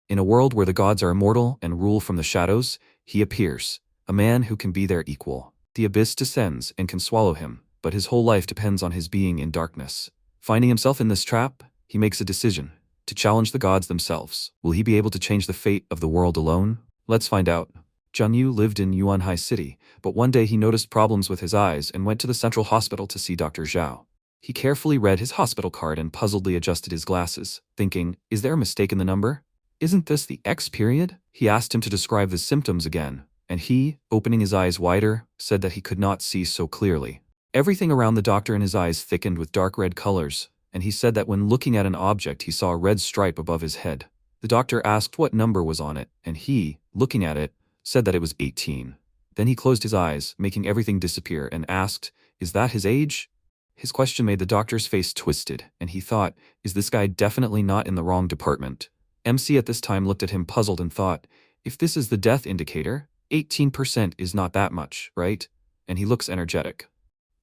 In a world where the gods are immortal and rule from the shadows, he appears, a man who can be their equal. The abyss descends and can swallow him, but his whole life depends on his being in darkness. Finding himself in this trap, he makes a decision to challenge the gods themselves. Will he be able to change the fate of the world alone? Let's find out. Jianyu lived in Yuanhai City, but one day he noticed problems with his eyes and went to the central hospital to see Dr. Zhao. He carefully read his hospital card and puzzledly adjusted his glasses, thinking, is there a mistake in the number? Isn't this the X period? He asked him to describe the symptoms again, and he, opening his eyes wider, said that he could not see so clearly. Everything around the doctor and his eyes thickened with dark red colors, and he said that when looking at an object he saw a red stripe above his head. The doctor asked what number was on it, and he, looking at it, said that it was 18. Then he closed his eyes, making everything disappear, and asked, is that his age? His question made the doctor's face twisted, and he thought, is this guy definitely not in the wrong department? MC at this time looked at him puzzled and thought, if this is the death indicator, 18% is not that much, right? And he looks energetic.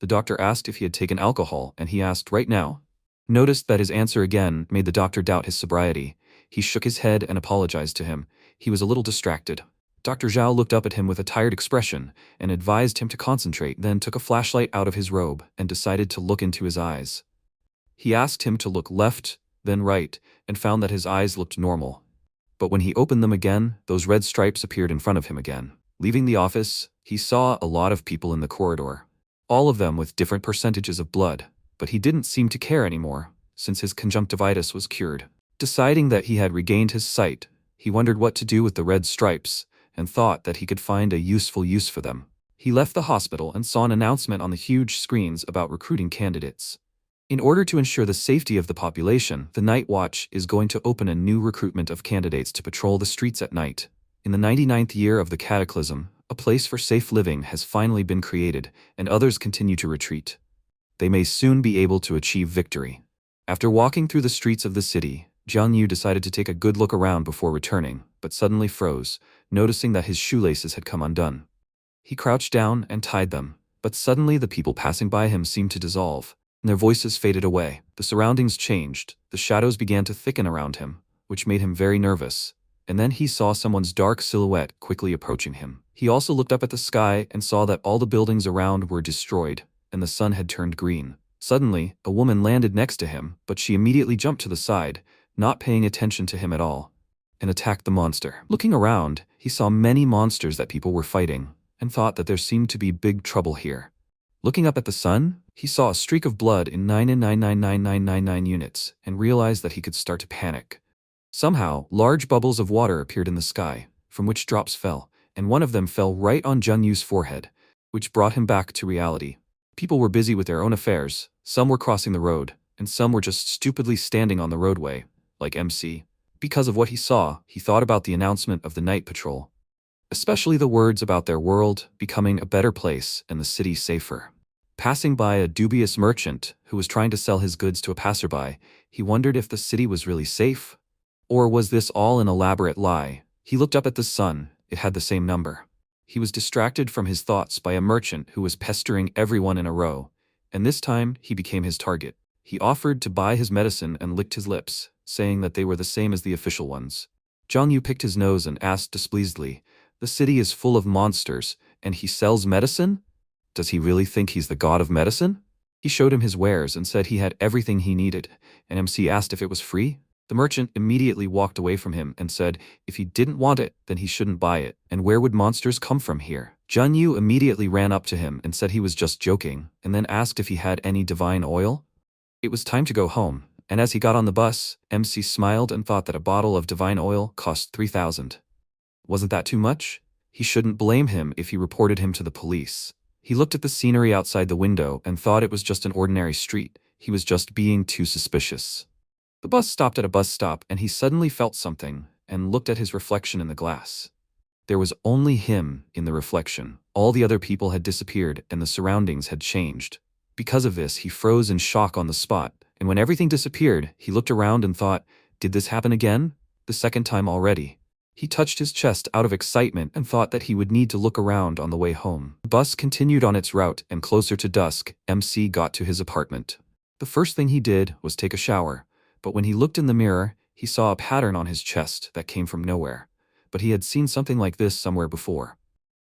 The doctor asked if he had taken alcohol, and he asked right now. Noticed that his answer again made the doctor doubt his sobriety. He shook his head and apologized to him. He was a little distracted. Dr. Zhao looked up at him with a tired expression and advised him to concentrate, then took a flashlight out of his robe and decided to look into his eyes. He asked him to look left, then right, and found that his eyes looked normal. But when he opened them again, those red stripes appeared in front of him again. Leaving the office, he saw a lot of people in the corridor, all of them with different percentages of blood, but he didn't seem to care anymore, since his conjunctivitis was cured. Deciding that he had regained his sight, he wondered what to do with the red stripes, and thought that he could find a useful use for them. He left the hospital and saw an announcement on the huge screens about recruiting candidates. In order to ensure the safety of the population, the Night Watch is going to open a new recruitment of candidates to patrol the streets at night. In the 99th year of the Cataclysm, a place for safe living has finally been created, and others continue to retreat. They may soon be able to achieve victory. After walking through the streets of the city, Jianyu decided to take a good look around before returning, but suddenly froze, noticing that his shoelaces had come undone. He crouched down and tied them, but suddenly the people passing by him seemed to dissolve, and their voices faded away. The surroundings changed, the shadows began to thicken around him, which made him very nervous, and then he saw someone's dark silhouette quickly approaching him. He also looked up at the sky and saw that all the buildings around were destroyed, and the sun had turned green. Suddenly, a woman landed next to him, but she immediately jumped to the side, not paying attention to him at all, and attacked the monster. Looking around, he saw many monsters that people were fighting, and thought that there seemed to be big trouble here. Looking up at the sun, he saw a streak of blood in 9,999,999 units, and realized that he could start to panic. Somehow, large bubbles of water appeared in the sky, from which drops fell, and one of them fell right on Jianyu's forehead, which brought him back to reality. People were busy with their own affairs, some were crossing the road, and some were just stupidly standing on the roadway, like MC. Because of what he saw, he thought about the announcement of the night patrol, especially the words about their world becoming a better place and the city safer. Passing by a dubious merchant who was trying to sell his goods to a passerby, he wondered if the city was really safe. Or was this all an elaborate lie? He looked up at the sun, it had the same number. He was distracted from his thoughts by a merchant who was pestering everyone in a row, and this time he became his target. He offered to buy his medicine and licked his lips, saying that they were the same as the official ones. Jianyu picked his nose and asked displeasedly, the city is full of monsters, and he sells medicine? Does he really think he's the god of medicine? He showed him his wares and said he had everything he needed, and MC asked if it was free. The merchant immediately walked away from him and said if he didn't want it, then he shouldn't buy it, and where would monsters come from here? Jianyu immediately ran up to him and said he was just joking, and then asked if he had any divine oil. It was time to go home, and as he got on the bus, MC smiled and thought that a bottle of divine oil cost 3,000. Wasn't that too much? He shouldn't blame him if he reported him to the police. He looked at the scenery outside the window and thought it was just an ordinary street. He was just being too suspicious. The bus stopped at a bus stop and he suddenly felt something and looked at his reflection in the glass. There was only him in the reflection. All the other people had disappeared and the surroundings had changed. Because of this, he froze in shock on the spot, and when everything disappeared, he looked around and thought, did this happen again? The second time already. He touched his chest out of excitement and thought that he would need to look around on the way home. The bus continued on its route, and closer to dusk, MC got to his apartment. The first thing he did was take a shower, but when he looked in the mirror, He saw a pattern on his chest that came from nowhere, but he had seen something like this somewhere before.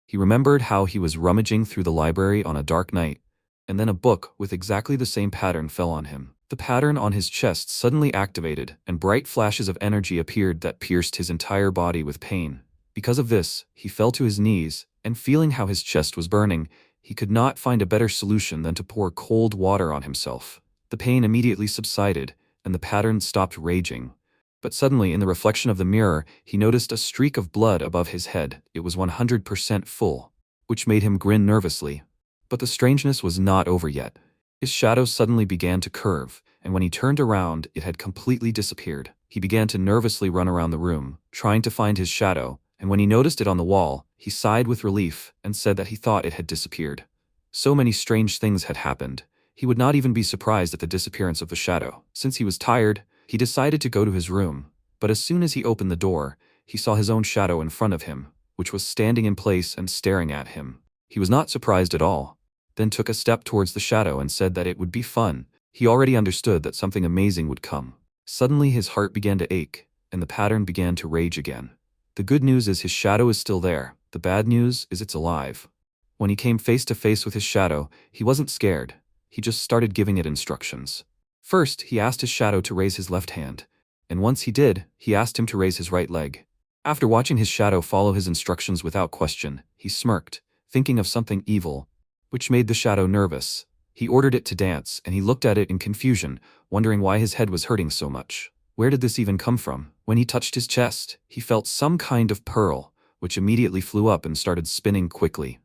He remembered how he was rummaging through the library on a dark night, and then a book with exactly the same pattern fell on him. The pattern on his chest suddenly activated, and bright flashes of energy appeared that pierced his entire body with pain. Because of this, he fell to his knees, and feeling how his chest was burning, he could not find a better solution than to pour cold water on himself. The pain immediately subsided, and the pattern stopped raging. But suddenly, in the reflection of the mirror, he noticed a streak of blood above his head. It was 100% full, which made him grin nervously. But the strangeness was not over yet. His shadow suddenly began to curve, and when he turned around, it had completely disappeared. He began to nervously run around the room, trying to find his shadow, and when he noticed it on the wall, he sighed with relief and said that he thought it had disappeared. So many strange things had happened. He would not even be surprised at the disappearance of the shadow. Since he was tired, he decided to go to his room, but as soon as he opened the door, he saw his own shadow in front of him, which was standing in place and staring at him. He was not surprised at all, then took a step towards the shadow and said that it would be fun. He already understood that something amazing would come. Suddenly his heart began to ache, and the pattern began to rage again. The good news is his shadow is still there. The bad news is it's alive. When he came face to face with his shadow, he wasn't scared. He just started giving it instructions. First, he asked his shadow to raise his left hand, and once he did, he asked him to raise his right leg. After watching his shadow follow his instructions without question, he smirked, thinking of something evil, which made the shadow nervous. He ordered it to dance, and he looked at it in confusion, wondering why his head was hurting so much. Where did this even come from? When he touched his chest, he felt some kind of pearl, which immediately flew up and started spinning quickly.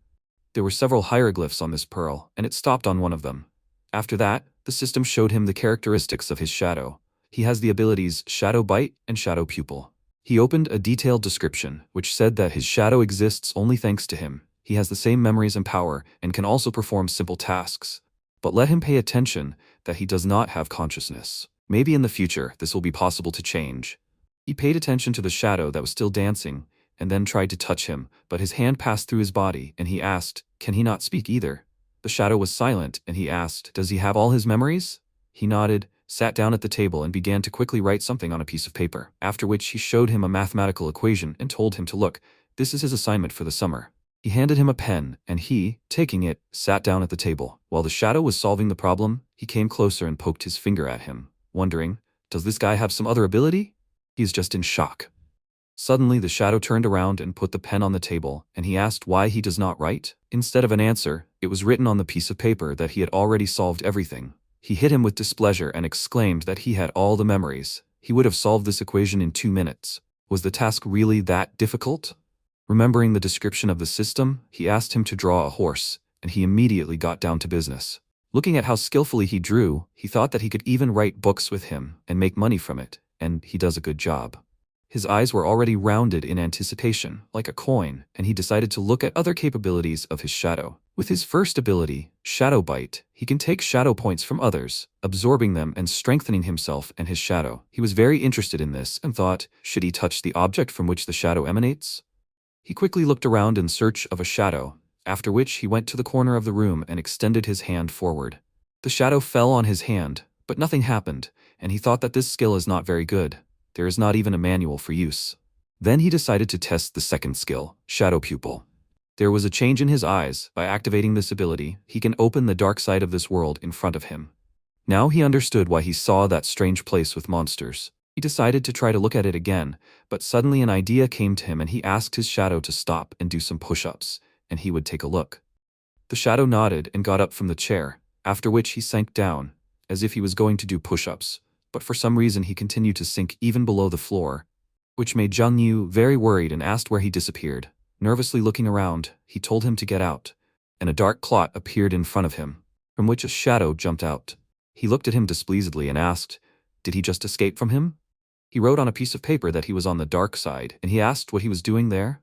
There were several hieroglyphs on this pearl, and it stopped on one of them. After that, the system showed him the characteristics of his shadow. He has the abilities Shadow Bite and Shadow Pupil. He opened a detailed description, which said that his shadow exists only thanks to him. He has the same memories and power, and can also perform simple tasks. But let him pay attention that he does not have consciousness. Maybe in the future, this will be possible to change. He paid attention to the shadow that was still dancing, and then tried to touch him, but his hand passed through his body, and he asked, "Can he not speak either?" The shadow was silent, and he asked, "Does he have all his memories?" He nodded, sat down at the table, and began to quickly write something on a piece of paper, after which he showed him a mathematical equation and told him to look. This is his assignment for the summer. He handed him a pen, and he, taking it, sat down at the table. While the shadow was solving the problem, he came closer and poked his finger at him, wondering, does this guy have some other ability? He is just in shock. Suddenly the shadow turned around and put the pen on the table, and he asked why he does not write. Instead of an answer, it was written on the piece of paper that he had already solved everything. He hit him with displeasure and exclaimed that he had all the memories. He would have solved this equation in 2 minutes. Was the task really that difficult? Remembering the description of the system, he asked him to draw a horse, and he immediately got down to business. Looking at how skillfully he drew, he thought that he could even write books with him and make money from it, and he does a good job. His eyes were already rounded in anticipation, like a coin, and he decided to look at other capabilities of his shadow. With his first ability, Shadow Bite, he can take shadow points from others, absorbing them and strengthening himself and his shadow. He was very interested in this and thought, should he touch the object from which the shadow emanates? He quickly looked around in search of a shadow, after which he went to the corner of the room and extended his hand forward. The shadow fell on his hand, but nothing happened, and he thought that this skill is not very good. There is not even a manual for use. Then he decided to test the second skill, Shadow Pupil. There was a change in his eyes. By activating this ability, he can open the dark side of this world in front of him. Now he understood why he saw that strange place with monsters. He decided to try to look at it again, but suddenly an idea came to him and he asked his shadow to stop and do some push-ups, and he would take a look. The shadow nodded and got up from the chair, after which he sank down, as if he was going to do push-ups. But for some reason he continued to sink even below the floor, which made Zhang Yu very worried and asked where he disappeared. Nervously looking around, he told him to get out, and a dark clot appeared in front of him, from which a shadow jumped out. He looked at him displeasedly and asked, did he just escape from him? He wrote on a piece of paper that he was on the dark side, and he asked what he was doing there.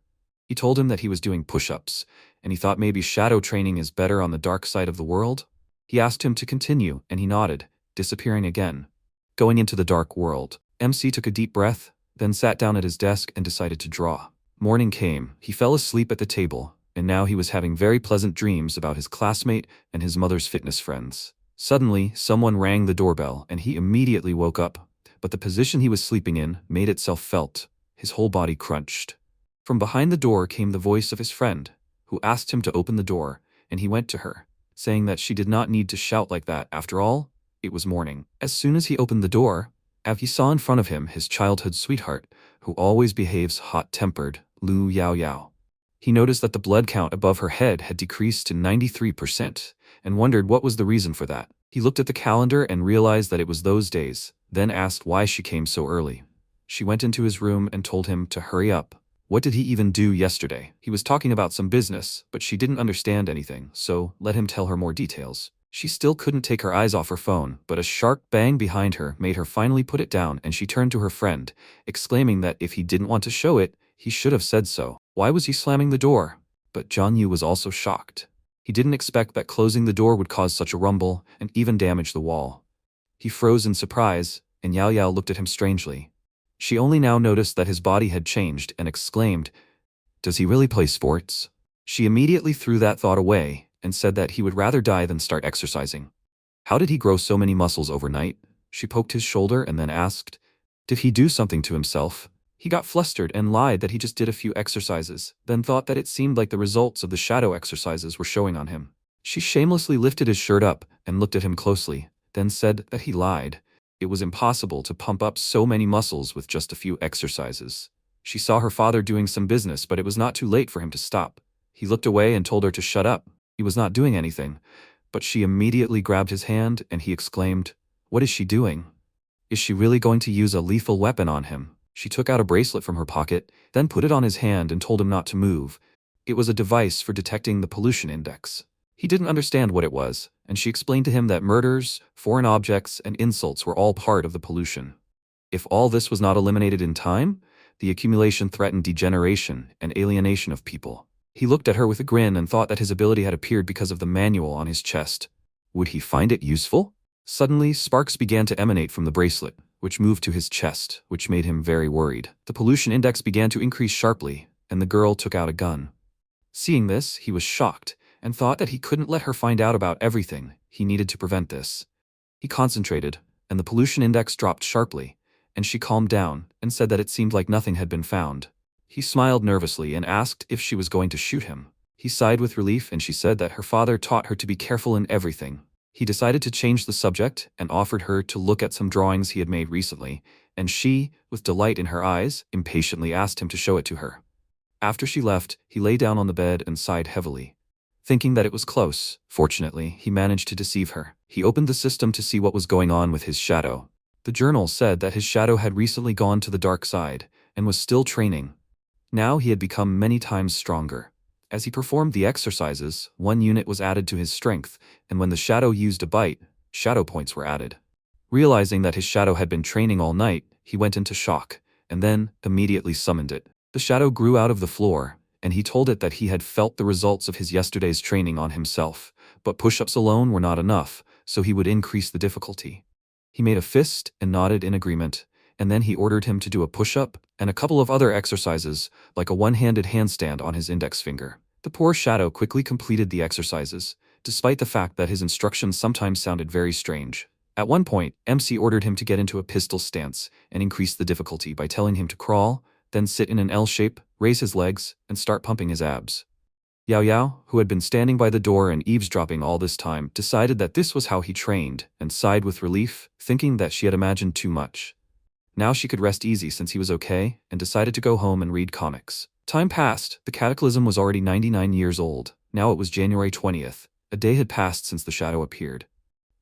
He told him that he was doing push-ups, and he thought maybe shadow training is better on the dark side of the world. He asked him to continue, and he nodded, disappearing again. Going into the dark world, MC took a deep breath, then sat down at his desk and decided to draw. Morning came, he fell asleep at the table, and now he was having very pleasant dreams about his classmate and his mother's fitness friends. Suddenly, someone rang the doorbell and he immediately woke up, but the position he was sleeping in made itself felt. His whole body crunched. From behind the door came the voice of his friend, who asked him to open the door, and he went to her, saying that she did not need to shout like that. After all, it was morning. As soon as he opened the door, he saw in front of him his childhood sweetheart, who always behaves hot-tempered, Lu Yao Yao. He noticed that the blood count above her head had decreased to 93%, and wondered what was the reason for that. He looked at the calendar and realized that it was those days, then asked why she came so early. She went into his room and told him to hurry up. What did he even do yesterday? He was talking about some business, but she didn't understand anything, so let him tell her more details. She still couldn't take her eyes off her phone, but a sharp bang behind her made her finally put it down, and she turned to her friend, exclaiming that if he didn't want to show it, he should have said so. Why was he slamming the door? But John Yu was also shocked. He didn't expect that closing the door would cause such a rumble and even damage the wall. He froze in surprise, and Yao Yao looked at him strangely. She only now noticed that his body had changed and exclaimed, "Does he really play sports?" She immediately threw that thought away and said that he would rather die than start exercising. How did he grow so many muscles overnight? She poked his shoulder and then asked, "Did he do something to himself?" He got flustered and lied that he just did a few exercises, then thought that it seemed like the results of the shadow exercises were showing on him. She shamelessly lifted his shirt up and looked at him closely, then said that he lied. It was impossible to pump up so many muscles with just a few exercises. She saw her father doing some business, but it was not too late for him to stop. He looked away and told her to shut up. He was not doing anything, but she immediately grabbed his hand and he exclaimed, "What is she doing? Is she really going to use a lethal weapon on him?" She took out a bracelet from her pocket, then put it on his hand and told him not to move. It was a device for detecting the pollution index. He didn't understand what it was, and she explained to him that murders, foreign objects, and insults were all part of the pollution. If all this was not eliminated in time, the accumulation threatened degeneration and alienation of people. He looked at her with a grin and thought that his ability had appeared because of the manual on his chest. Would he find it useful? Suddenly, sparks began to emanate from the bracelet, which moved to his chest, which made him very worried. The pollution index began to increase sharply, and the girl took out a gun. Seeing this, he was shocked, and thought that he couldn't let her find out about everything. He needed to prevent this. He concentrated, and the pollution index dropped sharply, and she calmed down and said that it seemed like nothing had been found. He smiled nervously and asked if she was going to shoot him. He sighed with relief, and she said that her father taught her to be careful in everything. He decided to change the subject and offered her to look at some drawings he had made recently, and she, with delight in her eyes, impatiently asked him to show it to her. After she left, he lay down on the bed and sighed heavily, thinking that it was close. Fortunately, he managed to deceive her. He opened the system to see what was going on with his shadow. The journal said that his shadow had recently gone to the dark side and was still training. Now he had become many times stronger. As he performed the exercises, 1 unit was added to his strength, and when the shadow used a bite, shadow points were added. Realizing that his shadow had been training all night, he went into shock, and then immediately summoned it. The shadow grew out of the floor, and he told it that he had felt the results of his yesterday's training on himself, but push-ups alone were not enough, so he would increase the difficulty. He made a fist and nodded in agreement, and then he ordered him to do a push-up and a couple of other exercises, like a one-handed handstand on his index finger. The poor shadow quickly completed the exercises, despite the fact that his instructions sometimes sounded very strange. At one point, MC ordered him to get into a pistol stance and increase the difficulty by telling him to crawl, then sit in an L shape, raise his legs, and start pumping his abs. Yao Yao, who had been standing by the door and eavesdropping all this time, decided that this was how he trained, and sighed with relief, thinking that she had imagined too much. Now she could rest easy since he was okay, and decided to go home and read comics. Time passed. The cataclysm was already 99 years old. Now it was January 20th. A day had passed since the shadow appeared.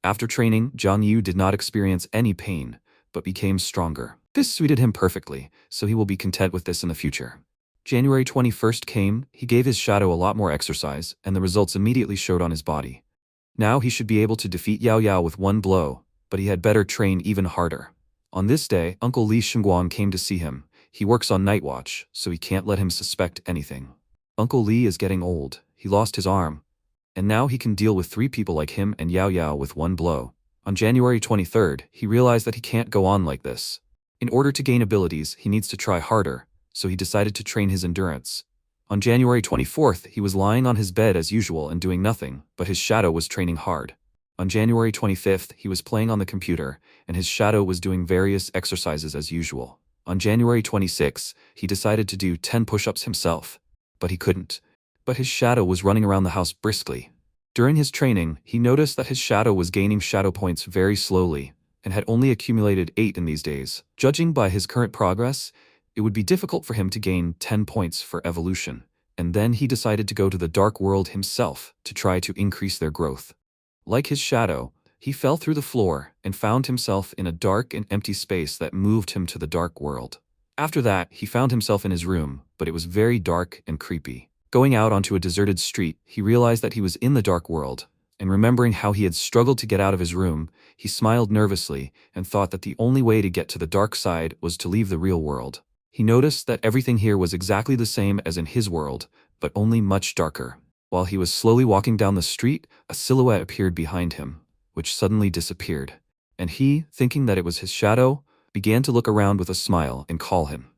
After training, John Yu did not experience any pain, but became stronger. This suited him perfectly, so he will be content with this in the future. January 21st came, he gave his shadow a lot more exercise, and the results immediately showed on his body. Now he should be able to defeat Yao Yao with one blow, but he had better train even harder. On this day, Uncle Li Shengguang came to see him. He works on night watch, so he can't let him suspect anything. Uncle Li is getting old. He lost his arm, and now he can deal with 3 people like him and Yao Yao with one blow. On January 23rd, he realized that he can't go on like this. In order to gain abilities, he needs to try harder, so he decided to train his endurance. On January 24th, he was lying on his bed as usual and doing nothing, but his shadow was training hard. On January 25th, he was playing on the computer, and his shadow was doing various exercises as usual. On January 26th, he decided to do 10 push-ups himself, but he couldn't. But his shadow was running around the house briskly. During his training, he noticed that his shadow was gaining shadow points very slowly, and had only accumulated 8 in these days. Judging by his current progress, it would be difficult for him to gain 10 points for evolution, and then he decided to go to the dark world himself to try to increase their growth. Like his shadow, he fell through the floor and found himself in a dark and empty space that moved him to the dark world. After that, he found himself in his room, but it was very dark and creepy. Going out onto a deserted street, he realized that he was in the dark world, and remembering how he had struggled to get out of his room, he smiled nervously and thought that the only way to get to the dark side was to leave the real world. He noticed that everything here was exactly the same as in his world, but only much darker. While he was slowly walking down the street, a silhouette appeared behind him, which suddenly disappeared, and he, thinking that it was his shadow, began to look around with a smile and call him.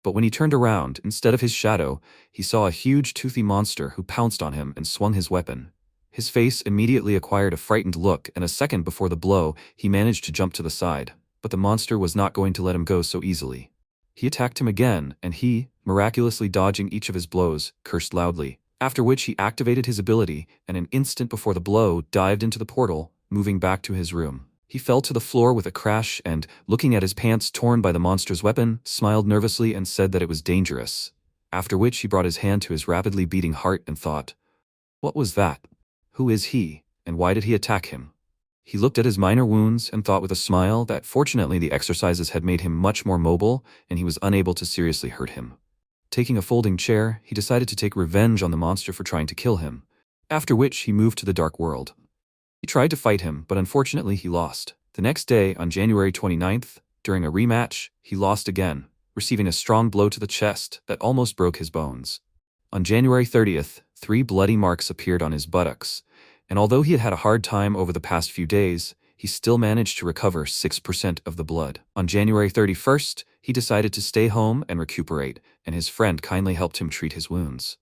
But when he turned around, instead of his shadow, he saw a huge toothy monster who pounced on him and swung his weapon. His face immediately acquired a frightened look, and a second before the blow, he managed to jump to the side. But the monster was not going to let him go so easily. He attacked him again, and he, miraculously dodging each of his blows, cursed loudly, after which he activated his ability, and an instant before the blow, dived into the portal, moving back to his room. He fell to the floor with a crash and, looking at his pants torn by the monster's weapon, smiled nervously and said that it was dangerous. After which he brought his hand to his rapidly beating heart and thought, "What was that? Who is he, and why did he attack him?" He looked at his minor wounds and thought with a smile that fortunately the exercises had made him much more mobile and he was unable to seriously hurt him. Taking a folding chair, he decided to take revenge on the monster for trying to kill him, after which he moved to the dark world. He tried to fight him, but unfortunately he lost. The next day, on January 29th, during a rematch, he lost again, receiving a strong blow to the chest that almost broke his bones. On January 30th, 3 bloody marks appeared on his buttocks, and although he had had a hard time over the past few days, he still managed to recover 6% of the blood. On January 31st, he decided to stay home and recuperate, and his friend kindly helped him treat his wounds.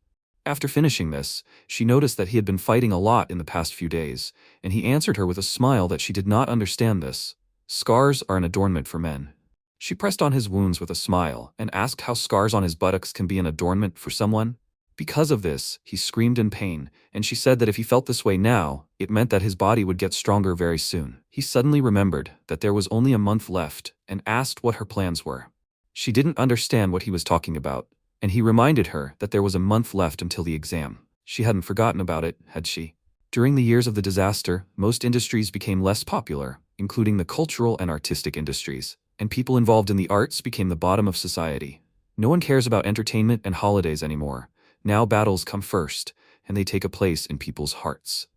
After finishing this, she noticed that he had been fighting a lot in the past few days, and he answered her with a smile that she did not understand this. Scars are an adornment for men. She pressed on his wounds with a smile and asked how scars on his buttocks can be an adornment for someone. Because of this, he screamed in pain, and she said that if he felt this way now, it meant that his body would get stronger very soon. He suddenly remembered that there was only a month left and asked what her plans were. She didn't understand what he was talking about, and he reminded her that there was a month left until the exam. She hadn't forgotten about it, had she? During the years of the disaster, most industries became less popular, including the cultural and artistic industries, and people involved in the arts became the bottom of society. No one cares about entertainment and holidays anymore. Now battles come first, and they take a place in people's hearts.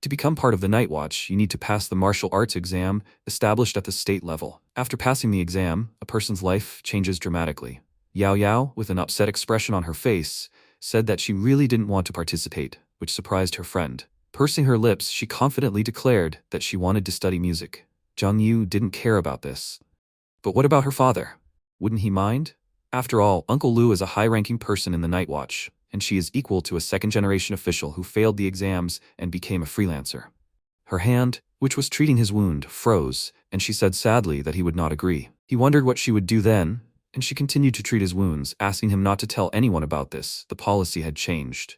To become part of the Night Watch, you need to pass the martial arts exam established at the state level. After passing the exam, a person's life changes dramatically. Yao Yao, with an upset expression on her face, said that she really didn't want to participate, which surprised her friend. Pursing her lips, she confidently declared that she wanted to study music. Zhang Yu didn't care about this. But what about her father? Wouldn't he mind? After all, Uncle Lu is a high-ranking person in the Night Watch, and she is equal to a second-generation official who failed the exams and became a freelancer. Her hand, which was treating his wound, froze, and she said sadly that he would not agree. He wondered what she would do then, and she continued to treat his wounds, asking him not to tell anyone about this. The policy had changed.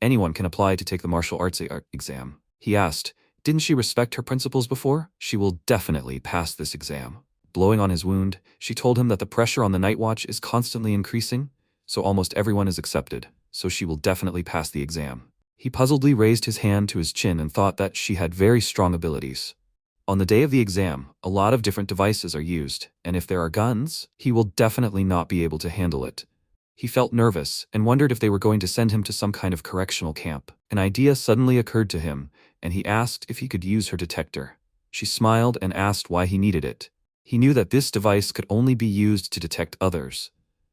Anyone can apply to take the martial arts exam. He asked, didn't she respect her principles before? She will definitely pass this exam. Blowing on his wound, she told him that the pressure on the Night Watch is constantly increasing, so almost everyone is accepted, so she will definitely pass the exam. He puzzledly raised his hand to his chin and thought that she had very strong abilities. On the day of the exam, a lot of different devices are used, and if there are guns, he will definitely not be able to handle it. He felt nervous and wondered if they were going to send him to some kind of correctional camp. An idea suddenly occurred to him, and he asked if he could use her detector. She smiled and asked why he needed it. He knew that this device could only be used to detect others.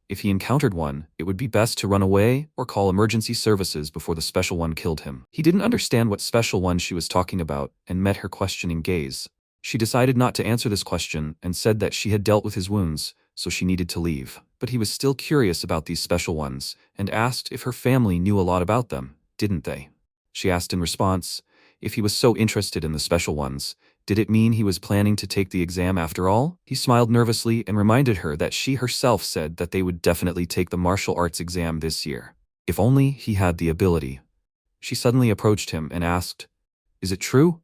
If he encountered one, it would be best to run away or call emergency services before the special one killed him. He didn't understand what special one she was talking about and met her questioning gaze. She decided not to answer this question and said that she had dealt with his wounds, so she needed to leave. But he was still curious about these special ones and asked if her family knew a lot about them, didn't they? She asked in response, If he was so interested in the special ones, did it mean he was planning to take the exam after all? He smiled nervously and reminded her that she herself said that they would definitely take the martial arts exam this year. If only he had the ability. She suddenly approached him and asked, "Is it true?"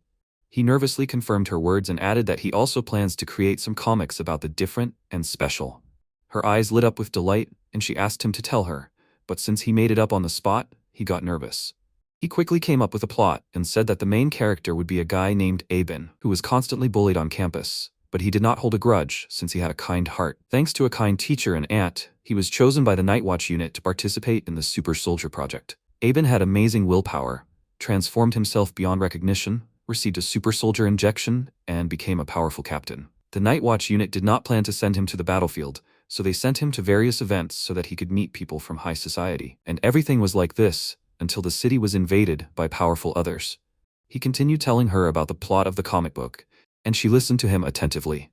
He nervously confirmed her words and added that he also plans to create some comics about the different and special. Her eyes lit up with delight, and she asked him to tell her, but since he made it up on the spot, he got nervous. He quickly came up with a plot and said that the main character would be a guy named Aben, who was constantly bullied on campus, but he did not hold a grudge since he had a kind heart. Thanks to a kind teacher and aunt, he was chosen by the Night Watch unit to participate in the Super Soldier Project. Aben had amazing willpower, transformed himself beyond recognition, received a super soldier injection, and became a powerful captain. The Night Watch unit did not plan to send him to the battlefield, so they sent him to various events so that he could meet people from high society. And everything was like this until the city was invaded by powerful others. He continued telling her about the plot of the comic book, and she listened to him attentively.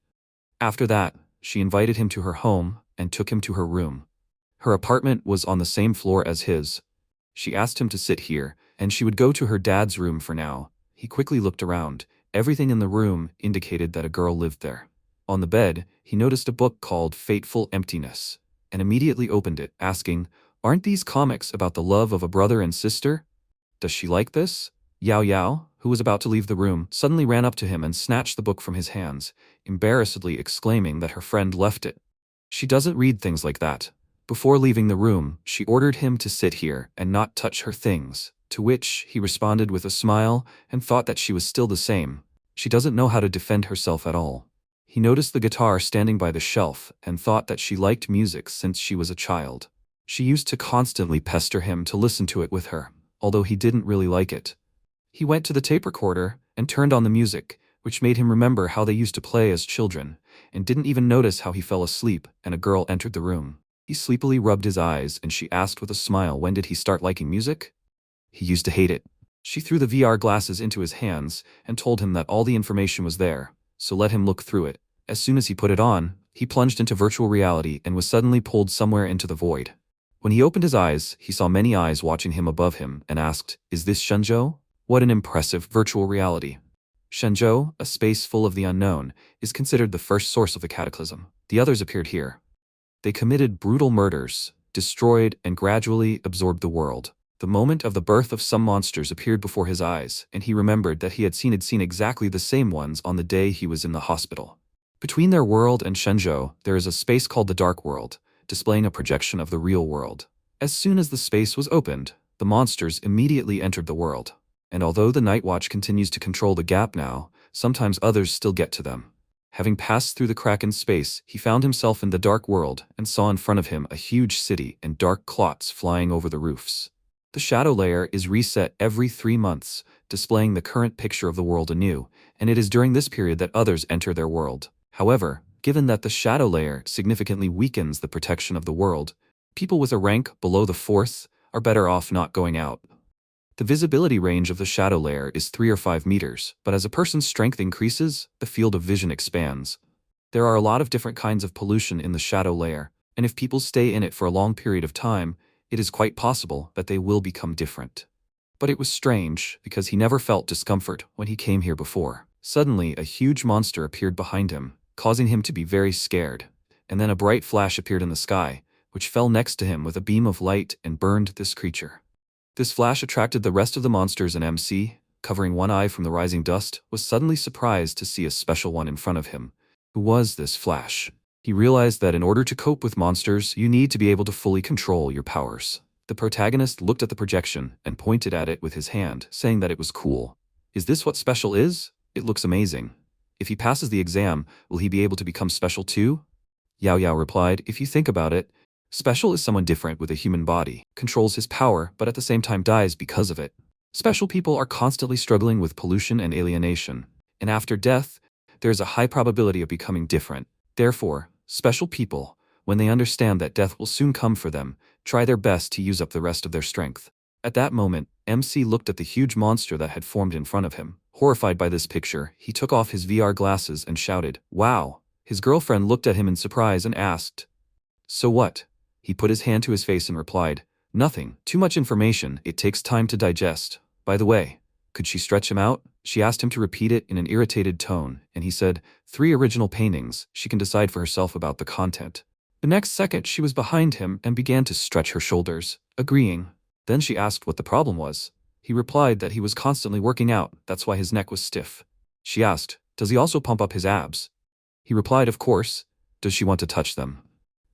After that, she invited him to her home and took him to her room. Her apartment was on the same floor as his. She asked him to sit here, and she would go to her dad's room for now. He quickly looked around. Everything in the room indicated that a girl lived there. On the bed, he noticed a book called Fateful Emptiness, and immediately opened it, asking, "Aren't these comics about the love of a brother and sister? Does she like this?" Yao Yao, who was about to leave the room, suddenly ran up to him and snatched the book from his hands, embarrassedly exclaiming that her friend left it. "She doesn't read things like that." Before leaving the room, she ordered him to sit here and not touch her things, to which he responded with a smile and thought that she was still the same. She doesn't know how to defend herself at all. He noticed the guitar standing by the shelf and thought that she liked music since she was a child. She used to constantly pester him to listen to it with her, although he didn't really like it. He went to the tape recorder and turned on the music, which made him remember how they used to play as children, and didn't even notice how he fell asleep and a girl entered the room. He sleepily rubbed his eyes and she asked with a smile, when did he start liking music? He used to hate it. She threw the VR glasses into his hands and told him that all the information was there, so let him look through it. As soon as he put it on, he plunged into virtual reality and was suddenly pulled somewhere into the void. When he opened his eyes, he saw many eyes watching him above him and asked, "Is this Shenzhou?" What an impressive virtual reality. Shenzhou, a space full of the unknown, is considered the first source of the cataclysm. The others appeared here. They committed brutal murders, destroyed and gradually absorbed the world. The moment of the birth of some monsters appeared before his eyes, and he remembered that he had seen exactly the same ones on the day he was in the hospital. Between their world and Shenzhou, there is a space called the Dark World, displaying a projection of the real world. As soon as the space was opened, the monsters immediately entered the world. And although the Night Watch continues to control the gap now, sometimes others still get to them. Having passed through the crack in space, he found himself in the Dark World and saw in front of him a huge city and dark clots flying over the roofs. The shadow layer is reset every 3 months, displaying the current picture of the world anew, and it is during this period that others enter their world. However, given that the shadow layer significantly weakens the protection of the world, people with a rank below the 4th are better off not going out. The visibility range of the shadow layer is 3 or 5 meters, but as a person's strength increases, the field of vision expands. There are a lot of different kinds of pollution in the shadow layer, and if people stay in it for a long period of time, it is quite possible that they will become different. But it was strange, because he never felt discomfort when he came here before. Suddenly, a huge monster appeared behind him, causing him to be very scared, and then a bright flash appeared in the sky, which fell next to him with a beam of light and burned this creature. This flash attracted the rest of the monsters, and MC, covering one eye from the rising dust, was suddenly surprised to see a special one in front of him. Who was this Flash? He realized that in order to cope with monsters, you need to be able to fully control your powers. The protagonist looked at the projection and pointed at it with his hand, saying that it was cool. Is this what special is? It looks amazing. If he passes the exam, will he be able to become special too? Yao Yao replied, if you think about it, special is someone different with a human body, controls his power, but at the same time dies because of it. Special people are constantly struggling with pollution and alienation, and after death, there is a high probability of becoming different. Therefore, special people, when they understand that death will soon come for them, try their best to use up the rest of their strength. At that moment, MC looked at the huge monster that had formed in front of him. Horrified by this picture, he took off his VR glasses and shouted, "Wow!" His girlfriend looked at him in surprise and asked, "So what?" He put his hand to his face and replied, "Nothing. Too much information. It takes time to digest. By the way, Could she stretch him out? She asked him to repeat it in an irritated tone, and he said, 3 original paintings, she can decide for herself about the content. The next second she was behind him and began to stretch her shoulders, agreeing. Then she asked what the problem was. He replied that he was constantly working out, that's why his neck was stiff. She asked, does he also pump up his abs? He replied, of course. Does she want to touch them?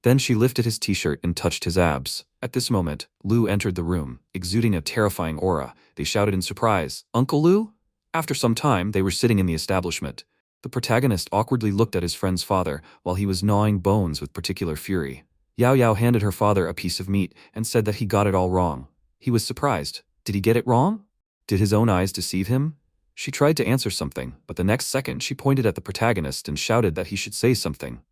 Then she lifted his t-shirt and touched his abs. At this moment, Lou entered the room, exuding a terrifying aura. They shouted in surprise, Uncle Lou? After some time, they were sitting in the establishment. The protagonist awkwardly looked at his friend's father while he was gnawing bones with particular fury. Yao Yao handed her father a piece of meat and said that he got it all wrong. He was surprised. Did he get it wrong? Did his own eyes deceive him? She tried to answer something, but the next second she pointed at the protagonist and shouted that he should say something.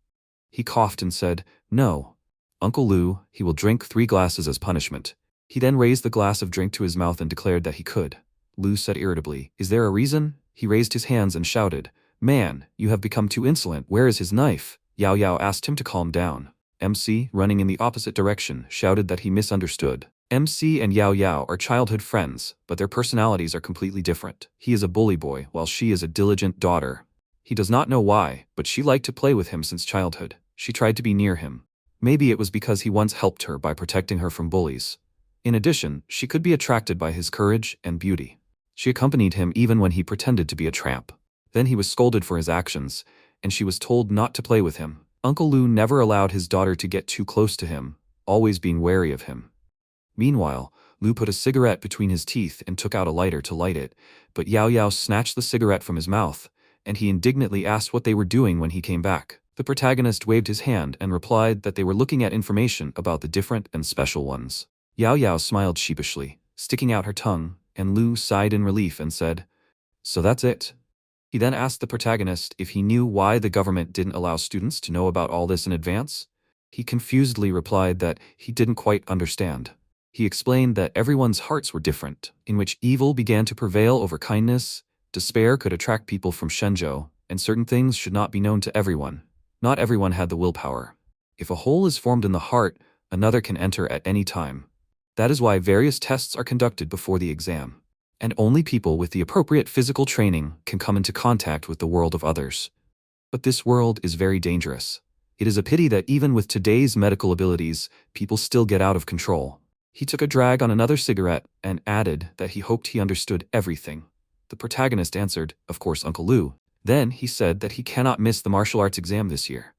He coughed and said, no. Uncle Lou, he will drink 3 glasses as punishment. He then raised the glass of drink to his mouth and declared that he could. Lou said irritably, is there a reason? He raised his hands and shouted, man, you have become too insolent, where is his knife? Yao Yao asked him to calm down. MC, running in the opposite direction, shouted that he misunderstood. MC and Yao Yao are childhood friends, but their personalities are completely different. He is a bully boy, while she is a diligent daughter. He does not know why, but she liked to play with him since childhood. She tried to be near him. Maybe it was because he once helped her by protecting her from bullies. In addition, she could be attracted by his courage and beauty. She accompanied him even when he pretended to be a tramp. Then he was scolded for his actions, and she was told not to play with him. Uncle Lou never allowed his daughter to get too close to him, always being wary of him. Meanwhile, Lou put a cigarette between his teeth and took out a lighter to light it, but Yao Yao snatched the cigarette from his mouth, and he indignantly asked what they were doing when he came back. The protagonist waved his hand and replied that they were looking at information about the different and special ones. Yao Yao smiled sheepishly, sticking out her tongue, and Lou sighed in relief and said, so that's it. He then asked the protagonist if he knew why the government didn't allow students to know about all this in advance. He confusedly replied that he didn't quite understand. He explained that everyone's hearts were different, in which evil began to prevail over kindness, despair could attract people from Shenzhou, and certain things should not be known to everyone. Not everyone had the willpower. If a hole is formed in the heart, another can enter at any time. That is why various tests are conducted before the exam. And only people with the appropriate physical training can come into contact with the world of others. But this world is very dangerous. It is a pity that even with today's medical abilities, people still get out of control. He took a drag on another cigarette and added that he hoped he understood everything. The protagonist answered, of course, Uncle Lou. Then he said that he cannot miss the martial arts exam this year.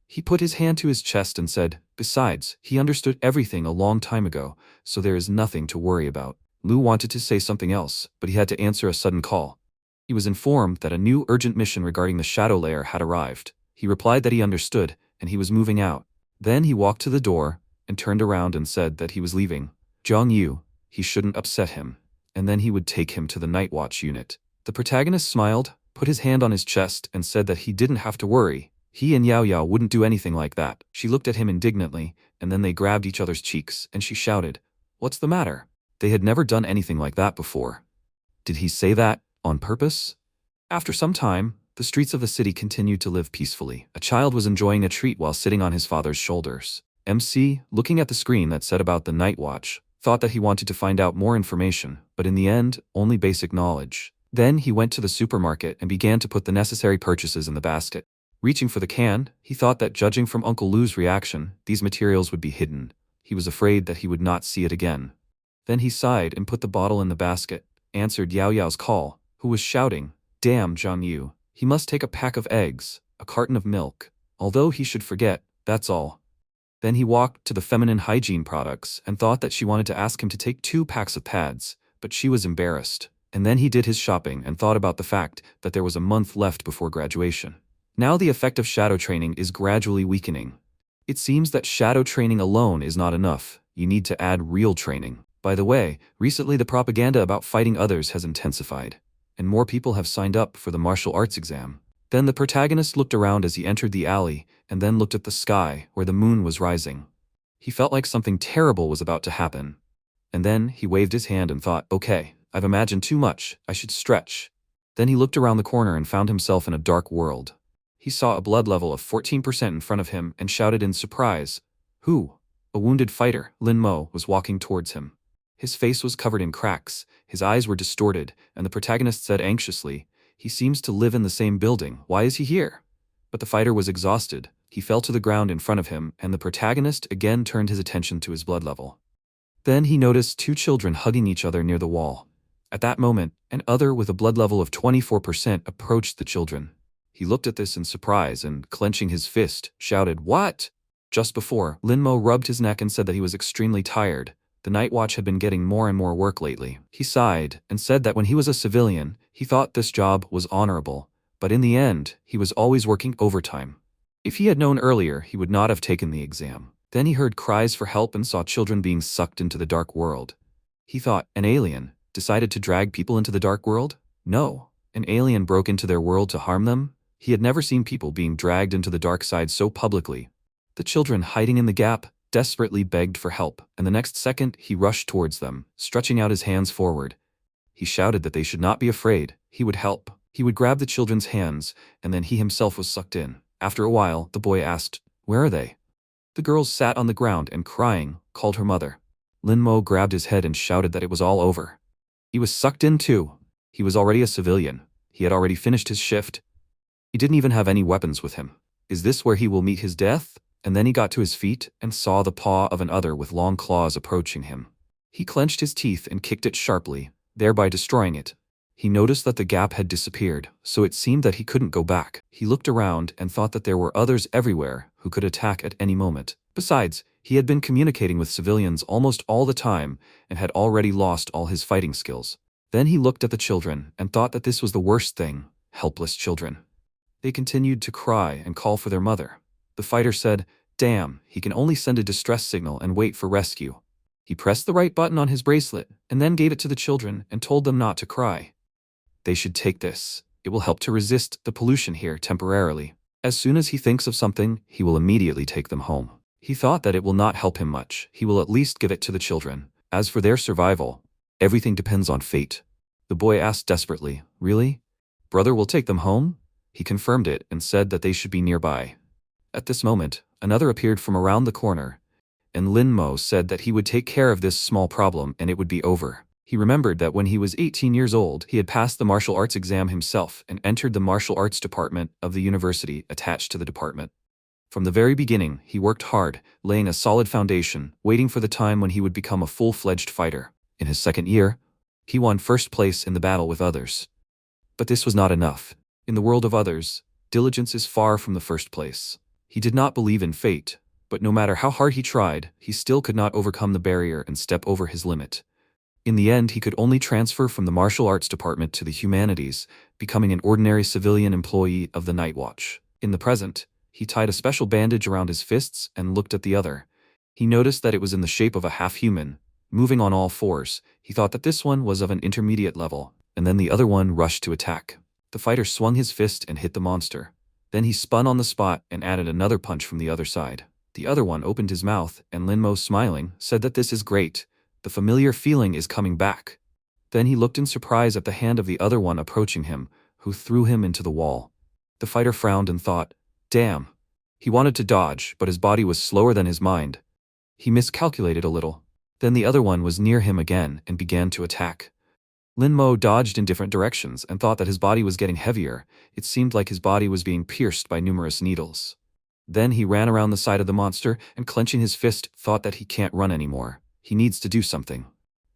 He put his hand to his chest and said, besides, he understood everything a long time ago, so there is nothing to worry about. Lou wanted to say something else, but he had to answer a sudden call. He was informed that a new urgent mission regarding the shadow layer had arrived. He replied that he understood, and he was moving out. Then he walked to the door and turned around and said that he was leaving. Zhang Yu, he shouldn't upset him, and then he would take him to the night watch unit. The protagonist smiled, put his hand on his chest and said that he didn't have to worry. He and Yao Yao wouldn't do anything like that. She looked at him indignantly, and then they grabbed each other's cheeks, and she shouted, what's the matter? They had never done anything like that before. Did he say that on purpose? After some time, the streets of the city continued to live peacefully. A child was enjoying a treat while sitting on his father's shoulders. MC, looking at the screen that said about the night watch, thought that he wanted to find out more information, but in the end, only basic knowledge. Then he went to the supermarket and began to put the necessary purchases in the basket. Reaching for the can, he thought that judging from Uncle Lou's reaction, these materials would be hidden. He was afraid that he would not see it again. Then he sighed and put the bottle in the basket, answered Yao Yao's call, who was shouting, damn Zhang Yu, he must take a pack of eggs, a carton of milk. Although he should forget, that's all. Then he walked to the feminine hygiene products and thought that she wanted to ask him to take 2 packs of pads, but she was embarrassed. And then he did his shopping and thought about the fact that there was a month left before graduation. Now the effect of shadow training is gradually weakening. It seems that shadow training alone is not enough, you need to add real training. By the way, recently the propaganda about fighting others has intensified, and more people have signed up for the martial arts exam. Then the protagonist looked around as he entered the alley, and then looked at the sky, where the moon was rising. He felt like something terrible was about to happen. And then he waved his hand and thought, okay, I've imagined too much, I should stretch. Then he looked around the corner and found himself in a dark world. He saw a blood level of 14% in front of him and shouted in surprise, who? A wounded fighter, Lin Mo, was walking towards him. His face was covered in cracks, his eyes were distorted, and the protagonist said anxiously, "He seems to live in the same building, why is he here?" But the fighter was exhausted, he fell to the ground in front of him, and the protagonist again turned his attention to his blood level. Then he noticed two children hugging each other near the wall. At that moment, an other with a blood level of 24% approached the children. He looked at this in surprise and, clenching his fist, shouted, "What?" Just before, Linmo rubbed his neck and said that he was extremely tired. The night watch had been getting more and more work lately. He sighed and said that when he was a civilian, he thought this job was honorable, but in the end, he was always working overtime. If he had known earlier, he would not have taken the exam. Then he heard cries for help and saw children being sucked into the dark world. He thought, an alien decided to drag people into the dark world? No, an alien broke into their world to harm them? He had never seen people being dragged into the dark side so publicly. The children hiding in the gap desperately begged for help, and the next second he rushed towards them, stretching out his hands forward. He shouted that they should not be afraid, he would help. He would grab the children's hands, and then he himself was sucked in. After a while, the boy asked, "Where are they?" The girls sat on the ground and, crying, called her mother. Linmo grabbed his head and shouted that it was all over. He was sucked in too. He was already a civilian. He had already finished his shift. He didn't even have any weapons with him. Is this where he will meet his death? And then he got to his feet and saw the paw of an other with long claws approaching him. He clenched his teeth and kicked it sharply, thereby destroying it. He noticed that the gap had disappeared, so it seemed that he couldn't go back. He looked around and thought that there were others everywhere who could attack at any moment. Besides, he had been communicating with civilians almost all the time and had already lost all his fighting skills. Then he looked at the children and thought that this was the worst thing, helpless children. They continued to cry and call for their mother. The fighter said, "Damn, he can only send a distress signal and wait for rescue." He pressed the right button on his bracelet and then gave it to the children and told them not to cry. They should take this. It will help to resist the pollution here temporarily. As soon as he thinks of something, he will immediately take them home. He thought that it will not help him much. He will at least give it to the children. As for their survival, everything depends on fate. The boy asked desperately, "Really? Brother will take them home?" He confirmed it and said that they should be nearby. At this moment, another appeared from around the corner, and Linmo said that he would take care of this small problem and it would be over. He remembered that when he was 18 years old, he had passed the martial arts exam himself and entered the martial arts department of the university attached to the department. From the very beginning, he worked hard, laying a solid foundation, waiting for the time when he would become a full-fledged fighter. In his second year, he won first place in the battle with others. But this was not enough. In the world of others, diligence is far from the first place. He did not believe in fate, but no matter how hard he tried, he still could not overcome the barrier and step over his limit. In the end, he could only transfer from the martial arts department to the humanities, becoming an ordinary civilian employee of the Night Watch. In the present, he tied a special bandage around his fists and looked at the other. He noticed that it was in the shape of a half-human, moving on all fours. He thought that this one was of an intermediate level, and then the other one rushed to attack. The fighter swung his fist and hit the monster. Then he spun on the spot and added another punch from the other side. The other one opened his mouth, and Linmo, smiling, said that this is great. The familiar feeling is coming back. Then he looked in surprise at the hand of the other one approaching him, who threw him into the wall. The fighter frowned and thought, "Damn." He wanted to dodge, but his body was slower than his mind. He miscalculated a little. Then the other one was near him again and began to attack. Linmo dodged in different directions and thought that his body was getting heavier. It seemed like his body was being pierced by numerous needles. Then he ran around the side of the monster and, clenching his fist, thought that he can't run anymore. He needs to do something.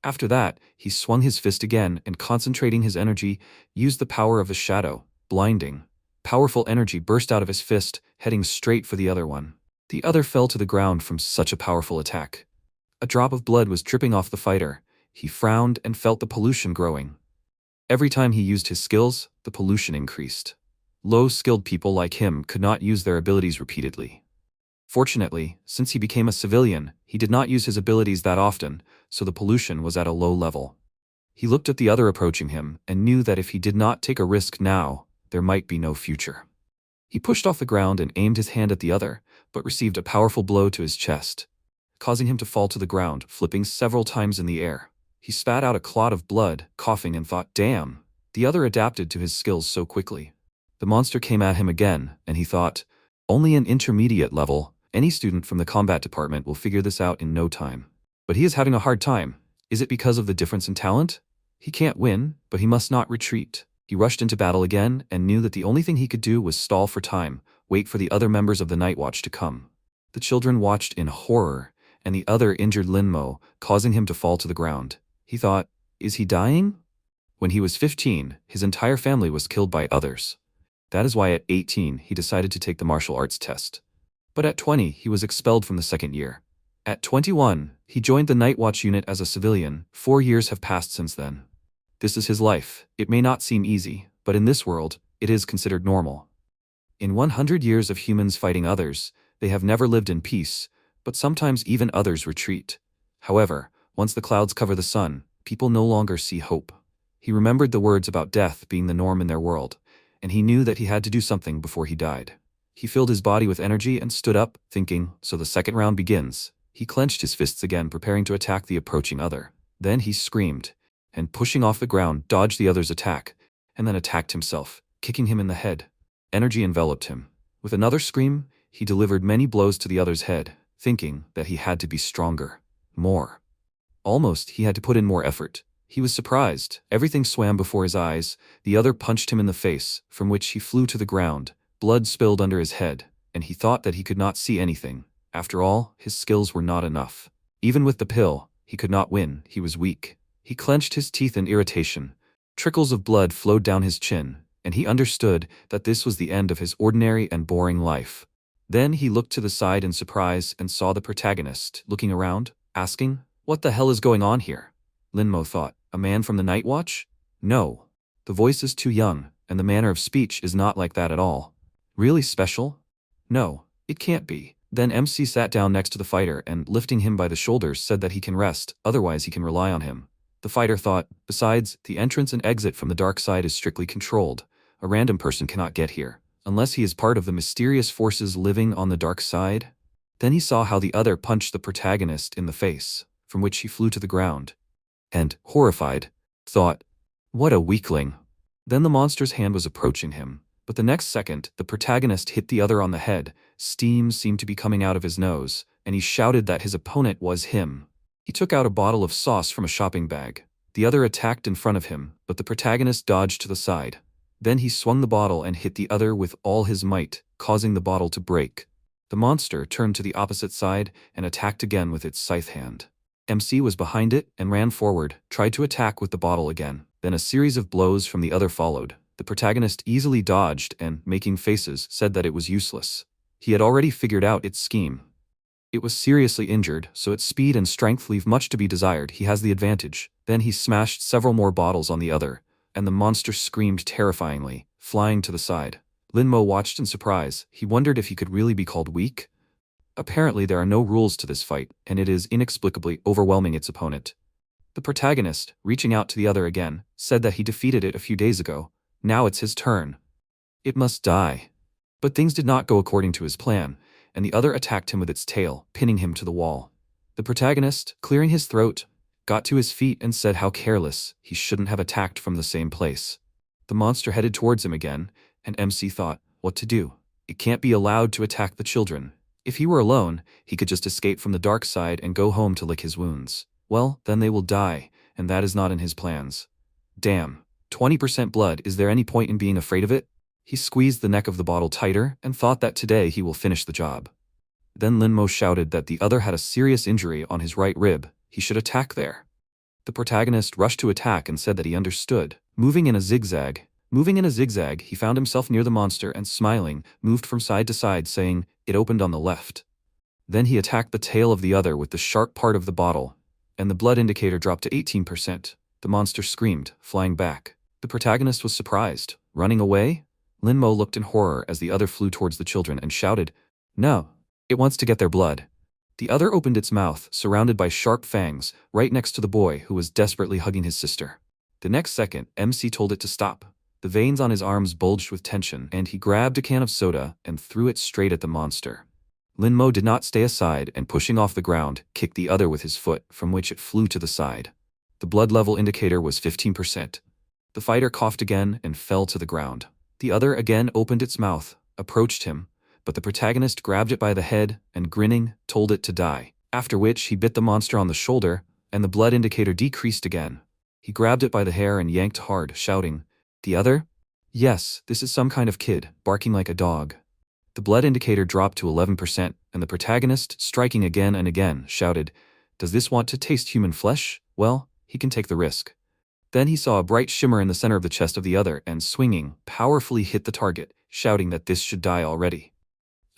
After that, he swung his fist again and, concentrating his energy, used the power of the shadow, blinding. Powerful energy burst out of his fist, heading straight for the other one. The other fell to the ground from such a powerful attack. A drop of blood was dripping off the fighter. He frowned and felt the pollution growing. Every time he used his skills, the pollution increased. Low-skilled people like him could not use their abilities repeatedly. Fortunately, since he became a civilian, he did not use his abilities that often, so the pollution was at a low level. He looked at the other approaching him and knew that if he did not take a risk now, there might be no future. He pushed off the ground and aimed his hand at the other, but received a powerful blow to his chest, causing him to fall to the ground, flipping several times in the air. He spat out a clot of blood, coughing, and thought, "Damn." The other adapted to his skills so quickly. The monster came at him again, and he thought, "Only an intermediate level. Any student from the combat department will figure this out in no time." But he is having a hard time. Is it because of the difference in talent? He can't win, but he must not retreat. He rushed into battle again and knew that the only thing he could do was stall for time, wait for the other members of the Night Watch to come. The children watched in horror, and the other injured Linmo, causing him to fall to the ground. He thought, is he dying? When he was 15, his entire family was killed by others. That is why at 18 he decided to take the martial arts test. But at 20 he was expelled from the second year. At 21, he joined the Night Watch unit as a civilian. 4 years have passed since then. This is his life. It may not seem easy, but in this world, it is considered normal. In 100 years of humans fighting others, they have never lived in peace, but sometimes even others retreat. However, once the clouds cover the sun, people no longer see hope. He remembered the words about death being the norm in their world, and he knew that he had to do something before he died. He filled his body with energy and stood up, thinking, so the second round begins. He clenched his fists again, preparing to attack the approaching other. Then he screamed, and pushing off the ground, dodged the other's attack, and then attacked himself, kicking him in the head. Energy enveloped him. With another scream, he delivered many blows to the other's head, thinking that he had to be stronger. More. Almost, he had to put in more effort. He was surprised. Everything swam before his eyes. The other punched him in the face, from which he flew to the ground. Blood spilled under his head, and he thought that he could not see anything. After all, his skills were not enough. Even with the pill, he could not win. He was weak. He clenched his teeth in irritation. Trickles of blood flowed down his chin, and he understood that this was the end of his ordinary and boring life. Then he looked to the side in surprise and saw the protagonist looking around, asking, "What the hell is going on here?" Linmo thought, "A man from the Night Watch? No. The voice is too young, and the manner of speech is not like that at all. Really special? No, it can't be." Then MC sat down next to the fighter and, lifting him by the shoulders, said that he can rest, otherwise he can rely on him. The fighter thought, besides, the entrance and exit from the dark side is strictly controlled. A random person cannot get here, unless he is part of the mysterious forces living on the dark side. Then he saw how the other punched the protagonist in the face, from which he flew to the ground. And, horrified, thought, what a weakling. Then the monster's hand was approaching him, but the next second, the protagonist hit the other on the head. Steam seemed to be coming out of his nose, and he shouted that his opponent was him. He took out a bottle of sauce from a shopping bag. The other attacked in front of him, but the protagonist dodged to the side. Then he swung the bottle and hit the other with all his might, causing the bottle to break. The monster turned to the opposite side and attacked again with its scythe hand. MC was behind it and ran forward, tried to attack with the bottle again. Then a series of blows from the other followed. The protagonist easily dodged and, making faces, said that it was useless. He had already figured out its scheme. It was seriously injured, so its speed and strength leave much to be desired. He has the advantage. Then he smashed several more bottles on the other, and the monster screamed terrifyingly, flying to the side. Linmo watched in surprise. He wondered if he could really be called weak. Apparently there are no rules to this fight, and it is inexplicably overwhelming its opponent. The protagonist, reaching out to the other again, said that he defeated it a few days ago. Now it's his turn. It must die. But things did not go according to his plan, and the other attacked him with its tail, pinning him to the wall. The protagonist, clearing his throat, got to his feet and said how careless, he shouldn't have attacked from the same place. The monster headed towards him again, and MC thought, what to do? It can't be allowed to attack the children. If he were alone, he could just escape from the dark side and go home to lick his wounds. Well, then they will die, and that is not in his plans. Damn, 20% blood, is there any point in being afraid of it? He squeezed the neck of the bottle tighter and thought that today he will finish the job. Then Linmo shouted that the other had a serious injury on his right rib. He should attack there. The protagonist rushed to attack and said that he understood. Moving in a zigzag, he found himself near the monster and, smiling, moved from side to side, saying, "It opened on the left." Then he attacked the tail of the other with the sharp part of the bottle, and the blood indicator dropped to 18%. The monster screamed, flying back. The protagonist was surprised. Running away? Linmo looked in horror as the other flew towards the children and shouted, "No, it wants to get their blood." The other opened its mouth, surrounded by sharp fangs, right next to the boy who was desperately hugging his sister. The next second, MC told it to stop. The veins on his arms bulged with tension, and he grabbed a can of soda and threw it straight at the monster. Linmo did not stay aside and, pushing off the ground, kicked the other with his foot, from which it flew to the side. The blood level indicator was 15%. The fighter coughed again and fell to the ground. The other again opened its mouth, approached him, but the protagonist grabbed it by the head and, grinning, told it to die, after which he bit the monster on the shoulder, and the blood indicator decreased again. He grabbed it by the hair and yanked hard, shouting, "The other? Yes, this is some kind of kid, barking like a dog." The blood indicator dropped to 11%, and the protagonist, striking again and again, shouted, "Does this want to taste human flesh? Well, he can take the risk." Then he saw a bright shimmer in the center of the chest of the other and, swinging, powerfully hit the target, shouting that this should die already.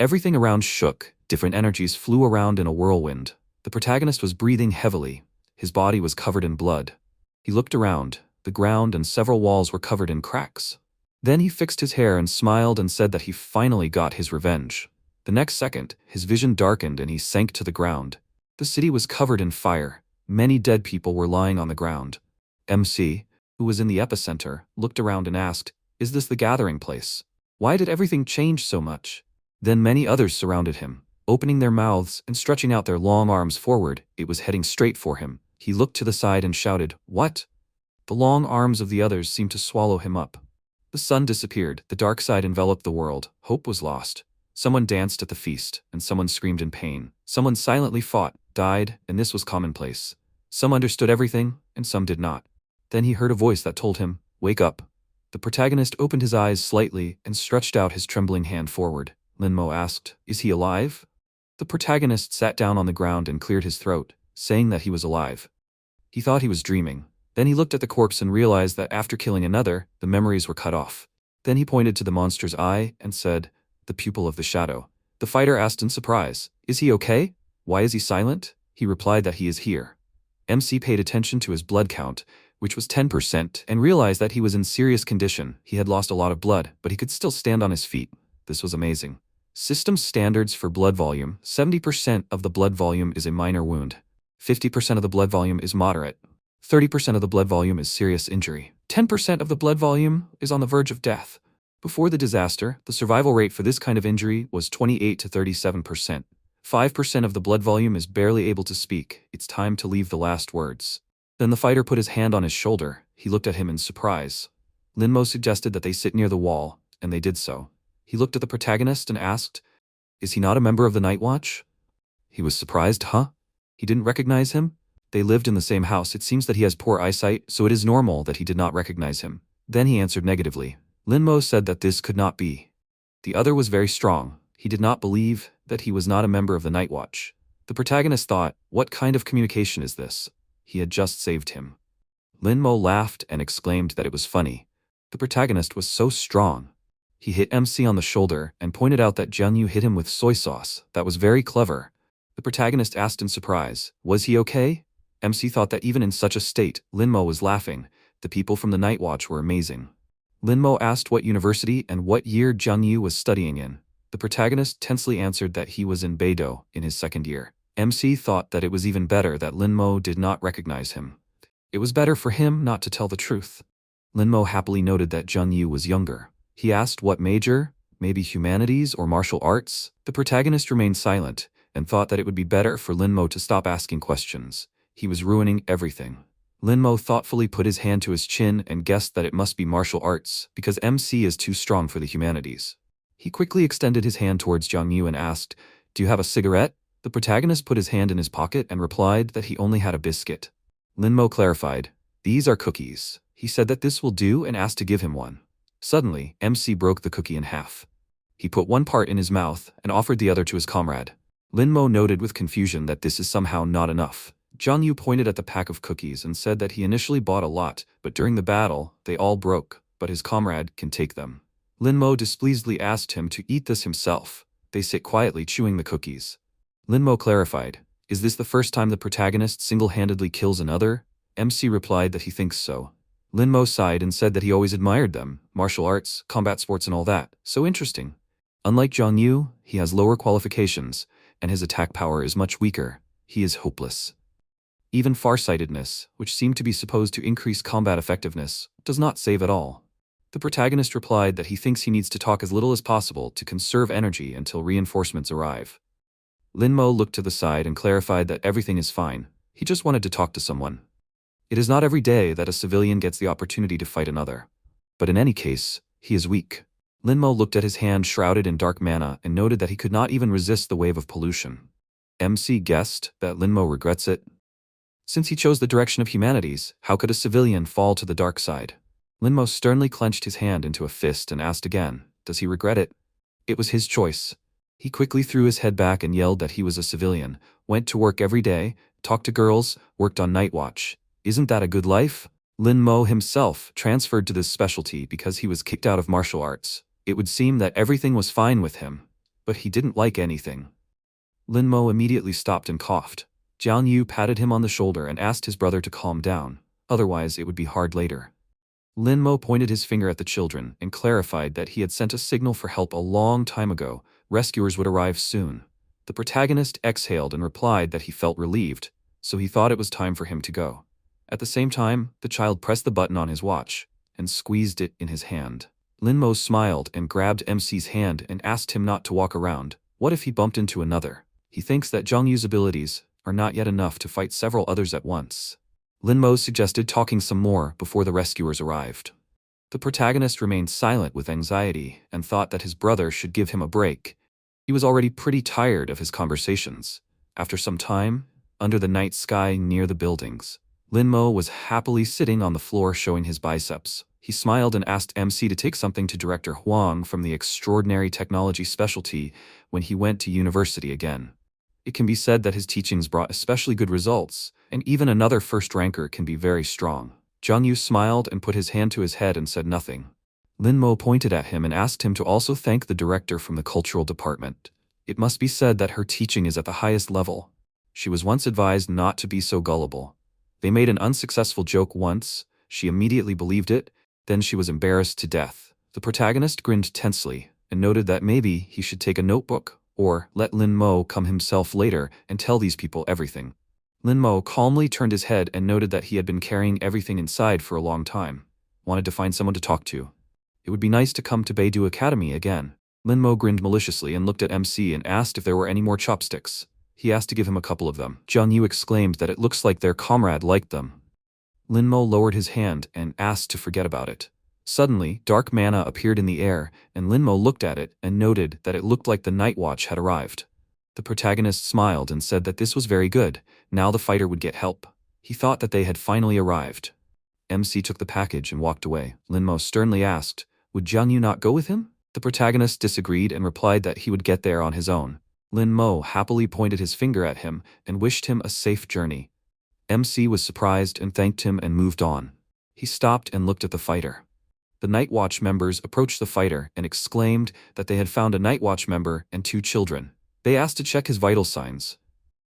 Everything around shook, different energies flew around in a whirlwind. The protagonist was breathing heavily. His body was covered in blood. He looked around. The ground and several walls were covered in cracks. Then he fixed his hair and smiled and said that he finally got his revenge. The next second, his vision darkened and he sank to the ground. The city was covered in fire. Many dead people were lying on the ground. MC, who was in the epicenter, looked around and asked, "Is this the gathering place? Why did everything change so much?" Then many others surrounded him, opening their mouths and stretching out their long arms forward. It was heading straight for him. He looked to the side and shouted, "What?" The long arms of the others seemed to swallow him up. The sun disappeared, the dark side enveloped the world, hope was lost. Someone danced at the feast, and someone screamed in pain. Someone silently fought, died, and this was commonplace. Some understood everything, and some did not. Then he heard a voice that told him, "Wake up." The protagonist opened his eyes slightly and stretched out his trembling hand forward. Linmo asked, "Is he alive?" The protagonist sat down on the ground and cleared his throat, saying that he was alive. He thought he was dreaming. Then he looked at the corpse and realized that after killing another, the memories were cut off. Then he pointed to the monster's eye and said, "The pupil of the shadow." The fighter asked in surprise, "Is he okay? Why is he silent?" He replied that he is here. MC paid attention to his blood count, which was 10%, and realized that he was in serious condition. He had lost a lot of blood, but he could still stand on his feet. This was amazing. System standards for blood volume: 70% of the blood volume is a minor wound. 50% of the blood volume is moderate. 30% of the blood volume is serious injury. 10% of the blood volume is on the verge of death. Before the disaster, the survival rate for this kind of injury was 28 to 37%. 5% of the blood volume is barely able to speak. It's time to leave the last words. Then the fighter put his hand on his shoulder. He looked at him in surprise. Linmo suggested that they sit near the wall, and they did so. He looked at the protagonist and asked, "Is he not a member of the Night Watch?" He was surprised, He didn't recognize him? They lived in the same house. It seems that he has poor eyesight, so it is normal that he did not recognize him. Then he answered negatively. Linmo said that this could not be. The other was very strong. He did not believe that he was not a member of the Night Watch. The protagonist thought, what kind of communication is this? He had just saved him. Linmo laughed and exclaimed that it was funny. The protagonist was so strong. He hit MC on the shoulder and pointed out that Jiangyu hit him with soy sauce. That was very clever. The protagonist asked in surprise, was he okay? MC thought that even in such a state, Linmo was laughing. The people from the Night Watch were amazing. Linmo asked what university and what year Jiangyu was studying in. The protagonist tensely answered that he was in Beidou in his second year. MC thought that it was even better that Linmo did not recognize him. It was better for him not to tell the truth. Linmo happily noted that Jiangyu was younger. He asked what major, maybe humanities or martial arts. The protagonist remained silent and thought that it would be better for Linmo to stop asking questions. He was ruining everything. Linmo thoughtfully put his hand to his chin and guessed that it must be martial arts because MC is too strong for the humanities. He quickly extended his hand towards Jiangyu and asked, "Do you have a cigarette?" The protagonist put his hand in his pocket and replied that he only had a biscuit. Linmo clarified, "These are cookies." He said that this will do and asked to give him one. Suddenly, MC broke the cookie in half. He put one part in his mouth and offered the other to his comrade. Linmo noted with confusion that this is somehow not enough. Jiangyu pointed at the pack of cookies and said that he initially bought a lot, but during the battle, they all broke, but his comrade can take them. Linmo displeasedly asked him to eat this himself. They sit quietly chewing the cookies. Linmo clarified, "Is this the first time the protagonist single-handedly kills another?" MC replied that he thinks so. Linmo sighed and said that he always admired them, martial arts, combat sports and all that, so interesting. Unlike Jiangyu, he has lower qualifications, and his attack power is much weaker. He is hopeless. Even farsightedness, which seemed to be supposed to increase combat effectiveness, does not save at all. The protagonist replied that he thinks he needs to talk as little as possible to conserve energy until reinforcements arrive. Linmo looked to the side and clarified that everything is fine. He just wanted to talk to someone. It is not every day that a civilian gets the opportunity to fight another. But in any case, he is weak. Linmo looked at his hand shrouded in dark mana and noted that he could not even resist the wave of pollution. MC guessed that Linmo regrets it. Since he chose the direction of humanities, how could a civilian fall to the dark side? Linmo sternly clenched his hand into a fist and asked again, does he regret it? It was his choice. He quickly threw his head back and yelled that he was a civilian, went to work every day, talked to girls, worked on night watch. Isn't that a good life? Linmo himself transferred to this specialty because he was kicked out of martial arts. It would seem that everything was fine with him, but he didn't like anything. Linmo immediately stopped and coughed. Jiang Yu patted him on the shoulder and asked his brother to calm down, otherwise it would be hard later. Linmo pointed his finger at the children and clarified that he had sent a signal for help a long time ago. Rescuers would arrive soon. The protagonist exhaled and replied that he felt relieved, so he thought it was time for him to go. At the same time, the child pressed the button on his watch and squeezed it in his hand. Linmo smiled and grabbed MC's hand and asked him not to walk around. What if he bumped into another? He thinks that Jiang Yu's abilities are not yet enough to fight several others at once. Linmo suggested talking some more before the rescuers arrived. The protagonist remained silent with anxiety and thought that his brother should give him a break. He was already pretty tired of his conversations. After some time, under the night sky near the buildings, Linmo was happily sitting on the floor showing his biceps. He smiled and asked MC to take something to Director Huang from the Extraordinary Technology Specialty when he went to university again. It can be said that his teachings brought especially good results, and even another first ranker can be very strong. Jiang Yu smiled and put his hand to his head and said nothing. Linmo pointed at him and asked him to also thank the director from the cultural department. It must be said that her teaching is at the highest level. She was once advised not to be so gullible. They made an unsuccessful joke once, she immediately believed it, then she was embarrassed to death. The protagonist grinned tensely and noted that maybe he should take a notebook or let Linmo come himself later and tell these people everything. Linmo calmly turned his head and noted that he had been carrying everything inside for a long time. Wanted to find someone to talk to. It would be nice to come to Beidou Academy again. Linmo grinned maliciously and looked at MC and asked if there were any more chopsticks. He asked to give him a couple of them. Jiang Yu exclaimed that it looks like their comrade liked them. Linmo lowered his hand and asked to forget about it. Suddenly, dark mana appeared in the air, and Linmo looked at it and noted that it looked like the Night Watch had arrived. The protagonist smiled and said that this was very good, now the fighter would get help. He thought that they had finally arrived. MC took the package and walked away. Linmo sternly asked, would Jiang Yu not go with him? The protagonist disagreed and replied that he would get there on his own. Linmo happily pointed his finger at him and wished him a safe journey. MC was surprised and thanked him and moved on. He stopped and looked at the fighter. The Night Watch members approached the fighter and exclaimed that they had found a Night Watch member and 2 children. They asked to check his vital signs.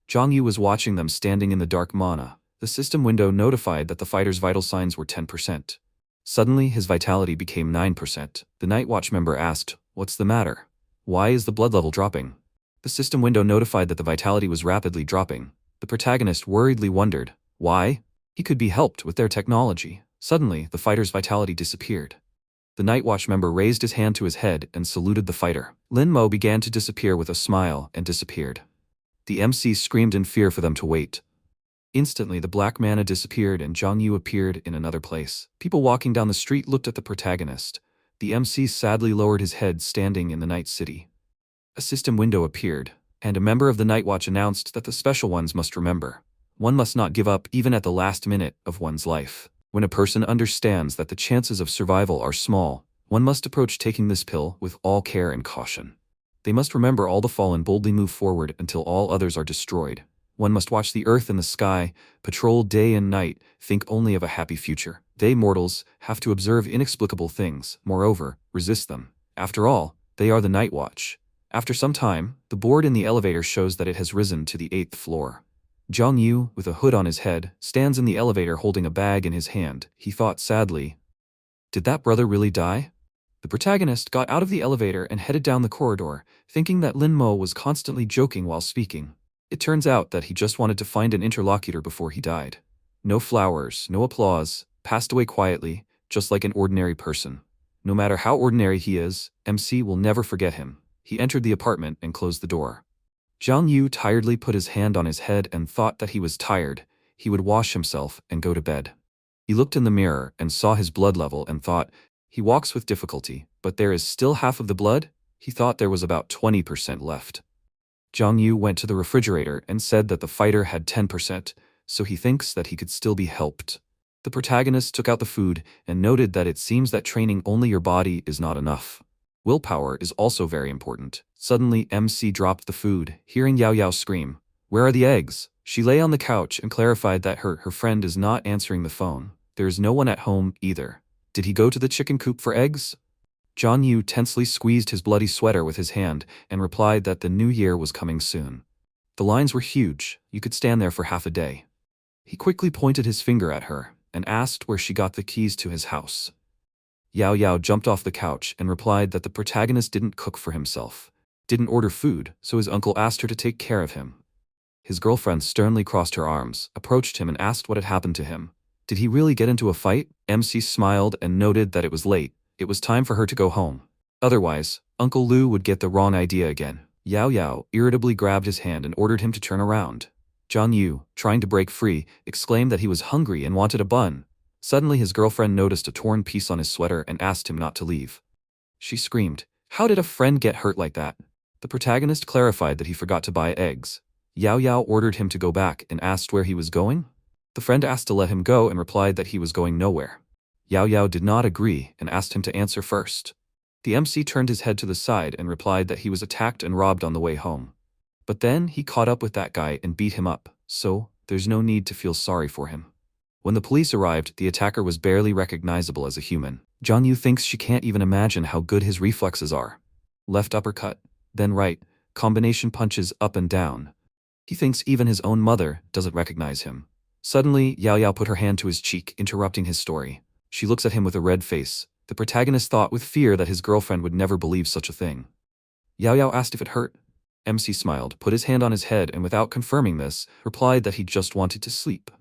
Jiang Yu was watching them standing in the dark mana. The system window notified that the fighter's vital signs were 10%. Suddenly, his vitality became 9%. The Night Watch member asked, what's the matter? Why is the blood level dropping? The system window notified that the vitality was rapidly dropping. The protagonist worriedly wondered, why? He could be helped with their technology. Suddenly, the fighter's vitality disappeared. The Night Watch member raised his hand to his head and saluted the fighter. Linmo began to disappear with a smile and disappeared. The MC screamed in fear for them to wait. Instantly, the black mana disappeared and Jiang Yu appeared in another place. People walking down the street looked at the protagonist. The MC sadly lowered his head standing in the night city. A system window appeared, and a member of the Night Watch announced that the special ones must remember. One must not give up even at the last minute of one's life. When a person understands that the chances of survival are small, one must approach taking this pill with all care and caution. They must remember all the fallen boldly move forward until all others are destroyed. One must watch the earth and the sky, patrol day and night, think only of a happy future. They mortals have to observe inexplicable things, moreover, resist them. After all, they are the Night Watch. After some time, the board in the elevator shows that it has risen to the 8th floor. Jiang Yu, with a hood on his head, stands in the elevator holding a bag in his hand. He thought sadly, did that brother really die? The protagonist got out of the elevator and headed down the corridor, thinking that Linmo was constantly joking while speaking. It turns out that he just wanted to find an interlocutor before he died. No flowers, no applause, passed away quietly, just like an ordinary person. No matter how ordinary he is, MC will never forget him. He entered the apartment and closed the door. Jiang Yu tiredly put his hand on his head and thought that he was tired. He would wash himself and go to bed. He looked in the mirror and saw his blood level and thought, he walks with difficulty, but there is still half of the blood? He thought there was about 20% left. Jiang Yu went to the refrigerator and said that the fighter had 10%, so he thinks that he could still be helped. The protagonist took out the food and noted that it seems that training only your body is not enough. Willpower is also very important. Suddenly, MC dropped the food, hearing Yao Yao scream, "Where are the eggs?" She lay on the couch and clarified that her friend is not answering the phone. There is no one at home either. Did he go to the chicken coop for eggs? John Yu tensely squeezed his bloody sweater with his hand and replied that the new year was coming soon. The lines were huge. You could stand there for half a day. He quickly pointed his finger at her and asked where she got the keys to his house. Yao Yao jumped off the couch and replied that the protagonist didn't cook for himself, didn't order food, so his uncle asked her to take care of him. His girlfriend sternly crossed her arms, approached him and asked what had happened to him. Did he really get into a fight? MC smiled and noted that it was late. It was time for her to go home. Otherwise, Uncle Lu would get the wrong idea again. Yao Yao irritably grabbed his hand and ordered him to turn around. John Yu, trying to break free, exclaimed that he was hungry and wanted a bun. Suddenly his girlfriend noticed a torn piece on his sweater and asked him not to leave. She screamed, "How did a friend get hurt like that?" The protagonist clarified that he forgot to buy eggs. Yao Yao ordered him to go back and asked where he was going. The friend asked to let him go and replied that he was going nowhere. Yao Yao did not agree and asked him to answer first. The MC turned his head to the side and replied that he was attacked and robbed on the way home. But then he caught up with that guy and beat him up, so there's no need to feel sorry for him. When the police arrived, the attacker was barely recognizable as a human. John Yu thinks she can't even imagine how good his reflexes are. Left uppercut, then right, combination punches up and down. He thinks even his own mother doesn't recognize him. Suddenly, Yao Yao put her hand to his cheek, interrupting his story. She looks at him with a red face. The protagonist thought with fear that his girlfriend would never believe such a thing. Yao Yao asked if it hurt. MC smiled, put his hand on his head and without confirming this, replied that he just wanted to sleep.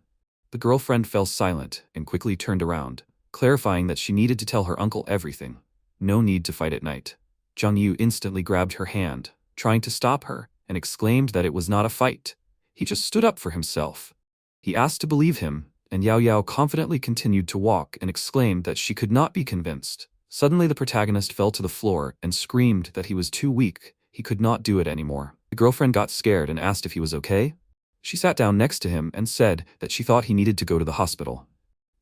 The girlfriend fell silent and quickly turned around, clarifying that she needed to tell her uncle everything. No need to fight at night. Zhang Yu instantly grabbed her hand, trying to stop her, and exclaimed that it was not a fight. He just stood up for himself. He asked to believe him, and Yao Yao confidently continued to walk and exclaimed that she could not be convinced. Suddenly the protagonist fell to the floor and screamed that he was too weak, he could not do it anymore. The girlfriend got scared and asked if he was okay. She sat down next to him and said that she thought he needed to go to the hospital.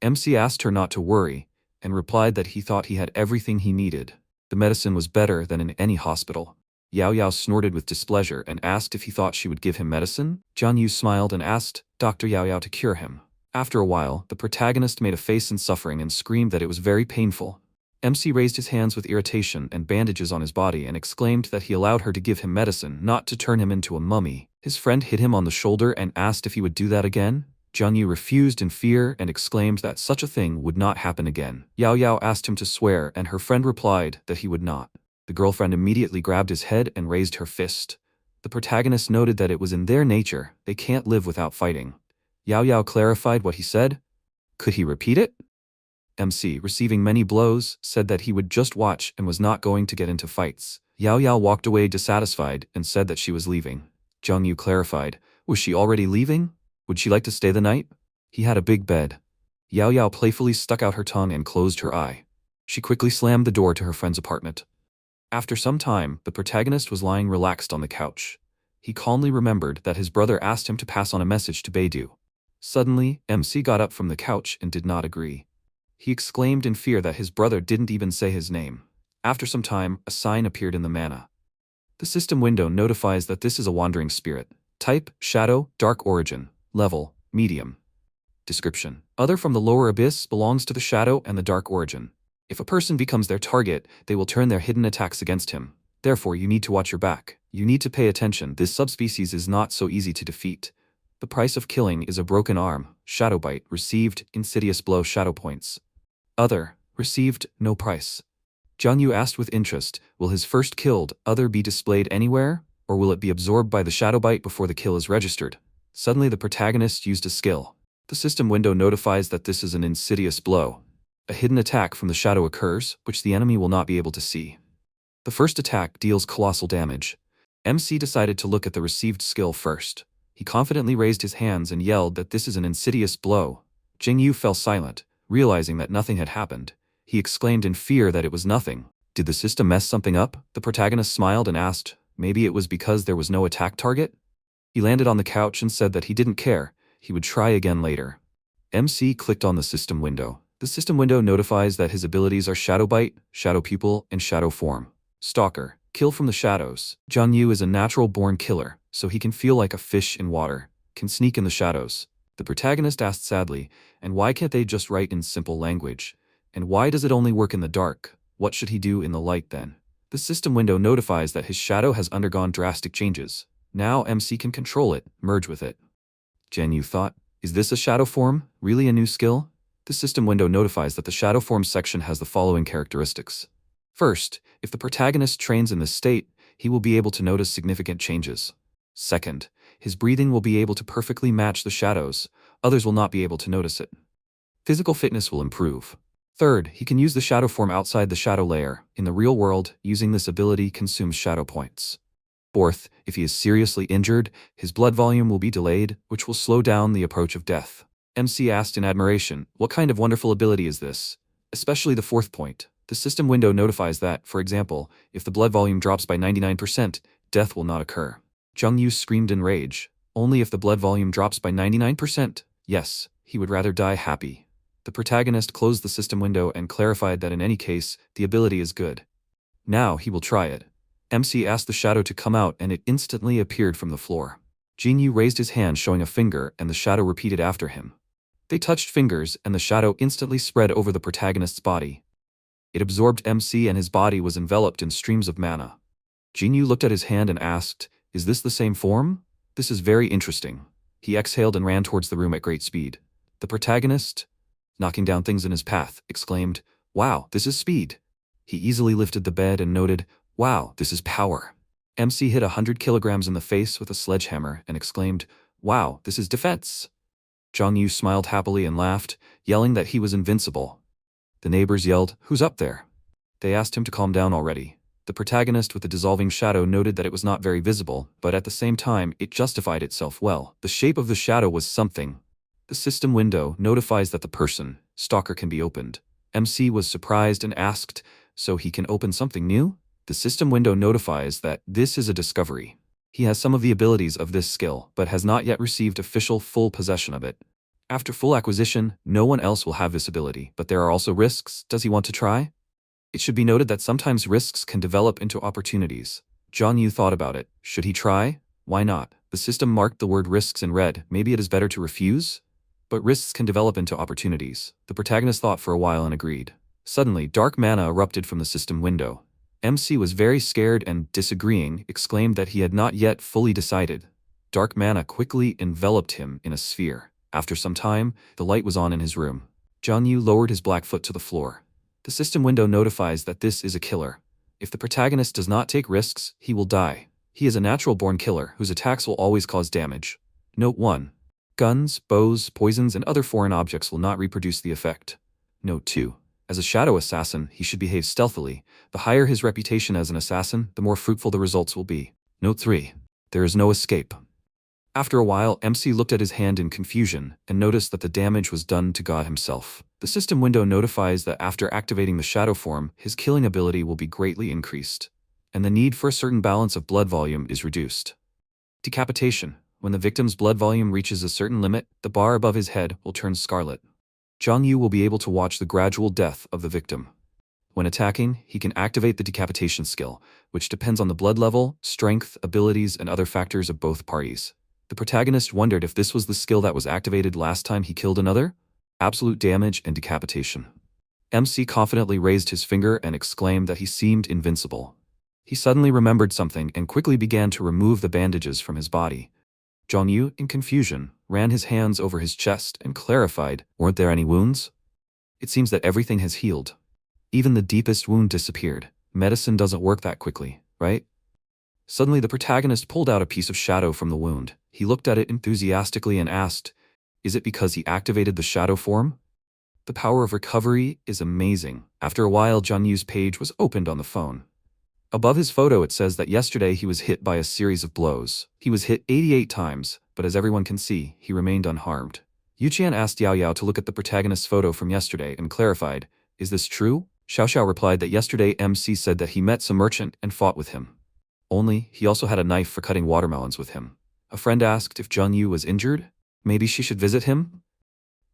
MC asked her not to worry, and replied that he thought he had everything he needed. The medicine was better than in any hospital. Yao Yao snorted with displeasure and asked if he thought she would give him medicine. Zhang Yu smiled and asked Dr. Yao Yao to cure him. After a while, the protagonist made a face in suffering and screamed that it was very painful. MC raised his hands with irritation and bandages on his body and exclaimed that he allowed her to give him medicine, not to turn him into a mummy. His friend hit him on the shoulder and asked if he would do that again. Zhang Yu refused in fear and exclaimed that such a thing would not happen again. Yao Yao asked him to swear and her friend replied that he would not. The girlfriend immediately grabbed his head and raised her fist. The protagonist noted that it was in their nature, they can't live without fighting. Yao Yao clarified what he said. Could he repeat it? MC, receiving many blows, said that he would just watch and was not going to get into fights. Yao Yao walked away dissatisfied and said that she was leaving. Zhang Yu clarified, was she already leaving? Would she like to stay the night? He had a big bed. Yao Yao playfully stuck out her tongue and closed her eye. She quickly slammed the door to her friend's apartment. After some time, the protagonist was lying relaxed on the couch. He calmly remembered that his brother asked him to pass on a message to Beidou. Suddenly, MC got up from the couch and did not agree. He exclaimed in fear that his brother didn't even say his name. After some time, a sign appeared in the mana. The system window notifies that this is a wandering spirit. Type, Shadow, Dark Origin. Level, Medium. Description. Other from the lower abyss belongs to the Shadow and the Dark Origin. If a person becomes their target, they will turn their hidden attacks against him. Therefore, you need to watch your back. You need to pay attention. This subspecies is not so easy to defeat. The price of killing is a broken arm. Shadow Bite. Received, Insidious Blow. Shadow Points. Other. Received, no price. Zhang Yu asked with interest, will his first killed other be displayed anywhere, or will it be absorbed by the Shadow Bite before the kill is registered? Suddenly the protagonist used a skill. The system window notifies that this is an Insidious Blow. A hidden attack from the shadow occurs, which the enemy will not be able to see. The first attack deals colossal damage. MC decided to look at the received skill first. He confidently raised his hands and yelled that this is an Insidious Blow. Jing Yu fell silent, realizing that nothing had happened. He exclaimed in fear that it was nothing. Did the system mess something up? The protagonist smiled and asked, maybe it was because there was no attack target? He landed on the couch and said that he didn't care. he would try again later. MC clicked on the system window. The system window notifies that his abilities are Shadow Bite, Shadow Pupil, and Shadow Form. Stalker, kill from the shadows. Jianyu is a natural-born killer, so he can feel like a fish in water, can sneak in the shadows. The protagonist asked sadly, and why can't they just write in simple language? And why does it only work in the dark? What should he do in the light then? The system window notifies that his shadow has undergone drastic changes. Now MC can control it, merge with it. Jianyu thought, is this a shadow form? Really a new skill? The system window notifies that the shadow form section has the following characteristics. First, if the protagonist trains in this state, he will be able to notice significant changes. Second, his breathing will be able to perfectly match the shadows. Others will not be able to notice it. Physical fitness will improve. Third, he can use the shadow form outside the shadow layer. In the real world, using this ability consumes shadow points. Fourth, if he is seriously injured, his blood volume will be delayed, which will slow down the approach of death. MC asked in admiration, what kind of wonderful ability is this? Especially the fourth point. The system window notifies that, for example, if the blood volume drops by 99%, death will not occur. Jianyu screamed in rage. Only if the blood volume drops by 99%? Yes, he would rather die happy. The protagonist closed the system window and clarified that in any case, the ability is good. Now he will try it. MC asked the shadow to come out and it instantly appeared from the floor. Jianyu raised his hand showing a finger and the shadow repeated after him. They touched fingers and the shadow instantly spread over the protagonist's body. It absorbed MC and his body was enveloped in streams of mana. Jianyu looked at his hand and asked, is this the same form? This is very interesting. He exhaled and ran towards the room at great speed. The protagonist, knocking down things in his path, exclaimed, wow, this is speed. He easily lifted the bed and noted, wow, this is power. MC hit 100 kilograms in the face with a sledgehammer and exclaimed, wow, this is defense. Jianyu smiled happily and laughed, yelling that he was invincible. The neighbors yelled, who's up there? They asked him to calm down already. The protagonist with the dissolving shadow noted that it was not very visible, but at the same time, it justified itself well. The shape of the shadow was something. The system window notifies that the person, stalker, can be opened. MC was surprised and asked, so he can open something new? The system window notifies that this is a discovery. He has some of the abilities of this skill, but has not yet received official full possession of it. After full acquisition, no one else will have this ability, but there are also risks. Does he want to try? It should be noted that sometimes risks can develop into opportunities. Jianyu thought about it. Should he try? Why not? The system marked the word risks in red. Maybe it is better to refuse? But risks can develop into opportunities. The protagonist thought for a while and agreed. Suddenly, dark mana erupted from the system window. MC was very scared and, disagreeing, exclaimed that he had not yet fully decided. Dark mana quickly enveloped him in a sphere. After some time, the light was on in his room. Jianyu lowered his black foot to the floor. The system window notifies that this is a killer. If the protagonist does not take risks, he will die. He is a natural-born killer whose attacks will always cause damage. Note 1. Guns, bows, poisons, and other foreign objects will not reproduce the effect. Note 2. As a shadow assassin, he should behave stealthily. The higher his reputation as an assassin, the more fruitful the results will be. Note 3. There is no escape. After a while, MC looked at his hand in confusion and noticed that the damage was done to God himself. The system window notifies that after activating the shadow form, his killing ability will be greatly increased, and the need for a certain balance of blood volume is reduced. Decapitation. When the victim's blood volume reaches a certain limit, the bar above his head will turn scarlet. Jianyu will be able to watch the gradual death of the victim. When attacking, he can activate the decapitation skill, which depends on the blood level, strength, abilities, and other factors of both parties. The protagonist wondered if this was the skill that was activated last time he killed another? Absolute damage and decapitation. MC confidently raised his finger and exclaimed that he seemed invincible. He suddenly remembered something and quickly began to remove the bandages from his body. Jianyu, in confusion, ran his hands over his chest and clarified, weren't there any wounds? It seems that everything has healed. Even the deepest wound disappeared. Medicine doesn't work that quickly, right? Suddenly the protagonist pulled out a piece of shadow from the wound. He looked at it enthusiastically and asked, is it because he activated the shadow form? The power of recovery is amazing. After a while, Jianyu's page was opened on the phone. Above his photo it says that yesterday he was hit by a series of blows. He was hit 88 times, but as everyone can see, he remained unharmed. Yuqian asked Yao Yao to look at the protagonist's photo from yesterday and clarified, is this true? Xiao Xiao replied that yesterday MC said that he met some merchant and fought with him. Only, he also had a knife for cutting watermelons with him. A friend asked if Jianyu was injured. Maybe she should visit him?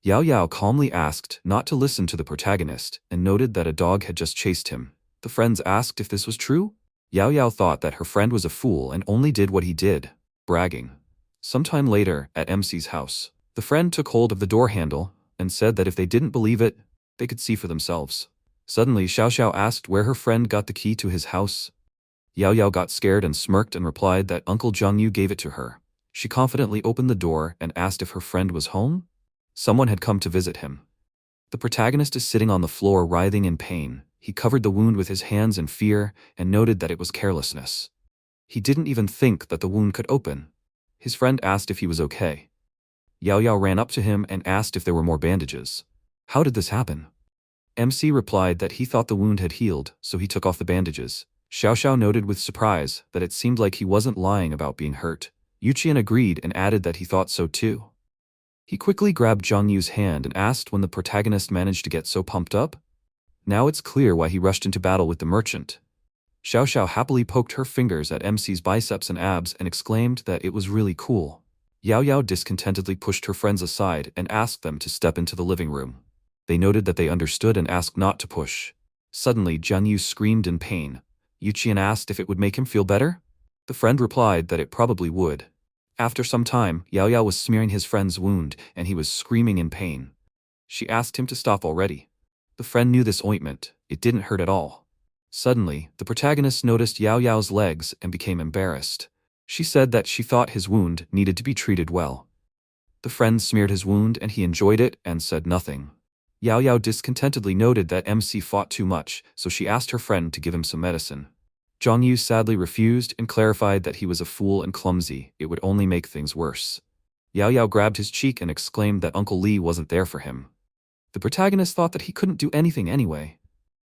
Yaoyao calmly asked not to listen to the protagonist and noted that a dog had just chased him. The friends asked if this was true. Yaoyao thought that her friend was a fool and only did what he did, bragging. Sometime later, at MC's house, the friend took hold of the door handle and said that if they didn't believe it, they could see for themselves. Suddenly, Xiao asked where her friend got the key to his house. Yaoyao got scared and smirked and replied that Uncle Zhangyu gave it to her. She confidently opened the door and asked if her friend was home. Someone had come to visit him. The protagonist is sitting on the floor writhing in pain. He covered the wound with his hands in fear and noted that it was carelessness. He didn't even think that the wound could open. His friend asked if he was okay. Yaoyao ran up to him and asked if there were more bandages. How did this happen? MC replied that he thought the wound had healed, so he took off the bandages. Xiao noted with surprise that it seemed like he wasn't lying about being hurt. Yuqian agreed and added that he thought so too. He quickly grabbed Zhang Yu's hand and asked when the protagonist managed to get so pumped up. Now it's clear why he rushed into battle with the merchant. Xiao happily poked her fingers at MC's biceps and abs and exclaimed that it was really cool. Yaoyao discontentedly pushed her friends aside and asked them to step into the living room. They noted that they understood and asked not to push. Suddenly, Zhang Yu screamed in pain. Yuqian asked if it would make him feel better. The friend replied that it probably would. After some time, Yaoyao was smearing his friend's wound and he was screaming in pain. She asked him to stop already. The friend knew this ointment. It didn't hurt at all. Suddenly, the protagonist noticed Yaoyao's legs and became embarrassed. She said that she thought his wound needed to be treated well. The friend smeared his wound and he enjoyed it and said nothing. Yaoyao discontentedly noted that MC fought too much, so she asked her friend to give him some medicine. Zhang Yu sadly refused and clarified that he was a fool and clumsy. It would only make things worse. Yaoyao grabbed his cheek and exclaimed that Uncle Li wasn't there for him. The protagonist thought that he couldn't do anything anyway.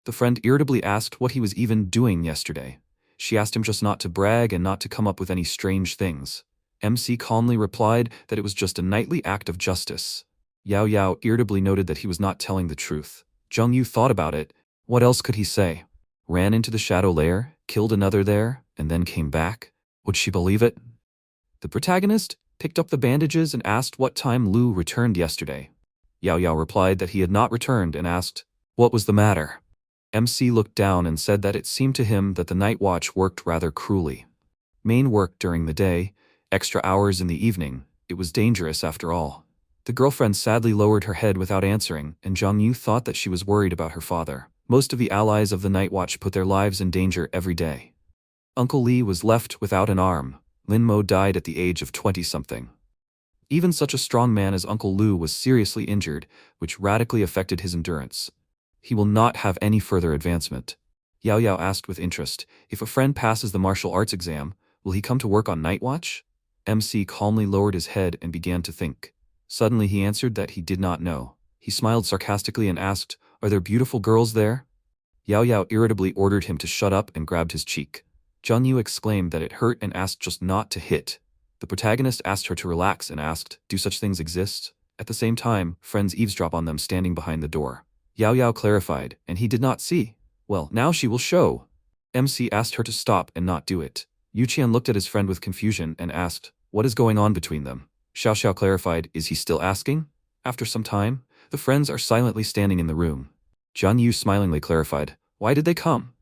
The friend irritably asked what he was even doing yesterday. She asked him just not to brag and not to come up with any strange things. MC calmly replied that it was just a nightly act of justice. Yaoyao irritably noted that he was not telling the truth. Zhang Yu thought about it. What else could he say? Ran into the shadow lair, killed another there, and then came back? Would she believe it? The protagonist picked up the bandages and asked what time Lu returned yesterday. Yaoyao replied that he had not returned and asked, what was the matter? MC looked down and said that it seemed to him that the night watch worked rather cruelly. Main work during the day, extra hours in the evening. It was dangerous after all. The girlfriend sadly lowered her head without answering, and Zhang Yu thought that she was worried about her father. Most of the allies of the Night Watch put their lives in danger every day. Uncle Li was left without an arm. Lin Mo died at the age of 20-something. Even such a strong man as Uncle Lu was seriously injured, which radically affected his endurance. He will not have any further advancement. Yaoyao asked with interest, if a friend passes the martial arts exam, will he come to work on Night Watch? MC calmly lowered his head and began to think. Suddenly he answered that he did not know. He smiled sarcastically and asked, are there beautiful girls there? Yaoyao irritably ordered him to shut up and grabbed his cheek. Zhang Yu exclaimed that it hurt and asked just not to hit. The protagonist asked her to relax and asked, do such things exist? At the same time, friends eavesdrop on them standing behind the door. Yaoyao clarified, and he did not see. Well, now she will show. MC asked her to stop and not do it. Yuqian looked at his friend with confusion and asked, what is going on between them? Xiao clarified, is he still asking? After some time, the friends are silently standing in the room. Zhang Yu smilingly clarified, why did they come?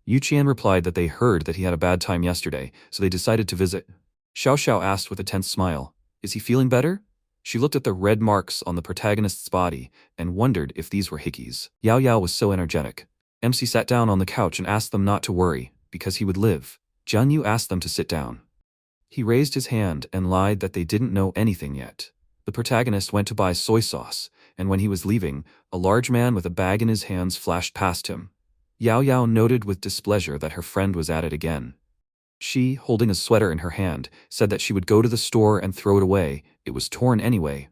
Yuqian replied that they heard that he had a bad time yesterday, so they decided to visit. Xiao asked with a tense smile, is he feeling better? She looked at the red marks on the protagonist's body and wondered if these were hickeys. Yaoyao was so energetic. MC sat down on the couch and asked them not to worry, because he would live. Zhang Yu asked them to sit down. He raised his hand and lied that they didn't know anything yet. The protagonist went to buy soy sauce, and when he was leaving, a large man with a bag in his hands flashed past him. Yaoyao noted with displeasure that her friend was at it again. She, holding a sweater in her hand, said that she would go to the store and throw it away. It was torn anyway.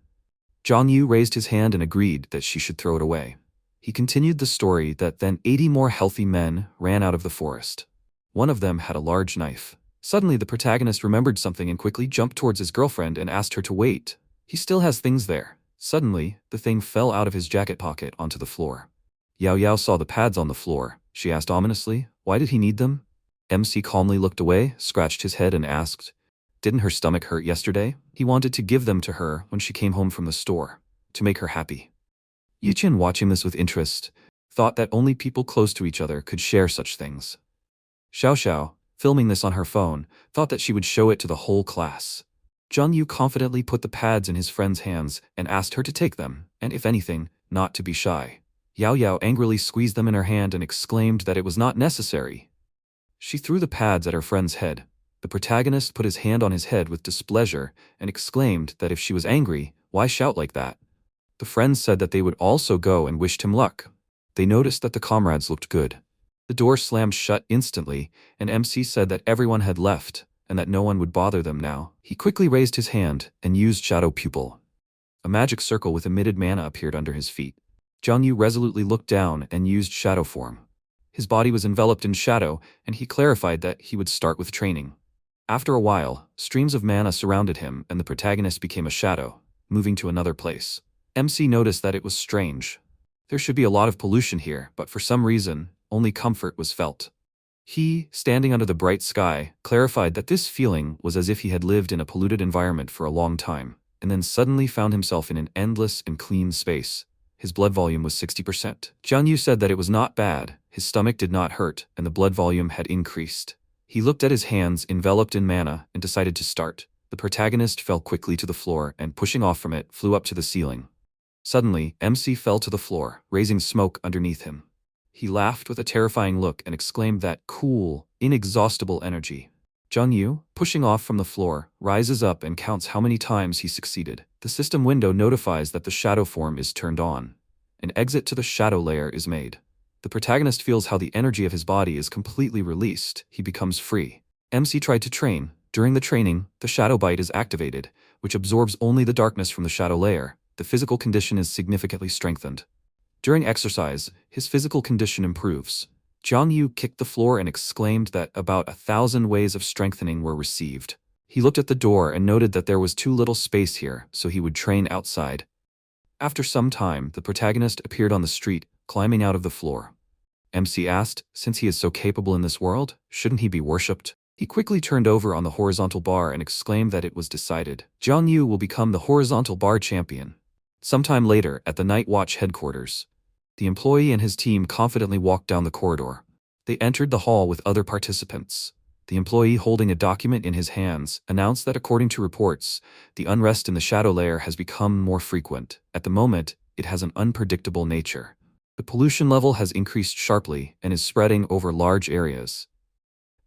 Zhang Yu raised his hand and agreed that she should throw it away. He continued the story that then 80 more healthy men ran out of the forest. One of them had a large knife. Suddenly the protagonist remembered something and quickly jumped towards his girlfriend and asked her to wait. He still has things there. Suddenly, the thing fell out of his jacket pocket onto the floor. Yaoyao saw the pads on the floor. She asked ominously, why did he need them? MC calmly looked away, scratched his head and asked, Didn't her stomach hurt yesterday? He wanted to give them to her when she came home from the store, to make her happy. Yuchen, watching this with interest, thought that only people close to each other could share such things. Xiao Xiao, filming this on her phone, thought that she would show it to the whole class. Zhang Yu confidently put the pads in his friend's hands and asked her to take them, and if anything, not to be shy. Yao Yao angrily squeezed them in her hand and exclaimed that it was not necessary. She threw the pads at her friend's head. The protagonist put his hand on his head with displeasure and exclaimed that if she was angry, why shout like that? The friends said that they would also go and wished him luck. They noticed that the comrades looked good. The door slammed shut instantly, and MC said that everyone had left and that no one would bother them now. He quickly raised his hand and used Shadow Pupil. A magic circle with emitted mana appeared under his feet. Zhang Yu resolutely looked down and used shadow form. His body was enveloped in shadow, and he clarified that he would start with training. After a while, streams of mana surrounded him and the protagonist became a shadow, moving to another place. MC noticed that it was strange. There should be a lot of pollution here, but for some reason, only comfort was felt. He, standing under the bright sky, clarified that this feeling was as if he had lived in a polluted environment for a long time, and then suddenly found himself in an endless and clean space. His blood volume was 60%. Zhang Yu said that it was not bad, his stomach did not hurt, and the blood volume had increased. He looked at his hands enveloped in mana and decided to start. The protagonist fell quickly to the floor and, pushing off from it, flew up to the ceiling. Suddenly, MC fell to the floor, raising smoke underneath him. He laughed with a terrifying look and exclaimed that cool, inexhaustible energy. Zhang Yu, pushing off from the floor, rises up and counts how many times he succeeded. The system window notifies that the shadow form is turned on. An exit to the shadow layer is made. The protagonist feels how the energy of his body is completely released. He becomes free. MC tried to train. During the training, the shadow bite is activated, which absorbs only the darkness from the shadow layer. The physical condition is significantly strengthened. During exercise, his physical condition improves. Zhang Yu kicked the floor and exclaimed that about 1,000 ways of strengthening were received. He looked at the door and noted that there was too little space here, so he would train outside. After some time, the protagonist appeared on the street, climbing out of the floor. MC asked, since he is so capable in this world, shouldn't he be worshipped? He quickly turned over on the horizontal bar and exclaimed that it was decided. Zhang Yu will become the horizontal bar champion. Sometime later, at the Night Watch headquarters, the employee and his team confidently walked down the corridor. They entered the hall with other participants. The employee, holding a document in his hands, announced that according to reports, the unrest in the shadow layer has become more frequent. At the moment, it has an unpredictable nature. The pollution level has increased sharply and is spreading over large areas.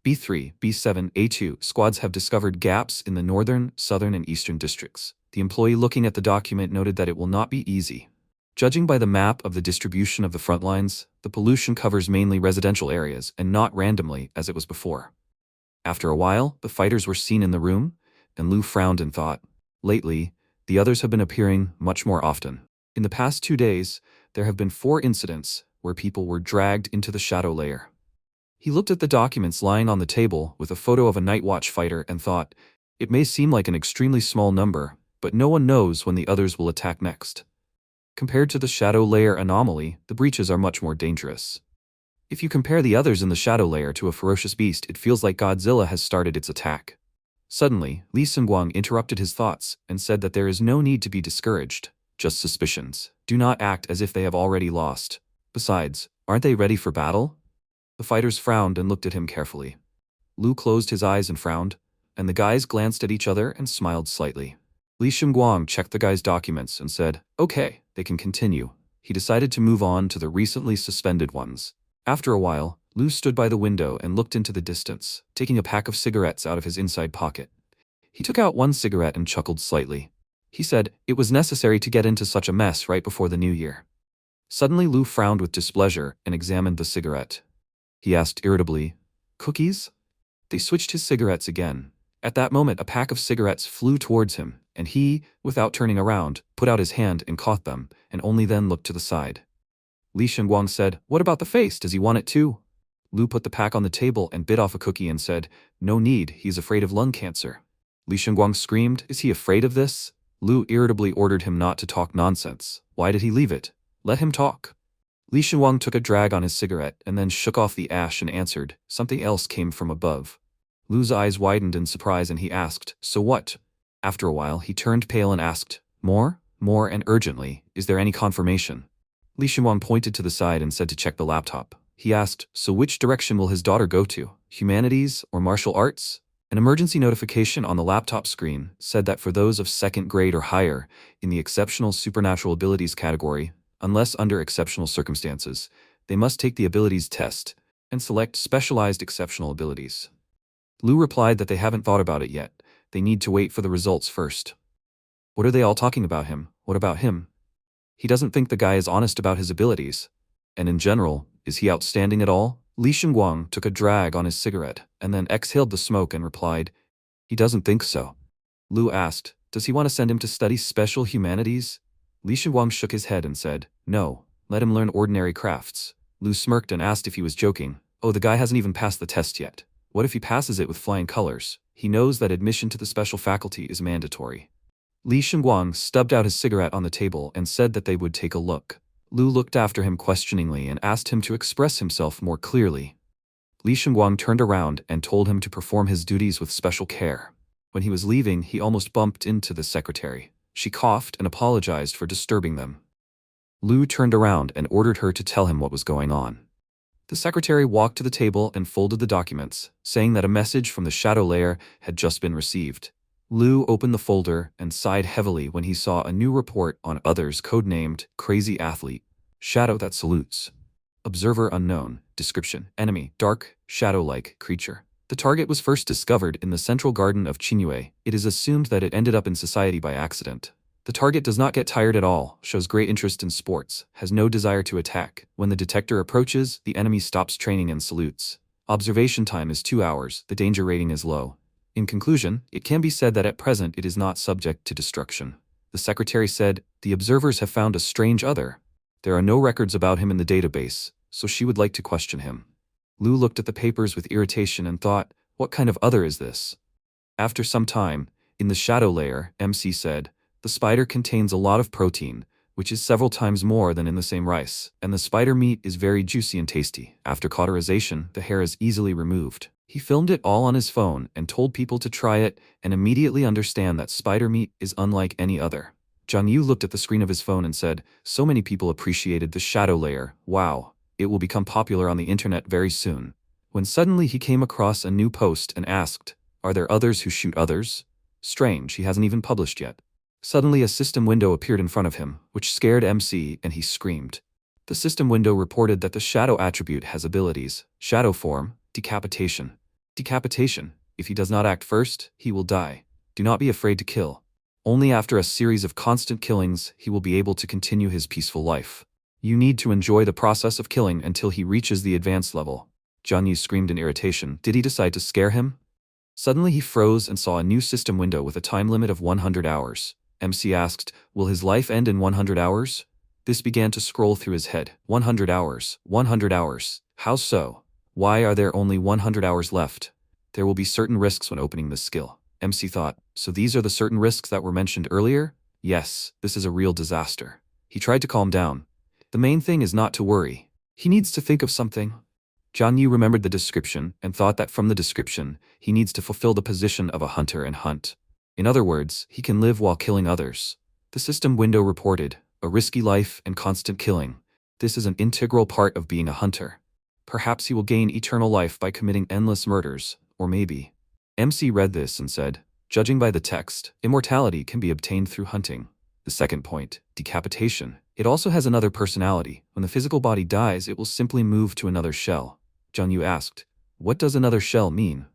B3, B7, A2 squads have discovered gaps in the northern, southern, and eastern districts. The employee looking at the document noted that it will not be easy. Judging by the map of the distribution of the front lines, the pollution covers mainly residential areas and not randomly as it was before. After a while, the fighters were seen in the room, and Lu frowned and thought, lately, the others have been appearing much more often. In the past 2 days, there have been 4 incidents where people were dragged into the shadow layer. He looked at the documents lying on the table with a photo of a Night Watch fighter and thought, it may seem like an extremely small number, but no one knows when the others will attack next. Compared to the shadow layer anomaly, the breaches are much more dangerous. If you compare the others in the shadow layer to a ferocious beast, it feels like Godzilla has started its attack. Suddenly, Li Sengguang interrupted his thoughts and said that there is no need to be discouraged, just suspicions. Do not act as if they have already lost. Besides, aren't they ready for battle? The fighters frowned and looked at him carefully. Lu closed his eyes and frowned, and the guys glanced at each other and smiled slightly. Li Shenguang checked the guy's documents and said, okay, they can continue. He decided to move on to the recently suspended ones. After a while, Lu stood by the window and looked into the distance, taking a pack of cigarettes out of his inside pocket. He took out one cigarette and chuckled slightly. He said, it was necessary to get into such a mess right before the new year. Suddenly Lu frowned with displeasure and examined the cigarette. He asked irritably, cookies? They switched his cigarettes again. At that moment, a pack of cigarettes flew towards him, and he, without turning around, put out his hand and caught them, and only then looked to the side. Li Shenguang said, what about the face? Does he want it too? Lu put the pack on the table and bit off a cookie and said, no need, he's afraid of lung cancer. Li Shenguang screamed, is he afraid of this? Lu irritably ordered him not to talk nonsense. Why did he leave it? Let him talk. Li Shenguang took a drag on his cigarette and then shook off the ash and answered, something else came from above. Lu's eyes widened in surprise and he asked, "So what?" After a while, he turned pale and asked, "More? More and urgently, is there any confirmation?" Li Shenhuang pointed to the side and said to check the laptop. He asked, "So which direction will his daughter go to? Humanities or martial arts?" An emergency notification on the laptop screen said that for those of 2nd grade or higher, in the exceptional supernatural abilities category, unless under exceptional circumstances, they must take the abilities test and select specialized exceptional abilities. Lu replied that they haven't thought about it yet. They need to wait for the results first. What are they all talking about him? What about him? He doesn't think the guy is honest about his abilities. And in general, is he outstanding at all? Li Shenguang took a drag on his cigarette and then exhaled the smoke and replied, "He doesn't think so." Lu asked, "Does he want to send him to study special humanities?" Li Shenguang shook his head and said, "No, let him learn ordinary crafts." Lu smirked and asked if he was joking. "Oh, the guy hasn't even passed the test yet. What if he passes it with flying colors? He knows that admission to the special faculty is mandatory." Li Shenguang stubbed out his cigarette on the table and said that they would take a look. Lu looked after him questioningly and asked him to express himself more clearly. Li Shenguang turned around and told him to perform his duties with special care. When he was leaving, he almost bumped into the secretary. She coughed and apologized for disturbing them. Lu turned around and ordered her to tell him what was going on. The secretary walked to the table and folded the documents, saying that a message from the shadow layer had just been received. Lu opened the folder and sighed heavily when he saw a new report on others codenamed Crazy Athlete, Shadow That Salutes. Observer unknown, description, enemy, dark, shadow-like creature. The target was first discovered in the central garden of Qingyue. It is assumed that it ended up in society by accident. The target does not get tired at all, shows great interest in sports, has no desire to attack. When the detector approaches, the enemy stops training and salutes. Observation time is 2 hours, the danger rating is low. In conclusion, it can be said that at present it is not subject to destruction. The secretary said, "The observers have found a strange other. There are no records about him in the database, so she would like to question him." Lu looked at the papers with irritation and thought, what kind of other is this? After some time, in the shadow layer, MC said, "The spider contains a lot of protein, which is several times more than in the same rice, and the spider meat is very juicy and tasty. After cauterization, the hair is easily removed." He filmed it all on his phone and told people to try it and immediately understand that spider meat is unlike any other. Zhang Yu looked at the screen of his phone and said, "So many people appreciated the shadow layer, wow, it will become popular on the internet very soon." When suddenly he came across a new post and asked, "Are there others who shoot others? Strange, he hasn't even published yet." Suddenly a system window appeared in front of him, which scared MC and he screamed. The system window reported that the shadow attribute has abilities, shadow form, decapitation. Decapitation. If he does not act first, he will die. Do not be afraid to kill. Only after a series of constant killings, he will be able to continue his peaceful life. You need to enjoy the process of killing until he reaches the advanced level. Zhang Yu screamed in irritation. Did he decide to scare him? Suddenly he froze and saw a new system window with a time limit of 100 hours. MC asked, "Will his life end in 100 hours? This began to scroll through his head. 100 hours. 100 hours. How so? Why are there only 100 hours left? There will be certain risks when opening this skill." MC thought, so these are the certain risks that were mentioned earlier? Yes, this is a real disaster. He tried to calm down. The main thing is not to worry. He needs to think of something. Zhang Yu remembered the description and thought that from the description, he needs to fulfill the position of a hunter and hunt. In other words, he can live while killing others. The system window reported, a risky life and constant killing. This is an integral part of being a hunter. Perhaps he will gain eternal life by committing endless murders, or maybe. MC read this and said, "Judging by the text, immortality can be obtained through hunting." The second point, decapitation. It also has another personality. When the physical body dies, it will simply move to another shell. Zhang Yu asked, "What does another shell mean?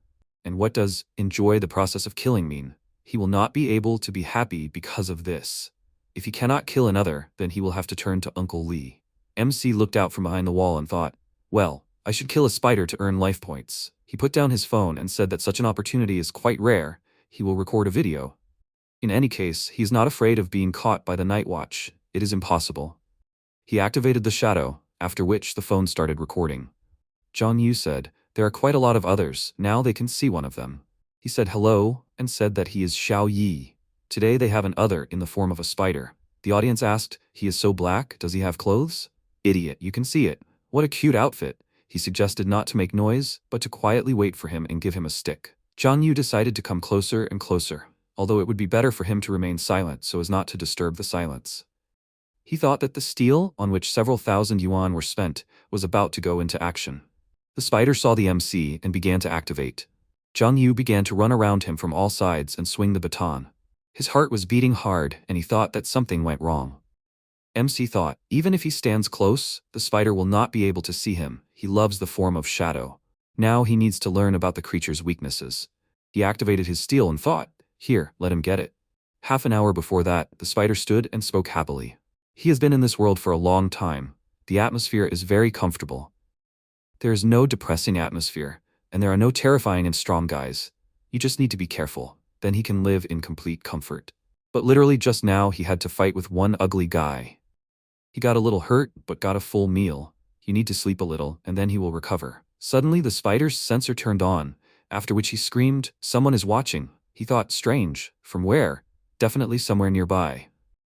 And what does enjoy the process of killing mean?" He will not be able to be happy because of this. If he cannot kill another, then he will have to turn to Uncle Lee. MC looked out from behind the wall and thought, "Well, I should kill a spider to earn life points." He put down his phone and said that such an opportunity is quite rare. He will record a video. In any case, he is not afraid of being caught by the night watch. It is impossible. He activated the shadow, after which the phone started recording. Zhang Yu said, "There are quite a lot of others, now they can see one of them." He said hello, and said that he is Xiao Yi. Today they have an other in the form of a spider. The audience asked, "He is so black, does he have clothes?" "Idiot, you can see it. What a cute outfit." He suggested not to make noise, but to quietly wait for him and give him a stick. Zhang Yu decided to come closer and closer, although it would be better for him to remain silent so as not to disturb the silence. He thought that the steel, on which several thousand yuan were spent, was about to go into action. The spider saw the MC and began to activate. Zhang Yu began to run around him from all sides and swing the baton. His heart was beating hard and he thought that something went wrong. MC thought, even if he stands close, the spider will not be able to see him. He loves the form of shadow. Now he needs to learn about the creature's weaknesses. He activated his steel and thought, here, let him get it. Half an hour before that, the spider stood and spoke happily. He has been in this world for a long time. The atmosphere is very comfortable. There is no depressing atmosphere, and there are no terrifying and strong guys. You just need to be careful, then he can live in complete comfort. But literally just now he had to fight with one ugly guy. He got a little hurt, but got a full meal. You need to sleep a little, and then he will recover. Suddenly the spider's sensor turned on, after which he screamed, someone is watching. He thought, strange, from where? Definitely somewhere nearby.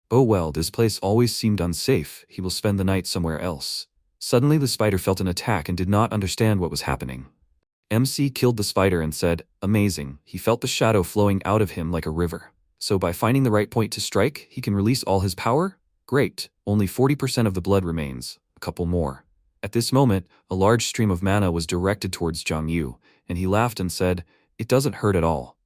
Oh well, this place always seemed unsafe, he will spend the night somewhere else. Suddenly the spider felt an attack and did not understand what was happening. MC killed the spider and said, amazing, he felt the shadow flowing out of him like a river. So by finding the right point to strike, he can release all his power? Great, only 40% of the blood remains, a couple more. At this moment, a large stream of mana was directed towards Zhang Yu, and he laughed and said, it doesn't hurt at all.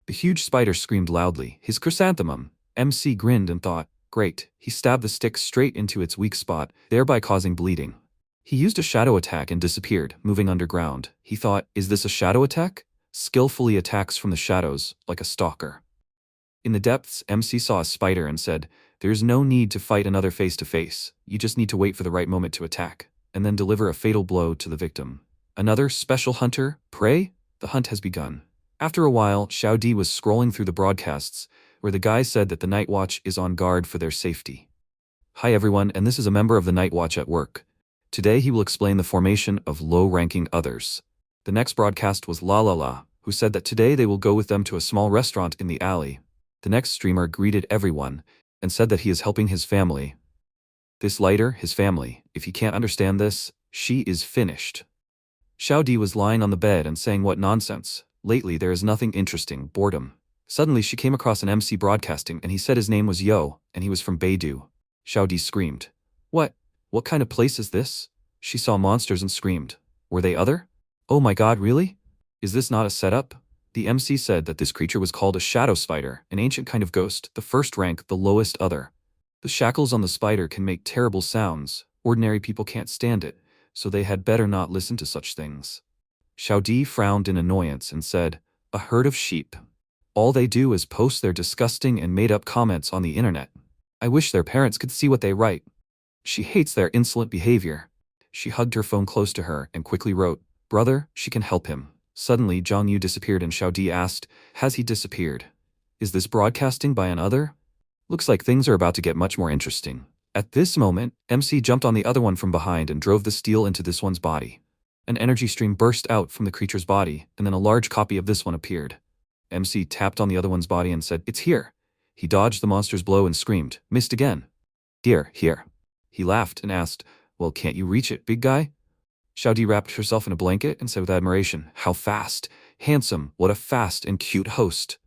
The huge spider screamed loudly, his chrysanthemum. MC grinned and thought, great, he stabbed the stick straight into its weak spot, thereby causing bleeding. He used a shadow attack and disappeared, moving underground. He thought, is this a shadow attack? Skillfully attacks from the shadows, like a stalker. In the depths, MC saw a spider and said, there's no need to fight another face-to-face, you just need to wait for the right moment to attack, and then deliver a fatal blow to the victim. Another special hunter, prey? The hunt has begun. After a while, Xiao Di was scrolling through the broadcasts, where the guy said that the Night Watch is on guard for their safety. Hi everyone, and this is a member of the Night Watch at work. Today he will explain the formation of low-ranking others. The next broadcast was La La La, who said that today they will go with them to a small restaurant in the alley. The next streamer greeted everyone, and said that he is helping his family. This lighter, his family, if he can't understand this, she is finished. Xiao Di was lying on the bed and saying what nonsense, lately there is nothing interesting, boredom. Suddenly she came across an MC broadcasting and he said his name was Yo, and he was from Beidou. Xiao Di screamed. What kind of place is this? She saw monsters and screamed. Were they other? Oh my god, really? Is this not a setup? The MC said that this creature was called a shadow spider, an ancient kind of ghost, the first rank, the lowest other. The shackles on the spider can make terrible sounds. Ordinary people can't stand it, so they had better not listen to such things. Xiao Di frowned in annoyance and said, a herd of sheep. All they do is post their disgusting and made-up comments on the internet. I wish their parents could see what they write. She hates their insolent behavior. She hugged her phone close to her and quickly wrote, brother, she can help him. Suddenly, Zhang Yu disappeared and Xiao Di asked, has he disappeared? Is this broadcasting by another? Looks like things are about to get much more interesting. At this moment, MC jumped on the other one from behind and drove the steel into this one's body. An energy stream burst out from the creature's body, and then a large copy of this one appeared. MC tapped on the other one's body and said, it's here. He dodged the monster's blow and screamed, missed again. Here. He laughed and asked, well, can't you reach it, big guy? Xiao Di wrapped herself in a blanket and said with admiration, how fast, handsome, what a fast and cute host.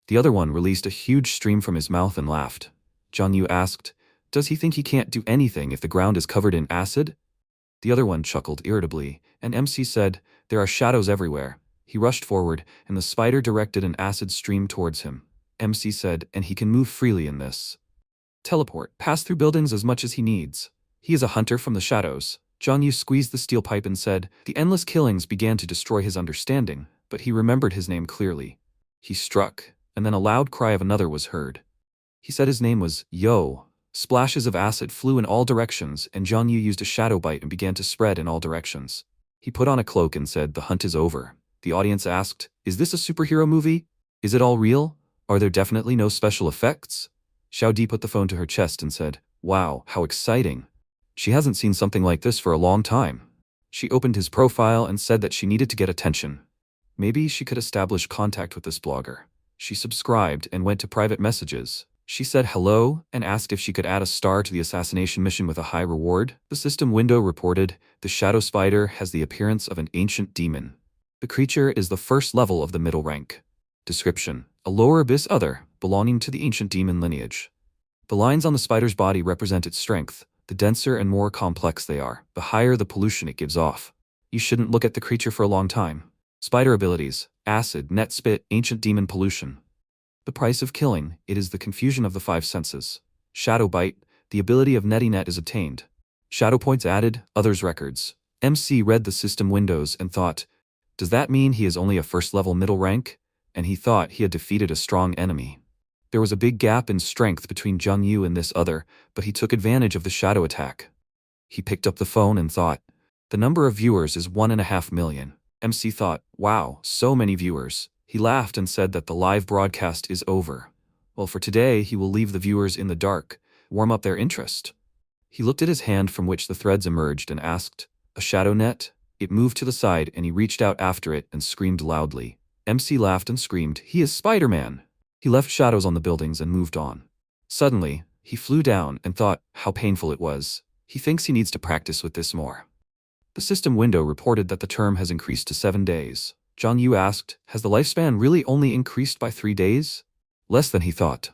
The other one released a huge stream from his mouth and laughed. Zhang Yu asked, does he think he can't do anything if the ground is covered in acid? The other one chuckled irritably, and MC said, there are shadows everywhere. He rushed forward, and the spider directed an acid stream towards him. MC said, and he can move freely in this. Teleport, pass through buildings as much as he needs. He is a hunter from the shadows. Zhang Yu squeezed the steel pipe and said, the endless killings began to destroy his understanding, but he remembered his name clearly. He struck, and then a loud cry of another was heard. He said his name was Yo. Splashes of acid flew in all directions, and Zhang Yu used a shadow bite and began to spread in all directions. He put on a cloak and said, the hunt is over. The audience asked, is this a superhero movie? Is it all real? Are there definitely no special effects? Xiao Di put the phone to her chest and said, wow, how exciting. She hasn't seen something like this for a long time. She opened his profile and said that she needed to get attention. Maybe she could establish contact with this blogger. She subscribed and went to private messages. She said hello and asked if she could add a star to the assassination mission with a high reward. The system window reported, the shadow spider has the appearance of an ancient demon. The creature is the first level of the middle rank. Description: a lower abyss other, belonging to the ancient demon lineage. The lines on the spider's body represent its strength. The denser and more complex they are, the higher the pollution it gives off. You shouldn't look at the creature for a long time. Spider abilities: acid, net spit, ancient demon pollution. The price of killing: it is the confusion of the five senses. Shadow bite: the ability of Netinet is obtained. Shadow points added, others records. MC read the system windows and thought, does that mean he is only a first level middle rank? And he thought he had defeated a strong enemy. There was a big gap in strength between Jung Yu and this other, but he took advantage of the shadow attack. He picked up the phone and thought, the number of viewers is 1.5 million. MC thought, wow, so many viewers. He laughed and said that the live broadcast is over. Well, for today he will leave the viewers in the dark, warm up their interest. He looked at his hand from which the threads emerged and asked, a shadow net? It moved to the side and he reached out after it and screamed loudly. MC laughed and screamed, he is Spider-Man. He left shadows on the buildings and moved on. Suddenly, he flew down and thought how painful it was. He thinks he needs to practice with this more. The system window reported that the term has increased to 7 days. Jung Yu asked, has the lifespan really only increased by 3 days? Less than he thought.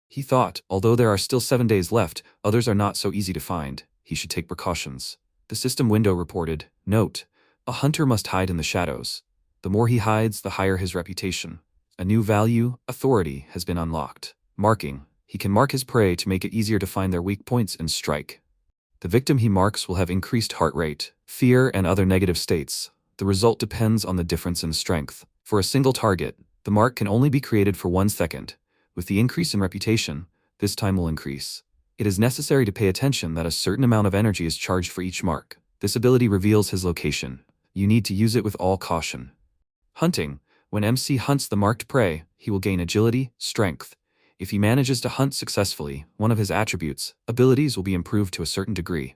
He thought, although there are still 7 days left, others are not so easy to find. He should take precautions. The system window reported, note, a hunter must hide in the shadows. The more he hides, the higher his reputation. A new value, authority, has been unlocked. Marking. He can mark his prey to make it easier to find their weak points and strike. The victim he marks will have increased heart rate, fear, and other negative states. The result depends on the difference in strength. For a single target, the mark can only be created for 1 second. With the increase in reputation, this time will increase. It is necessary to pay attention that a certain amount of energy is charged for each mark. This ability reveals his location. You need to use it with all caution. Hunting. When MC hunts the marked prey, he will gain agility, strength. If he manages to hunt successfully, one of his attributes, abilities will be improved to a certain degree.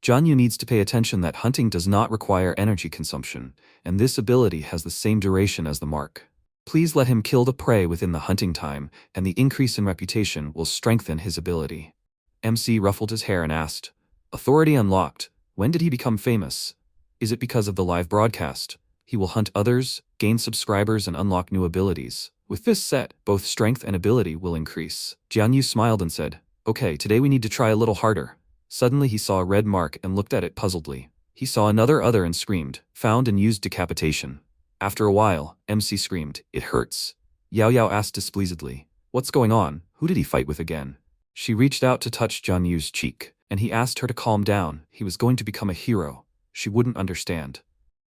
Jung Yu needs to pay attention that hunting does not require energy consumption, and this ability has the same duration as the mark. Please let him kill the prey within the hunting time, and the increase in reputation will strengthen his ability. MC ruffled his hair and asked, authority unlocked. When did he become famous? Is it because of the live broadcast? He will hunt others, gain subscribers, and unlock new abilities. With this set, both strength and ability will increase. Jung Yu smiled and said, okay, today we need to try a little harder. Suddenly he saw a red mark and looked at it puzzledly. He saw another other and screamed, found and used decapitation. After a while, MC screamed, it hurts. Yahello asked displeasedly, what's going on? Who did he fight with again? She reached out to touch Jung Yu's cheek, and he asked her to calm down. He was going to become a hero. She wouldn't understand.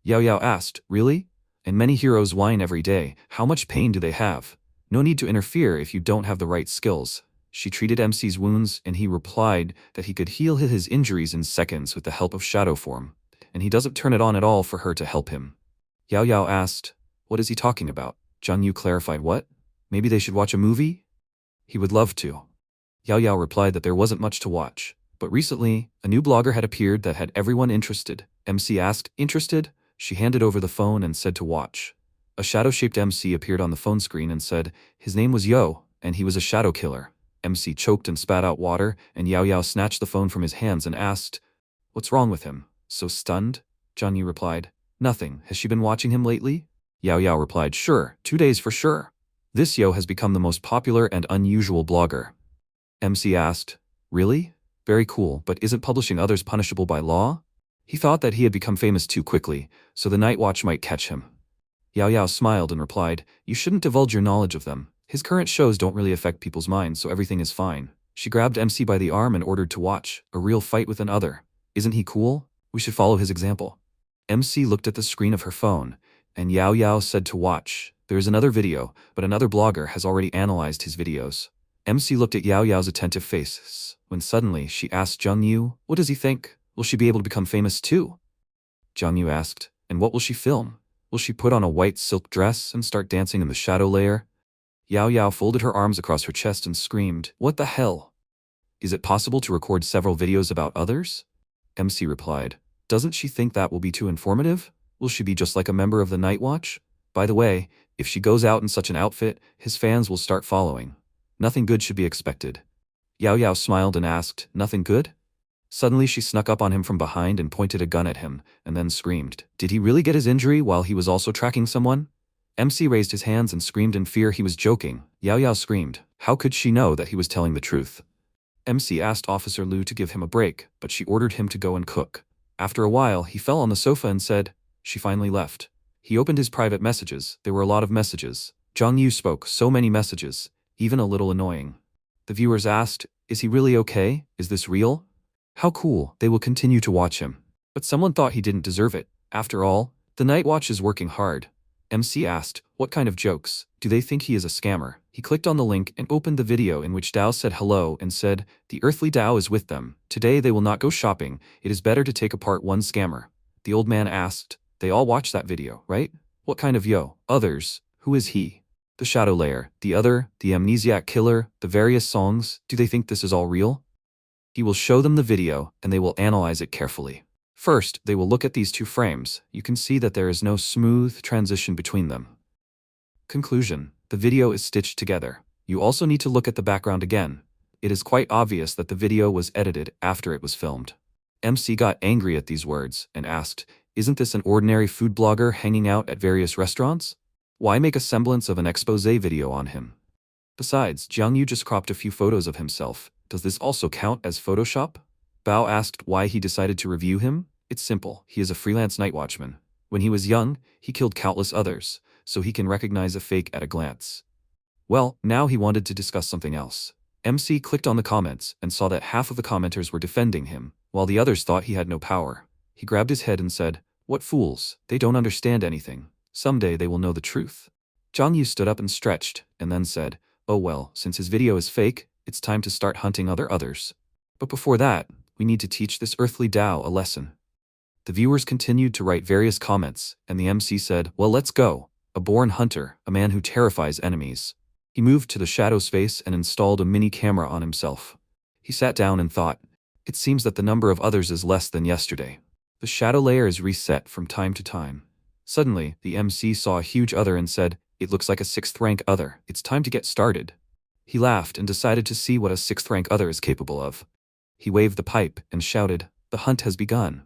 Yahello asked, really? And many heroes whine every day. How much pain do they have? No need to interfere if you don't have the right skills. She treated MC's wounds, and he replied that he could heal his injuries in seconds with the help of shadow form, and he doesn't turn it on at all for her to help him. Yahello asked, what is he talking about? Jung Yu clarified, what? Maybe they should watch a movie? He would love to. Yahello replied that there wasn't much to watch, but recently, a new blogger had appeared that had everyone interested. MC asked, interested? She handed over the phone and said to watch. A shadow-shaped MC appeared on the phone screen and said, his name was Yo, and he was a shadow killer. MC choked and spat out water, and Yahello snatched the phone from his hands and asked, what's wrong with him? So stunned? Jung Yu replied, nothing. Has she been watching him lately? Yahello replied, sure, 2 days for sure. This Yo has become the most popular and unusual blogger. MC asked, really? Very cool, but isn't publishing others punishable by law? He thought that he had become famous too quickly, so the Night Watch might catch him. Yahello smiled and replied, you shouldn't divulge your knowledge of them. His current shows don't really affect people's minds, so everything is fine. She grabbed MC by the arm and ordered to watch a real fight with another. Isn't he cool? We should follow his example. MC looked at the screen of her phone, and Yahello said to watch. There is another video, but another blogger has already analyzed his videos. MC looked at Yahello's attentive face, when suddenly she asked Jung Yu, what does he think? Will she be able to become famous too? Jung Yu asked, and what will she film? Will she put on a white silk dress and start dancing in the shadow layer? Yahello folded her arms across her chest and screamed, what the hell? Is it possible to record several videos about others? MC replied, doesn't she think that will be too informative? Will she be just like a member of the Night Watch? By the way, if she goes out in such an outfit, his fans will start following. Nothing good should be expected. Yahello smiled and asked, nothing good? Suddenly she snuck up on him from behind and pointed a gun at him, and then screamed. Did he really get his injury while he was also tracking someone? MC raised his hands and screamed in fear he was joking. Yao Yao screamed. How could she know that he was telling the truth? MC asked Officer Liu to give him a break, but she ordered him to go and cook. After a while, he fell on the sofa and said, she finally left. He opened his private messages. There were a lot of messages. Zhang Yu spoke, so many messages, even a little annoying. The viewers asked, is he really okay? Is this real? How cool, they will continue to watch him. But someone thought he didn't deserve it. After all, the Night Watch is working hard. MC asked, what kind of jokes? Do they think he is a scammer? He clicked on the link and opened the video in which Dao said hello and said, the earthly Dao is with them. Today they will not go shopping. It is better to take apart one scammer. The old man asked, they all watched that video, right? What kind of yo? Others? Who is he? The shadow layer, the other, the amnesiac killer, the various songs, do they think this is all real? He will show them the video and they will analyze it carefully. First, they will look at these two frames. You can see that there is no smooth transition between them. Conclusion. The video is stitched together. You also need to look at the background again. It is quite obvious that the video was edited after it was filmed. MC got angry at these words and asked, isn't this an ordinary food blogger hanging out at various restaurants? Why make a semblance of an expose video on him? Besides, Jiang Yu just cropped a few photos of himself. Does this also count as Photoshop? Bao asked why he decided to review him. It's simple, he is a freelance night watchman. When he was young, he killed countless others, so he can recognize a fake at a glance. Well, now he wanted to discuss something else. MC clicked on the comments and saw that half of the commenters were defending him, while the others thought he had no power. He grabbed his head and said, what fools, they don't understand anything. Someday they will know the truth. Zhang Yu stood up and stretched, and then said, oh well, since his video is fake, it's time to start hunting others. But before that, we need to teach this earthly Dao a lesson. The viewers continued to write various comments, and the MC said, well, let's go. A born hunter, a man who terrifies enemies. He moved to the shadow space and installed a mini camera on himself. He sat down and thought, it seems that the number of others is less than yesterday. The shadow layer is reset from time to time. Suddenly, the MC saw a huge other and said, it looks like a 6th rank other. It's time to get started. He laughed and decided to see what a 6th rank other is capable of. He waved the pipe and shouted, the hunt has begun.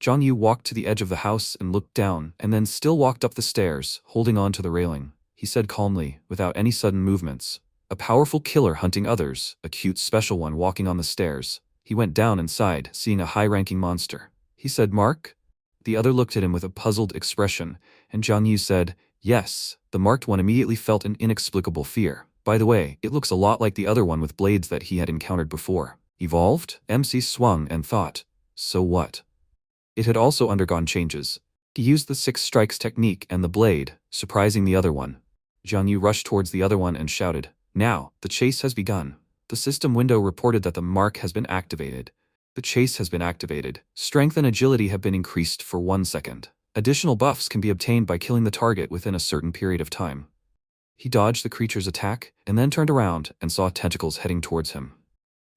Zhang Yu walked to the edge of the house and looked down, and then still walked up the stairs, holding on to the railing. He said calmly, without any sudden movements, a powerful killer hunting others, a cute special one walking on the stairs. He went down and sighed, seeing a high-ranking monster. He said, Mark? The other looked at him with a puzzled expression, and Zhang Yu said, yes. The marked one immediately felt an inexplicable fear. By the way, it looks a lot like the other one with blades that he had encountered before. Evolved? MC swung and thought, so what? It had also undergone changes. He used the 6 strikes technique and the blade, surprising the other one. Zhang Yu rushed towards the other one and shouted, now, the chase has begun. The system window reported that the mark has been activated. The chase has been activated. Strength and agility have been increased for 1 second. Additional buffs can be obtained by killing the target within a certain period of time. He dodged the creature's attack, and then turned around and saw tentacles heading towards him.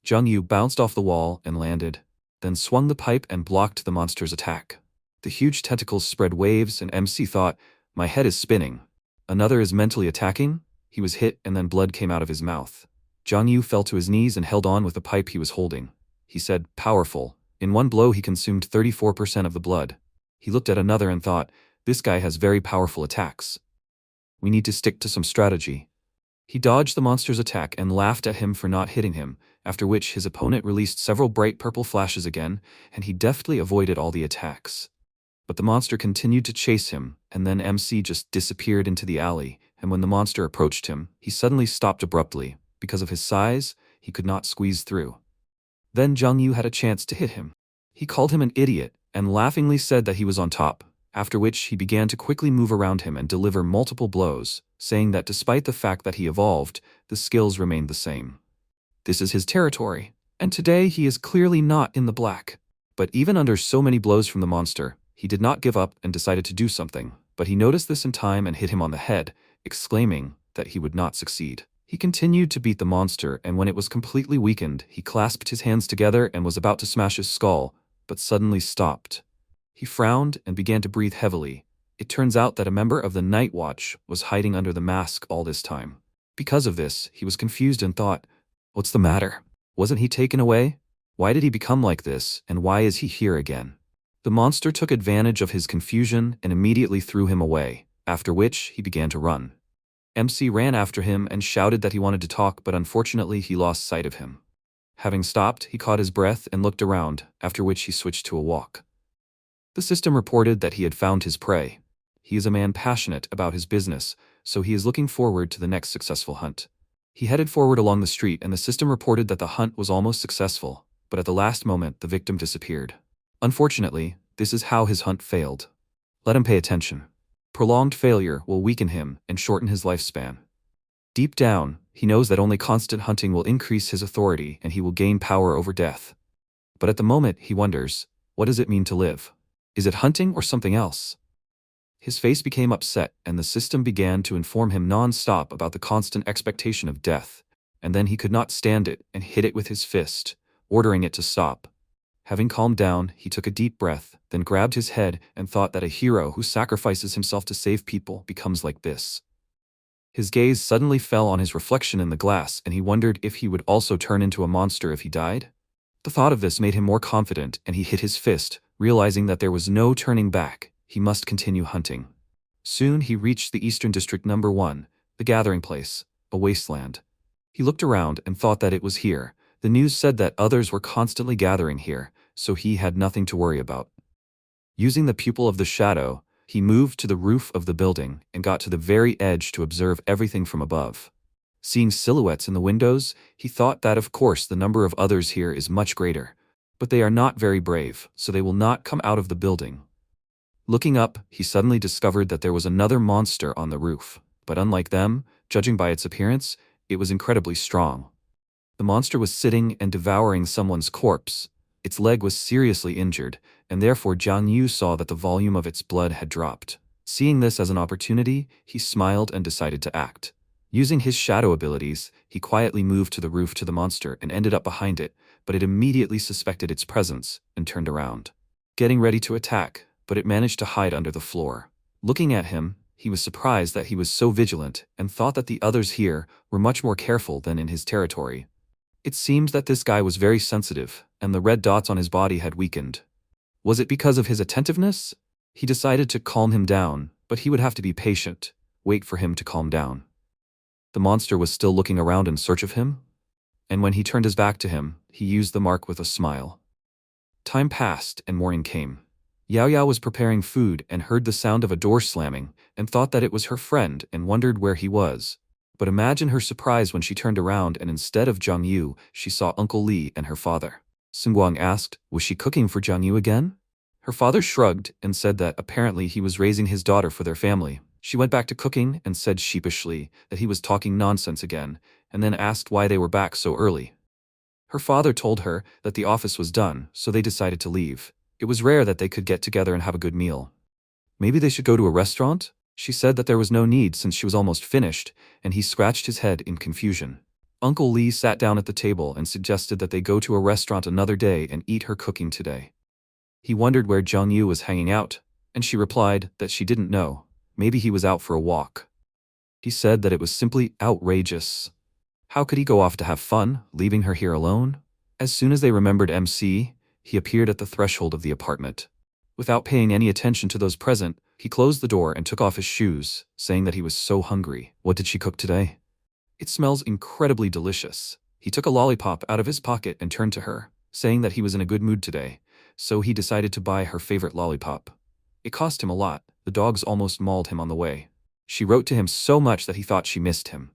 Zhang Yu bounced off the wall and landed, then swung the pipe and blocked the monster's attack. The huge tentacles spread waves and MC thought, my head is spinning. Another is mentally attacking? He was hit and then blood came out of his mouth. Zhang Yu fell to his knees and held on with the pipe he was holding. He said, powerful. In one blow he consumed 34% of the blood. He looked at another and thought, this guy has very powerful attacks. We need to stick to some strategy. He dodged the monster's attack and laughed at him for not hitting him, after which his opponent released several bright purple flashes again, and he deftly avoided all the attacks. But the monster continued to chase him, and then MC just disappeared into the alley, and when the monster approached him, he suddenly stopped abruptly. Because of his size, he could not squeeze through. Then Zhang Yu had a chance to hit him. He called him an idiot, and laughingly said that he was on top, after which he began to quickly move around him and deliver multiple blows, saying that despite the fact that he evolved, the skills remained the same. This is his territory, and today he is clearly not in the black. But even under so many blows from the monster, he did not give up and decided to do something, but he noticed this in time and hit him on the head, exclaiming that he would not succeed. He continued to beat the monster, and when it was completely weakened, he clasped his hands together and was about to smash his skull, but suddenly stopped. He frowned and began to breathe heavily. It turns out that a member of the Night Watch was hiding under the mask all this time. Because of this, he was confused and thought, what's the matter? Wasn't he taken away? Why did he become like this, and why is he here again? The monster took advantage of his confusion and immediately threw him away, after which he began to run. MC ran after him and shouted that he wanted to talk, but unfortunately he lost sight of him. Having stopped, he caught his breath and looked around, after which he switched to a walk. The system reported that he had found his prey. He is a man passionate about his business, so he is looking forward to the next successful hunt. He headed forward along the street and the system reported that the hunt was almost successful, but at the last moment the victim disappeared. Unfortunately, this is how his hunt failed. Let him pay attention. Prolonged failure will weaken him and shorten his lifespan. Deep down, he knows that only constant hunting will increase his authority and he will gain power over death. But at the moment he wonders, what does it mean to live? Is it hunting or something else? His face became upset and the system began to inform him non-stop about the constant expectation of death, and then he could not stand it and hit it with his fist, ordering it to stop. Having calmed down, he took a deep breath, then grabbed his head and thought that a hero who sacrifices himself to save people becomes like this. His gaze suddenly fell on his reflection in the glass and he wondered if he would also turn into a monster if he died. The thought of this made him more confident and he hit his fist, realizing that there was no turning back. He must continue hunting. Soon he reached the Eastern District No. 1, the gathering place, a wasteland. He looked around and thought that it was here. The news said that others were constantly gathering here, so he had nothing to worry about. Using the pupil of the shadow, he moved to the roof of the building and got to the very edge to observe everything from above. Seeing silhouettes in the windows, he thought that of course the number of others here is much greater, but they are not very brave, so they will not come out of the building. Looking up, he suddenly discovered that there was another monster on the roof, but unlike them, judging by its appearance, it was incredibly strong. The monster was sitting and devouring someone's corpse. Its leg was seriously injured, and therefore Jiang Yu saw that the volume of its blood had dropped. Seeing this as an opportunity, he smiled and decided to act. Using his shadow abilities, he quietly moved to the roof to the monster and ended up behind it, but it immediately suspected its presence and turned around, getting ready to attack, but it managed to hide under the floor. Looking at him, he was surprised that he was so vigilant and thought that the others here were much more careful than in his territory. It seemed that this guy was very sensitive, and the red dots on his body had weakened. Was it because of his attentiveness? He decided to calm him down, but he would have to be patient, wait for him to calm down. The monster was still looking around in search of him, and when he turned his back to him, he used the mark with a smile. Time passed and morning came. Yaoyao was preparing food and heard the sound of a door slamming and thought that it was her friend and wondered where he was. But imagine her surprise when she turned around and instead of Jiang Yu, she saw Uncle Li and her father. Sungguang asked, was she cooking for Jiang Yu again? Her father shrugged and said that apparently he was raising his daughter for their family. She went back to cooking and said sheepishly that he was talking nonsense again, and then asked why they were back so early. Her father told her that the office was done, so they decided to leave. It was rare that they could get together and have a good meal. Maybe they should go to a restaurant? She said that there was no need since she was almost finished, and he scratched his head in confusion. Uncle Li sat down at the table and suggested that they go to a restaurant another day and eat her cooking today. He wondered where Jiang Yu was hanging out, and she replied that she didn't know. Maybe he was out for a walk. He said that it was simply outrageous. How could he go off to have fun, leaving her here alone? As soon as they remembered MC, he appeared at the threshold of the apartment. Without paying any attention to those present, he closed the door and took off his shoes, saying that he was so hungry. What did she cook today? It smells incredibly delicious. He took a lollipop out of his pocket and turned to her, saying that he was in a good mood today, so he decided to buy her favorite lollipop. It cost him a lot. The dogs almost mauled him on the way. She wrote to him so much that he thought she missed him.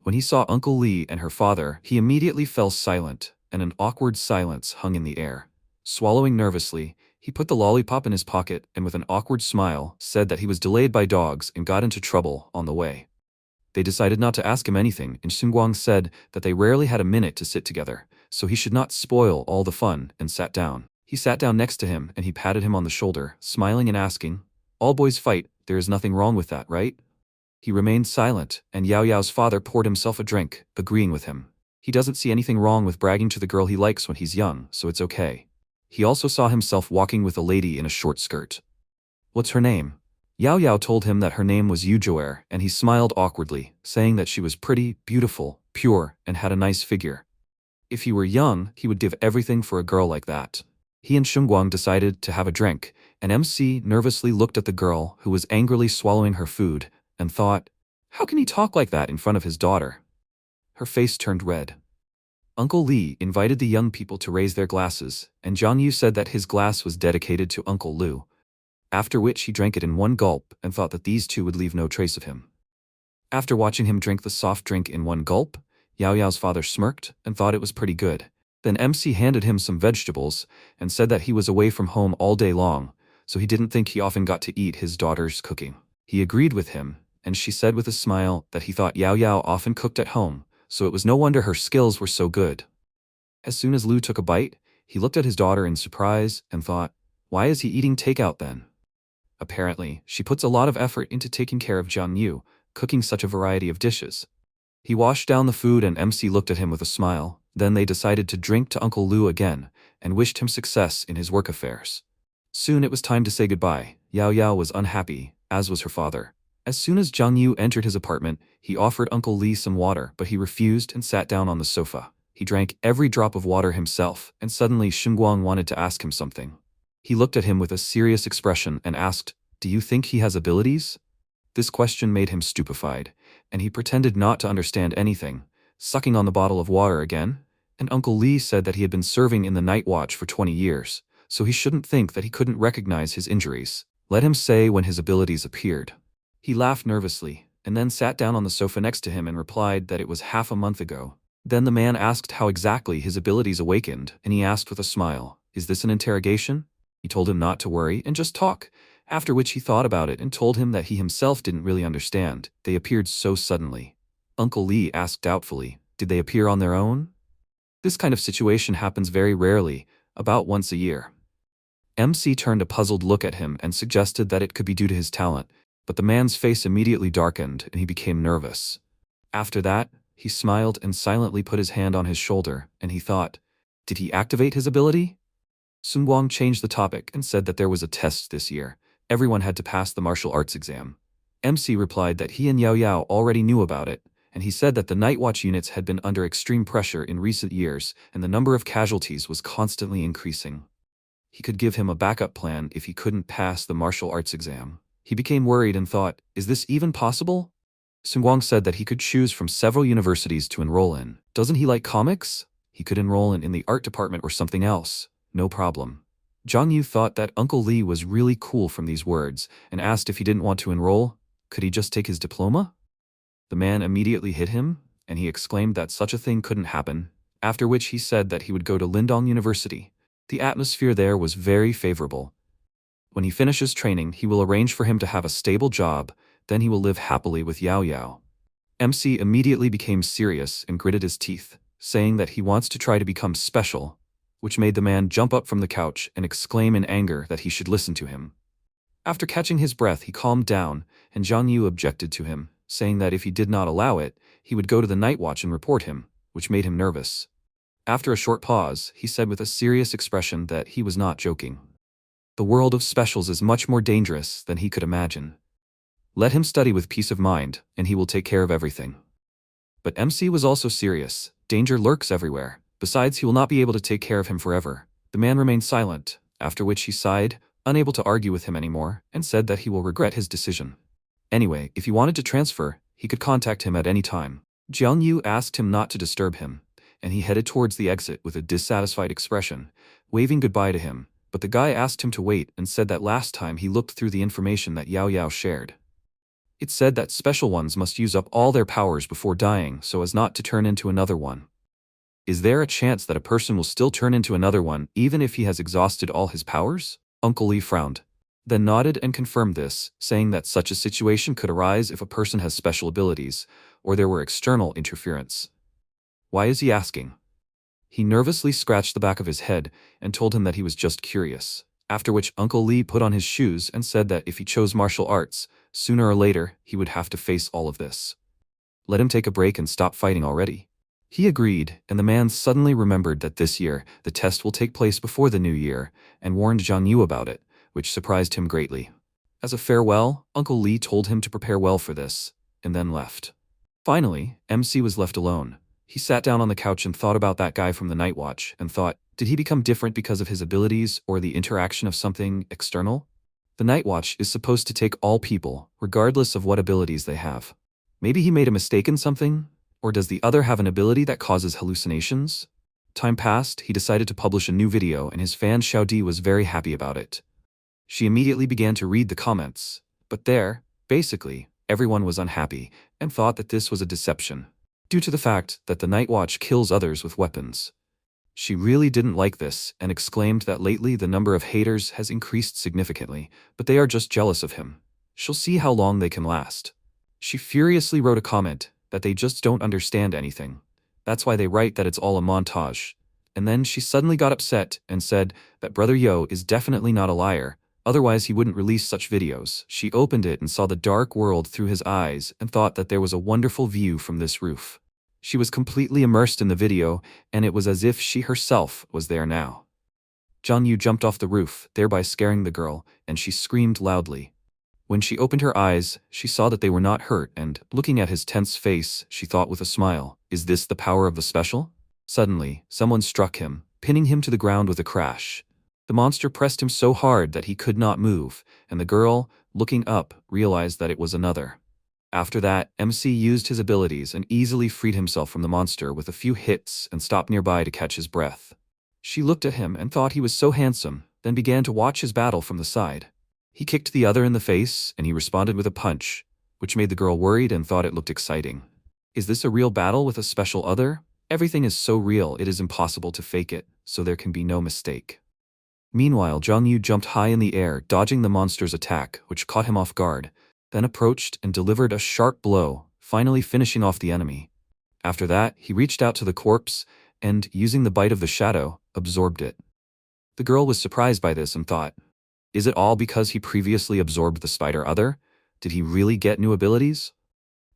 When he saw Uncle Li and her father, he immediately fell silent, and an awkward silence hung in the air. Swallowing nervously, he put the lollipop in his pocket and with an awkward smile said that he was delayed by dogs and got into trouble on the way. They decided not to ask him anything, and Sungguang said that they rarely had a minute to sit together, so he should not spoil all the fun, and sat down. He sat down next to him and he patted him on the shoulder, smiling and asking, "All boys fight, there is nothing wrong with that, right?" He remained silent, and Yao Yao's father poured himself a drink, agreeing with him. He doesn't see anything wrong with bragging to the girl he likes when he's young, so it's okay. He also saw himself walking with a lady in a short skirt. What's her name? Yao Yao told him that her name was Yu Joer, and he smiled awkwardly, saying that she was pretty, beautiful, pure, and had a nice figure. If he were young, he would give everything for a girl like that. He and Shunguang decided to have a drink, and MC nervously looked at the girl who was angrily swallowing her food and thought, how can he talk like that in front of his daughter? Her face turned red. Uncle Lee invited the young people to raise their glasses, and Zhang Yu said that his glass was dedicated to Uncle Lu, after which he drank it in one gulp and thought that these two would leave no trace of him. After watching him drink the soft drink in one gulp, Yao Yao's father smirked and thought it was pretty good. Then MC handed him some vegetables and said that he was away from home all day long, so he didn't think he often got to eat his daughter's cooking. He agreed with him, and she said with a smile that he thought Yao Yao often cooked at home, so it was no wonder her skills were so good. As soon as Lu took a bite, he looked at his daughter in surprise and thought, why is he eating takeout then? Apparently, she puts a lot of effort into taking care of Zhang Yu, cooking such a variety of dishes. He washed down the food and MC looked at him with a smile. Then they decided to drink to Uncle Lu again and wished him success in his work affairs. Soon it was time to say goodbye. Yao Yao was unhappy, as was her father. As soon as Zhang Yu entered his apartment, he offered Uncle Lee some water, but he refused and sat down on the sofa. He drank every drop of water himself, and suddenly Shunguang wanted to ask him something. He looked at him with a serious expression and asked, do you think he has abilities? This question made him stupefied, and he pretended not to understand anything, sucking on the bottle of water again. And Uncle Lee said that he had been serving in the night watch for 20 years, so he shouldn't think that he couldn't recognize his injuries. Let him say when his abilities appeared. He laughed nervously, and then sat down on the sofa next to him and replied that it was half a month ago. Then the man asked how exactly his abilities awakened, and he asked with a smile, is this an interrogation? He told him not to worry and just talk, after which he thought about it and told him that he himself didn't really understand. They appeared so suddenly. Uncle Lee asked doubtfully, did they appear on their own? This kind of situation happens very rarely, about once a year. MC turned a puzzled look at him and suggested that it could be due to his talent, but the man's face immediately darkened and he became nervous. After that, he smiled and silently put his hand on his shoulder, and he thought, did he activate his ability? Sun Guang changed the topic and said that there was a test this year. Everyone had to pass the martial arts exam. MC replied that he and Yao Yao already knew about it, and he said that the night watch units had been under extreme pressure in recent years and the number of casualties was constantly increasing. He could give him a backup plan if he couldn't pass the martial arts exam. He became worried and thought, is this even possible? Sun Guang said that he could choose from several universities to enroll in. Doesn't he like comics? He could enroll in the art department or something else. No problem. Zhang Yu thought that Uncle Lee was really cool from these words and asked if he didn't want to enroll, could he just take his diploma? The man immediately hit him, and he exclaimed that such a thing couldn't happen, after which he said that he would go to Lindong University. The atmosphere there was very favorable. When he finishes training, he will arrange for him to have a stable job, then he will live happily with Yao Yao. MC immediately became serious and gritted his teeth, saying that he wants to try to become special, which made the man jump up from the couch and exclaim in anger that he should listen to him. After catching his breath, he calmed down, and Zhang Yu objected to him, saying that if he did not allow it, he would go to the night watch and report him, which made him nervous. After a short pause, he said with a serious expression that he was not joking. The world of specials is much more dangerous than he could imagine. Let him study with peace of mind, and he will take care of everything. But MC was also serious. Danger lurks everywhere. Besides, he will not be able to take care of him forever. The man remained silent, after which he sighed, unable to argue with him anymore, and said that he will regret his decision. Anyway, if he wanted to transfer, he could contact him at any time. Jiang Yu asked him not to disturb him, and he headed towards the exit with a dissatisfied expression, waving goodbye to him, but the guy asked him to wait and said that last time he looked through the information that Yao Yao shared. It said that special ones must use up all their powers before dying so as not to turn into another one. Is there a chance that a person will still turn into another one even if he has exhausted all his powers? Uncle Lee frowned, then nodded and confirmed this, saying that such a situation could arise if a person has special abilities, or there were external interference. Why is he asking? He nervously scratched the back of his head and told him that he was just curious, after which Uncle Lee put on his shoes and said that if he chose martial arts, sooner or later he would have to face all of this. Let him take a break and stop fighting already. He agreed, and the man suddenly remembered that this year the test will take place before the new year, and warned Zhang Yu about it, which surprised him greatly. As a farewell, Uncle Lee told him to prepare well for this, and then left. Finally, MC was left alone. He sat down on the couch and thought about that guy from the night watch and thought, did he become different because of his abilities or the interaction of something external? The night watch is supposed to take all people, regardless of what abilities they have. Maybe he made a mistake in something? Or does the other have an ability that causes hallucinations? Time passed, he decided to publish a new video and his fan Xiaodi was very happy about it. She immediately began to read the comments. But there, basically, everyone was unhappy and thought that this was a deception, due to the fact that the night watch kills others with weapons. She really didn't like this and exclaimed that lately the number of haters has increased significantly, but they are just jealous of him. She'll see how long they can last. She furiously wrote a comment that they just don't understand anything. That's why they write that it's all a montage. And then she suddenly got upset and said that Brother Yo is definitely not a liar, otherwise he wouldn't release such videos. She opened it and saw the dark world through his eyes and thought that there was a wonderful view from this roof. She was completely immersed in the video, and it was as if she herself was there now. Zhang Yu jumped off the roof, thereby scaring the girl, and she screamed loudly. When she opened her eyes, she saw that they were not hurt and, looking at his tense face, she thought with a smile, is this the power of the special? Suddenly, someone struck him, pinning him to the ground with a crash. The monster pressed him so hard that he could not move, and the girl, looking up, realized that it was another. After that, MC used his abilities and easily freed himself from the monster with a few hits and stopped nearby to catch his breath. She looked at him and thought he was so handsome, then began to watch his battle from the side. He kicked the other in the face, and he responded with a punch, which made the girl worried and thought it looked exciting. Is this a real battle with a special other? Everything is so real it is impossible to fake it, so there can be no mistake. Meanwhile, Zhang Yu jumped high in the air, dodging the monster's attack, which caught him off guard, then approached and delivered a sharp blow, finally finishing off the enemy. After that, he reached out to the corpse and, using the bite of the shadow, absorbed it. The girl was surprised by this and thought, is it all because he previously absorbed the spider other? Did he really get new abilities?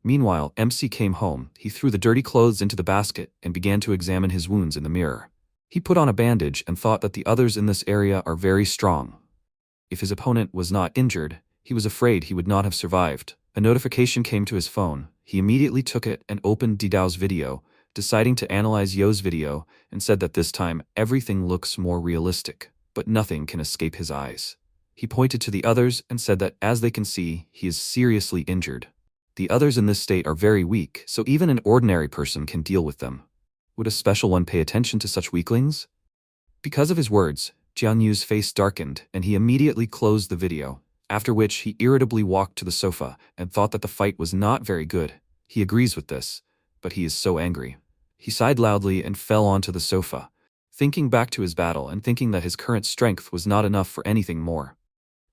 Meanwhile, MC came home. He threw the dirty clothes into the basket and began to examine his wounds in the mirror. He put on a bandage and thought that the others in this area are very strong. If his opponent was not injured, he was afraid he would not have survived. A notification came to his phone. He immediately took it and opened Didao's video, deciding to analyze Yo's video, and said that this time everything looks more realistic, but nothing can escape his eyes. He pointed to the others and said that, as they can see, he is seriously injured. The others in this state are very weak, so even an ordinary person can deal with them. Would a special one pay attention to such weaklings? Because of his words, Jiang Yu's face darkened and he immediately closed the video, after which he irritably walked to the sofa and thought that the fight was not very good. He agrees with this, but he is so angry. He sighed loudly and fell onto the sofa, thinking back to his battle and thinking that his current strength was not enough for anything more.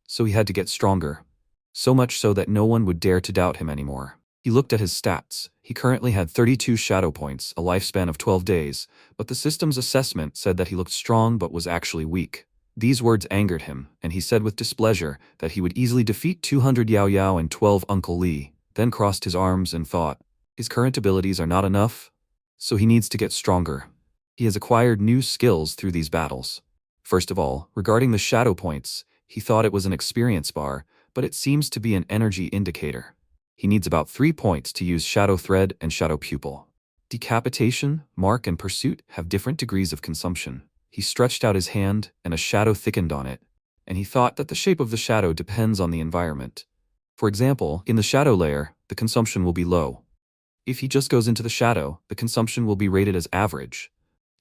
So he had to get stronger. So much so that no one would dare to doubt him anymore. He looked at his stats. He currently had 32 shadow points, a lifespan of 12 days, but the system's assessment said that he looked strong but was actually weak. These words angered him, and he said with displeasure that he would easily defeat 200 Yao Yao and 12 Uncle Li, then crossed his arms and thought, his current abilities are not enough, so he needs to get stronger. He has acquired new skills through these battles. First of all, regarding the shadow points, he thought it was an experience bar, but it seems to be an energy indicator. He needs about 3 points to use Shadow Thread and Shadow Pupil. Decapitation, Mark, and Pursuit have different degrees of consumption. He stretched out his hand, and a shadow thickened on it, and he thought that the shape of the shadow depends on the environment. For example, in the shadow layer, the consumption will be low. If he just goes into the shadow, the consumption will be rated as average.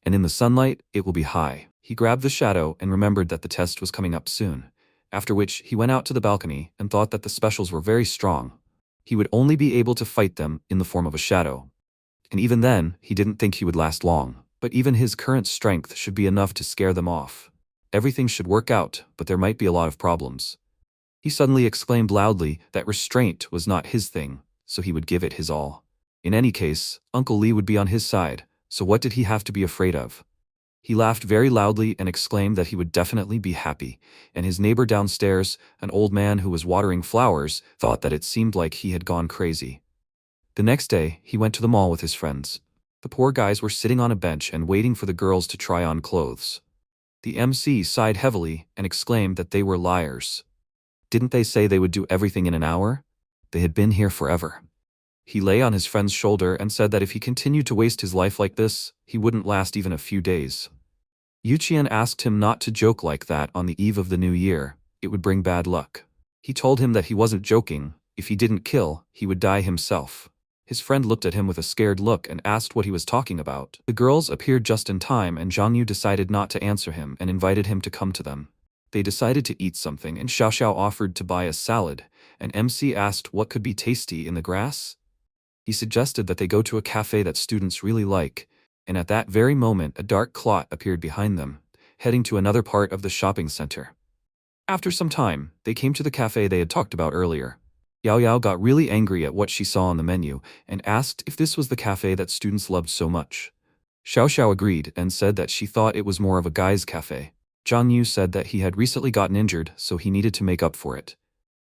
And in the sunlight, it will be high. He grabbed the shadow and remembered that the test was coming up soon, after which he went out to the balcony and thought that the specials were very strong. He would only be able to fight them in the form of a shadow. And even then, he didn't think he would last long, but even his current strength should be enough to scare them off. Everything should work out, but there might be a lot of problems. He suddenly exclaimed loudly that restraint was not his thing, so he would give it his all. In any case, Uncle Li would be on his side, so what did he have to be afraid of? He laughed very loudly and exclaimed that he would definitely be happy, and his neighbor downstairs, an old man who was watering flowers, thought that it seemed like he had gone crazy. The next day, he went to the mall with his friends. The poor guys were sitting on a bench and waiting for the girls to try on clothes. The MC sighed heavily and exclaimed that they were liars. Didn't they say they would do everything in an hour? They had been here forever. He lay on his friend's shoulder and said that if he continued to waste his life like this, he wouldn't last even a few days. Yuqian asked him not to joke like that on the eve of the new year. It would bring bad luck. He told him that he wasn't joking. If he didn't kill, he would die himself. His friend looked at him with a scared look and asked what he was talking about. The girls appeared just in time, and Zhang Yu decided not to answer him and invited him to come to them. They decided to eat something, and Xiao Xiao offered to buy a salad, and MC asked what could be tasty in the grass. He suggested that they go to a cafe that students really like, and at that very moment a dark clot appeared behind them, heading to another part of the shopping center. After some time, they came to the cafe they had talked about earlier. Yao Yao got really angry at what she saw on the menu and asked if this was the cafe that students loved so much. Xiao Xiao agreed and said that she thought it was more of a guy's cafe. Zhang Yu said that he had recently gotten injured, so he needed to make up for it.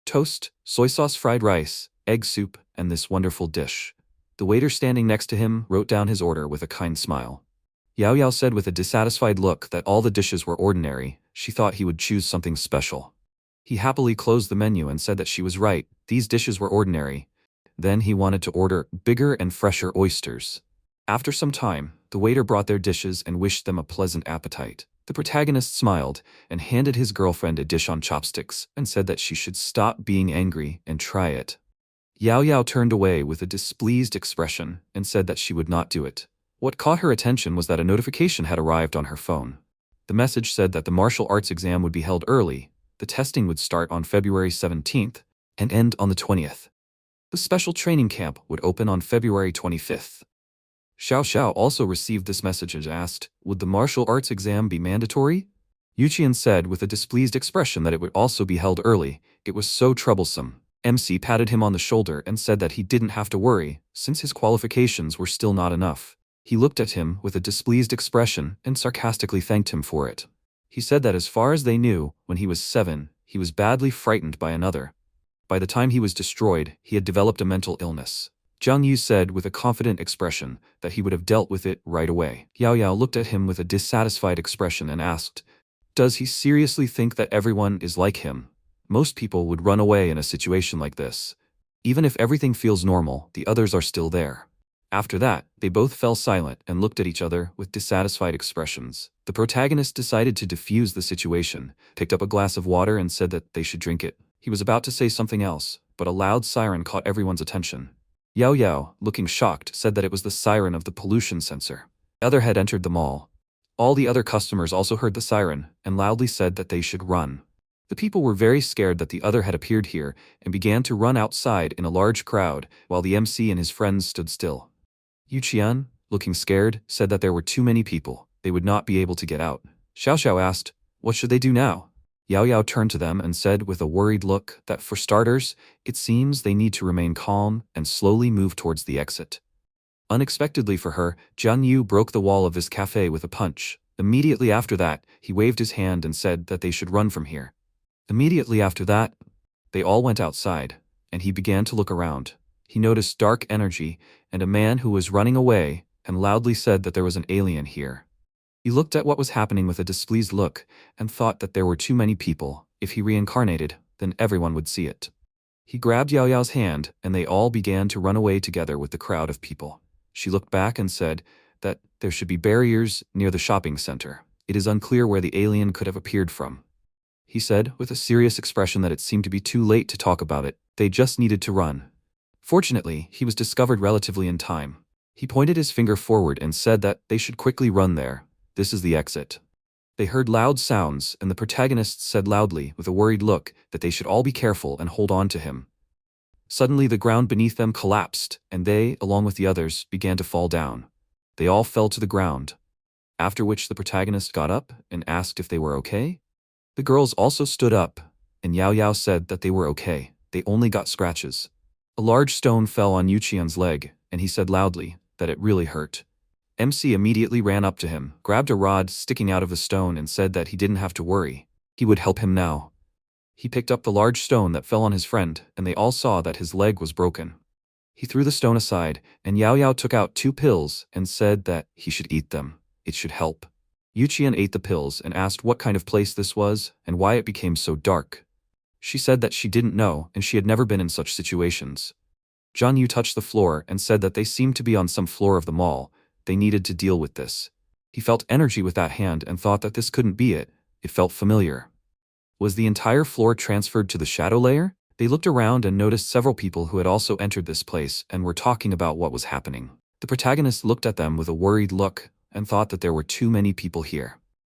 Toast, soy sauce fried rice, egg soup, and this wonderful dish. The waiter standing next to him wrote down his order with a kind smile. Yao Yao said with a dissatisfied look that all the dishes were ordinary. She thought he would choose something special. He happily closed the menu and said that she was right, these dishes were ordinary. Then he wanted to order bigger and fresher oysters. After some time, the waiter brought their dishes and wished them a pleasant appetite. The protagonist smiled and handed his girlfriend a dish on chopsticks and said that she should stop being angry and try it. Yao Yao turned away with a displeased expression and said that she would not do it. What caught her attention was that a notification had arrived on her phone. The message said that the martial arts exam would be held early. The testing would start on February 17th and end on the 20th. The special training camp would open on February 25th. Xiao Xiao also received this message and asked, would the martial arts exam be mandatory? Yuqian said with a displeased expression that it would also be held early. It was so troublesome. MC patted him on the shoulder and said that he didn't have to worry, since his qualifications were still not enough. He looked at him with a displeased expression and sarcastically thanked him for it. He said that as far as they knew, when he was 7, he was badly frightened by another. By the time he was destroyed, he had developed a mental illness. Zhang Yu said with a confident expression that he would have dealt with it right away. Yao Yao looked at him with a dissatisfied expression and asked, does he seriously think that everyone is like him? Most people would run away in a situation like this. Even if everything feels normal, the others are still there. After that, they both fell silent and looked at each other with dissatisfied expressions. The protagonist decided to defuse the situation, picked up a glass of water and said that they should drink it. He was about to say something else, but a loud siren caught everyone's attention. Yao Yao, looking shocked, said that it was the siren of the pollution sensor. The other had entered the mall. All the other customers also heard the siren and loudly said that they should run. The people were very scared that the other had appeared here and began to run outside in a large crowd while the MC and his friends stood still. Yuqian, looking scared, said that there were too many people. They would not be able to get out. Xiao Xiao asked, what should they do now? Yao Yao turned to them and said with a worried look that for starters, it seems they need to remain calm and slowly move towards the exit. Unexpectedly for her, Zhang Yu broke the wall of his cafe with a punch. Immediately after that, he waved his hand and said that they should run from here. Immediately after that, they all went outside, and he began to look around. He noticed dark energy and a man who was running away and loudly said that there was an alien here. He looked at what was happening with a displeased look and thought that there were too many people. If he reincarnated, then everyone would see it. He grabbed Yao Yao's hand and they all began to run away together with the crowd of people. She looked back and said that there should be barriers near the shopping center. It is unclear where the alien could have appeared from. He said with a serious expression that it seemed to be too late to talk about it. They just needed to run. Fortunately, he was discovered relatively in time. He pointed his finger forward and said that they should quickly run there. This is the exit. They heard loud sounds, and the protagonist said loudly, with a worried look, that they should all be careful and hold on to him. Suddenly the ground beneath them collapsed, and they, along with the others, began to fall down. They all fell to the ground. After which the protagonist got up and asked if they were okay. The girls also stood up, and Yao Yao said that they were okay. They only got scratches. A large stone fell on Yuqian's leg, and he said loudly that it really hurt. MC immediately ran up to him, grabbed a rod sticking out of the stone and said that he didn't have to worry. He would help him now. He picked up the large stone that fell on his friend, and they all saw that his leg was broken. He threw the stone aside, and Yao Yao took out 2 pills and said that he should eat them. It should help. Yuqian ate the pills and asked what kind of place this was and why it became so dark. She said that she didn't know and she had never been in such situations. Zhang Yu touched the floor and said that they seemed to be on some floor of the mall. They needed to deal with this. He felt energy with that hand and thought that this couldn't be it. It felt familiar. Was the entire floor transferred to the shadow layer? They looked around and noticed several people who had also entered this place and were talking about what was happening. The protagonist looked at them with a worried look and thought that there were too many people here.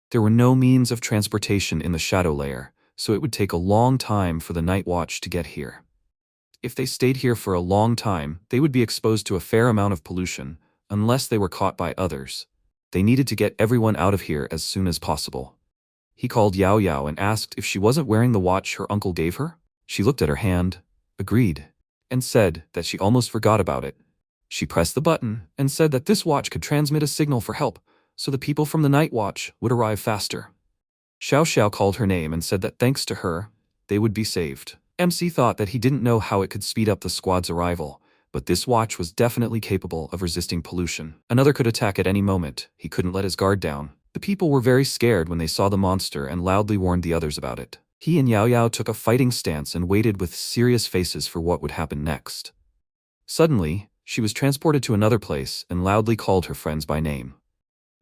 There were no means of transportation in the shadow layer, so it would take a long time for the night watch to get here. If they stayed here for a long time, they would be exposed to a fair amount of pollution, unless they were caught by others. They needed to get everyone out of here as soon as possible. He called Yao Yao and asked if she wasn't wearing the watch her uncle gave her. She looked at her hand, agreed, and said that she almost forgot about it. She pressed the button and said that this watch could transmit a signal for help, so the people from the night watch would arrive faster. Xiao Xiao called her name and said that thanks to her, they would be saved. MC thought that he didn't know how it could speed up the squad's arrival, but this watch was definitely capable of resisting pollution. Another could attack at any moment. He couldn't let his guard down. The people were very scared when they saw the monster and loudly warned the others about it. He and Yao Yao took a fighting stance and waited with serious faces for what would happen next. Suddenly, she was transported to another place and loudly called her friends by name.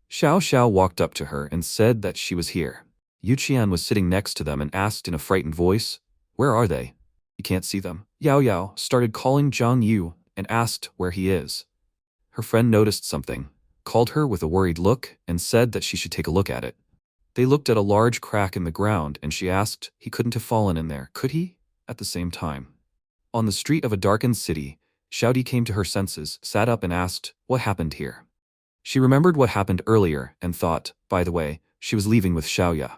Xiao Xiao walked up to her and said that she was here. Yu Qian was sitting next to them and asked in a frightened voice, "Where are they? You can't see them." Yao Yao started calling Zhang Yu and asked where he is. Her friend noticed something, called her with a worried look, and said that she should take a look at it. They looked at a large crack in the ground and she asked he couldn't have fallen in there, could he? At the same time. On the street of a darkened city, Xiaodi came to her senses, sat up and asked, what happened here? She remembered what happened earlier and thought, by the way, she was leaving with Xiaoya.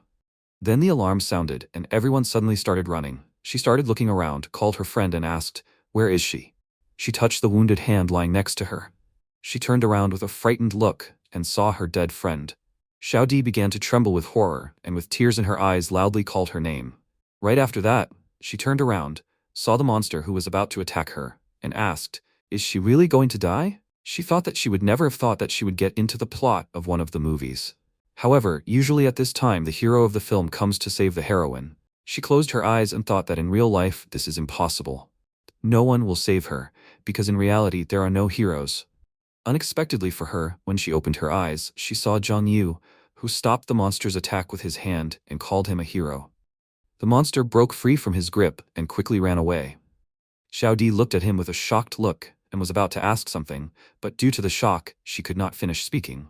Then the alarm sounded and everyone suddenly started running. She started looking around, called her friend and asked, where is she? She touched the wounded hand lying next to her. She turned around with a frightened look and saw her dead friend. Xiaodi began to tremble with horror and with tears in her eyes loudly called her name. Right after that, she turned around, saw the monster who was about to attack her, and asked, is she really going to die? She thought that she would never have thought that she would get into the plot of one of the movies. However, usually at this time the hero of the film comes to save the heroine. She closed her eyes and thought that in real life this is impossible. No one will save her, because in reality there are no heroes. Unexpectedly for her, when she opened her eyes, she saw Zhang Yu, who stopped the monster's attack with his hand and called him a hero. The monster broke free from his grip and quickly ran away. Xiaodi looked at him with a shocked look and was about to ask something, but due to the shock, she could not finish speaking.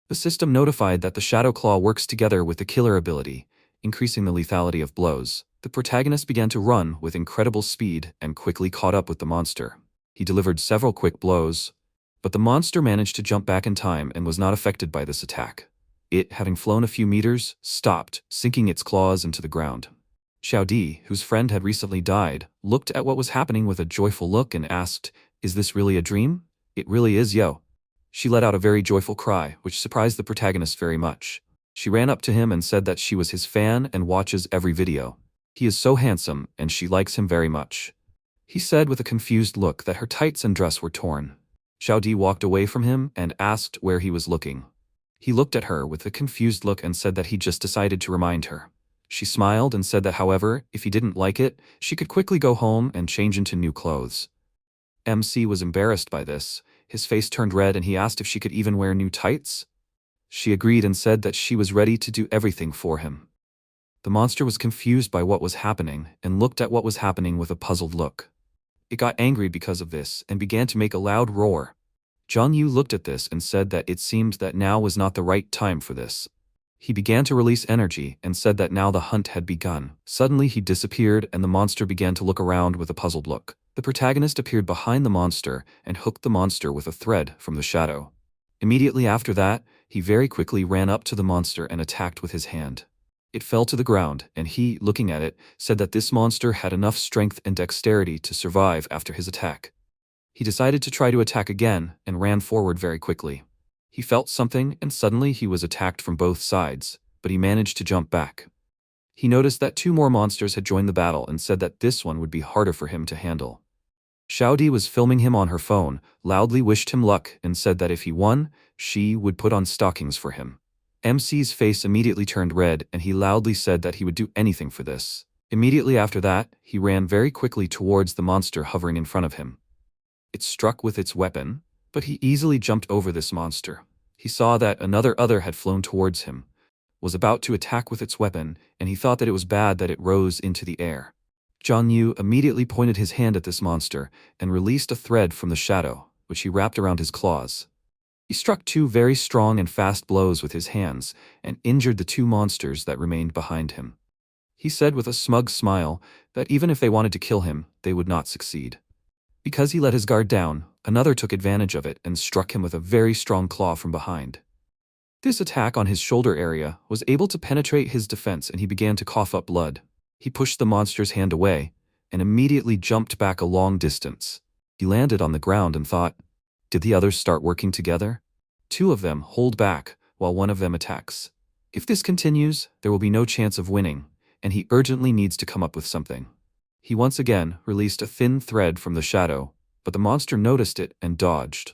The system notified that the Shadow Claw works together with the killer ability, increasing the lethality of blows. The protagonist began to run with incredible speed and quickly caught up with the monster. He delivered several quick blows, but the monster managed to jump back in time and was not affected by this attack. It, having flown a few meters, stopped, sinking its claws into the ground. Xiaodi, whose friend had recently died, looked at what was happening with a joyful look and asked, is this really a dream? It really is, yo. She let out a very joyful cry, which surprised the protagonist very much. She ran up to him and said that she was his fan and watches every video. He is so handsome and she likes him very much. He said with a confused look that her tights and dress were torn. Xiaodi walked away from him and asked where he was looking. He looked at her with a confused look and said that he just decided to remind her. She smiled and said that however, if he didn't like it, she could quickly go home and change into new clothes. MC was embarrassed by this. His face turned red and he asked if she could even wear new tights. She agreed and said that she was ready to do everything for him. The monster was confused by what was happening and looked at what was happening with a puzzled look. It got angry because of this and began to make a loud roar. Zhang Yu looked at this and said that it seemed that now was not the right time for this. He began to release energy and said that now the hunt had begun. Suddenly he disappeared and the monster began to look around with a puzzled look. The protagonist appeared behind the monster and hooked the monster with a thread from the shadow. Immediately after that, he very quickly ran up to the monster and attacked with his hand. It fell to the ground and he, looking at it, said that this monster had enough strength and dexterity to survive after his attack. He decided to try to attack again and ran forward very quickly. He felt something and suddenly he was attacked from both sides, but he managed to jump back. He noticed that 2 more monsters had joined the battle and said that this one would be harder for him to handle. Xiaodi was filming him on her phone, loudly wished him luck and said that if he won, she would put on stockings for him. MC's face immediately turned red and he loudly said that he would do anything for this. Immediately after that, he ran very quickly towards the monster hovering in front of him. It struck with its weapon, but he easily jumped over this monster. He saw that another other had flown towards him, was about to attack with its weapon, and he thought that it was bad that it rose into the air. Zhang Yu immediately pointed his hand at this monster and released a thread from the shadow, which he wrapped around his claws. He struck 2 very strong and fast blows with his hands and injured the 2 monsters that remained behind him. He said with a smug smile that even if they wanted to kill him, they would not succeed. Because he let his guard down, another took advantage of it and struck him with a very strong claw from behind. This attack on his shoulder area was able to penetrate his defense, and he began to cough up blood. He pushed the monster's hand away and immediately jumped back a long distance. He landed on the ground and thought, did the others start working together? 2 of them hold back while one of them attacks. If this continues, there will be no chance of winning, and he urgently needs to come up with something. He once again released a thin thread from the shadow, but the monster noticed it and dodged.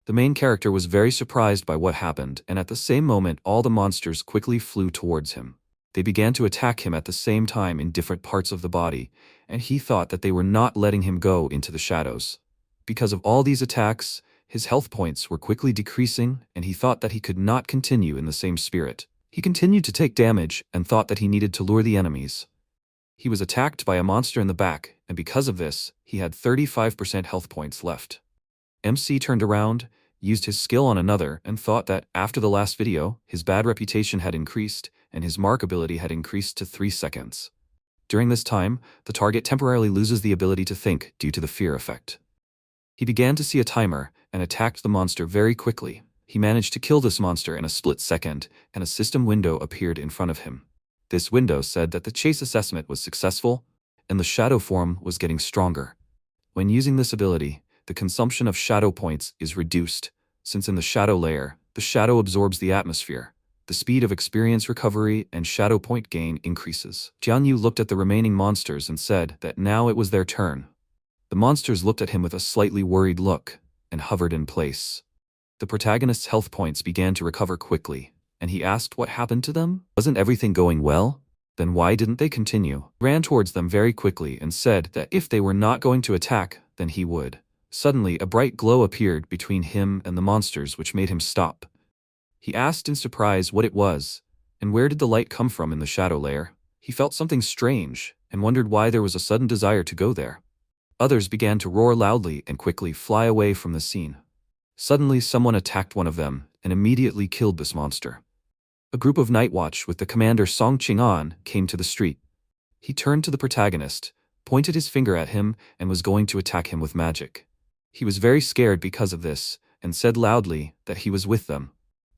The main character was very surprised by what happened, and at the same moment all the monsters quickly flew towards him. They began to attack him at the same time in different parts of the body, and he thought that they were not letting him go into the shadows. Because of all these attacks, his health points were quickly decreasing, and he thought that he could not continue in the same spirit. He continued to take damage and thought that he needed to lure the enemies. He was attacked by a monster in the back, and because of this, he had 35% health points left. MC turned around, used his skill on another, and thought that after the last video, his bad reputation had increased, and his mark ability had increased to 3 seconds. During this time, the target temporarily loses the ability to think due to the fear effect. He began to see a timer and attacked the monster very quickly. He managed to kill this monster in a split second, and a system window appeared in front of him. This window said that the chase assessment was successful, and the shadow form was getting stronger. When using this ability, the consumption of shadow points is reduced, since in the shadow layer, the shadow absorbs the atmosphere. The speed of experience recovery and shadow point gain increases. Jian Yu looked at the remaining monsters and said that now it was their turn. The monsters looked at him with a slightly worried look and hovered in place. The protagonist's health points began to recover quickly, and he asked what happened to them. Wasn't everything going well? Then why didn't they continue? He ran towards them very quickly and said that if they were not going to attack, then he would. Suddenly, a bright glow appeared between him and the monsters, which made him stop. He asked in surprise what it was, and where did the light come from in the shadow layer. He felt something strange, and wondered why there was a sudden desire to go there. Others began to roar loudly and quickly fly away from the scene. Suddenly someone attacked one of them, and immediately killed this monster. A group of Night Watch with the commander Song Qing'an came to the street. He turned to the protagonist, pointed his finger at him, and was going to attack him with magic. He was very scared because of this, and said loudly that he was with them.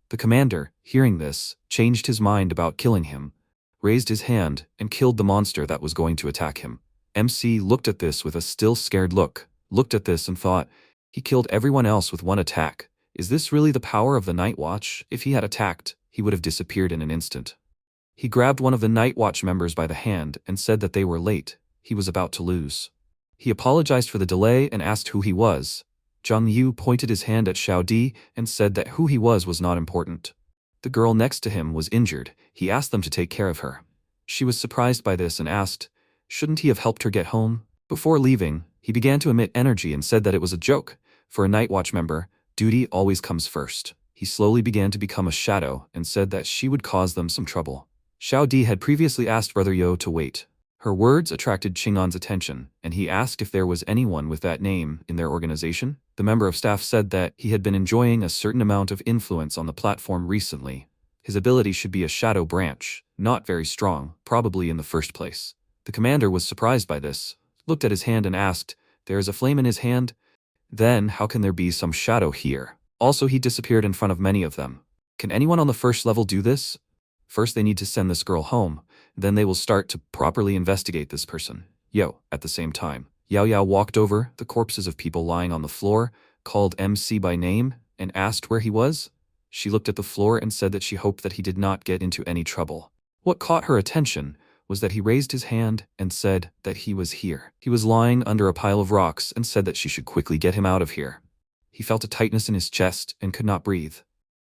The commander, hearing this, changed his mind about killing him, raised his hand, and killed the monster that was going to attack him. MC looked at this with a still scared look, looked at this and thought, he killed everyone else with one attack. Is this really the power of the Night Watch? If he had attacked, he would have disappeared in an instant. He grabbed one of the Night Watch members by the hand and said that they were late. He was about to lose. He apologized for the delay and asked who he was. Zhang Yu pointed his hand at Xiao Di and said that who he was not important. The girl next to him was injured. He asked them to take care of her. She was surprised by this and asked, shouldn't he have helped her get home? Before leaving, he began to emit energy and said that it was a joke. For a Night Watch member, duty always comes first. He slowly began to become a shadow and said that she would cause them some trouble. Xiao Di had previously asked Brother Yo to wait. Her words attracted Qing'an's attention, and he asked if there was anyone with that name in their organization. The member of staff said that he had been enjoying a certain amount of influence on the platform recently. His ability should be a shadow branch, not very strong, probably in the first place. The commander was surprised by this, looked at his hand and asked, there is a flame in his hand? Then how can there be some shadow here? Also, he disappeared in front of many of them. Can anyone on the first level do this? First they need to send this girl home, then they will start to properly investigate this person. At the same time, Yao Yao walked over the corpses of people lying on the floor, called MC by name, and asked where he was. She looked at the floor and said that she hoped that he did not get into any trouble. What caught her attention was that he raised his hand and said that he was here. He was lying under a pile of rocks and said that she should quickly get him out of here. He felt a tightness in his chest and could not breathe.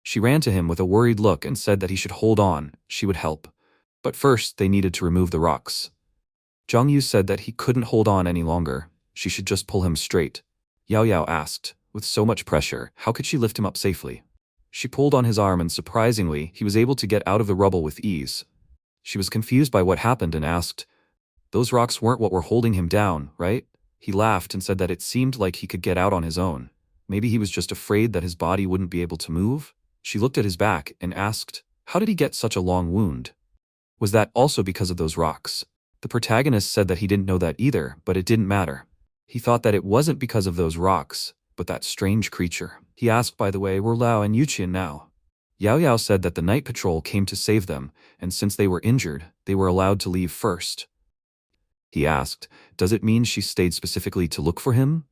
She ran to him with a worried look and said that he should hold on, she would help. But first they needed to remove the rocks. Zhang Yu said that he couldn't hold on any longer, she should just pull him straight. Yao Yao asked, with so much pressure, how could she lift him up safely? She pulled on his arm and surprisingly, he was able to get out of the rubble with ease. She was confused by what happened and asked, "Those rocks weren't what were holding him down, right?" He laughed and said that it seemed like he could get out on his own. Maybe he was just afraid that his body wouldn't be able to move? She looked at his back and asked, "How did he get such a long wound? Was that also because of those rocks?" The protagonist said that he didn't know that either, but it didn't matter. He thought that it wasn't because of those rocks, but that strange creature. He asked, by the way, were Lao and Yuqian now? Yao Yao said that the night patrol came to save them, and since they were injured, they were allowed to leave first. He asked, does it mean she stayed specifically to look for him?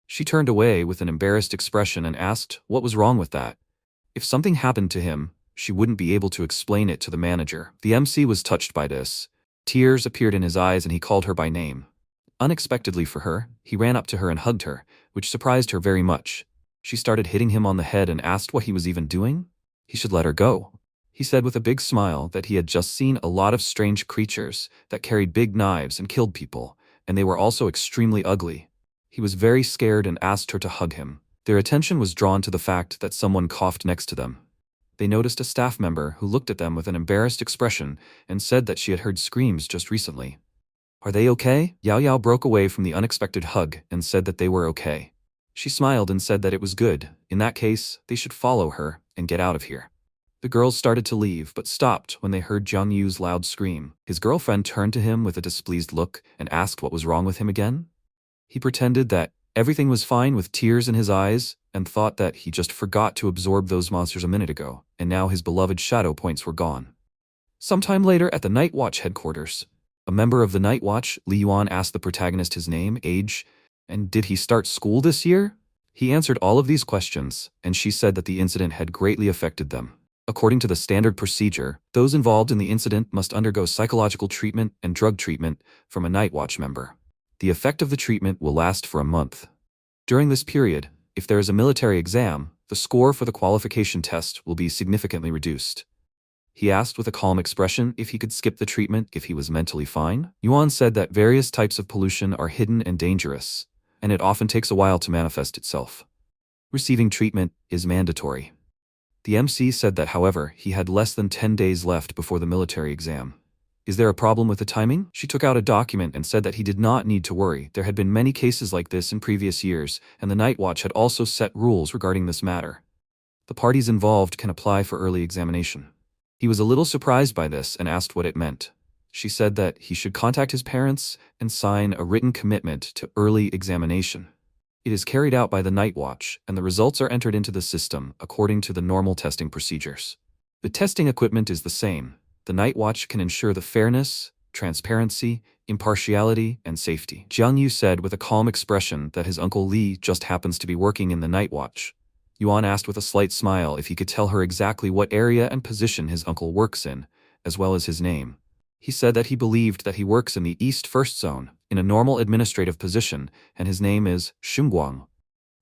She turned away with an embarrassed expression and asked what was wrong with that. If something happened to him, she wouldn't be able to explain it to the manager. The MC was touched by this. Tears appeared in his eyes and he called her by name. Unexpectedly for her, he ran up to her and hugged her, which surprised her very much. She started hitting him on the head and asked what he was even doing. He should let her go. He said with a big smile that he had just seen a lot of strange creatures that carried big knives and killed people, and they were also extremely ugly. He was very scared and asked her to hug him. Their attention was drawn to the fact that someone coughed next to them. They noticed a staff member who looked at them with an embarrassed expression and said that she had heard screams just recently. Are they okay? Yao Yao broke away from the unexpected hug and said that they were okay. She smiled and said that it was good. In that case, they should follow her and get out of here. The girls started to leave but stopped when they heard Jiang Yu's loud scream. His girlfriend turned to him with a displeased look and asked what was wrong with him again. He pretended that everything was fine with tears in his eyes and thought that he just forgot to absorb those monsters a minute ago, and now his beloved shadow points were gone. Sometime later at the Night Watch headquarters, a member of the Night Watch, Li Yuan, asked the protagonist his name, age, and did he start school this year? He answered all of these questions, and she said that the incident had greatly affected them. According to the standard procedure, those involved in the incident must undergo psychological treatment and drug treatment from a Night Watch member. The effect of the treatment will last for a month. During this period, if there is a military exam, the score for the qualification test will be significantly reduced. He asked with a calm expression if he could skip the treatment if he was mentally fine. Yuan said that various types of pollution are hidden and dangerous, and it often takes a while to manifest itself. Receiving treatment is mandatory. The MC said that, however, he had less than 10 days left before the military exam. Is there a problem with the timing? She took out a document and said that he did not need to worry. There had been many cases like this in previous years, and the Night Watch had also set rules regarding this matter. The parties involved can apply for early examination. He was a little surprised by this and asked what it meant. She said that he should contact his parents and sign a written commitment to early examination. It is carried out by the Night Watch, and the results are entered into the system according to the normal testing procedures. The testing equipment is the same. The Night Watch can ensure the fairness, transparency, impartiality, and safety. Jiang Yu said with a calm expression that his uncle Li just happens to be working in the Night Watch. Yuan asked with a slight smile if he could tell her exactly what area and position his uncle works in, as well as his name. He said that he believed that he works in the East First Zone, in a normal administrative position, and his name is Shunguang.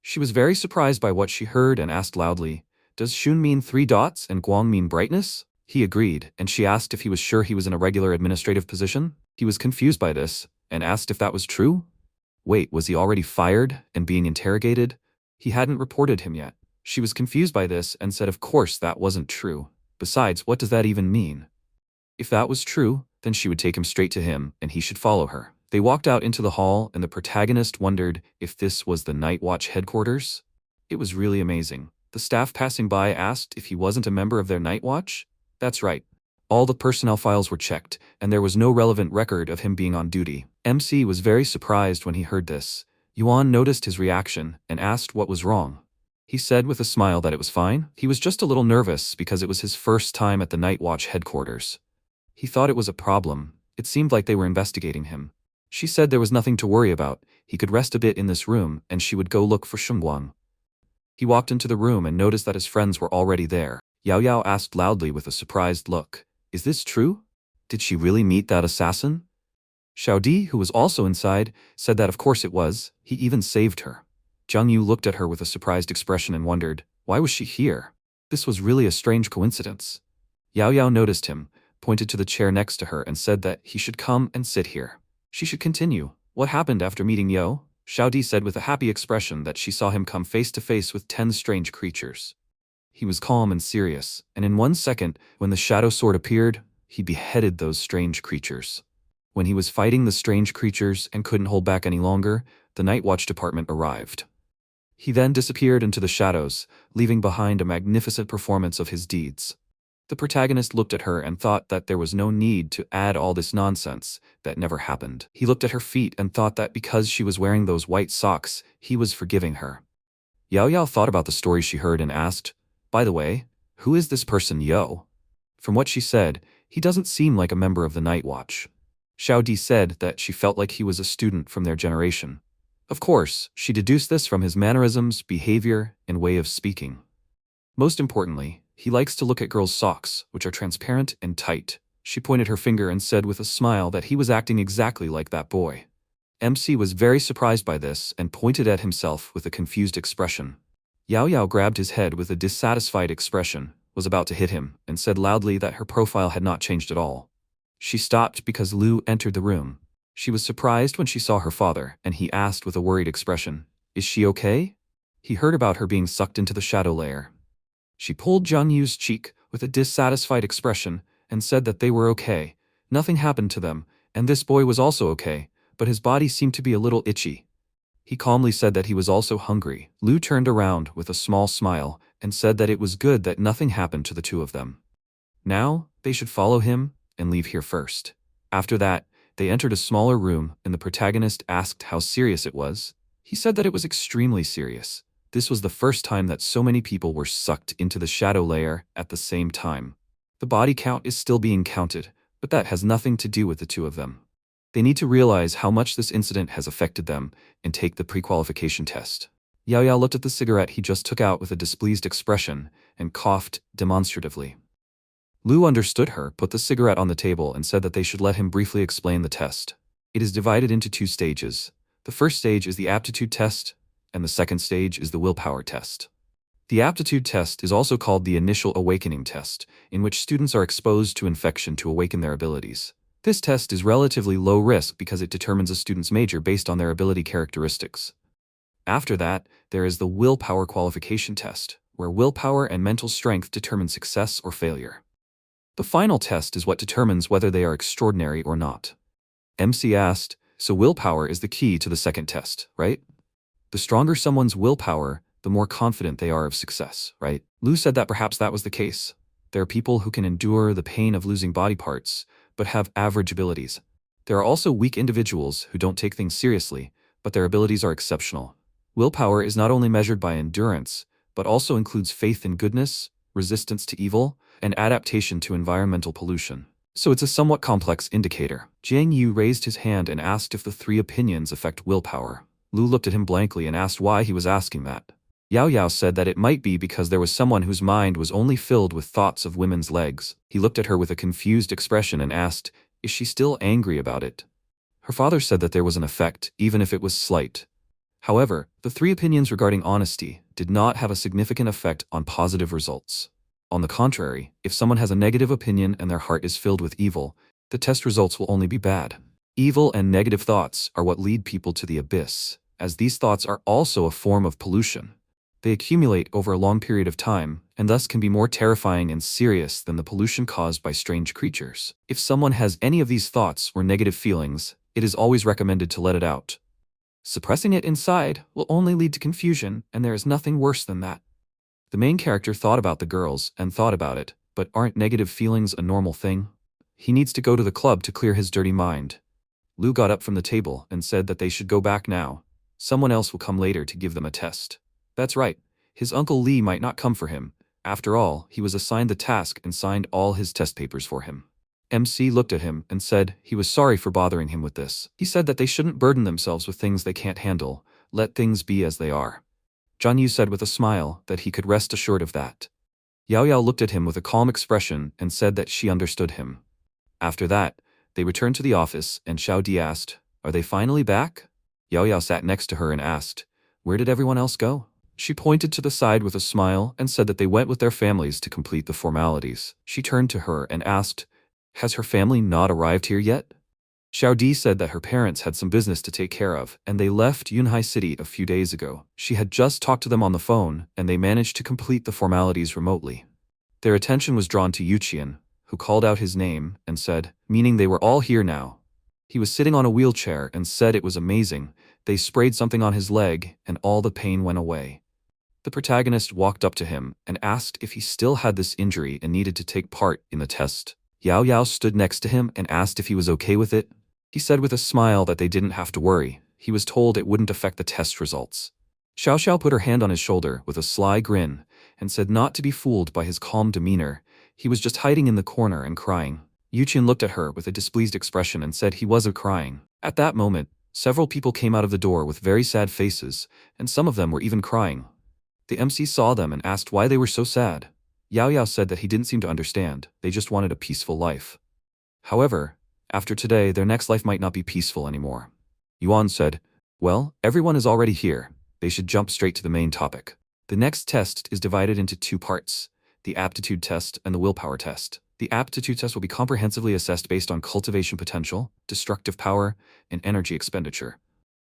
She was very surprised by what she heard and asked loudly, does Shun mean 3 dots and Guang mean brightness? He agreed, and she asked if he was sure he was in a regular administrative position. He was confused by this, and asked if that was true. Wait, was he already fired and being interrogated? He hadn't reported him yet. She was confused by this and said of course that wasn't true. Besides, what does that even mean? If that was true, then she would take him straight to him and he should follow her. They walked out into the hall and the protagonist wondered if this was the Night Watch headquarters. It was really amazing. The staff passing by asked if he wasn't a member of their Night Watch. That's right. All the personnel files were checked, and there was no relevant record of him being on duty. MC was very surprised when he heard this. Yuan noticed his reaction and asked what was wrong. He said with a smile that it was fine. He was just a little nervous because it was his first time at the Night Watch headquarters. He thought it was a problem. It seemed like they were investigating him. She said there was nothing to worry about. He could rest a bit in this room and she would go look for Shunguang. He walked into the room and noticed that his friends were already there. Yao Yao asked loudly with a surprised look, is this true? Did she really meet that assassin? Xiaodi, who was also inside, said that of course it was. He even saved her. Jiang Yu looked at her with a surprised expression and wondered, why was she here? This was really a strange coincidence. Yao Yao noticed him, pointed to the chair next to her and said that he should come and sit here. She should continue. What happened after meeting Yo? Xiao Di said with a happy expression that she saw him come face to face with 10 strange creatures. He was calm and serious, and in 1 second, when the shadow sword appeared, he beheaded those strange creatures. When he was fighting the strange creatures and couldn't hold back any longer, the Night Watch department arrived. He then disappeared into the shadows, leaving behind a magnificent performance of his deeds. The protagonist looked at her and thought that there was no need to add all this nonsense that never happened. He looked at her feet and thought that because she was wearing those white socks, he was forgiving her. Yaoyao thought about the story she heard and asked, "By the way, who is this person Yo?" From what she said, he doesn't seem like a member of the Night Watch. Xiao Di said that she felt like he was a student from their generation. Of course, she deduced this from his mannerisms, behavior, and way of speaking. Most importantly, he likes to look at girls' socks, which are transparent and tight. She pointed her finger and said with a smile that he was acting exactly like that boy. MC was very surprised by this and pointed at himself with a confused expression. Yao Yao grabbed his head with a dissatisfied expression, was about to hit him, and said loudly that her profile had not changed at all. She stopped because Lu entered the room. She was surprised when she saw her father, and he asked with a worried expression, "Is she okay?" He heard about her being sucked into the shadow layer. She pulled Zhang Yu's cheek with a dissatisfied expression and said that they were okay. Nothing happened to them, and this boy was also okay, but his body seemed to be a little itchy. He calmly said that he was also hungry. Lu turned around with a small smile and said that it was good that nothing happened to the two of them. Now, they should follow him and leave here first. After that, they entered a smaller room and the protagonist asked how serious it was. He said that it was extremely serious. This was the first time that so many people were sucked into the shadow layer at the same time. The body count is still being counted, but that has nothing to do with the two of them. They need to realize how much this incident has affected them and take the pre-qualification test. Yao Yao looked at the cigarette he just took out with a displeased expression and coughed demonstratively. Lu understood her, put the cigarette on the table and said that they should let him briefly explain the test. It is divided into 2 stages. The first stage is the aptitude test, and the second stage is the willpower test. The aptitude test is also called the initial awakening test, in which students are exposed to infection to awaken their abilities. This test is relatively low risk because it determines a student's major based on their ability characteristics. After that, there is the willpower qualification test, where willpower and mental strength determine success or failure. The final test is what determines whether they are extraordinary or not. MC asked, "So willpower is the key to the second test, right? The stronger someone's willpower, the more confident they are of success, right?" Lu said that perhaps that was the case. There are people who can endure the pain of losing body parts, but have average abilities. There are also weak individuals who don't take things seriously, but their abilities are exceptional. Willpower is not only measured by endurance, but also includes faith in goodness, resistance to evil, and adaptation to environmental pollution. So it's a somewhat complex indicator. Jiang Yu raised his hand and asked if the 3 opinions affect willpower. Lu looked at him blankly and asked why he was asking that. Yao Yao said that it might be because there was someone whose mind was only filled with thoughts of women's legs. He looked at her with a confused expression and asked, "Is she still angry about it?" Her father said that there was an effect, even if it was slight. However, the 3 opinions regarding honesty did not have a significant effect on positive results. On the contrary, if someone has a negative opinion and their heart is filled with evil, the test results will only be bad. Evil and negative thoughts are what lead people to the abyss, as these thoughts are also a form of pollution. They accumulate over a long period of time, and thus can be more terrifying and serious than the pollution caused by strange creatures. If someone has any of these thoughts or negative feelings, it is always recommended to let it out. Suppressing it inside will only lead to confusion, and there is nothing worse than that. The main character thought about the girls and thought about it, but aren't negative feelings a normal thing? He needs to go to the club to clear his dirty mind. Lu got up from the table and said that they should go back now. Someone else will come later to give them a test. That's right, his Uncle Lee might not come for him. After all, he was assigned the task and signed all his test papers for him. MC looked at him and said he was sorry for bothering him with this. He said that they shouldn't burden themselves with things they can't handle, let things be as they are. Zhang Yu said with a smile that he could rest assured of that. Yao Yao looked at him with a calm expression and said that she understood him. After that, they returned to the office and Xiao Di asked, "Are they finally back?" Yao Yao sat next to her and asked, "Where did everyone else go?" She pointed to the side with a smile and said that they went with their families to complete the formalities. She turned to her and asked, "Has her family not arrived here yet?" Xiao Di said that her parents had some business to take care of, and they left Yunhai City a few days ago. She had just talked to them on the phone, and they managed to complete the formalities remotely. Their attention was drawn to Yuqian, who called out his name and said, meaning they were all here now. He was sitting on a wheelchair and said it was amazing. They sprayed something on his leg, and all the pain went away. The protagonist walked up to him and asked if he still had this injury and needed to take part in the test. Yao Yao stood next to him and asked if he was okay with it. He said with a smile that they didn't have to worry. He was told it wouldn't affect the test results. Xiao Xiao put her hand on his shoulder with a sly grin and said not to be fooled by his calm demeanor. He was just hiding in the corner and crying. Yuqian looked at her with a displeased expression and said he wasn't crying. At that moment, several people came out of the door with very sad faces, and some of them were even crying. The MC saw them and asked why they were so sad. Yao Yao said that he didn't seem to understand, they just wanted a peaceful life. However, after today their next life might not be peaceful anymore. Yuan said, well, everyone is already here, they should jump straight to the main topic. The next test is divided into two parts, the aptitude test and the willpower test. The aptitude test will be comprehensively assessed based on cultivation potential, destructive power, and energy expenditure.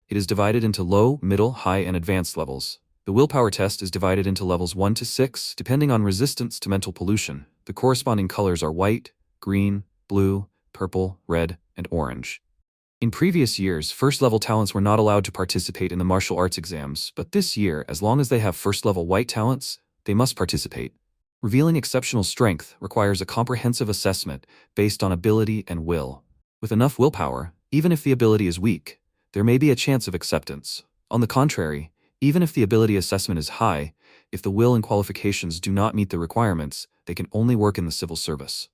It is divided into low, middle, high, and advanced levels. The willpower test is divided into levels 1 to 6, depending on resistance to mental pollution. The corresponding colors are white, green, blue, purple, red, and orange. In previous years, first-level talents were not allowed to participate in the martial arts exams, but this year, as long as they have first-level white talents, they must participate. Revealing exceptional strength requires a comprehensive assessment based on ability and will. With enough willpower, even if the ability is weak, there may be a chance of acceptance. On the contrary, even if the ability assessment is high, if the will and qualifications do not meet the requirements, they can only work in the civil service.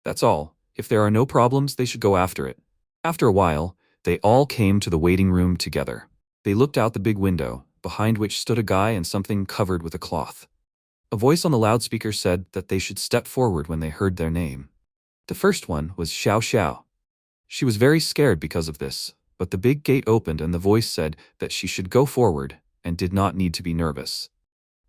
That's all. If there are no problems, they should go after it. After a while, they all came to the waiting room together. They looked out the big window, behind which stood a guy and something covered with a cloth. A voice on the loudspeaker said that they should step forward when they heard their name. The first one was Xiao Xiao. She was very scared because of this, but the big gate opened and the voice said that she should go forward and did not need to be nervous.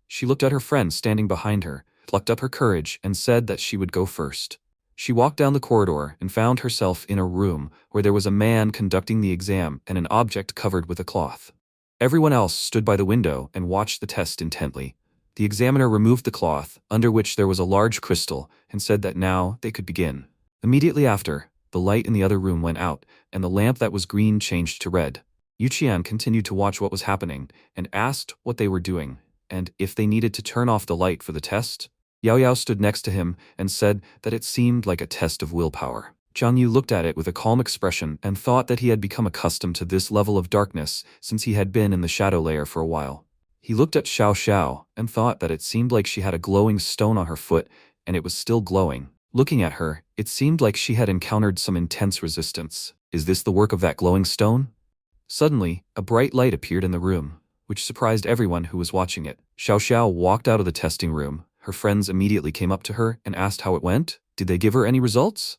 She looked at her friend standing behind her, plucked up her courage, and said that she would go first. She walked down the corridor and found herself in a room where there was a man conducting the exam and an object covered with a cloth. Everyone else stood by the window and watched the test intently. The examiner removed the cloth, under which there was a large crystal, and said that now they could begin. Immediately after, the light in the other room went out, and the lamp that was green changed to red. Yuqian continued to watch what was happening, and asked what they were doing, and if they needed to turn off the light for the test. Yao Yao stood next to him and said that it seemed like a test of willpower. Zhang Yu looked at it with a calm expression and thought that he had become accustomed to this level of darkness since he had been in the shadow layer for a while. He looked at Xiao Xiao and thought that it seemed like she had a glowing stone on her foot, and it was still glowing. Looking at her, it seemed like she had encountered some intense resistance. Is this the work of that glowing stone? Suddenly, a bright light appeared in the room, which surprised everyone who was watching it. Xiao Xiao walked out of the testing room. Her friends immediately came up to her and asked how it went. Did they give her any results?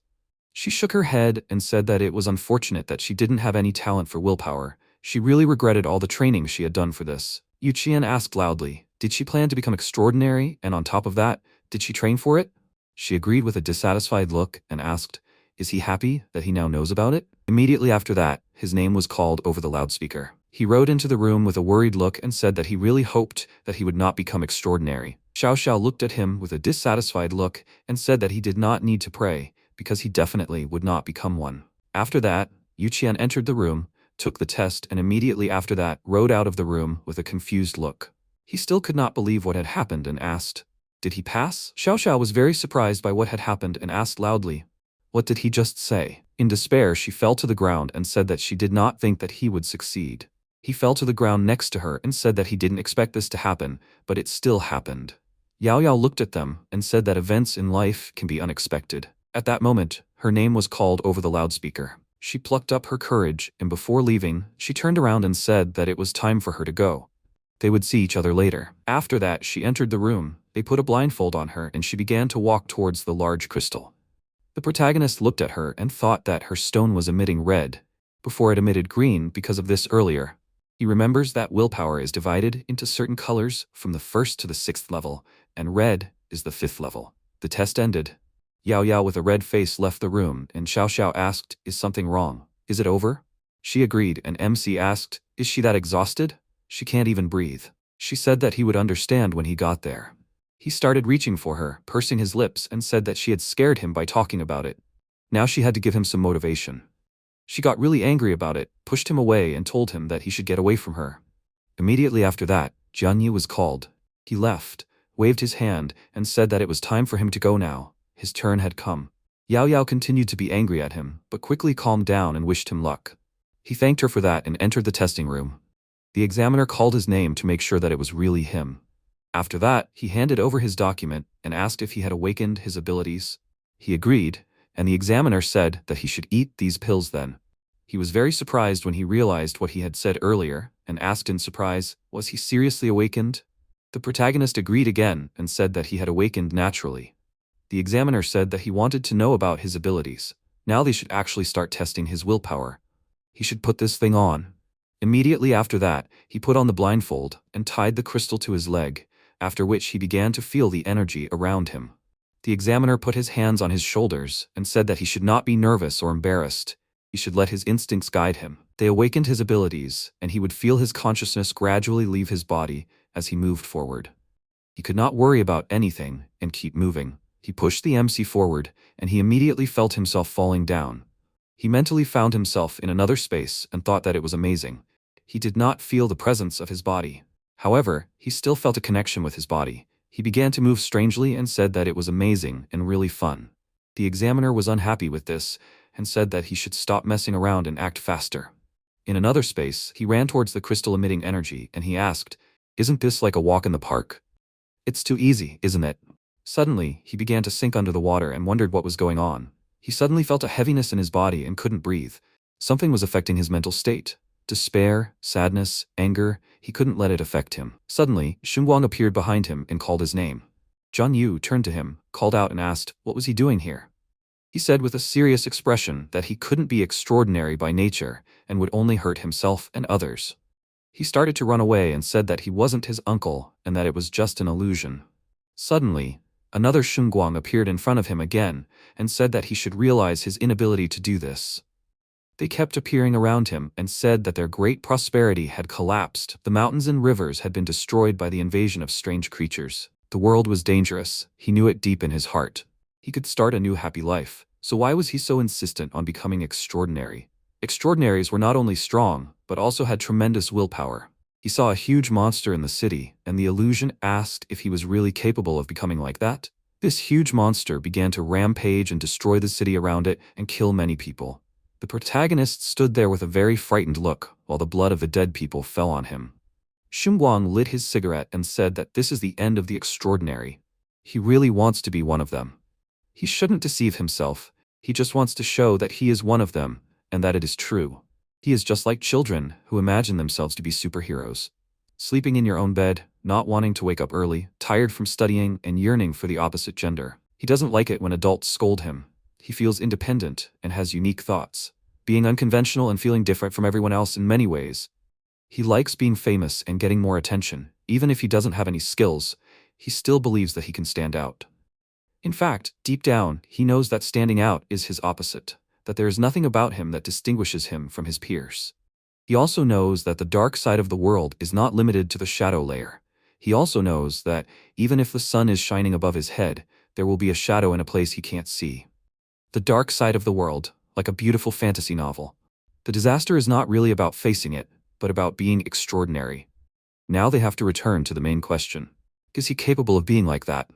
She shook her head and said that it was unfortunate that she didn't have any talent for willpower. She really regretted all the training she had done for this. Yuqian asked loudly, did she plan to become extraordinary, and on top of that, did she train for it? She agreed with a dissatisfied look and asked, is he happy that he now knows about it? Immediately after that, his name was called over the loudspeaker. He rode into the room with a worried look and said that he really hoped that he would not become extraordinary. Xiao Xiao looked at him with a dissatisfied look and said that he did not need to pray, because he definitely would not become one. After that, Yuqian entered the room, took the test, and immediately after that rode out of the room with a confused look. He still could not believe what had happened and asked, did he pass? Xiao Xiao was very surprised by what had happened and asked loudly, what did he just say? In despair, she fell to the ground and said that she did not think that he would succeed. He fell to the ground next to her and said that he didn't expect this to happen, but it still happened. Yao Yao looked at them and said that events in life can be unexpected. At that moment, her name was called over the loudspeaker. She plucked up her courage, and before leaving, she turned around and said that it was time for her to go. They would see each other later. After that, she entered the room. They put a blindfold on her and she began to walk towards the large crystal. The protagonist looked at her and thought that her stone was emitting red, before it emitted green because of this earlier. He remembers that willpower is divided into certain colors from the 1st to the 6th level, and red is the 5th level. The test ended. Yao Yao with a red face left the room, and Xiao Xiao asked, is something wrong? Is it over? She agreed, and MC asked, is she that exhausted? She can't even breathe. She said that he would understand when he got there. He started reaching for her, pursing his lips, and said that she had scared him by talking about it. Now she had to give him some motivation. She got really angry about it, pushed him away, and told him that he should get away from her. Immediately after that, Jianyu was called. He left, waved his hand, and said that it was time for him to go now. His turn had come. Yao Yao continued to be angry at him, but quickly calmed down and wished him luck. He thanked her for that and entered the testing room. The examiner called his name to make sure that it was really him. After that, he handed over his document and asked if he had awakened his abilities. He agreed, and the examiner said that he should eat these pills then. He was very surprised when he realized what he had said earlier, and asked in surprise, was he seriously awakened? The protagonist agreed again and said that he had awakened naturally. The examiner said that he wanted to know about his abilities. Now they should actually start testing his willpower. He should put this thing on. Immediately after that, he put on the blindfold and tied the crystal to his leg, after which he began to feel the energy around him. The examiner put his hands on his shoulders and said that he should not be nervous or embarrassed. He should let his instincts guide him. They awakened his abilities, and he would feel his consciousness gradually leave his body as he moved forward. He could not worry about anything and keep moving. He pushed the MC forward, and he immediately felt himself falling down. He mentally found himself in another space and thought that it was amazing. He did not feel the presence of his body. However, he still felt a connection with his body. He began to move strangely and said that it was amazing and really fun. The examiner was unhappy with this and said that he should stop messing around and act faster. In another space, he ran towards the crystal emitting energy and he asked, "Isn't this like a walk in the park? It's too easy, isn't it?" Suddenly, he began to sink under the water and wondered what was going on. He suddenly felt a heaviness in his body and couldn't breathe. Something was affecting his mental state. Despair, sadness, anger, he couldn't let it affect him. Suddenly, Xunguang appeared behind him and called his name. Zhang Yu turned to him, called out and asked, what was he doing here? He said with a serious expression that he couldn't be extraordinary by nature and would only hurt himself and others. He started to run away and said that he wasn't his uncle and that it was just an illusion. Suddenly, another Xunguang appeared in front of him again and said that he should realize his inability to do this. They kept appearing around him and said that their great prosperity had collapsed. The mountains and rivers had been destroyed by the invasion of strange creatures. The world was dangerous. He knew it deep in his heart. He could start a new happy life. So why was he so insistent on becoming extraordinary? Extraordinaries were not only strong, but also had tremendous willpower. He saw a huge monster in the city, and the illusion asked if he was really capable of becoming like that. This huge monster began to rampage and destroy the city around it and kill many people. The protagonist stood there with a very frightened look, while the blood of the dead people fell on him. Xunguang lit his cigarette and said that this is the end of the extraordinary. He really wants to be one of them. He shouldn't deceive himself. He just wants to show that he is one of them, and that it is true. He is just like children who imagine themselves to be superheroes. Sleeping in your own bed, not wanting to wake up early, tired from studying, and yearning for the opposite gender. He doesn't like it when adults scold him. He feels independent and has unique thoughts, being unconventional and feeling different from everyone else in many ways. He likes being famous and getting more attention. Even if he doesn't have any skills, he still believes that he can stand out. In fact, deep down, he knows that standing out is his opposite, that there is nothing about him that distinguishes him from his peers. He also knows that the dark side of the world is not limited to the shadow layer. He also knows that, even if the sun is shining above his head, there will be a shadow in a place he can't see. The dark side of the world, like a beautiful fantasy novel. The disaster is not really about facing it, but about being extraordinary. Now they have to return to the main question. Is he capable of being like that?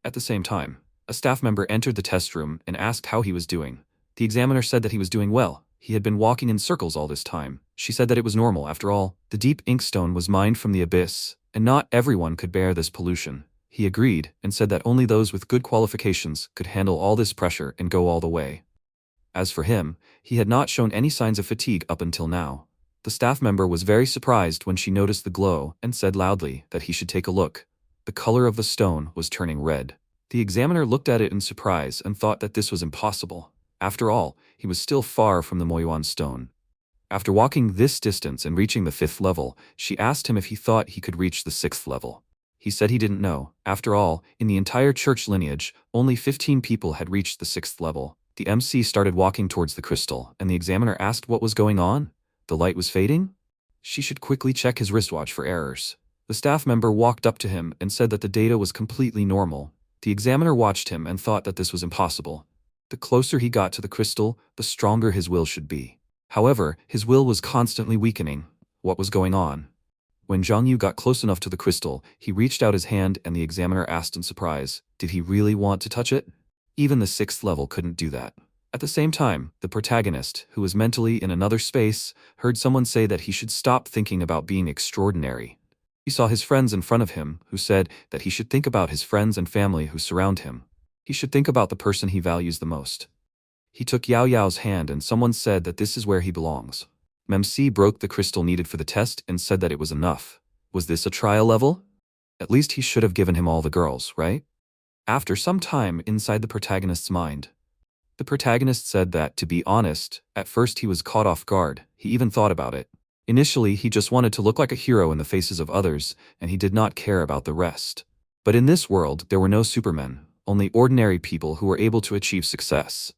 At the same time, a staff member entered the test room and asked how he was doing. The examiner said that he was doing well. He had been walking in circles all this time. She said that it was normal. After all, the deep inkstone was mined from the abyss, and not everyone could bear this pollution. He agreed and said that only those with good qualifications could handle all this pressure and go all the way. As for him, he had not shown any signs of fatigue up until now. The staff member was very surprised when she noticed the glow and said loudly that he should take a look. The color of the stone was turning red. The examiner looked at it in surprise and thought that this was impossible. After all, he was still far from the Moyuan stone. After walking this distance and reaching the 5th level, she asked him if he thought he could reach the 6th level. He said he didn't know. After all, in the entire church lineage, only 15 people had reached the 6th level. The MC started walking towards the crystal, and the examiner asked what was going on. The light was fading? She should quickly check his wristwatch for errors. The staff member walked up to him and said that the data was completely normal. The examiner watched him and thought that this was impossible. The closer he got to the crystal, the stronger his will should be. However, his will was constantly weakening. What was going on? When Zhang Yu got close enough to the crystal, he reached out his hand and the examiner asked in surprise, did he really want to touch it? Even the 6th level couldn't do that. At the same time, the protagonist, who was mentally in another space, heard someone say that he should stop thinking about being extraordinary. He saw his friends in front of him, who said that he should think about his friends and family who surround him. He should think about the person he values the most. He took Yao Yao's hand and someone said that this is where he belongs. MC broke the crystal needed for the test and said that it was enough. Was this a trial level? At least he should have given him all the girls, right? After some time inside the protagonist's mind, the protagonist said that, to be honest, at first he was caught off guard. He even thought about it. Initially, he just wanted to look like a hero in the faces of others, and he did not care about the rest. But in this world, there were no supermen, only ordinary people who were able to achieve success.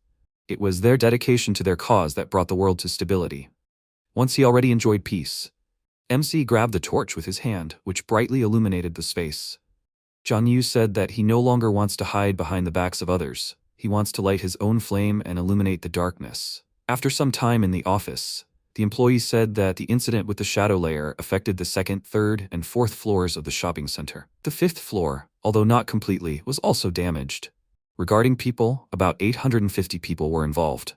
It was their dedication to their cause that brought the world to stability. Once he already enjoyed peace, MC grabbed the torch with his hand, which brightly illuminated the space. Zhang Yu said that he no longer wants to hide behind the backs of others. He wants to light his own flame and illuminate the darkness. After some time in the office, the employee said that the incident with the shadow layer affected the 2nd, 3rd, and 4th floors of the shopping center. The 5th floor, although not completely, was also damaged. Regarding people, about 850 people were involved.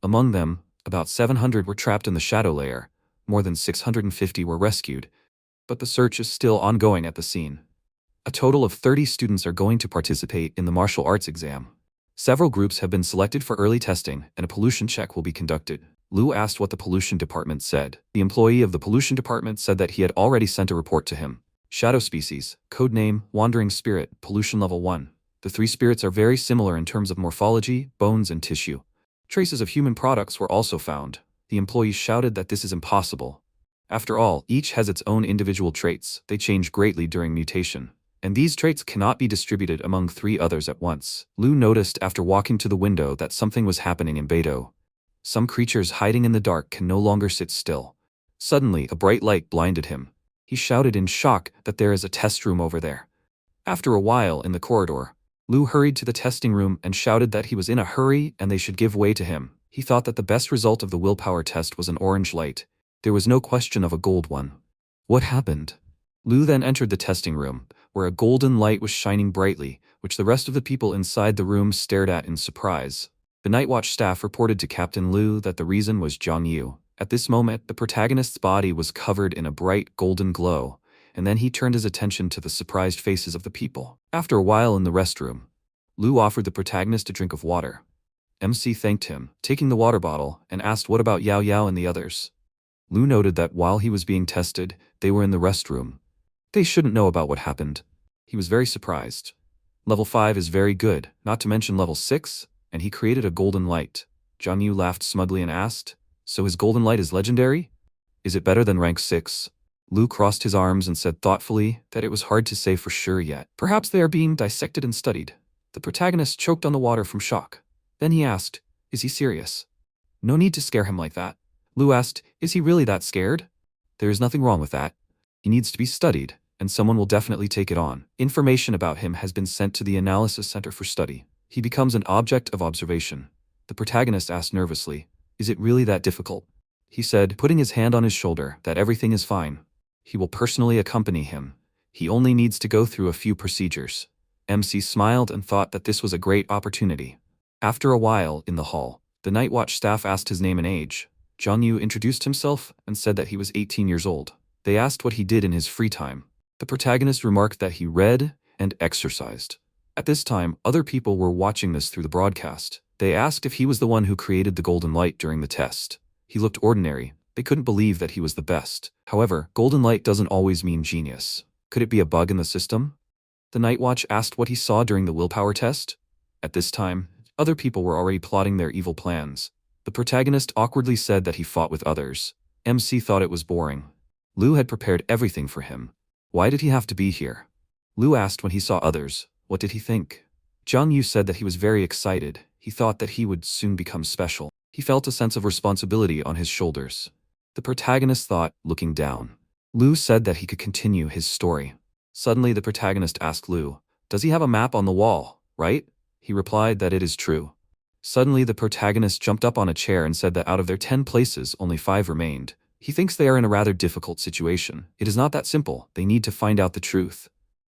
Among them, about 700 were trapped in the shadow layer. More than 650 were rescued. But the search is still ongoing at the scene. A total of 30 students are going to participate in the martial arts exam. Several groups have been selected for early testing, and a pollution check will be conducted. Lu asked what the pollution department said. The employee of the pollution department said that he had already sent a report to him. Shadow species, codename Wandering Spirit, pollution level 1. The 3 spirits are very similar in terms of morphology, bones, and tissue. Traces of human products were also found. The employee shouted that this is impossible. After all, each has its own individual traits. They change greatly during mutation. And these traits cannot be distributed among 3 others at once. Lu noticed after walking to the window that something was happening in Beidou. Some creatures hiding in the dark can no longer sit still. Suddenly, a bright light blinded him. He shouted in shock that there is a test room over there. After a while in the corridor, Lu hurried to the testing room and shouted that he was in a hurry and they should give way to him. He thought that the best result of the willpower test was an orange light. There was no question of a gold one. What happened? Lu then entered the testing room, where a golden light was shining brightly, which the rest of the people inside the room stared at in surprise. The Night Watch staff reported to Captain Lu that the reason was Zhang Yu. At this moment, the protagonist's body was covered in a bright golden glow, and then he turned his attention to the surprised faces of the people. After a while in the restroom, Lu offered the protagonist a drink of water. MC thanked him, taking the water bottle, and asked what about Yao Yao and the others. Lu noted that while he was being tested, they were in the restroom. They shouldn't know about what happened. He was very surprised. Level 5 is very good, not to mention level 6, and he created a golden light. Zhang Yu laughed smugly and asked, so his golden light is legendary? Is it better than rank 6? Lu crossed his arms and said thoughtfully that it was hard to say for sure yet. Perhaps they are being dissected and studied. The protagonist choked on the water from shock. Then he asked, is he serious? No need to scare him like that. Lu asked, is he really that scared? There is nothing wrong with that. He needs to be studied, and someone will definitely take it on. Information about him has been sent to the Analysis Center for study. He becomes an object of observation. The protagonist asked nervously, is it really that difficult? He said, putting his hand on his shoulder, that everything is fine. He will personally accompany him. He only needs to go through a few procedures. MC smiled and thought that this was a great opportunity. After a while, in the hall, the Night Watch staff asked his name and age. Zhang Yu introduced himself and said that he was 18 years old. They asked what he did in his free time. The protagonist remarked that he read and exercised. At this time, other people were watching this through the broadcast. They asked if he was the one who created the golden light during the test. He looked ordinary. They couldn't believe that he was the best. However, golden light doesn't always mean genius. Could it be a bug in the system? The Night Watch asked what he saw during the willpower test. At this time, other people were already plotting their evil plans. The protagonist awkwardly said that he fought with others. MC thought it was boring. Lu had prepared everything for him. Why did he have to be here? Lu asked when he saw others. What did he think? Zhang Yu said that he was very excited. He thought that he would soon become special. He felt a sense of responsibility on his shoulders. The protagonist thought, looking down. Lu said that he could continue his story. Suddenly the protagonist asked Lu, "Does he have a map on the wall, right?" He replied that it is true. Suddenly the protagonist jumped up on a chair and said that out of their 10 places, only 5 remained. He thinks they are in a rather difficult situation. It is not that simple, they need to find out the truth.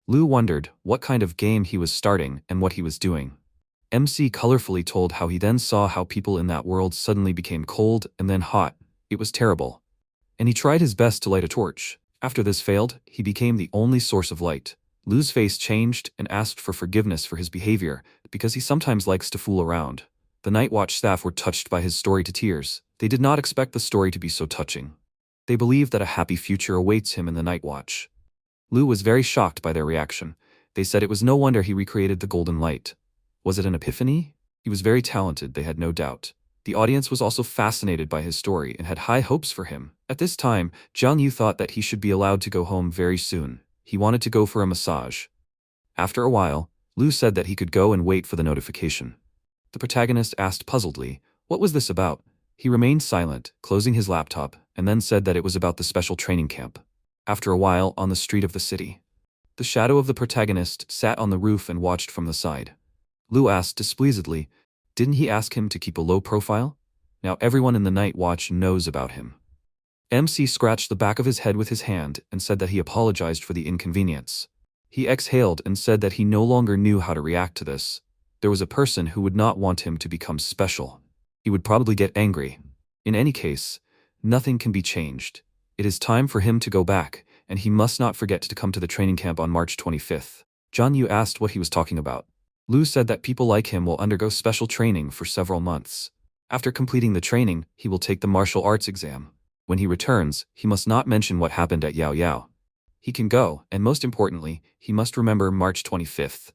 Lu wondered what kind of game he was starting and what he was doing. MC colorfully told how he then saw how people in that world suddenly became cold and then hot. It was terrible. And he tried his best to light a torch. After this failed, he became the only source of light. Lu's face changed and asked for forgiveness for his behavior, because he sometimes likes to fool around. The Night Watch staff were touched by his story to tears. They did not expect the story to be so touching. They believed that a happy future awaits him in the Night Watch. Lu was very shocked by their reaction. They said it was no wonder he recreated the golden light. Was it an epiphany? He was very talented, they had no doubt. The audience was also fascinated by his story and had high hopes for him. At this time, Jiang Yu thought that he should be allowed to go home very soon. He wanted to go for a massage. After a while, Lu said that he could go and wait for the notification. The protagonist asked puzzledly, what was this about? He remained silent, closing his laptop, and then said that it was about the special training camp. After a while, on the street of the city, the shadow of the protagonist sat on the roof and watched from the side. Lu asked displeasedly, didn't he ask him to keep a low profile? Now everyone in the Night Watch knows about him. MC scratched the back of his head with his hand and said that he apologized for the inconvenience. He exhaled and said that he no longer knew how to react to this. There was a person who would not want him to become special. He would probably get angry. In any case, nothing can be changed. It is time for him to go back, and he must not forget to come to the training camp on March 25th. Jiang Yu asked what he was talking about. Lu said that people like him will undergo special training for several months. After completing the training, he will take the martial arts exam. When he returns, he must not mention what happened at Yahello. He can go, and most importantly, he must remember March 25th.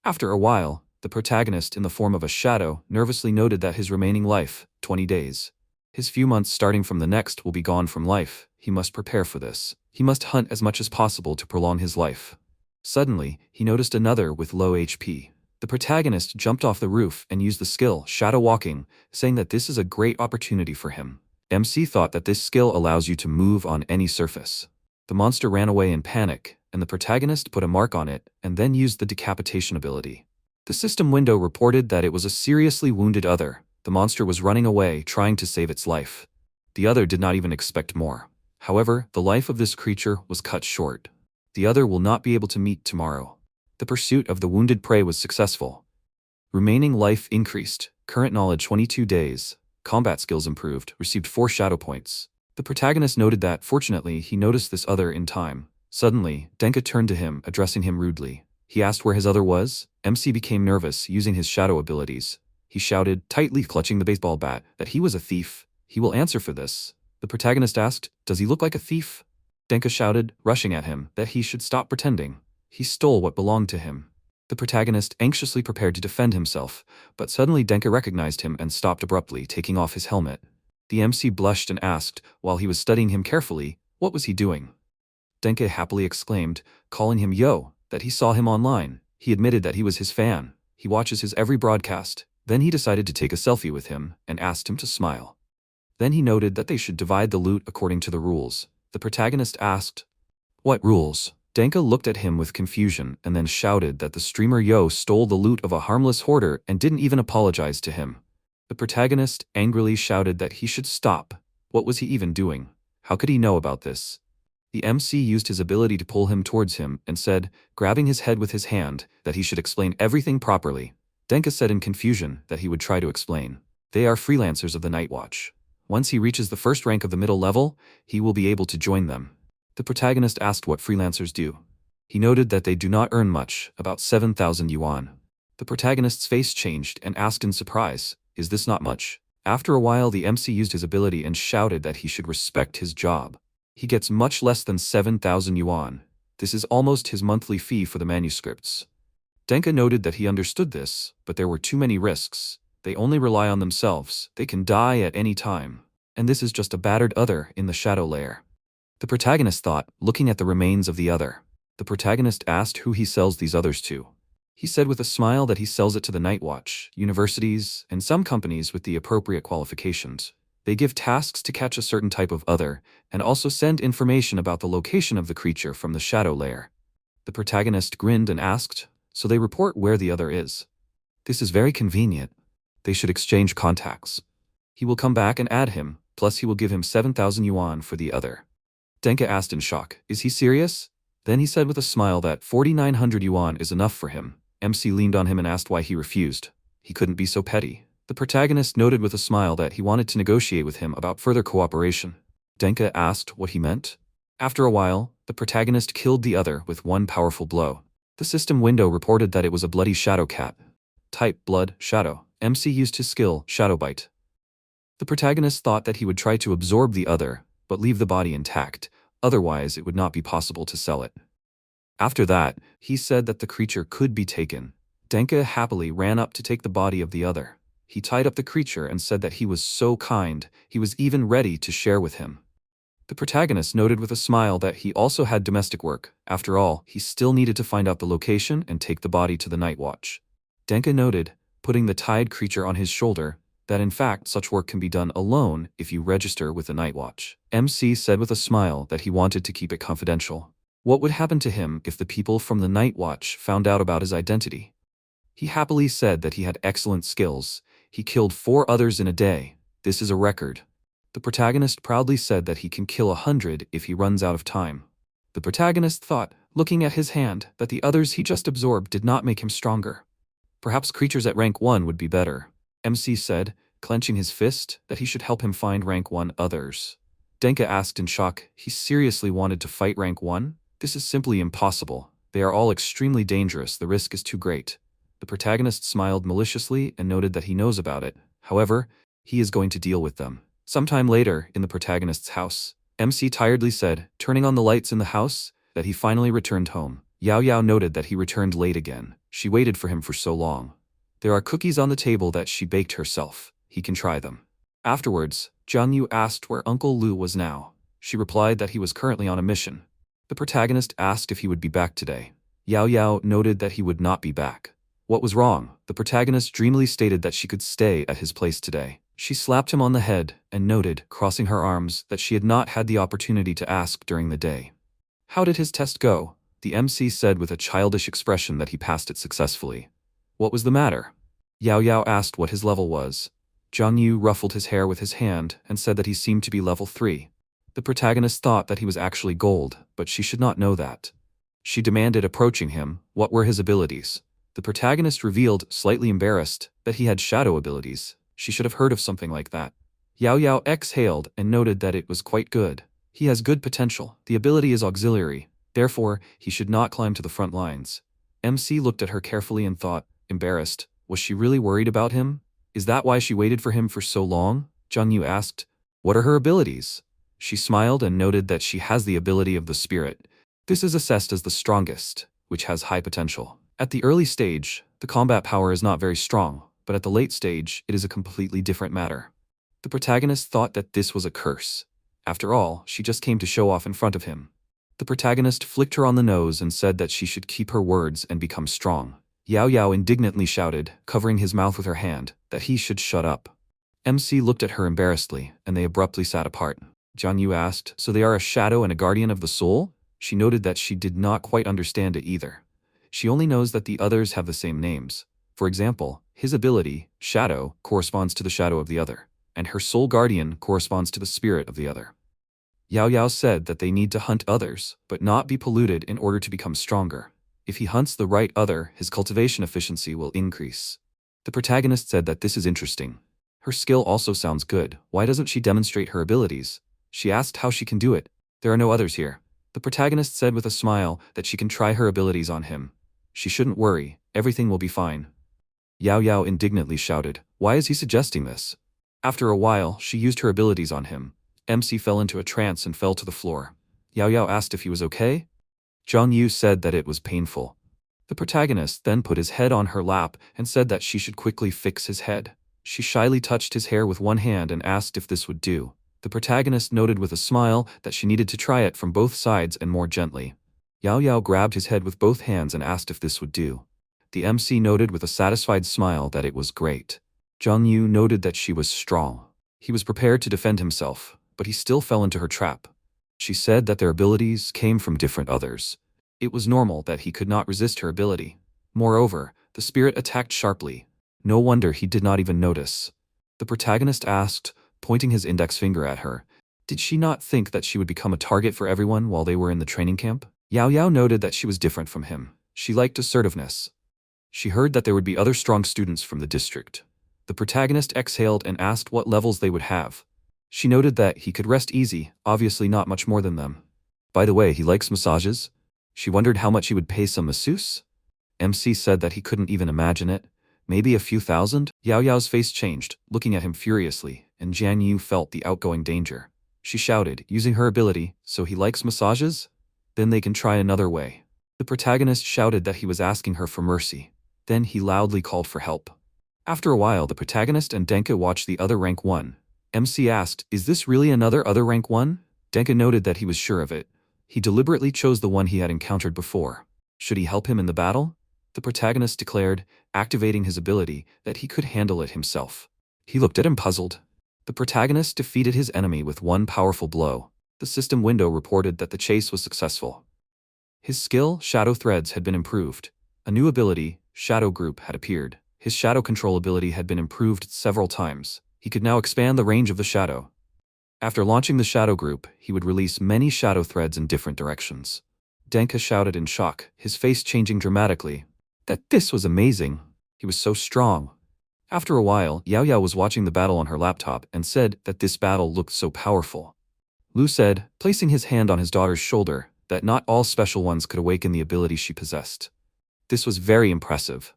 After a while, the protagonist in the form of a shadow nervously noted that his remaining life, 20 days. His few months starting from the next will be gone from life. He must prepare for this. He must hunt as much as possible to prolong his life. Suddenly, he noticed another with low HP. The protagonist jumped off the roof and used the skill shadow walking, saying that this is a great opportunity for him. MC thought that this skill allows you to move on any surface. The monster ran away in panic, and the protagonist put a mark on it and then used the decapitation ability. The system window reported that it was a seriously wounded other. The monster was running away, trying to save its life. The other did not even expect more. However, the life of this creature was cut short. The other will not be able to meet tomorrow. The pursuit of the wounded prey was successful. Remaining life increased. Current knowledge 22 days. Combat skills improved, received 4 shadow points. The protagonist noted that, fortunately, he noticed this other in time. Suddenly, Denka turned to him, addressing him rudely. He asked where his other was. MC became nervous, using his shadow abilities. He shouted, tightly clutching the baseball bat, that he was a thief. He will answer for this. The protagonist asked, does he look like a thief? Denka shouted, rushing at him, that he should stop pretending. He stole what belonged to him. The protagonist anxiously prepared to defend himself, but suddenly Denka recognized him and stopped abruptly, taking off his helmet. The MC blushed and asked, while he was studying him carefully, what was he doing? Denka happily exclaimed, calling him Yo, that he saw him online. He admitted that he was his fan. He watches his every broadcast. Then he decided to take a selfie with him and asked him to smile. Then he noted that they should divide the loot according to the rules. The protagonist asked, what rules? Denka looked at him with confusion and then shouted that the streamer Yo stole the loot of a harmless hoarder and didn't even apologize to him. The protagonist angrily shouted that he should stop. What was he even doing? How could he know about this? The MC used his ability to pull him towards him and said, grabbing his head with his hand, that he should explain everything properly. Denka said in confusion that he would try to explain. They are freelancers of the Night Watch. Once he reaches the first rank of the middle level, he will be able to join them. The protagonist asked what freelancers do. He noted that they do not earn much, about 7,000 yuan. The protagonist's face changed and asked in surprise, is this not much? After a while the MC used his ability and shouted that he should respect his job. He gets much less than 7,000 yuan. This is almost his monthly fee for the manuscripts. Denka noted that he understood this, but there were too many risks. They only rely on themselves. They can die at any time. And this is just a battered other in the shadow layer. The protagonist thought, looking at the remains of the other. The protagonist asked who he sells these others to. He said with a smile that he sells it to the Night Watch, universities, and some companies with the appropriate qualifications. They give tasks to catch a certain type of other, and also send information about the location of the creature from the shadow layer. The protagonist grinned and asked, so they report where the other is. This is very convenient. They should exchange contacts. He will come back and add him, plus he will give him 7,000 yuan for the other. Denka asked in shock, is he serious? Then he said with a smile that 4,900 yuan is enough for him. MC leaned on him and asked why he refused. He couldn't be so petty. The protagonist noted with a smile that he wanted to negotiate with him about further cooperation. Denka asked what he meant. After a while, the protagonist killed the other with one powerful blow. The system window reported that it was a bloody shadow cat. Type blood, shadow. MC used his skill, shadow bite. The protagonist thought that he would try to absorb the other, but leave the body intact, otherwise it would not be possible to sell it. After that, he said that the creature could be taken. Denka happily ran up to take the body of the other. He tied up the creature and said that he was so kind, he was even ready to share with him. The protagonist noted with a smile that he also had domestic work. After all, he still needed to find out the location and take the body to the Night Watch. Denka noted, putting the tied creature on his shoulder, that in fact such work can be done alone if you register with the Night Watch. MC said with a smile that he wanted to keep it confidential. What would happen to him if the people from the Night Watch found out about his identity? He happily said that he had excellent skills. He killed 4 others in a day. This is a record. The protagonist proudly said that he can kill 100 if he runs out of time. The protagonist thought, looking at his hand, that the others he just absorbed did not make him stronger. Perhaps creatures at rank 1 would be better. MC said, clenching his fist, that he should help him find rank 1 others. Denka asked in shock, he seriously wanted to fight rank 1? This is simply impossible. They are all extremely dangerous, the risk is too great. The protagonist smiled maliciously and noted that he knows about it. However, he is going to deal with them. Sometime later, in the protagonist's house, MC tiredly said, turning on the lights in the house, that he finally returned home. Yao Yao noted that he returned late again. She waited for him for so long. There are cookies on the table that she baked herself. He can try them. Afterwards, Jiang Yu asked where Uncle Lu was now. She replied that he was currently on a mission. The protagonist asked if he would be back today. Yao Yao noted that he would not be back. What was wrong? The protagonist dreamily stated that she could stay at his place today. She slapped him on the head and noted, crossing her arms, that she had not had the opportunity to ask during the day. How did his test go? The MC said with a childish expression that he passed it successfully. What was the matter? Yao Yao asked what his level was. Jiang Yu ruffled his hair with his hand and said that he seemed to be level 3. The protagonist thought that he was actually gold, but she should not know that. She demanded, approaching him, what were his abilities. The protagonist revealed, slightly embarrassed, that he had shadow abilities. She should have heard of something like that. Yao Yao exhaled and noted that it was quite good. He has good potential. The ability is auxiliary. Therefore, he should not climb to the front lines. MC looked at her carefully and thought, embarrassed, was she really worried about him? Is that why she waited for him for so long? Jiang Yu asked. What are her abilities? She smiled and noted that she has the ability of the spirit. This is assessed as the strongest, which has high potential. At the early stage, the combat power is not very strong, but at the late stage, it is a completely different matter. The protagonist thought that this was a curse. After all, she just came to show off in front of him. The protagonist flicked her on the nose and said that she should keep her words and become strong. Yao Yao indignantly shouted, covering his mouth with her hand, that he should shut up. MC looked at her embarrassedly, and they abruptly sat apart. Jiang Yu asked, so they are a shadow and a guardian of the soul? She noted that she did not quite understand it either. She only knows that the others have the same names. For example, his ability, shadow, corresponds to the shadow of the other, and her soul guardian corresponds to the spirit of the other. Yao Yao said that they need to hunt others, but not be polluted in order to become stronger. If he hunts the right other, his cultivation efficiency will increase. The protagonist said that this is interesting. Her skill also sounds good. Why doesn't she demonstrate her abilities? She asked how she can do it. There are no others here. The protagonist said with a smile that she can try her abilities on him. She shouldn't worry, everything will be fine. Yao Yao indignantly shouted, why is he suggesting this? After a while, she used her abilities on him. MC fell into a trance and fell to the floor. Yao Yao asked if he was okay. Jiang Yu said that it was painful. The protagonist then put his head on her lap and said that she should quickly fix his head. She shyly touched his hair with one hand and asked if this would do. The protagonist noted with a smile that she needed to try it from both sides and more gently. Yao Yao grabbed his head with both hands and asked if this would do. The MC noted with a satisfied smile that it was great. Zhang Yu noted that she was strong. He was prepared to defend himself, but he still fell into her trap. She said that their abilities came from different others. It was normal that he could not resist her ability. Moreover, the spirit attacked sharply. No wonder he did not even notice. The protagonist asked, pointing his index finger at her, did she not think that she would become a target for everyone while they were in the training camp? Yao Yao noted that she was different from him. She liked assertiveness. She heard that there would be other strong students from the district. The protagonist exhaled and asked what levels they would have. She noted that he could rest easy, obviously not much more than them. By the way, he likes massages? She wondered how much he would pay some masseuse? MC said that he couldn't even imagine it. Maybe a few thousand? Yao Yao's face changed, looking at him furiously, and Jiang Yu felt the outgoing danger. She shouted, using her ability, so he likes massages? Then they can try another way. The protagonist shouted that he was asking her for mercy. Then he loudly called for help. After a while, the protagonist and Denka watched the other rank 1. MC asked, is this really another other rank 1? Denka noted that he was sure of it. He deliberately chose the one he had encountered before. Should he help him in the battle? The protagonist declared, activating his ability, that he could handle it himself. He looked at him puzzled. The protagonist defeated his enemy with one powerful blow. The system window reported that the chase was successful. His skill, Shadow Threads, had been improved. A new ability, Shadow Group, had appeared. His shadow control ability had been improved several times. He could now expand the range of the shadow. After launching the Shadow Group, he would release many shadow threads in different directions. Denka shouted in shock, his face changing dramatically, that this was amazing. He was so strong. After a while, Yao Yao was watching the battle on her laptop and said that this battle looked so powerful. Lu said, placing his hand on his daughter's shoulder, that not all special ones could awaken the ability she possessed. This was very impressive.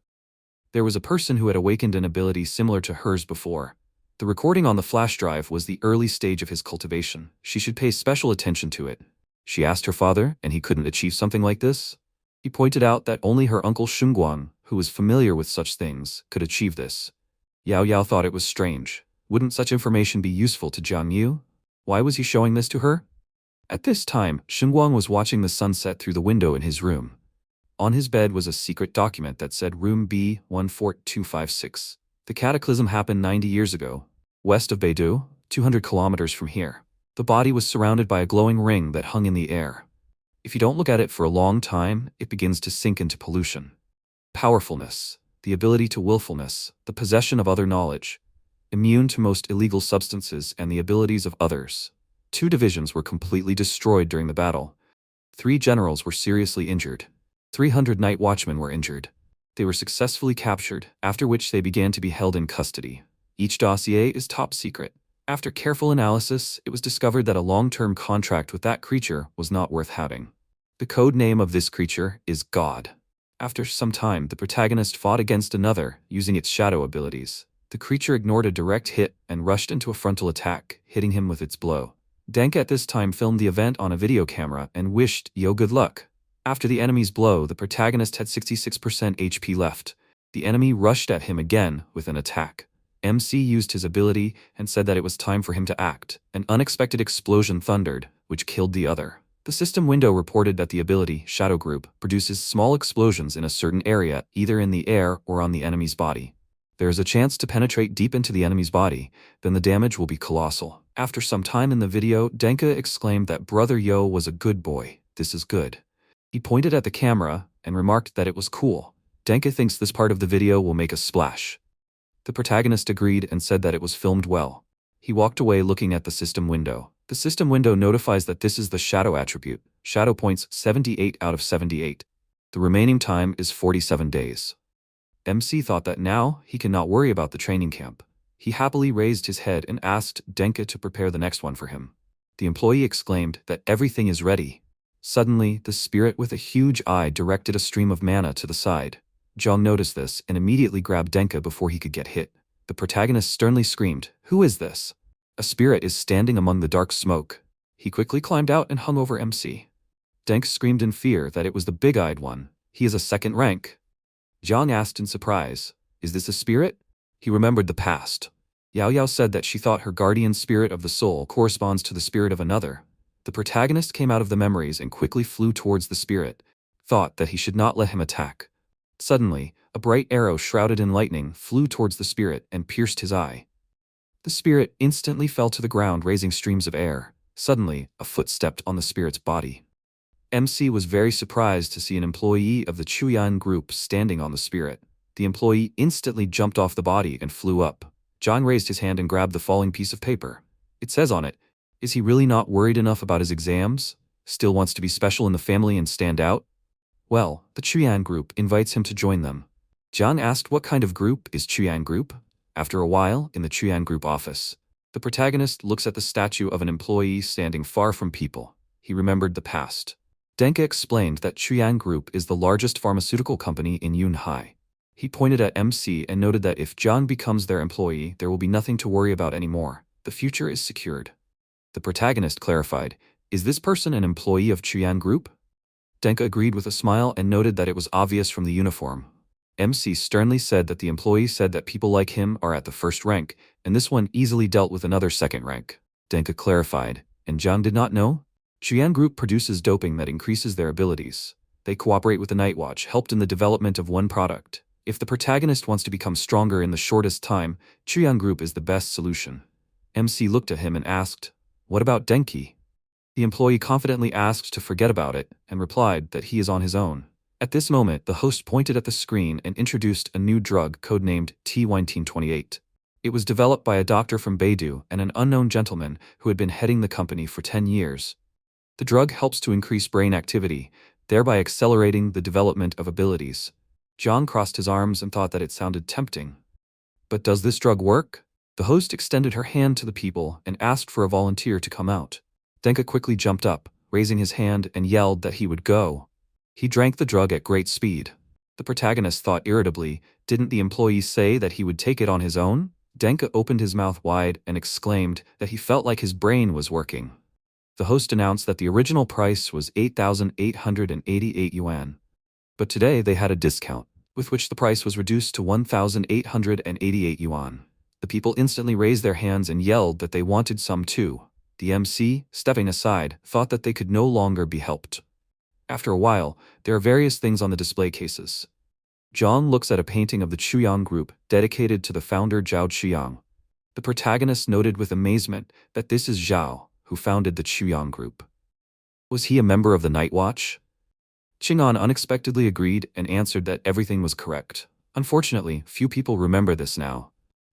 There was a person who had awakened an ability similar to hers before. The recording on the flash drive was the early stage of his cultivation. She should pay special attention to it. She asked her father, and he couldn't achieve something like this? He pointed out that only her uncle Shunguang, who was familiar with such things, could achieve this. Yao Yao thought it was strange. Wouldn't such information be useful to Jiang Yu? Why was he showing this to her? At this time, Shunguang was watching the sunset through the window in his room. On his bed was a secret document that said Room B14256. The cataclysm happened 90 years ago, west of Beidou, 200 kilometers from here. The body was surrounded by a glowing ring that hung in the air. If you don't look at it for a long time, it begins to sink into pollution. Powerfulness, the ability to willfulness, the possession of other knowledge, immune to most illegal substances and the abilities of others. 2 divisions were completely destroyed during the battle. 3 generals were seriously injured. 300 night watchmen were injured. They were successfully captured, after which they began to be held in custody. Each dossier is top secret. After careful analysis, it was discovered that a long-term contract with that creature was not worth having. The code name of this creature is God. After some time, the protagonist fought against another, using its shadow abilities. The creature ignored a direct hit and rushed into a frontal attack, hitting him with its blow. Denka at this time filmed the event on a video camera and wished Yo good luck. After the enemy's blow, the protagonist had 66% HP left. The enemy rushed at him again with an attack. MC used his ability and said that it was time for him to act. An unexpected explosion thundered, which killed the other. The system window reported that the ability, Shadow Group, produces small explosions in a certain area, either in the air or on the enemy's body. There is a chance to penetrate deep into the enemy's body, then the damage will be colossal. After some time in the video, Denka exclaimed that Brother Yo was a good boy. This is good. He pointed at the camera and remarked that it was cool. Denka thinks this part of the video will make a splash. The protagonist agreed and said that it was filmed well. He walked away looking at the system window. The system window notifies that this is the shadow attribute. Shadow points 78 out of 78. The remaining time is 47 days. MC thought that now he cannot worry about the training camp. He happily raised his head and asked Denka to prepare the next one for him. The employee exclaimed that everything is ready. Suddenly, the spirit with a huge eye directed a stream of mana to the side. Zhang noticed this and immediately grabbed Denka before he could get hit. The protagonist sternly screamed, "Who is this?" A spirit is standing among the dark smoke. He quickly climbed out and hung over MC. Denka screamed in fear that it was the big-eyed one. He is a 2nd rank. Zhang asked in surprise, "Is this a spirit?" He remembered the past. Yao Yao said that she thought her guardian spirit of the soul corresponds to the spirit of another. The protagonist came out of the memories and quickly flew towards the spirit, thought that he should not let him attack. Suddenly, a bright arrow shrouded in lightning flew towards the spirit and pierced his eye. The spirit instantly fell to the ground, raising streams of air. Suddenly, a foot stepped on the spirit's body. MC was very surprised to see an employee of the Chuyan group standing on the spirit. The employee instantly jumped off the body and flew up. John raised his hand and grabbed the falling piece of paper. It says on it, "Is he really not worried enough about his exams? Still wants to be special in the family and stand out?" Well, the Chuyan group invites him to join them. John asked what kind of group is Chuyan group? After a while, in the Chuyan group office, the protagonist looks at the statue of an employee standing far from people. He remembered the past. Denka explained that Chuyan Group is the largest pharmaceutical company in Yunhai. He pointed at MC and noted that if John becomes their employee, there will be nothing to worry about anymore. The future is secured. The protagonist clarified, "Is this person an employee of Chuyan Group?" Denka agreed with a smile and noted that it was obvious from the uniform. MC sternly said that the employee said that people like him are at the first rank, and this one easily dealt with another second rank. Denka clarified, "And John did not know?" Chuyan Group produces doping that increases their abilities. They cooperate with the Night Watch, helped in the development of one product. If the protagonist wants to become stronger in the shortest time, Chuyan Group is the best solution. MC looked at him and asked, "What about Denki?" The employee confidently asked to forget about it and replied that he is on his own. At this moment, the host pointed at the screen and introduced a new drug codenamed T1928. It was developed by a doctor from Beidou and an unknown gentleman who had been heading the company for 10 years. The drug helps to increase brain activity, thereby accelerating the development of abilities. John crossed his arms and thought that it sounded tempting. But does this drug work? The host extended her hand to the people and asked for a volunteer to come out. Denka quickly jumped up, raising his hand, and yelled that he would go. He drank the drug at great speed. The protagonist thought irritably, didn't the employee say that he would take it on his own? Denka opened his mouth wide and exclaimed that he felt like his brain was working. The host announced that the original price was 8,888 yuan. But today they had a discount, with which the price was reduced to 1,888 yuan. The people instantly raised their hands and yelled that they wanted some too. The MC, stepping aside, thought that they could no longer be helped. After a while, there are various things on the display cases. John looks at a painting of the Chuyan Group dedicated to the founder Zhao Ziyang. The protagonist noted with amazement that this is Zhao, who founded the Chuyan Group. Was he a member of the Night Watch? Qing'an unexpectedly agreed and answered that everything was correct. Unfortunately, few people remember this now.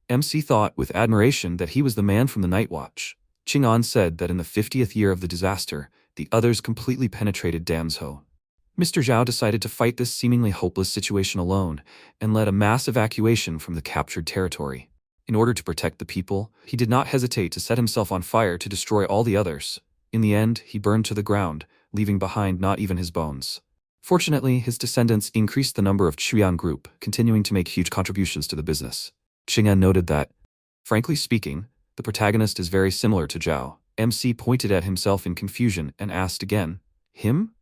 MC thought with admiration that he was the man from the Night Watch. Qing'an said that in the 50th year of the disaster, the others completely penetrated Danzhou. Mr. Zhao decided to fight this seemingly hopeless situation alone and led a mass evacuation from the captured territory. In order to protect the people, he did not hesitate to set himself on fire to destroy all the others. In the end, he burned to the ground, leaving behind not even his bones. Fortunately, his descendants increased the number of Chuyan Group, continuing to make huge contributions to the business. Qing'an noted that, frankly speaking, the protagonist is very similar to Zhao. MC pointed at himself in confusion and asked again, "Him?"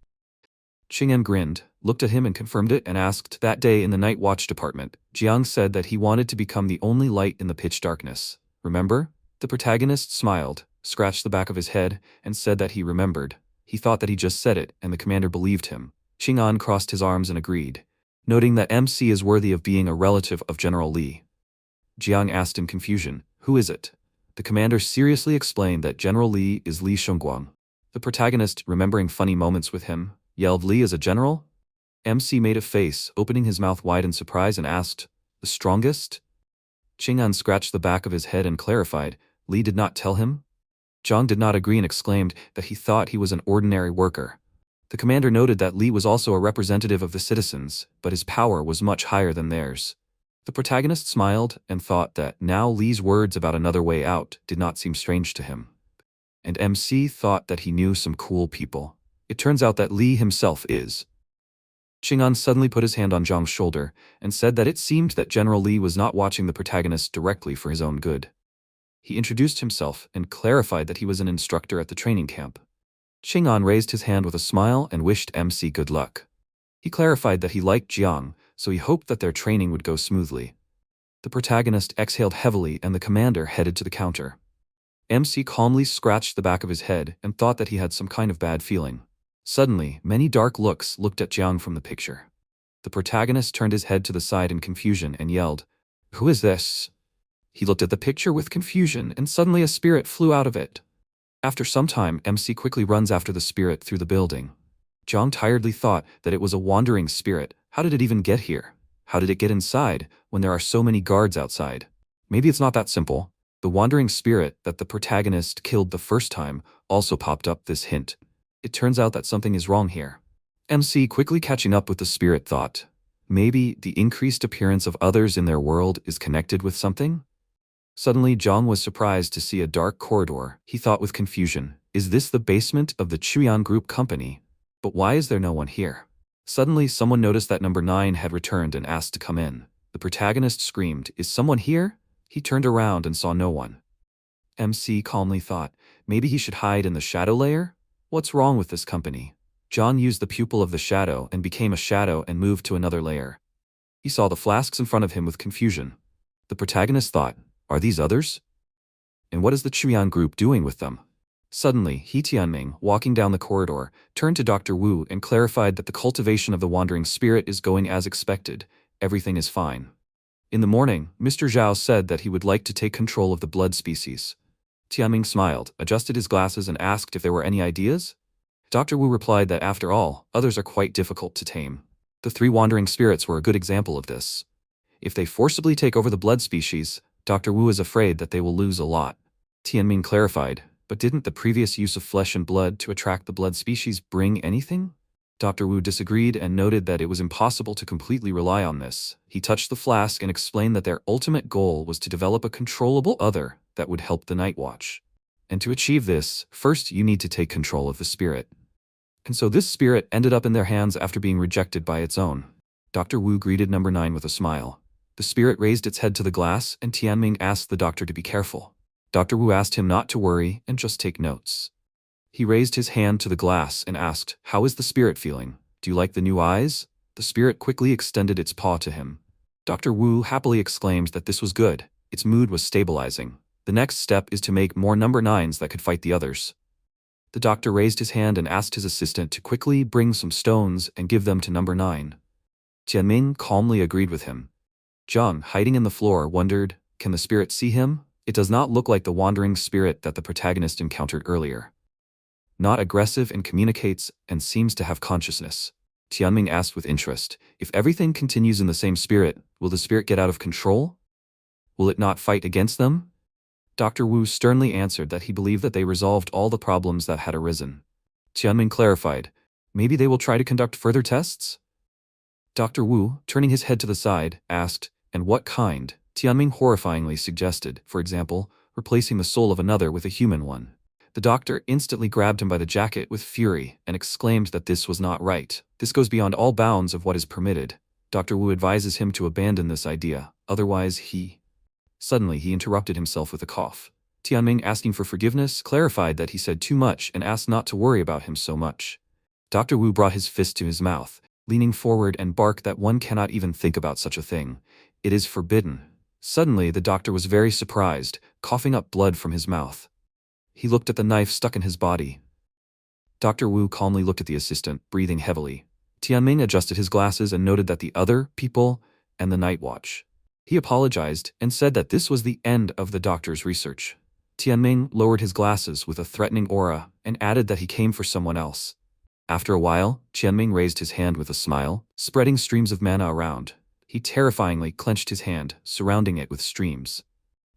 Qing'an grinned, looked at him and confirmed it and asked, that day in the Night Watch department, Jiang said that he wanted to become the only light in the pitch darkness. Remember? The protagonist smiled, scratched the back of his head, and said that he remembered. He thought that he just said it, and the commander believed him. Qing'an crossed his arms and agreed, noting that MC is worthy of being a relative of General Li. Jiang asked in confusion, "Who is it?" The commander seriously explained that General Li is Li Shengguang. The protagonist, remembering funny moments with him, yelled, "Li is a general?" MC made a face, opening his mouth wide in surprise and asked, "The strongest?" Qing'an scratched the back of his head and clarified, "Li did not tell him?" Zhang did not agree and exclaimed that he thought he was an ordinary worker. The commander noted that Li was also a representative of the citizens, but his power was much higher than theirs. The protagonist smiled and thought that now Li's words about another way out did not seem strange to him. And MC thought that he knew some cool people. It turns out that Li himself is. Qing'an suddenly put his hand on Zhang's shoulder and said that it seemed that General Li was not watching the protagonist directly for his own good. He introduced himself and clarified that he was an instructor at the training camp. Qing'an raised his hand with a smile and wished MC good luck. He clarified that he liked Jiang, so he hoped that their training would go smoothly. The protagonist exhaled heavily and the commander headed to the counter. MC calmly scratched the back of his head and thought that he had some kind of bad feeling. Suddenly, many dark looks looked at Jiang from the picture. The protagonist turned his head to the side in confusion and yelled, "Who is this?" He looked at the picture with confusion and suddenly a spirit flew out of it. After some time, MC quickly runs after the spirit through the building. Zhang tiredly thought that it was a wandering spirit. How did it even get here? How did it get inside when there are so many guards outside? Maybe it's not that simple. The wandering spirit that the protagonist killed the first time also popped up this hint. It turns out that something is wrong here. MC quickly catching up with the spirit thought, maybe the increased appearance of others in their world is connected with something? Suddenly Zhang was surprised to see a dark corridor. He thought with confusion, is this the basement of the Chuyan Group company? But why is there no one here? Suddenly someone noticed that number 9 had returned and asked to come in. The protagonist screamed, "Is someone here?" He turned around and saw no one. MC calmly thought, maybe he should hide in the shadow layer? What's wrong with this company? John used the pupil of the shadow and became a shadow and moved to another layer. He saw the flasks in front of him with confusion. The protagonist thought, are these others? And what is the Chuyan Group doing with them? Suddenly, He Tianming, walking down the corridor, turned to Dr. Wu and clarified that the cultivation of the wandering spirit is going as expected. Everything is fine. In the morning, Mr. Zhao said that he would like to take control of the blood species. Tianming smiled, adjusted his glasses and asked if there were any ideas. Dr. Wu replied that after all, others are quite difficult to tame. The 3 wandering spirits were a good example of this. If they forcibly take over the blood species, Dr. Wu is afraid that they will lose a lot. Tianming clarified, but didn't the previous use of flesh and blood to attract the blood species bring anything? Dr. Wu disagreed and noted that it was impossible to completely rely on this. He touched the flask and explained that their ultimate goal was to develop a controllable other that would help the Night Watch. And to achieve this, first you need to take control of the spirit. And so this spirit ended up in their hands after being rejected by its own. Dr. Wu greeted number 9 with a smile. The spirit raised its head to the glass and Tianming asked the doctor to be careful. Dr. Wu asked him not to worry and just take notes. He raised his hand to the glass and asked, "How is the spirit feeling? Do you like the new eyes?" The spirit quickly extended its paw to him. Dr. Wu happily exclaimed that this was good. Its mood was stabilizing. The next step is to make more number 9s that could fight the others. The doctor raised his hand and asked his assistant to quickly bring some stones and give them to number 9. Tianming calmly agreed with him. Zhang, hiding in the floor, wondered, can the spirit see him? It does not look like the wandering spirit that the protagonist encountered earlier. Not aggressive and communicates and seems to have consciousness. Tianming asked with interest, if everything continues in the same spirit, will the spirit get out of control? Will it not fight against them? Dr. Wu sternly answered that he believed that they resolved all the problems that had arisen. Tianming clarified, maybe they will try to conduct further tests? Dr. Wu, turning his head to the side, asked, and what kind? Tianming horrifyingly suggested, for example, replacing the soul of another with a human one. The doctor instantly grabbed him by the jacket with fury and exclaimed that this was not right. This goes beyond all bounds of what is permitted. Dr. Wu advises him to abandon this idea, otherwise Suddenly he interrupted himself with a cough. Tianming, asking for forgiveness, clarified that he said too much and asked not to worry about him so much. Dr. Wu brought his fist to his mouth, leaning forward and barked that one cannot even think about such a thing. It is forbidden. Suddenly the doctor was very surprised, coughing up blood from his mouth. He looked at the knife stuck in his body. Dr. Wu calmly looked at the assistant, breathing heavily. Tianming adjusted his glasses and noted that the other people and the night watch. He apologized and said that this was the end of the doctor's research. Tianming lowered his glasses with a threatening aura and added that he came for someone else. After a while, Tianming raised his hand with a smile, spreading streams of mana around. He terrifyingly clenched his hand, surrounding it with streams.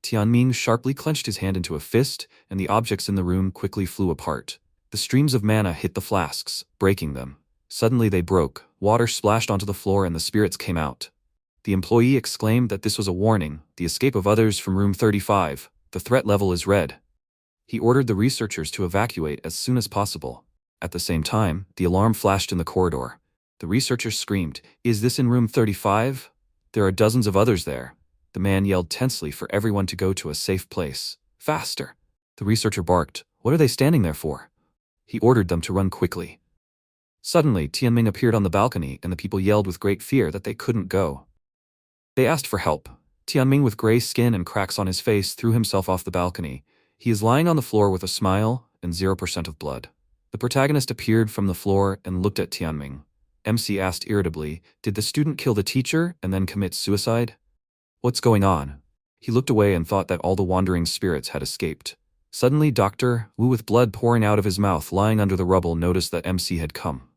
Tianming sharply clenched his hand into a fist, and the objects in the room quickly flew apart. The streams of mana hit the flasks, breaking them. Suddenly they broke, water splashed onto the floor and the spirits came out. The employee exclaimed that this was a warning, the escape of others from room 35, the threat level is red. He ordered the researchers to evacuate as soon as possible. At the same time, the alarm flashed in the corridor. The researchers screamed, "Is this in room 35? There are dozens of others there." The man yelled tensely for everyone to go to a safe place. Faster! The researcher barked, "What are they standing there for?" He ordered them to run quickly. Suddenly, Tianming appeared on the balcony and the people yelled with great fear that they couldn't go. They asked for help. Tianming, with gray skin and cracks on his face, threw himself off the balcony. He is lying on the floor with a smile and 0% of blood. The protagonist appeared from the floor and looked at Tianming. MC asked irritably, did the student kill the teacher and then commit suicide? What's going on? He looked away and thought that all the wandering spirits had escaped. Suddenly Dr. Wu, with blood pouring out of his mouth lying under the rubble, noticed that MC had come.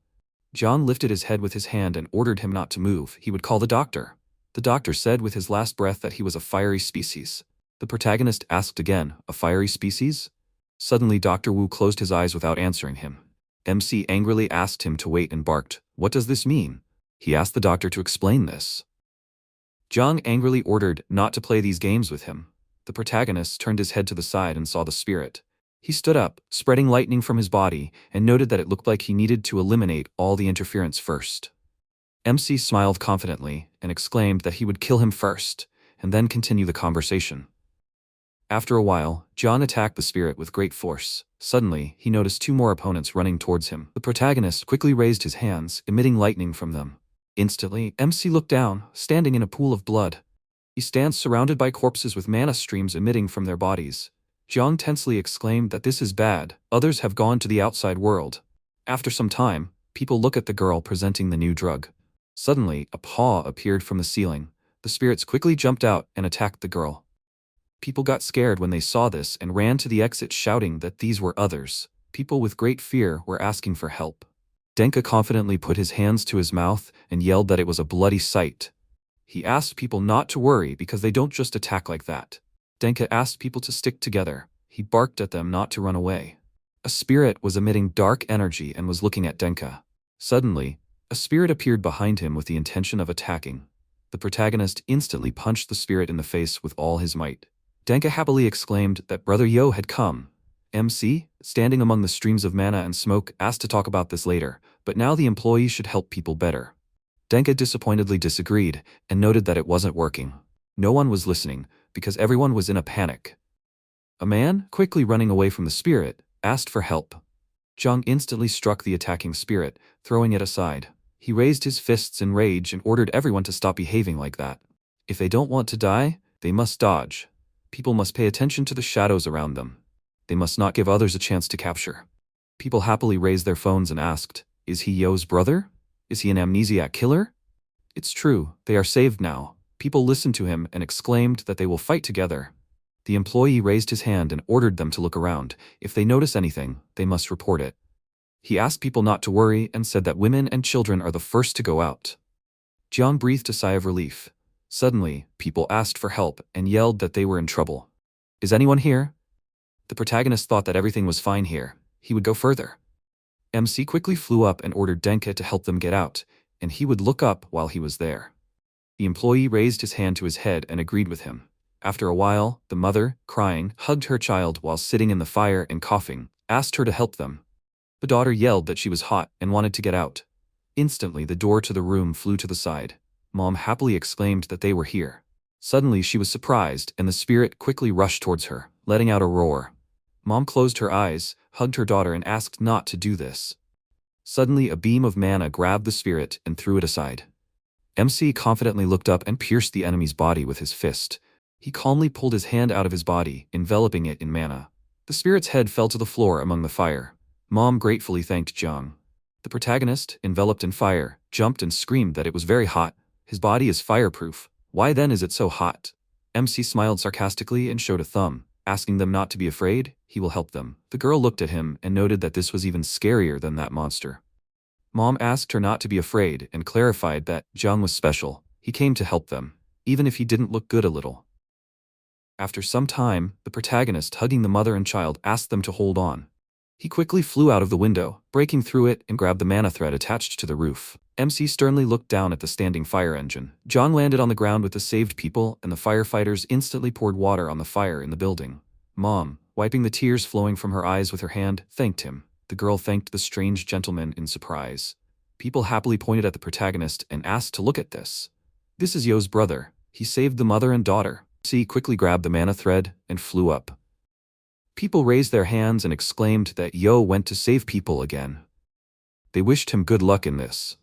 John lifted his head with his hand and ordered him not to move. He would call the doctor. The doctor said with his last breath that he was a fiery species. The protagonist asked again, a fiery species? Suddenly Dr. Wu closed his eyes without answering him. MC angrily asked him to wait and barked, what does this mean? He asked the doctor to explain this. John angrily ordered not to play these games with him. The protagonist turned his head to the side and saw the spirit. He stood up, spreading lightning from his body, and noted that it looked like he needed to eliminate all the interference first. MC smiled confidently and exclaimed that he would kill him first, and then continue the conversation. After a while, John attacked the spirit with great force. Suddenly, he noticed two more opponents running towards him. The protagonist quickly raised his hands, emitting lightning from them. Instantly, MC looked down, standing in a pool of blood. He stands surrounded by corpses with mana streams emitting from their bodies. John tensely exclaimed that this is bad. Others have gone to the outside world. After some time, people look at the girl presenting the new drug. Suddenly, a paw appeared from the ceiling. The spirits quickly jumped out and attacked the girl. People got scared when they saw this and ran to the exit shouting that these were others. People with great fear were asking for help. Denka confidently put his hands to his mouth and yelled that it was a bloody sight. He asked people not to worry because they don't just attack like that. Denka asked people to stick together. He barked at them not to run away. A spirit was emitting dark energy and was looking at Denka. Suddenly, a spirit appeared behind him with the intention of attacking. The protagonist instantly punched the spirit in the face with all his might. Denka happily exclaimed that Brother Yo had come. MC, standing among the streams of mana and smoke, asked to talk about this later, but now the employee should help people better. Denka disappointedly disagreed and noted that it wasn't working. No one was listening because everyone was in a panic. A man, quickly running away from the spirit, asked for help. Zhang instantly struck the attacking spirit, throwing it aside. He raised his fists in rage and ordered everyone to stop behaving like that. If they don't want to die, they must dodge. People must pay attention to the shadows around them. They must not give others a chance to capture. People happily raised their phones and asked, is he Yo's brother? Is he an amnesiac killer? It's true, they are saved now. People listened to him and exclaimed that they will fight together. The employee raised his hand and ordered them to look around. If they notice anything, they must report it. He asked people not to worry and said that women and children are the first to go out. Jiang breathed a sigh of relief. Suddenly, people asked for help and yelled that they were in trouble. Is anyone here? The protagonist thought that everything was fine here. He would go further. MC quickly flew up and ordered Denka to help them get out, and he would look up while he was there. The employee raised his hand to his head and agreed with him. After a while, the mother, crying, hugged her child while sitting in the fire and coughing, asked her to help them. The daughter yelled that she was hot and wanted to get out. Instantly, the door to the room flew to the side. Mom happily exclaimed that they were here. Suddenly, she was surprised, and the spirit quickly rushed towards her, letting out a roar. Mom closed her eyes, hugged her daughter and asked not to do this. Suddenly, a beam of mana grabbed the spirit and threw it aside. MC confidently looked up and pierced the enemy's body with his fist. He calmly pulled his hand out of his body, enveloping it in mana. The spirit's head fell to the floor among the fire. Mom gratefully thanked Jiang. The protagonist, enveloped in fire, jumped and screamed that it was very hot. His body is fireproof. Why then is it so hot? MC smiled sarcastically and showed a thumb, asking them not to be afraid. He will help them. The girl looked at him and noted that this was even scarier than that monster. Mom asked her not to be afraid and clarified that Jiang was special. He came to help them, even if he didn't look good a little. After some time, the protagonist, hugging the mother and child, asked them to hold on. He quickly flew out of the window, breaking through it and grabbed the mana thread attached to the roof. MC sternly looked down at the standing fire engine. John landed on the ground with the saved people, and the firefighters instantly poured water on the fire in the building. Mom, wiping the tears flowing from her eyes with her hand, thanked him. The girl thanked the strange gentleman in surprise. People happily pointed at the protagonist and asked to look at this. This is Yo's brother. He saved the mother and daughter. MC quickly grabbed the mana thread and flew up. People raised their hands and exclaimed that Yo went to save people again. They wished him good luck in this.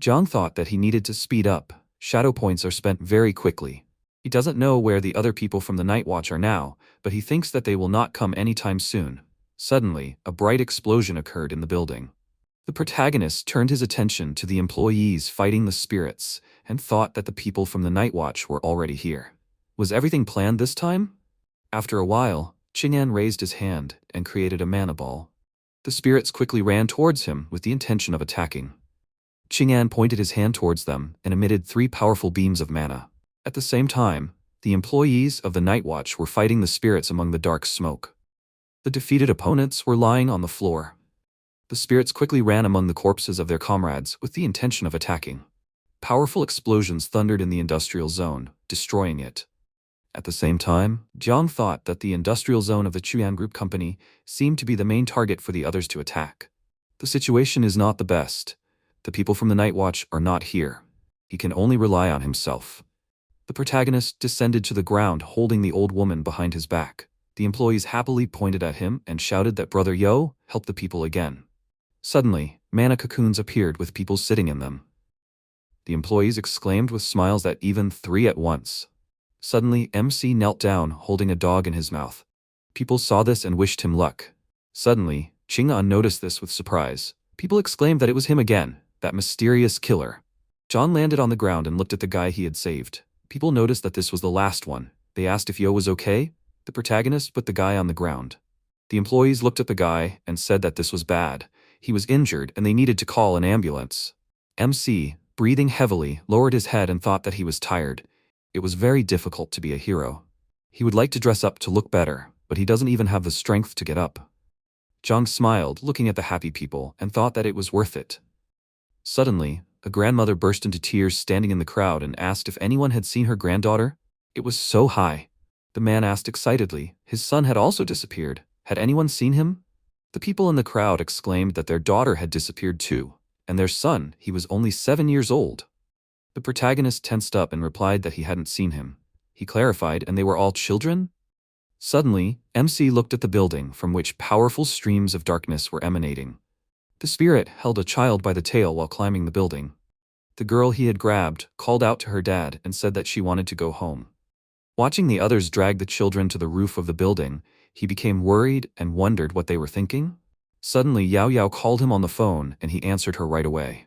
Jiang thought that he needed to speed up. Shadow points are spent very quickly. He doesn't know where the other people from the Night Watch are now, but he thinks that they will not come anytime soon. Suddenly, a bright explosion occurred in the building. The protagonist turned his attention to the employees fighting the spirits and thought that the people from the Night Watch were already here. Was everything planned this time? After a while, Ching'an raised his hand and created a mana ball. The spirits quickly ran towards him with the intention of attacking. Ching'an pointed his hand towards them and emitted 3 powerful beams of mana. At the same time, the employees of the Night Watch were fighting the spirits among the dark smoke. The defeated opponents were lying on the floor. The spirits quickly ran among the corpses of their comrades with the intention of attacking. Powerful explosions thundered in the industrial zone, destroying it. At the same time, Jiang thought that the industrial zone of the Chuyan Group Company seemed to be the main target for the others to attack. The situation is not the best. The people from the Night Watch are not here. He can only rely on himself. The protagonist descended to the ground holding the old woman behind his back. The employees happily pointed at him and shouted that Brother Yo helped the people again. Suddenly, mana cocoons appeared with people sitting in them. The employees exclaimed with smiles that even 3 at once. Suddenly, MC knelt down holding a dog in his mouth. People saw this and wished him luck. Suddenly, Ching'an noticed this with surprise. People exclaimed that it was him again, that mysterious killer. John landed on the ground and looked at the guy he had saved. People noticed that this was the last one. They asked if Yo was okay. The protagonist put the guy on the ground. The employees looked at the guy and said that this was bad. He was injured and they needed to call an ambulance. MC, breathing heavily, lowered his head and thought that he was tired. It was very difficult to be a hero. He would like to dress up to look better, but he doesn't even have the strength to get up. Zhang smiled, looking at the happy people, and thought that it was worth it. Suddenly, a grandmother burst into tears standing in the crowd and asked if anyone had seen her granddaughter. It was so high. The man asked excitedly. His son had also disappeared. Had anyone seen him? The people in the crowd exclaimed that their daughter had disappeared too, and their son, he was only 7 years old. The protagonist tensed up and replied that he hadn't seen him. He clarified, and they were all children? Suddenly, MC looked at the building from which powerful streams of darkness were emanating. The spirit held a child by the tail while climbing the building. The girl he had grabbed called out to her dad and said that she wanted to go home. Watching the others drag the children to the roof of the building, he became worried and wondered what they were thinking. Suddenly, Yao Yao called him on the phone and he answered her right away.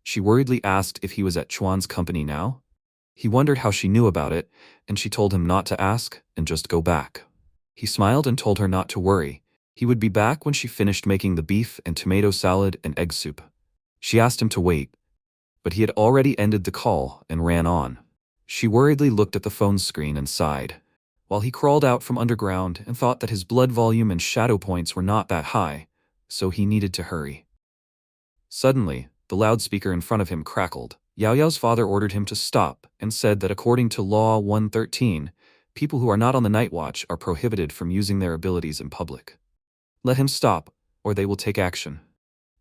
She worriedly asked if he was at Chuan's company now. He wondered how she knew about it, and she told him not to ask and just go back. He smiled and told her not to worry. He would be back when she finished making the beef and tomato salad and egg soup. She asked him to wait, but he had already ended the call and ran on. She worriedly looked at the phone screen and sighed, while he crawled out from underground and thought that his blood volume and shadow points were not that high, so he needed to hurry. Suddenly, the loudspeaker in front of him crackled. Yao Yao's father ordered him to stop and said that according to Law 113, people who are not on the Night Watch are prohibited from using their abilities in public. Let him stop, or they will take action.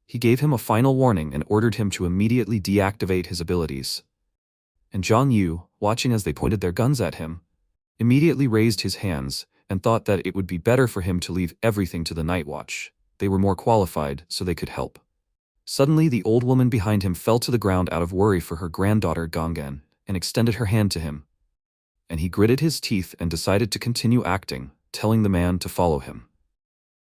He gave him a final warning and ordered him to immediately deactivate his abilities. And Zhang Yu, watching as they pointed their guns at him, immediately raised his hands and thought that it would be better for him to leave everything to the Night Watch. They were more qualified, so they could help. Suddenly, the old woman behind him fell to the ground out of worry for her granddaughter Gonggen and extended her hand to him. And he gritted his teeth and decided to continue acting, telling the man to follow him.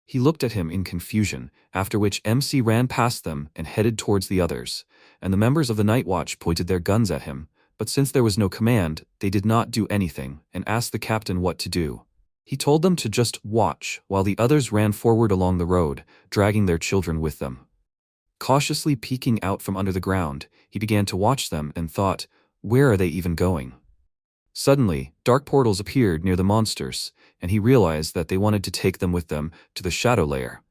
He looked at him in confusion, after which MC ran past them and headed towards the others, and the members of the Night Watch pointed their guns at him, but since there was no command, they did not do anything and asked the captain what to do. He told them to just watch while the others ran forward along the road, dragging their children with them. Cautiously peeking out from under the ground, he began to watch them and thought, where are they even going? Suddenly, dark portals appeared near the monsters, and he realized that they wanted to take them with them to the shadow layer.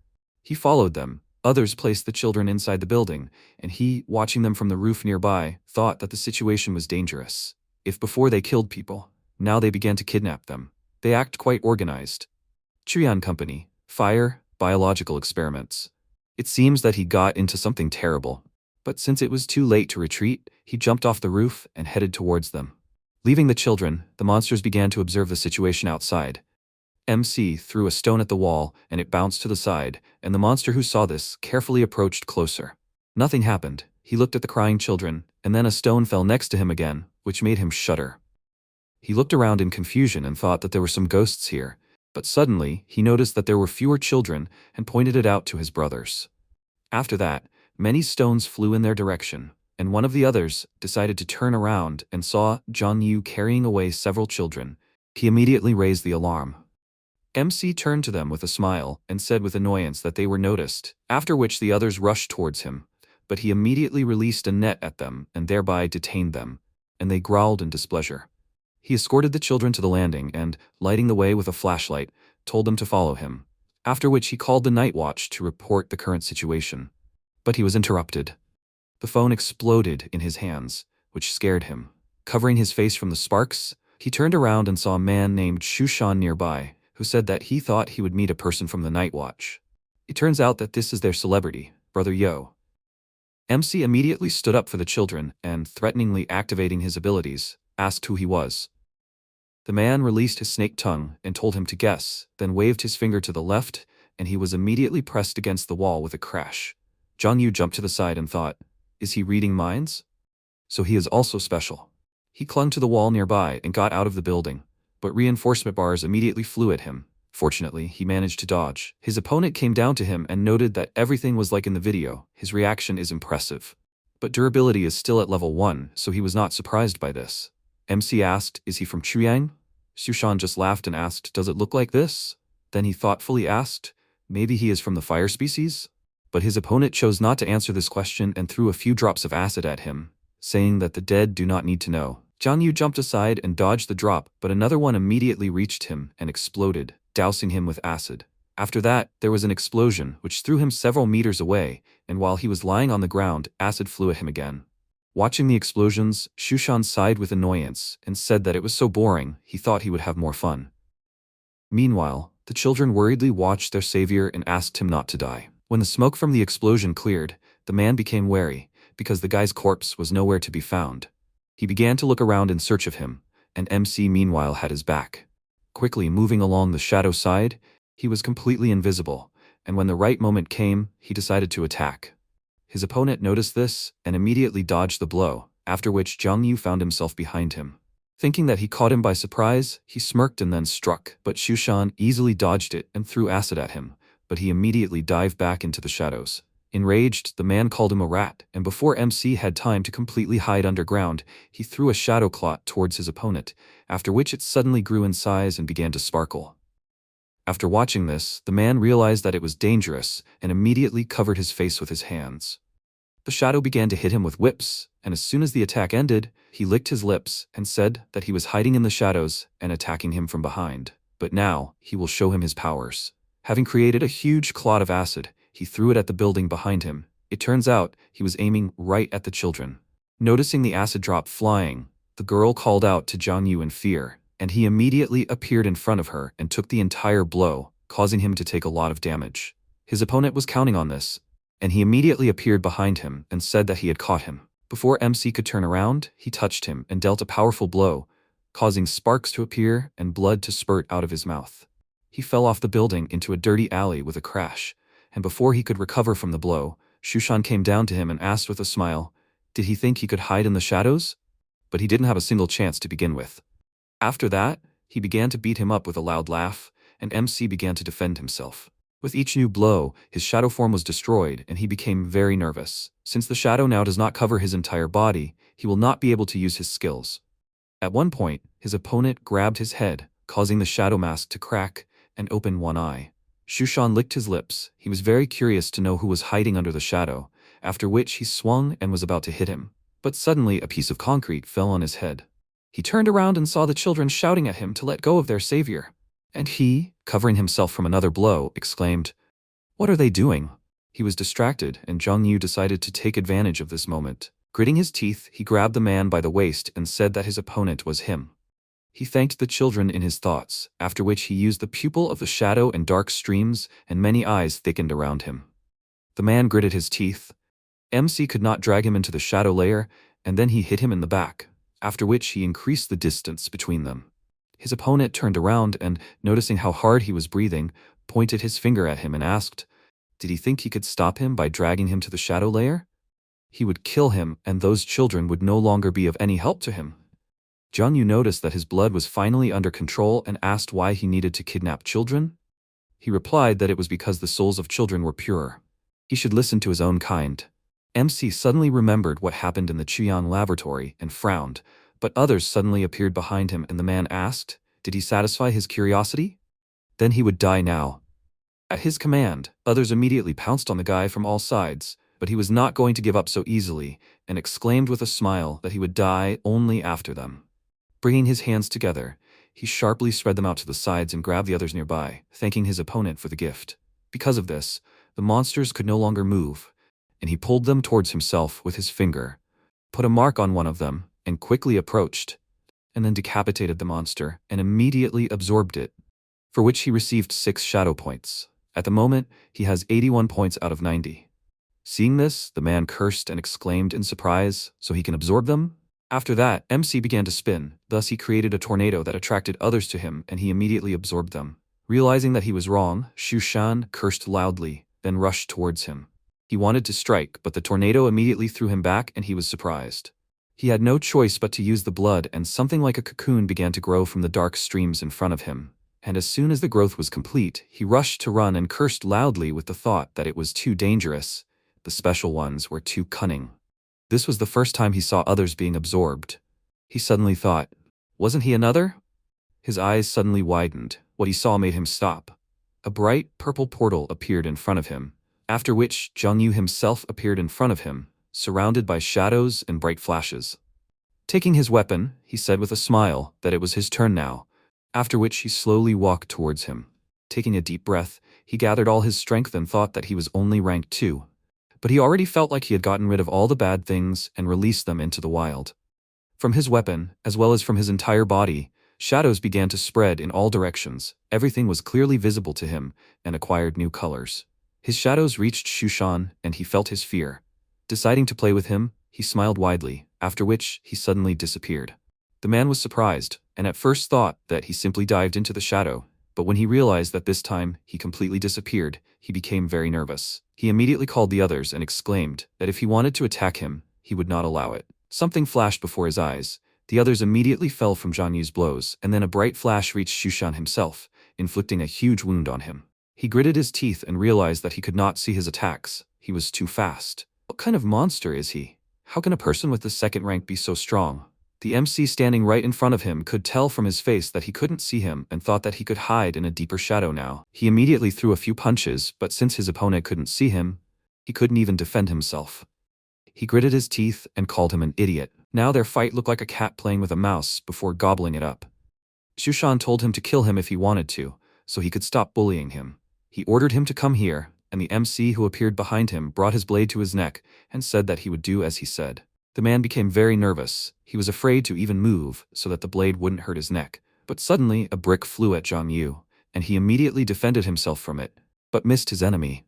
He followed them. Others placed the children inside the building, and he, watching them from the roof nearby, thought that the situation was dangerous. If before they killed people, now they began to kidnap them. They act quite organized. Chuyan Company, fire, biological experiments. It seems that he got into something terrible. But since it was too late to retreat, he jumped off the roof and headed towards them. Leaving the children, the monsters began to observe the situation outside. MC threw a stone at the wall, and it bounced to the side, and the monster who saw this carefully approached closer. Nothing happened. He looked at the crying children, and then a stone fell next to him again, which made him shudder. He looked around in confusion and thought that there were some ghosts here, but suddenly he noticed that there were fewer children and pointed it out to his brothers. After that, many stones flew in their direction, and one of the others decided to turn around and saw Zhang Yu carrying away several children. He immediately raised the alarm. MC turned to them with a smile and said with annoyance that they were noticed, after which the others rushed towards him, but he immediately released a net at them and thereby detained them, and they growled in displeasure. He escorted the children to the landing and, lighting the way with a flashlight, told them to follow him, after which he called the night watch to report the current situation. But he was interrupted. The phone exploded in his hands, which scared him. Covering his face from the sparks, he turned around and saw a man named Shushan nearby, who said that he thought he would meet a person from the night watch. It turns out that this is their celebrity, Brother Yo. MC immediately stood up for the children and, threateningly activating his abilities, asked who he was. The man released his snake tongue and told him to guess, then waved his finger to the left, and he was immediately pressed against the wall with a crash. Zhang Yu jumped to the side and thought, is he reading minds? So he is also special. He clung to the wall nearby and got out of the building, but reinforcement bars immediately flew at him. Fortunately, he managed to dodge. His opponent came down to him and noted that everything was like in the video. His reaction is impressive. But durability is still at level 1, so he was not surprised by this. MC asked, is he from Chuyang? Shushan just laughed and asked, does it look like this? Then he thoughtfully asked, maybe he is from the fire species? But his opponent chose not to answer this question and threw a few drops of acid at him, saying that the dead do not need to know. Zhang Yu jumped aside and dodged the drop, but another one immediately reached him and exploded, dousing him with acid. After that, there was an explosion which threw him several meters away, and while he was lying on the ground, acid flew at him again. Watching the explosions, Shushan sighed with annoyance and said that it was so boring, he thought he would have more fun. Meanwhile, the children worriedly watched their savior and asked him not to die. When the smoke from the explosion cleared, the man became wary, because the guy's corpse was nowhere to be found. He began to look around in search of him, and MC meanwhile had his back. Quickly moving along the shadow side, he was completely invisible, and when the right moment came, he decided to attack. His opponent noticed this and immediately dodged the blow, after which Zhang Yu found himself behind him. Thinking that he caught him by surprise, he smirked and then struck, but Shushan easily dodged it and threw acid at him, but he immediately dived back into the shadows. Enraged, the man called him a rat, and before MC had time to completely hide underground, he threw a shadow clot towards his opponent, after which it suddenly grew in size and began to sparkle. After watching this, the man realized that it was dangerous and immediately covered his face with his hands. The shadow began to hit him with whips, and as soon as the attack ended, he licked his lips and said that he was hiding in the shadows and attacking him from behind. But now, he will show him his powers. Having created a huge clot of acid, he threw it at the building behind him. It turns out, he was aiming right at the children. Noticing the acid drop flying, the girl called out to Zhang Yu in fear, and he immediately appeared in front of her and took the entire blow, causing him to take a lot of damage. His opponent was counting on this, and he immediately appeared behind him and said that he had caught him. Before MC could turn around, he touched him and dealt a powerful blow, causing sparks to appear and blood to spurt out of his mouth. He fell off the building into a dirty alley with a crash, and before he could recover from the blow, Shushan came down to him and asked with a smile, did he think he could hide in the shadows? But he didn't have a single chance to begin with. After that, he began to beat him up with a loud laugh, and MC began to defend himself. With each new blow, his shadow form was destroyed and he became very nervous. Since the shadow now does not cover his entire body, he will not be able to use his skills. At one point, his opponent grabbed his head, causing the shadow mask to crack and open one eye. Shushan licked his lips. He was very curious to know who was hiding under the shadow, after which he swung and was about to hit him. But suddenly a piece of concrete fell on his head. He turned around and saw the children shouting at him to let go of their savior. And he, covering himself from another blow, exclaimed, "What are they doing?" He was distracted, and Zhang Yu decided to take advantage of this moment. Gritting his teeth, he grabbed the man by the waist and said that his opponent was him. He thanked the children in his thoughts, after which he used the pupil of the shadow and dark streams, and many eyes thickened around him. The man gritted his teeth. MC could not drag him into the shadow layer, and then he hit him in the back, after which he increased the distance between them. His opponent turned around and, noticing how hard he was breathing, pointed his finger at him and asked, did he think he could stop him by dragging him to the shadow layer? He would kill him, and those children would no longer be of any help to him. Zhang Yu noticed that his blood was finally under control and asked why he needed to kidnap children. He replied that it was because the souls of children were pure. He should listen to his own kind. MC suddenly remembered what happened in the Chian laboratory and frowned, but others suddenly appeared behind him and the man asked, did he satisfy his curiosity? Then he would die now. At his command, others immediately pounced on the guy from all sides, but he was not going to give up so easily, and exclaimed with a smile that he would die only after them. Bringing his hands together, he sharply spread them out to the sides and grabbed the others nearby, thanking his opponent for the gift. Because of this, the monsters could no longer move, and he pulled them towards himself with his finger, put a mark on one of them, and quickly approached, and then decapitated the monster and immediately absorbed it, for which he received 6 shadow points. At the moment, he has 81 points out of 90. Seeing this, the man cursed and exclaimed in surprise, so he can absorb them? After that, MC began to spin, thus he created a tornado that attracted others to him and he immediately absorbed them. Realizing that he was wrong, Shushan cursed loudly, then rushed towards him. He wanted to strike, but the tornado immediately threw him back and he was surprised. He had no choice but to use the blood and something like a cocoon began to grow from the dark streams in front of him. And as soon as the growth was complete, he rushed to run and cursed loudly with the thought that it was too dangerous. The special ones were too cunning. This was the first time he saw others being absorbed. He suddenly thought, wasn't he another? His eyes suddenly widened. What he saw made him stop. A bright purple portal appeared in front of him, after which Zhang himself appeared in front of him, surrounded by shadows and bright flashes. Taking his weapon, he said with a smile that it was his turn now, after which he slowly walked towards him. Taking a deep breath, he gathered all his strength and thought that he was only rank 2. But he already felt like he had gotten rid of all the bad things and released them into the wild. From his weapon, as well as from his entire body, shadows began to spread in all directions. Everything was clearly visible to him and acquired new colors. His shadows reached Shushan and he felt his fear. Deciding to play with him, he smiled widely, after which he suddenly disappeared. The man was surprised, and at first thought that he simply dived into the shadow, but when he realized that this time he completely disappeared, he became very nervous. He immediately called the others and exclaimed that if he wanted to attack him, he would not allow it. Something flashed before his eyes. The others immediately fell from Zhang Yu's blows, and then a bright flash reached Shushan himself, inflicting a huge wound on him. He gritted his teeth and realized that he could not see his attacks. He was too fast. What kind of monster is he? How can a person with the second rank be so strong? The MC standing right in front of him could tell from his face that he couldn't see him and thought that he could hide in a deeper shadow now. He immediately threw a few punches, but since his opponent couldn't see him, he couldn't even defend himself. He gritted his teeth and called him an idiot. Now their fight looked like a cat playing with a mouse before gobbling it up. Shushan told him to kill him if he wanted to, so he could stop bullying him. He ordered him to come here, and the MC who appeared behind him brought his blade to his neck and said that he would do as he said. The man became very nervous. He was afraid to even move so that the blade wouldn't hurt his neck. But suddenly a brick flew at Zhang Yu, and he immediately defended himself from it, but missed his enemy.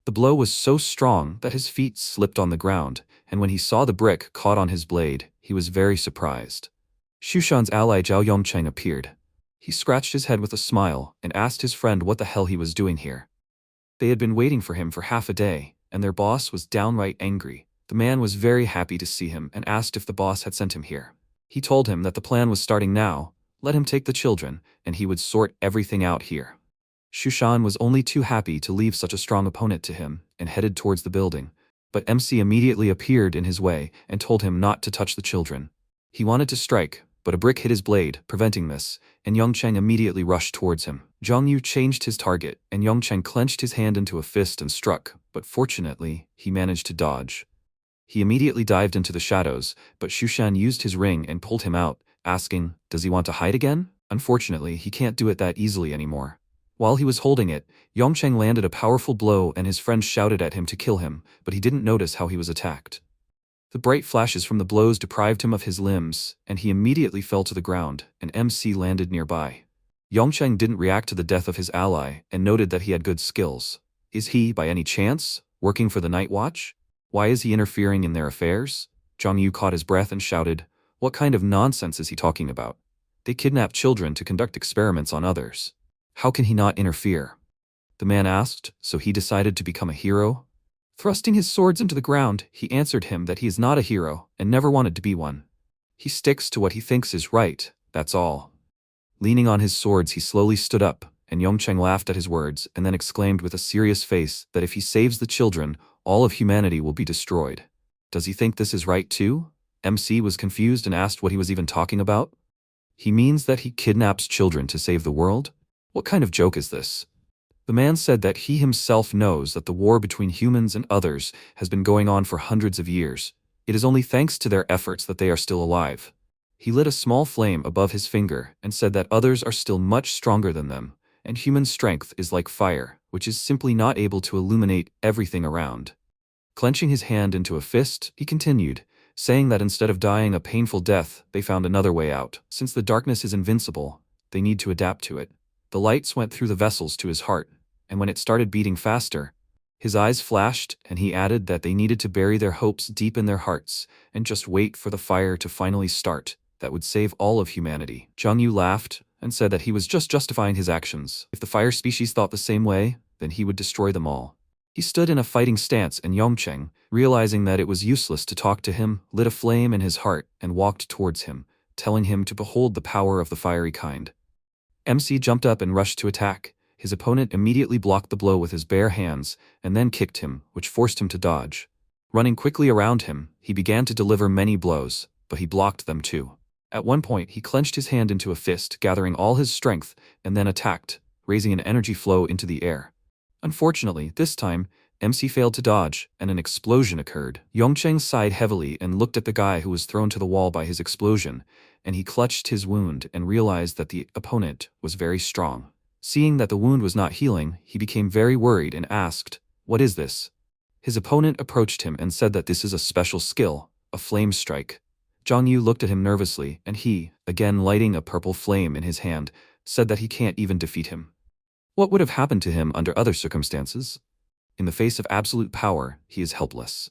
The blow was so strong that his feet slipped on the ground, and when he saw the brick caught on his blade, he was very surprised. Shushan's ally Zhao Yongcheng appeared. He scratched his head with a smile and asked his friend what the hell he was doing here. They had been waiting for him for half a day, and their boss was downright angry. The man was very happy to see him and asked if the boss had sent him here. He told him that the plan was starting now, let him take the children, and he would sort everything out here. Shushan was only too happy to leave such a strong opponent to him and headed towards the building, but MC immediately appeared in his way and told him not to touch the children. He wanted to strike, but a brick hit his blade, preventing this, and Yongcheng immediately rushed towards him. Zhang Yu changed his target, and Yongcheng clenched his hand into a fist and struck, but fortunately, he managed to dodge. He immediately dived into the shadows, but Shushan used his ring and pulled him out, asking, does he want to hide again? Unfortunately, he can't do it that easily anymore. While he was holding it, Yongcheng landed a powerful blow and his friend shouted at him to kill him, but he didn't notice how he was attacked. The bright flashes from the blows deprived him of his limbs, and he immediately fell to the ground, and MC landed nearby. Yongcheng didn't react to the death of his ally and noted that he had good skills. Is he, by any chance, working for the Night Watch? Why is he interfering in their affairs? Zhang Yu caught his breath and shouted, what kind of nonsense is he talking about? They kidnap children to conduct experiments on others. How can he not interfere? The man asked, so he decided to become a hero? Thrusting his swords into the ground, he answered him that he is not a hero and never wanted to be one. He sticks to what he thinks is right, that's all. Leaning on his swords, he slowly stood up and Yongcheng laughed at his words and then exclaimed with a serious face that if he saves the children, all of humanity will be destroyed. Does he think this is right too? MC was confused and asked what he was even talking about. He means that he kidnaps children to save the world? What kind of joke is this? The man said that he himself knows that the war between humans and others has been going on for hundreds of years. It is only thanks to their efforts that they are still alive. He lit a small flame above his finger and said that others are still much stronger than them, and human strength is like fire, which is simply not able to illuminate everything around. Clenching his hand into a fist, he continued, saying that instead of dying a painful death, they found another way out. Since the darkness is invincible, they need to adapt to it. The lights went through the vessels to his heart, and when it started beating faster, his eyes flashed, and he added that they needed to bury their hopes deep in their hearts and just wait for the fire to finally start. That would save all of humanity. Zhang Yu laughed and said that he was just justifying his actions. If the fire species thought the same way, then he would destroy them all. He stood in a fighting stance, and Yongcheng, realizing that it was useless to talk to him, lit a flame in his heart and walked towards him, telling him to behold the power of the fiery kind. MC jumped up and rushed to attack. His opponent immediately blocked the blow with his bare hands and then kicked him, which forced him to dodge. Running quickly around him, he began to deliver many blows, but he blocked them too. At one point, he clenched his hand into a fist, gathering all his strength, and then attacked, raising an energy flow into the air. Unfortunately, this time, MC failed to dodge, and an explosion occurred. Yongcheng sighed heavily and looked at the guy who was thrown to the wall by his explosion, and he clutched his wound and realized that the opponent was very strong. Seeing that the wound was not healing, he became very worried and asked, "What is this?" His opponent approached him and said that this is a special skill, a flame strike. Zhang Yu looked at him nervously, and he, again lighting a purple flame in his hand, said that he can't even defeat him. What would have happened to him under other circumstances? In the face of absolute power, he is helpless.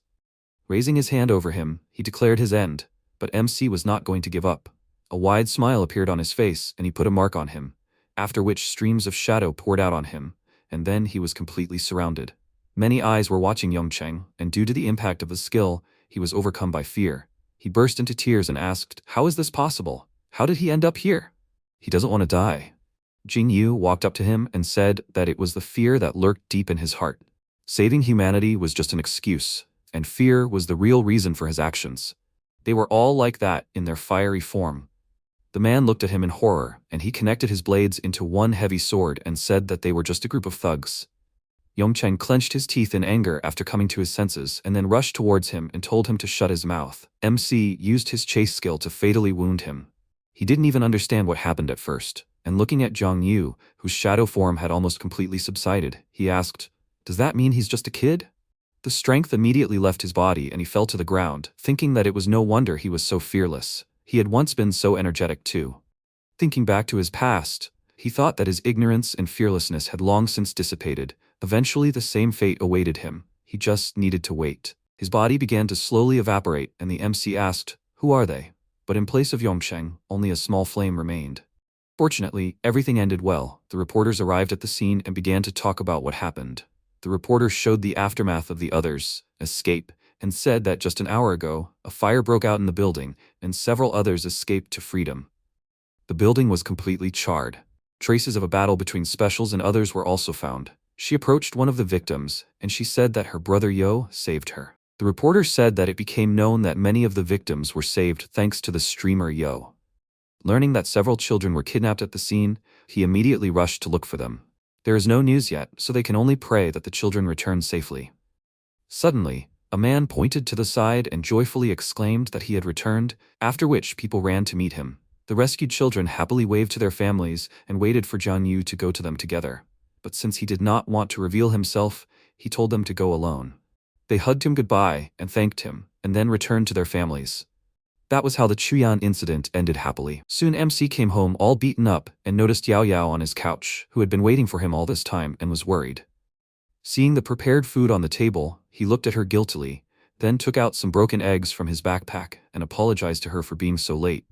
Raising his hand over him, he declared his end, but MC was not going to give up. A wide smile appeared on his face, and he put a mark on him, after which streams of shadow poured out on him, and then he was completely surrounded. Many eyes were watching Yongcheng, and due to the impact of the skill, he was overcome by fear. He burst into tears and asked, "How is this possible? How did he end up here? He doesn't want to die." Jing Yu walked up to him and said that it was the fear that lurked deep in his heart. Saving humanity was just an excuse, and fear was the real reason for his actions. They were all like that in their fiery form. The man looked at him in horror, and he connected his blades into one heavy sword and said that they were just a group of thugs. Yongcheng clenched his teeth in anger after coming to his senses and then rushed towards him and told him to shut his mouth. MC used his chase skill to fatally wound him. He didn't even understand what happened at first, and looking at Zhang Yu, whose shadow form had almost completely subsided, he asked, "Does that mean he's just a kid?" The strength immediately left his body and he fell to the ground, thinking that it was no wonder he was so fearless. He had once been so energetic too. Thinking back to his past, he thought that his ignorance and fearlessness had long since dissipated. Eventually the same fate awaited him. He just needed to wait. His body began to slowly evaporate, and the MC asked, "Who are they?" But in place of Yongcheng, only a small flame remained. Fortunately, everything ended well. The reporters arrived at the scene and began to talk about what happened. The reporters showed the aftermath of the others' escape and said that just an hour ago, a fire broke out in the building and several others escaped to freedom. The building was completely charred. Traces of a battle between specials and others were also found. She approached one of the victims, and she said that her brother Yo saved her. The reporter said that it became known that many of the victims were saved thanks to the streamer Yo. Learning that several children were kidnapped at the scene, he immediately rushed to look for them. There is no news yet, so they can only pray that the children return safely. Suddenly, a man pointed to the side and joyfully exclaimed that he had returned, after which people ran to meet him. The rescued children happily waved to their families and waited for Zhang Yu to go to them together. But since he did not want to reveal himself, he told them to go alone. They hugged him goodbye and thanked him, and then returned to their families. That was how the Chuyan incident ended happily. Soon MC came home all beaten up and noticed Yao Yao on his couch, who had been waiting for him all this time and was worried. Seeing the prepared food on the table, he looked at her guiltily, then took out some broken eggs from his backpack and apologized to her for being so late.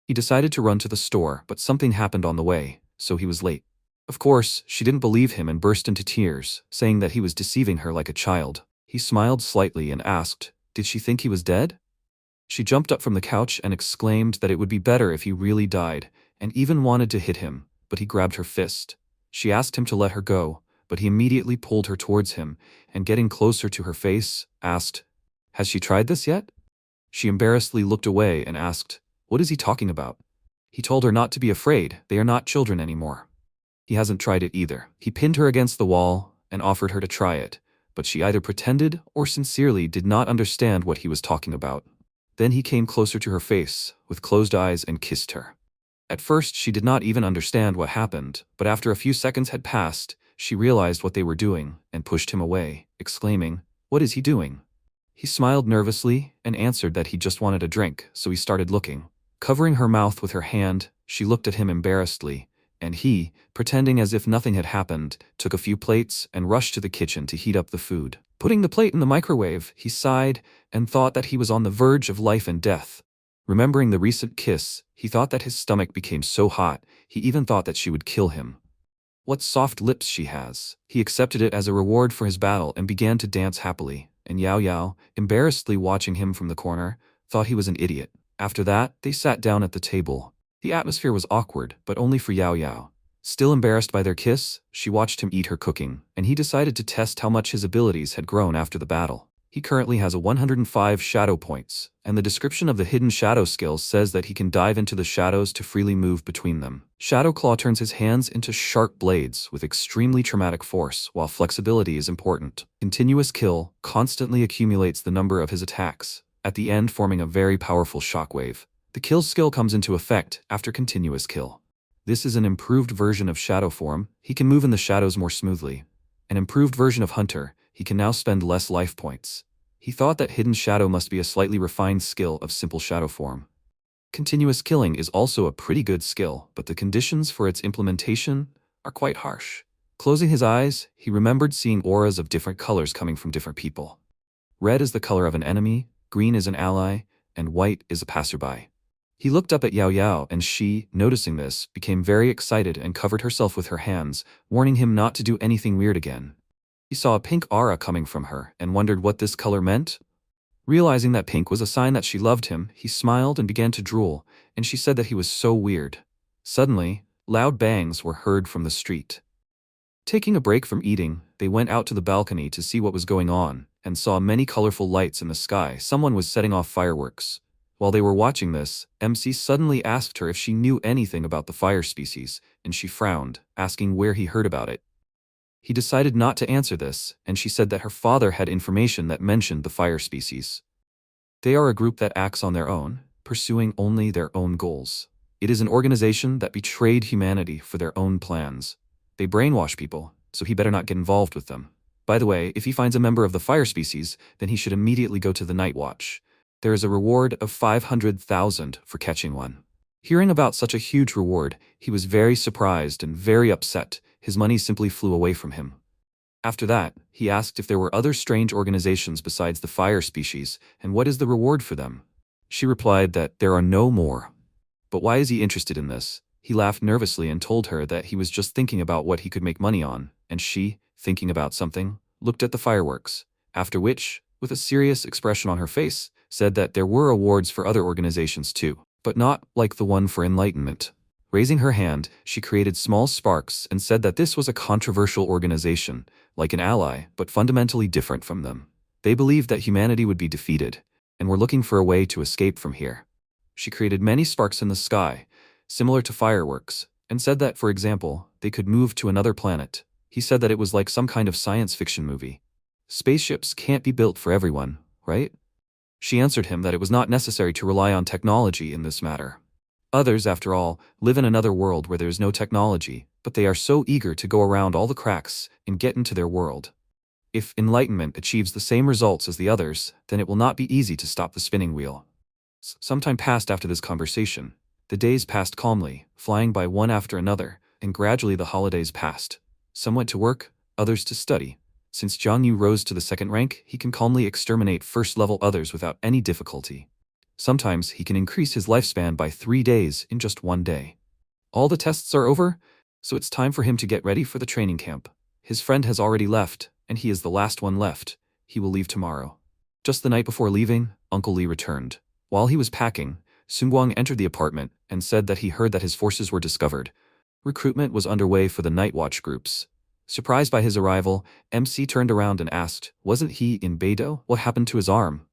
He decided to run to the store, but something happened on the way, so he was late. Of course, she didn't believe him and burst into tears, saying that he was deceiving her like a child. He smiled slightly and asked, "Did she think he was dead?" She jumped up from the couch and exclaimed that it would be better if he really died, and even wanted to hit him, but he grabbed her fist. She asked him to let her go, but he immediately pulled her towards him and, getting closer to her face, asked, "Has she tried this yet?" She embarrassedly looked away and asked, "What is he talking about?" He told her not to be afraid, they are not children anymore. He hasn't tried it either. He pinned her against the wall and offered her to try it, but she either pretended or sincerely did not understand what he was talking about. Then he came closer to her face, with closed eyes, and kissed her. At first she did not even understand what happened, but after a few seconds had passed, she realized what they were doing and pushed him away, exclaiming, "What is he doing?" He smiled nervously and answered that he just wanted a drink, so he started looking. Covering her mouth with her hand, she looked at him embarrassedly, and he, pretending as if nothing had happened, took a few plates and rushed to the kitchen to heat up the food. Putting the plate in the microwave, he sighed and thought that he was on the verge of life and death. Remembering the recent kiss, he thought that his stomach became so hot, he even thought that she would kill him. What soft lips she has. He accepted it as a reward for his battle and began to dance happily, and Yao Yao, embarrassedly watching him from the corner, thought he was an idiot. After that, they sat down at the table. The atmosphere was awkward, but only for Yao Yao. Still embarrassed by their kiss, she watched him eat her cooking, and he decided to test how much his abilities had grown after the battle. He currently has 105 shadow points, and the description of the hidden shadow skills says that he can dive into the shadows to freely move between them. Shadow Claw turns his hands into sharp blades with extremely traumatic force, while flexibility is important. Continuous Kill constantly accumulates the number of his attacks, at the end forming a very powerful shockwave. The kill skill comes into effect after Continuous Kill. This is an improved version of Shadow form. He can move in the shadows more smoothly. An improved version of Hunter. He can now spend less life points. He thought that Hidden Shadow must be a slightly refined skill of simple shadow form. Continuous Killing is also a pretty good skill, but the conditions for its implementation are quite harsh. Closing his eyes, he remembered seeing auras of different colors coming from different people. Red is the color of an enemy, green is an ally, and white is a passerby. He looked up at Yao Yao, and she, noticing this, became very excited and covered herself with her hands, warning him not to do anything weird again. He saw a pink aura coming from her and wondered what this color meant. Realizing that pink was a sign that she loved him, he smiled and began to drool, and she said that he was so weird. Suddenly, loud bangs were heard from the street. Taking a break from eating, they went out to the balcony to see what was going on, and saw many colorful lights in the sky. Someone was setting off fireworks. While they were watching this, MC suddenly asked her if she knew anything about the fire species, and she frowned, asking where he heard about it. He decided not to answer this, and she said that her father had information that mentioned the fire species. They are a group that acts on their own, pursuing only their own goals. It is an organization that betrayed humanity for their own plans. They brainwash people, so he better not get involved with them. By the way, if he finds a member of the fire species, then he should immediately go to the night watch. There is a reward of 500,000 for catching one. Hearing about such a huge reward, he was very surprised and very upset. His money simply flew away from him. After that, he asked if there were other strange organizations besides the fire species, and what is the reward for them. She replied that there are no more. But why is he interested in this? He laughed nervously and told her that he was just thinking about what he could make money on, and she, thinking about something, looked at the fireworks, after which, with a serious expression on her face, said that there were awards for other organizations too, but not like the one for enlightenment. Raising her hand, she created small sparks and said that this was a controversial organization, like an ally, but fundamentally different from them. They believed that humanity would be defeated, and were looking for a way to escape from here. She created many sparks in the sky, similar to fireworks, and said that, for example, they could move to another planet. He said that it was like some kind of science fiction movie. Spaceships can't be built for everyone, right? She answered him that it was not necessary to rely on technology in this matter. Others, after all, live in another world where there is no technology, but they are so eager to go around all the cracks and get into their world. If enlightenment achieves the same results as the others, then it will not be easy to stop the spinning wheel. Some time passed after this conversation. The days passed calmly, flying by one after another, and gradually the holidays passed. Some went to work, others to study. Since Zhang Yu rose to the second rank, he can calmly exterminate first-level others without any difficulty. Sometimes he can increase his lifespan by 3 days in just 1 day. All the tests are over, so it's time for him to get ready for the training camp. His friend has already left, and he is the last one left. He will leave tomorrow. Just the night before leaving, Uncle Lee returned. While he was packing, Sungguang entered the apartment and said that he heard that his forces were discovered. Recruitment was underway for the night watch groups. Surprised by his arrival, MC turned around and asked, wasn't he in Beidou? What happened to his arm?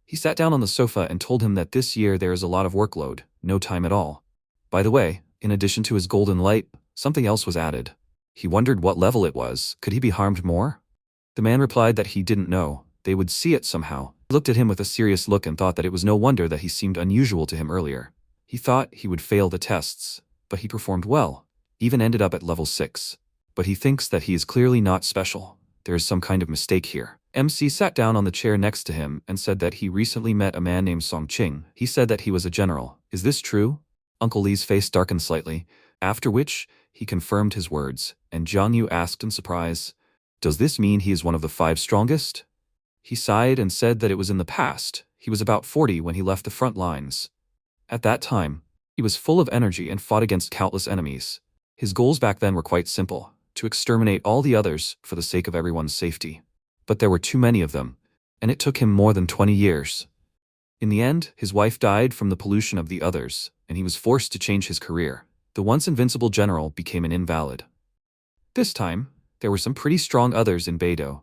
He sat down on the sofa and told him that this year there is a lot of workload, no time at all. By the way, in addition to his golden light, something else was added. He wondered what level it was. Could he be harmed more? The man replied that he didn't know. They would see it somehow. He looked at him with a serious look and thought that it was no wonder that he seemed unusual to him earlier. He thought he would fail the tests, but he performed well, even ended up at level 6. But he thinks that he is clearly not special. There is some kind of mistake here. MC sat down on the chair next to him and said that he recently met a man named Song Qing. He said that he was a general. Is this true? Uncle Lee's face darkened slightly, after which he confirmed his words, and Jiang Yu asked in surprise, does this mean he is one of the 5 strongest? He sighed and said that it was in the past. He was about 40 when he left the front lines. At that time, he was full of energy and fought against countless enemies. His goals back then were quite simple, to exterminate all the others for the sake of everyone's safety. But there were too many of them, and it took him more than 20 years. In the end, his wife died from the pollution of the others, and he was forced to change his career. The once invincible general became an invalid. This time, there were some pretty strong others in Beidou.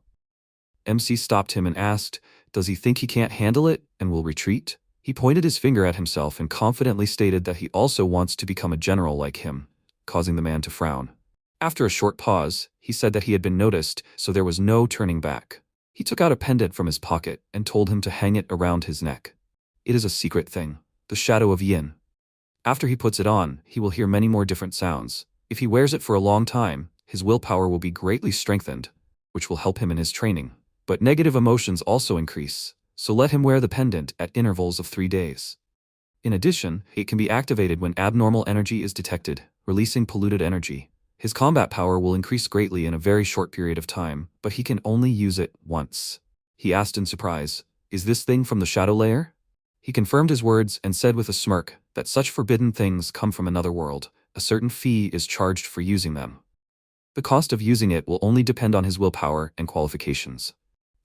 MC stopped him and asked, does he think he can't handle it and will retreat? He pointed his finger at himself and confidently stated that he also wants to become a general like him, causing the man to frown. After a short pause, he said that he had been noticed, so there was no turning back. He took out a pendant from his pocket and told him to hang it around his neck. It is a secret thing, the shadow of yin. After he puts it on, he will hear many more different sounds. If he wears it for a long time, his willpower will be greatly strengthened, which will help him in his training. But negative emotions also increase, so let him wear the pendant at intervals of 3 days. In addition, it can be activated when abnormal energy is detected, releasing polluted energy. His combat power will increase greatly in a very short period of time, but he can only use it once. He asked in surprise, is this thing from the shadow layer? He confirmed his words and said with a smirk that such forbidden things come from another world. A certain fee is charged for using them. The cost of using it will only depend on his willpower and qualifications.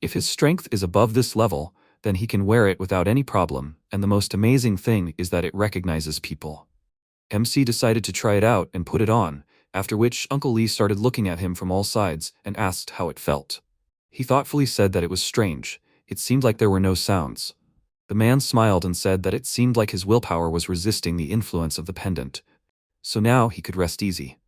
If his strength is above this level, then he can wear it without any problem, and the most amazing thing is that it recognizes people. MC decided to try it out and put it on, after which Uncle Lee started looking at him from all sides and asked how it felt. He thoughtfully said that it was strange. It seemed like there were no sounds. The man smiled and said that it seemed like his willpower was resisting the influence of the pendant. So now he could rest easy.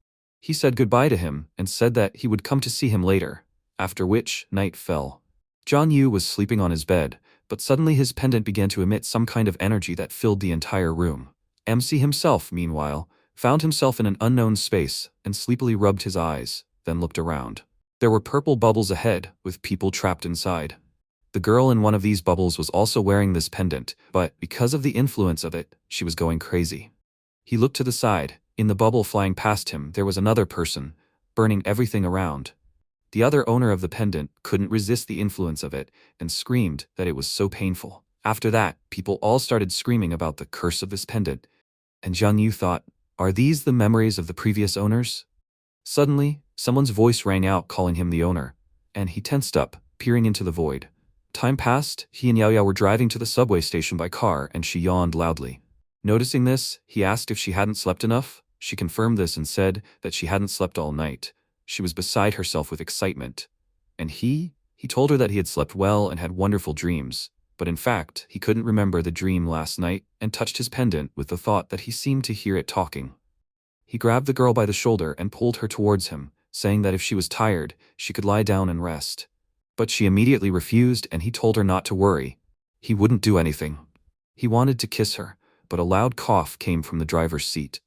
He said goodbye to him and said that he would come to see him later, after which night fell. Jiang Yu was sleeping on his bed, but suddenly his pendant began to emit some kind of energy that filled the entire room. MC himself, meanwhile, found himself in an unknown space and sleepily rubbed his eyes, then looked around. There were purple bubbles ahead, with people trapped inside. The girl in one of these bubbles was also wearing this pendant, but because of the influence of it, she was going crazy. He looked to the side. In the bubble flying past him, there was another person, burning everything around. The other owner of the pendant couldn't resist the influence of it and screamed that it was so painful. After that, people all started screaming about the curse of this pendant, and Jiang Yu thought, are these the memories of the previous owners? Suddenly, someone's voice rang out calling him the owner, and he tensed up, peering into the void. Time passed, he and Yao Yao were driving to the subway station by car and she yawned loudly. Noticing this, he asked if she hadn't slept enough. She confirmed this and said that she hadn't slept all night. She was beside herself with excitement. And he told her that he had slept well and had wonderful dreams, but in fact, he couldn't remember the dream last night and touched his pendant with the thought that he seemed to hear it talking. He grabbed the girl by the shoulder and pulled her towards him, saying that if she was tired, she could lie down and rest. But she immediately refused and he told her not to worry. He wouldn't do anything. He wanted to kiss her, but a loud cough came from the driver's seat.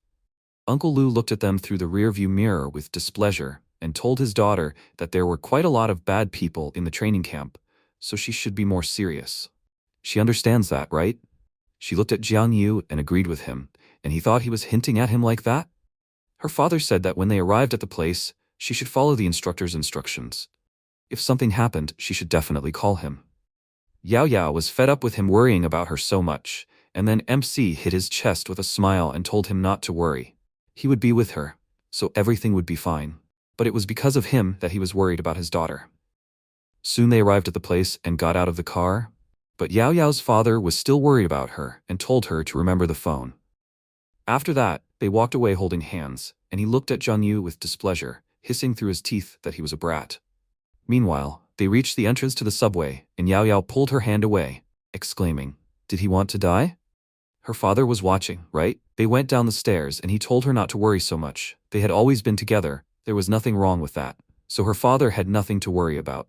Uncle Lu looked at them through the rearview mirror with displeasure and told his daughter that there were quite a lot of bad people in the training camp, so she should be more serious. She understands that, right? She looked at Jiang Yu and agreed with him, and he thought he was hinting at him like that. Her father said that when they arrived at the place, she should follow the instructor's instructions. If something happened, she should definitely call him. Yao Yao was fed up with him worrying about her so much, and then MC hit his chest with a smile and told him not to worry. He would be with her, so everything would be fine. But it was because of him that he was worried about his daughter. Soon they arrived at the place and got out of the car, but Yao Yao's father was still worried about her and told her to remember the phone. After that, they walked away holding hands, and he looked at Zhang Yu with displeasure, hissing through his teeth that he was a brat. Meanwhile, they reached the entrance to the subway, and Yao Yao pulled her hand away, exclaiming, "Did he want to die?" Her father was watching, right? They went down the stairs and he told her not to worry so much. They had always been together, there was nothing wrong with that. So her father had nothing to worry about.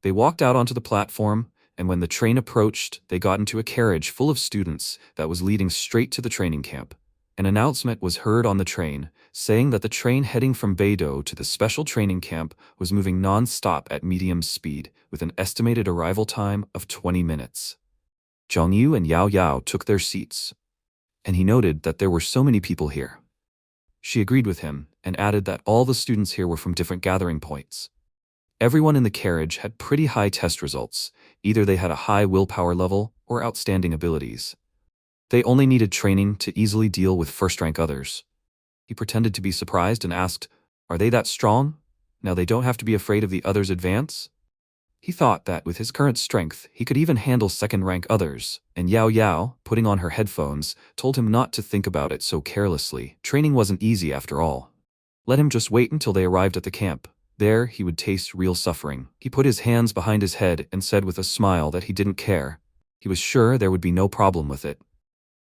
They walked out onto the platform, and when the train approached, they got into a carriage full of students that was leading straight to the training camp. An announcement was heard on the train, saying that the train heading from Beidou to the special training camp was moving non-stop at medium speed, with an estimated arrival time of 20 minutes. Zhang Yu and Yao Yao took their seats, and he noted that there were so many people here. She agreed with him, and added that all the students here were from different gathering points. Everyone in the carriage had pretty high test results, either they had a high willpower level or outstanding abilities. They only needed training to easily deal with first-rank others. He pretended to be surprised and asked, "Are they that strong? Now they don't have to be afraid of the others' advance?" He thought that with his current strength, he could even handle second-rank others, and Yao Yao, putting on her headphones, told him not to think about it so carelessly. Training wasn't easy after all. Let him just wait until they arrived at the camp. There, he would taste real suffering. He put his hands behind his head and said with a smile that he didn't care. He was sure there would be no problem with it.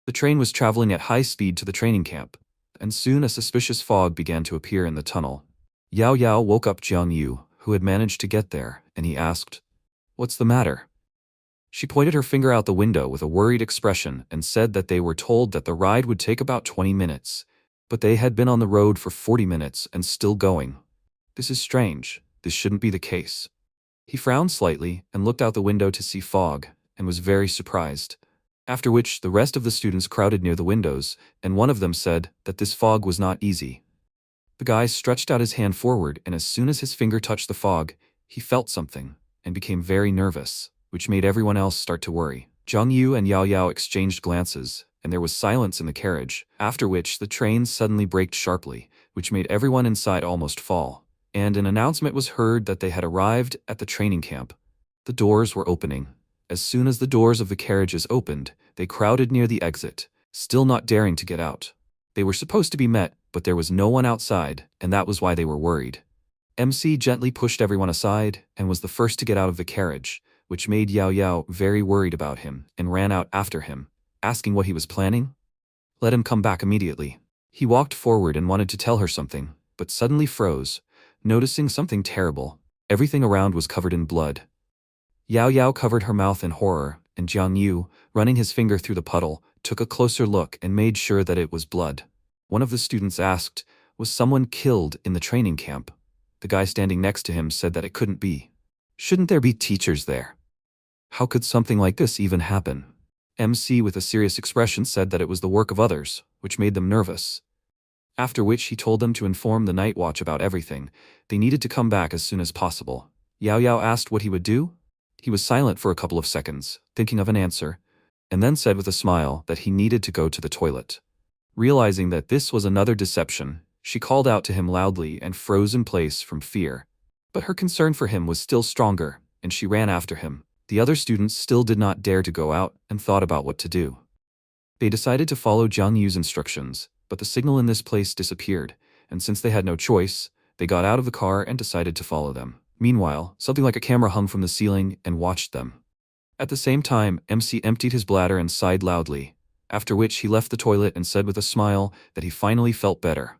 The train was traveling at high speed to the training camp, and soon a suspicious fog began to appear in the tunnel. Yao Yao woke up Zhang Yu, who had managed to get there, and he asked, "What's the matter?" She pointed her finger out the window with a worried expression and said that they were told that the ride would take about 20 minutes, but they had been on the road for 40 minutes and still going. This is strange. This shouldn't be the case. He frowned slightly and looked out the window to see fog, and was very surprised. After which, the rest of the students crowded near the windows, and one of them said that this fog was not easy. The guy stretched out his hand forward, and as soon as his finger touched the fog, he felt something, and became very nervous, which made everyone else start to worry. Zhang Yu and Yao Yao exchanged glances, and there was silence in the carriage, after which the train suddenly braked sharply, which made everyone inside almost fall, and an announcement was heard that they had arrived at the training camp. The doors were opening. As soon as the doors of the carriages opened, they crowded near the exit, still not daring to get out. They were supposed to be met, but there was no one outside, and that was why they were worried. MC gently pushed everyone aside, and was the first to get out of the carriage, which made Yao Yao very worried about him, and ran out after him, asking what he was planning. Let him come back immediately. He walked forward and wanted to tell her something, but suddenly froze, noticing something terrible. Everything around was covered in blood. Yao Yao covered her mouth in horror, and Zhang Yu, running his finger through the puddle, took a closer look and made sure that it was blood. One of the students asked, "Was someone killed in the training camp?" The guy standing next to him said that it couldn't be. Shouldn't there be teachers there? How could something like this even happen? MC with a serious expression said that it was the work of others, which made them nervous. After which he told them to inform the night watch about everything. They needed to come back as soon as possible. Yao Yao asked what he would do. He was silent for a couple of seconds, thinking of an answer, and then said with a smile that he needed to go to the toilet. Realizing that this was another deception, she called out to him loudly and froze in place from fear. But her concern for him was still stronger, and she ran after him. The other students still did not dare to go out and thought about what to do. They decided to follow Zhang Yu's instructions, but the signal in this place disappeared, and since they had no choice, they got out of the car and decided to follow them. Meanwhile, something like a camera hung from the ceiling and watched them. At the same time, MC emptied his bladder and sighed loudly, after which he left the toilet and said with a smile that he finally felt better.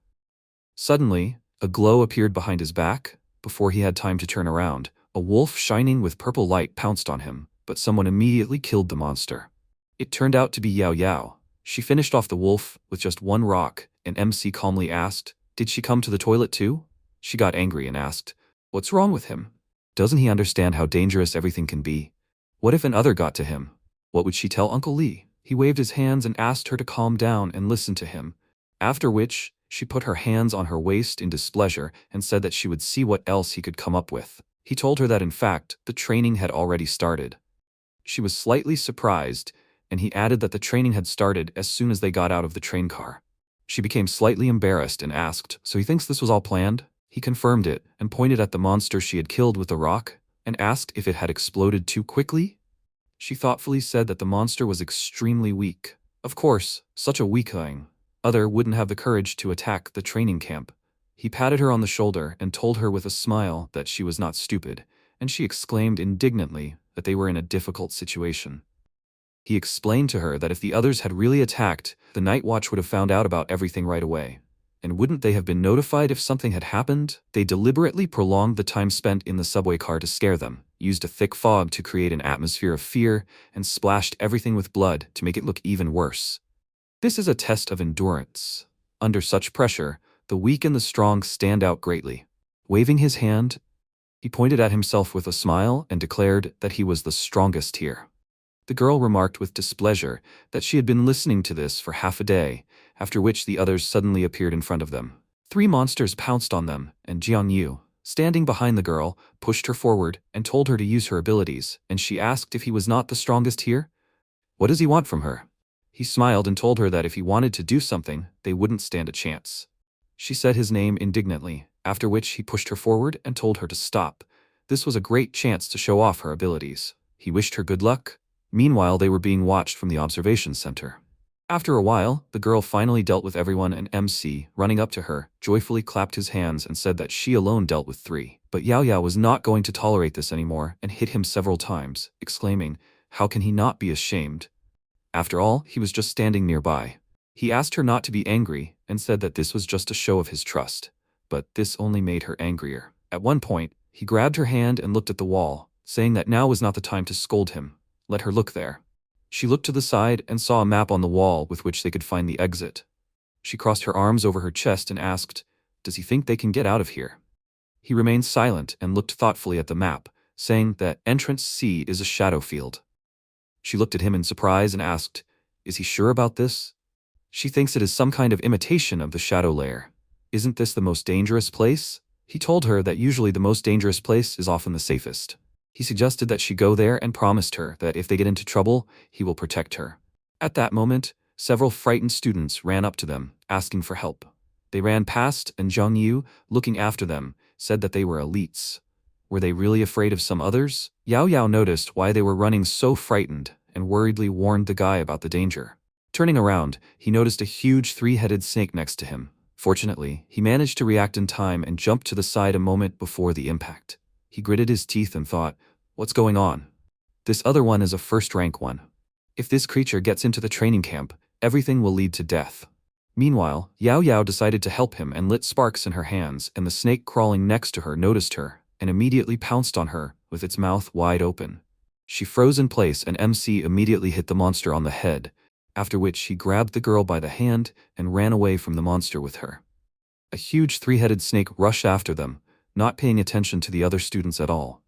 Suddenly, a glow appeared behind his back. Before he had time to turn around, a wolf shining with purple light pounced on him, but someone immediately killed the monster. It turned out to be Yao Yao. She finished off the wolf with just one rock, and MC calmly asked, "Did she come to the toilet too?" She got angry and asked, "What's wrong with him? Doesn't he understand how dangerous everything can be? What if another got to him? What would she tell Uncle Lee?" He waved his hands and asked her to calm down and listen to him, after which she put her hands on her waist in displeasure and said that she would see what else he could come up with. He told her that in fact, the training had already started. She was slightly surprised, and he added that the training had started as soon as they got out of the train car. She became slightly embarrassed and asked, "So he thinks this was all planned?" He confirmed it and pointed at the monster she had killed with the rock, and asked if it had exploded too quickly. She thoughtfully said that the monster was extremely weak. Of course, such a weak thing. other wouldn't have the courage to attack the training camp. He patted her on the shoulder and told her with a smile that she was not stupid, and she exclaimed indignantly that they were in a difficult situation. He explained to her that if the others had really attacked, the Night Watch would have found out about everything right away. And wouldn't they have been notified if something had happened? They deliberately prolonged the time spent in the subway car to scare them, used a thick fog to create an atmosphere of fear, and splashed everything with blood to make it look even worse. This is a test of endurance. Under such pressure, the weak and the strong stand out greatly. Waving his hand, he pointed at himself with a smile and declared that he was the strongest here. The girl remarked with displeasure that she had been listening to this for half a day, after which the others suddenly appeared in front of them. 3 monsters pounced on them, and Jiang Yu, standing behind the girl, pushed her forward and told her to use her abilities, and she asked if he was not the strongest here. What does he want from her? He smiled and told her that if he wanted to do something, they wouldn't stand a chance. She said his name indignantly, after which he pushed her forward and told her to stop. This was a great chance to show off her abilities. He wished her good luck. Meanwhile, they were being watched from the observation center. After a while, the girl finally dealt with everyone, and MC, running up to her, joyfully clapped his hands and said that she alone dealt with 3. But Yao Yao was not going to tolerate this anymore and hit him several times, exclaiming, "How can he not be ashamed?" After all, he was just standing nearby. He asked her not to be angry and said that this was just a show of his trust. But this only made her angrier. At one point, he grabbed her hand and looked at the wall, saying that now was not the time to scold him. Let her look there. She looked to the side and saw a map on the wall with which they could find the exit. She crossed her arms over her chest and asked, "Does he think they can get out of here?" He remained silent and looked thoughtfully at the map, saying that entrance C is a shadow field. She looked at him in surprise and asked, "Is he sure about this?" She thinks it is some kind of imitation of the shadow lair. Isn't this the most dangerous place? He told her that usually the most dangerous place is often the safest. He suggested that she go there and promised her that if they get into trouble, he will protect her. At that moment, several frightened students ran up to them, asking for help. They ran past, and Zhang Yu, looking after them, said that they were elites. Were they really afraid of some others? Yao Yao noticed why they were running so frightened and worriedly warned the guy about the danger. Turning around, he noticed a huge 3-headed snake next to him. Fortunately, he managed to react in time and jumped to the side a moment before the impact. He gritted his teeth and thought, "What's going on? This other one is a first-rank one. If this creature gets into the training camp, everything will lead to death." Meanwhile, Yao Yao decided to help him and lit sparks in her hands, and the snake crawling next to her noticed her and immediately pounced on her with its mouth wide open. She froze in place, and MC immediately hit the monster on the head, after which he grabbed the girl by the hand and ran away from the monster with her. A huge 3-headed snake rushed after them, not paying attention to the other students at all.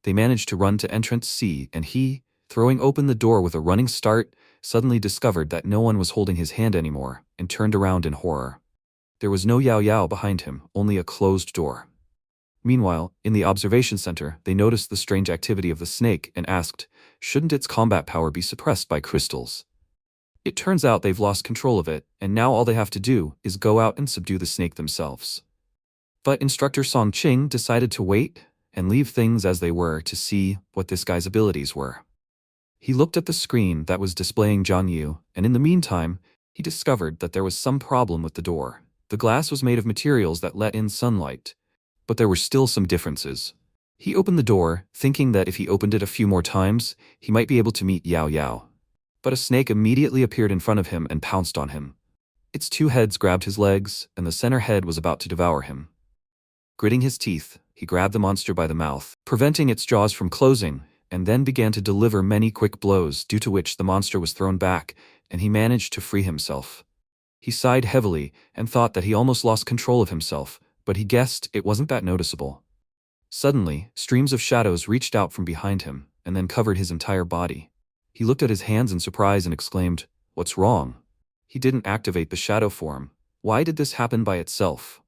They managed to run to entrance C, and he, throwing open the door with a running start, suddenly discovered that no one was holding his hand anymore and turned around in horror. There was no Yao Yao behind him, only a closed door. Meanwhile, in the observation center, they noticed the strange activity of the snake and asked, shouldn't its combat power be suppressed by crystals? It turns out they've lost control of it, and now all they have to do is go out and subdue the snake themselves. But Instructor Song Qing decided to wait and leave things as they were to see what this guy's abilities were. He looked at the screen that was displaying Zhang Yu, and in the meantime, he discovered that there was some problem with the door. The glass was made of materials that let in sunlight, but there were still some differences. He opened the door, thinking that if he opened it a few more times, he might be able to meet Yao Yao. But a snake immediately appeared in front of him and pounced on him. Its 2 heads grabbed his legs, and the center head was about to devour him. Gritting his teeth, he grabbed the monster by the mouth, preventing its jaws from closing, and then began to deliver many quick blows, due to which the monster was thrown back, and he managed to free himself. He sighed heavily and thought that he almost lost control of himself, but he guessed it wasn't that noticeable. Suddenly, streams of shadows reached out from behind him and then covered his entire body. He looked at his hands in surprise and exclaimed, "What's wrong?" He didn't activate the shadow form. Why did this happen by itself?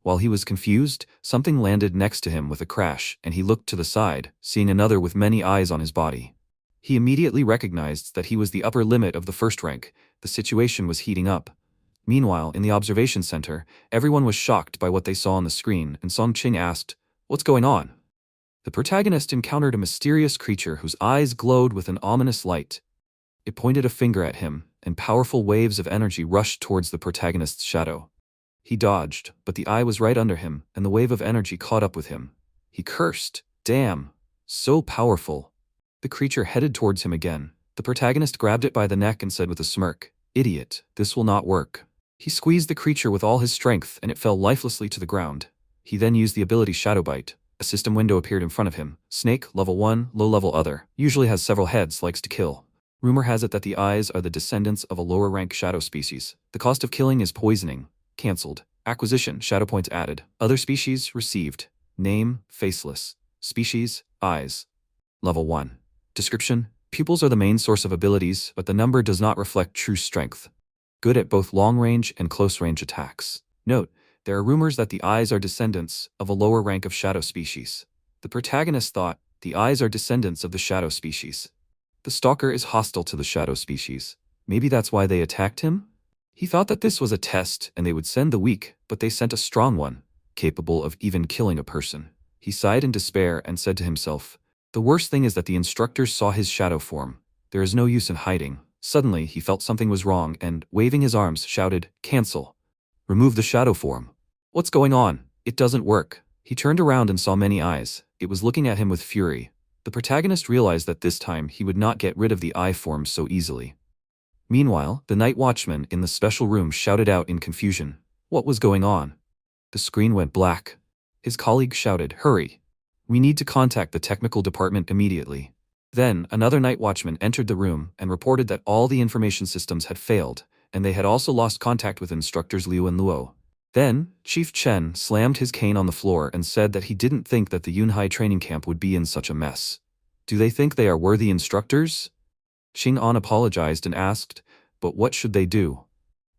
While he was confused, something landed next to him with a crash, and he looked to the side, seeing another with many eyes on his body. He immediately recognized that he was the upper limit of the first rank. The situation was heating up. Meanwhile, in the observation center, everyone was shocked by what they saw on the screen, and Song Qing asked, "What's going on?" The protagonist encountered a mysterious creature whose eyes glowed with an ominous light. It pointed a finger at him, and powerful waves of energy rushed towards the protagonist's shadow. He dodged, but the eye was right under him, and the wave of energy caught up with him. He cursed, "Damn! So powerful!" The creature headed towards him again. The protagonist grabbed it by the neck and said with a smirk, "Idiot, this will not work." He squeezed the creature with all his strength and it fell lifelessly to the ground. He then used the ability Shadow Bite. A system window appeared in front of him. Snake, level 1, low level other. Usually has several heads, likes to kill. Rumor has it that the eyes are the descendants of a lower rank shadow species. The cost of killing is poisoning. Cancelled. Acquisition, shadow points added. Other species received. Name, faceless. Species, eyes. Level 1. Description: pupils are the main source of abilities, but the number does not reflect true strength. Good at both long-range and close-range attacks. Note: there are rumors that the eyes are descendants of a lower rank of shadow species. The protagonist thought the eyes are descendants of the shadow species. The stalker is hostile to the shadow species. Maybe that's why they attacked him? He thought that this was a test and they would send the weak, but they sent a strong one, capable of even killing a person. He sighed in despair and said to himself, "The worst thing is that the instructors saw his shadow form. There is no use in hiding." Suddenly, he felt something was wrong and, waving his arms, shouted, "Cancel. Remove the shadow form." "What's going on? It doesn't work." He turned around and saw many eyes. It was looking at him with fury. The protagonist realized that this time he would not get rid of the eye form so easily. Meanwhile, the night watchman in the special room shouted out in confusion. What was going on? The screen went black. His colleague shouted, "Hurry. We need to contact the technical department immediately." Then, another night watchman entered the room and reported that all the information systems had failed, and they had also lost contact with instructors Liu and Luo. Then, Chief Chen slammed his cane on the floor and said that he didn't think that the Yunhai training camp would be in such a mess. Do they think they are worthy instructors? Qing An apologized and asked, but what should they do?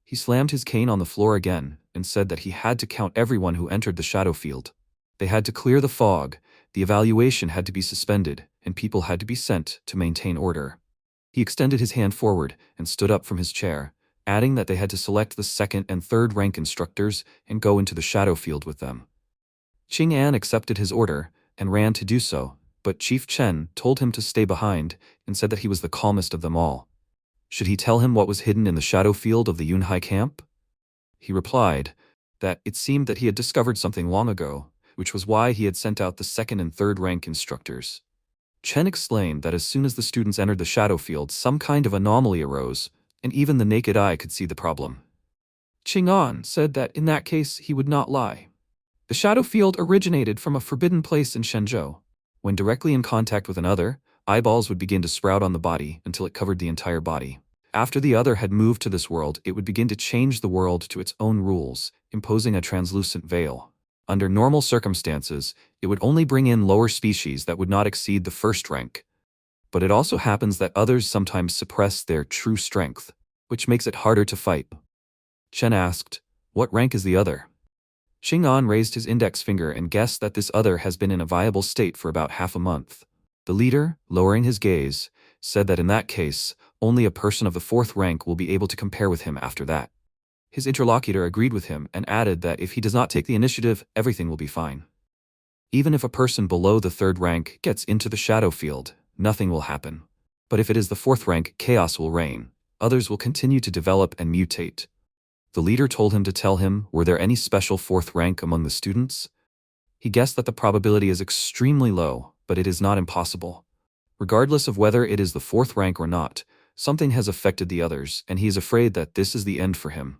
He slammed his cane on the floor again and said that he had to count everyone who entered the shadow field. They had to clear the fog, the evaluation had to be suspended, and people had to be sent to maintain order. He extended his hand forward and stood up from his chair, adding that they had to select the second and third rank instructors and go into the shadow field with them. Qing An accepted his order and ran to do so, but Chief Chen told him to stay behind and said that he was the calmest of them all. Should he tell him what was hidden in the shadow field of the Yunhai camp? He replied that it seemed that he had discovered something long ago, which was why he had sent out the second and third rank instructors. Chen explained that as soon as the students entered the shadow field, some kind of anomaly arose, and even the naked eye could see the problem. Qing An said that in that case he would not lie. The shadow field originated from a forbidden place in Shenzhou. When directly in contact with another, eyeballs would begin to sprout on the body until it covered the entire body. After the other had moved to this world, it would begin to change the world to its own rules, imposing a translucent veil. Under normal circumstances, it would only bring in lower species that would not exceed the first rank. But it also happens that others sometimes suppress their true strength, which makes it harder to fight. Chen asked, "What rank is the other?" Qing An raised his index finger and guessed that this other has been in a viable state for about half a month. The leader, lowering his gaze, said that in that case, only a person of the fourth rank will be able to compare with him after that. His interlocutor agreed with him and added that if he does not take the initiative, everything will be fine. Even if a person below the third rank gets into the shadow field, nothing will happen. But if it is the fourth rank, chaos will reign. Others will continue to develop and mutate. The leader told him to tell him, were there any special fourth rank among the students? He guessed that the probability is extremely low, but it is not impossible. Regardless of whether it is the fourth rank or not, something has affected the others, and he is afraid that this is the end for him.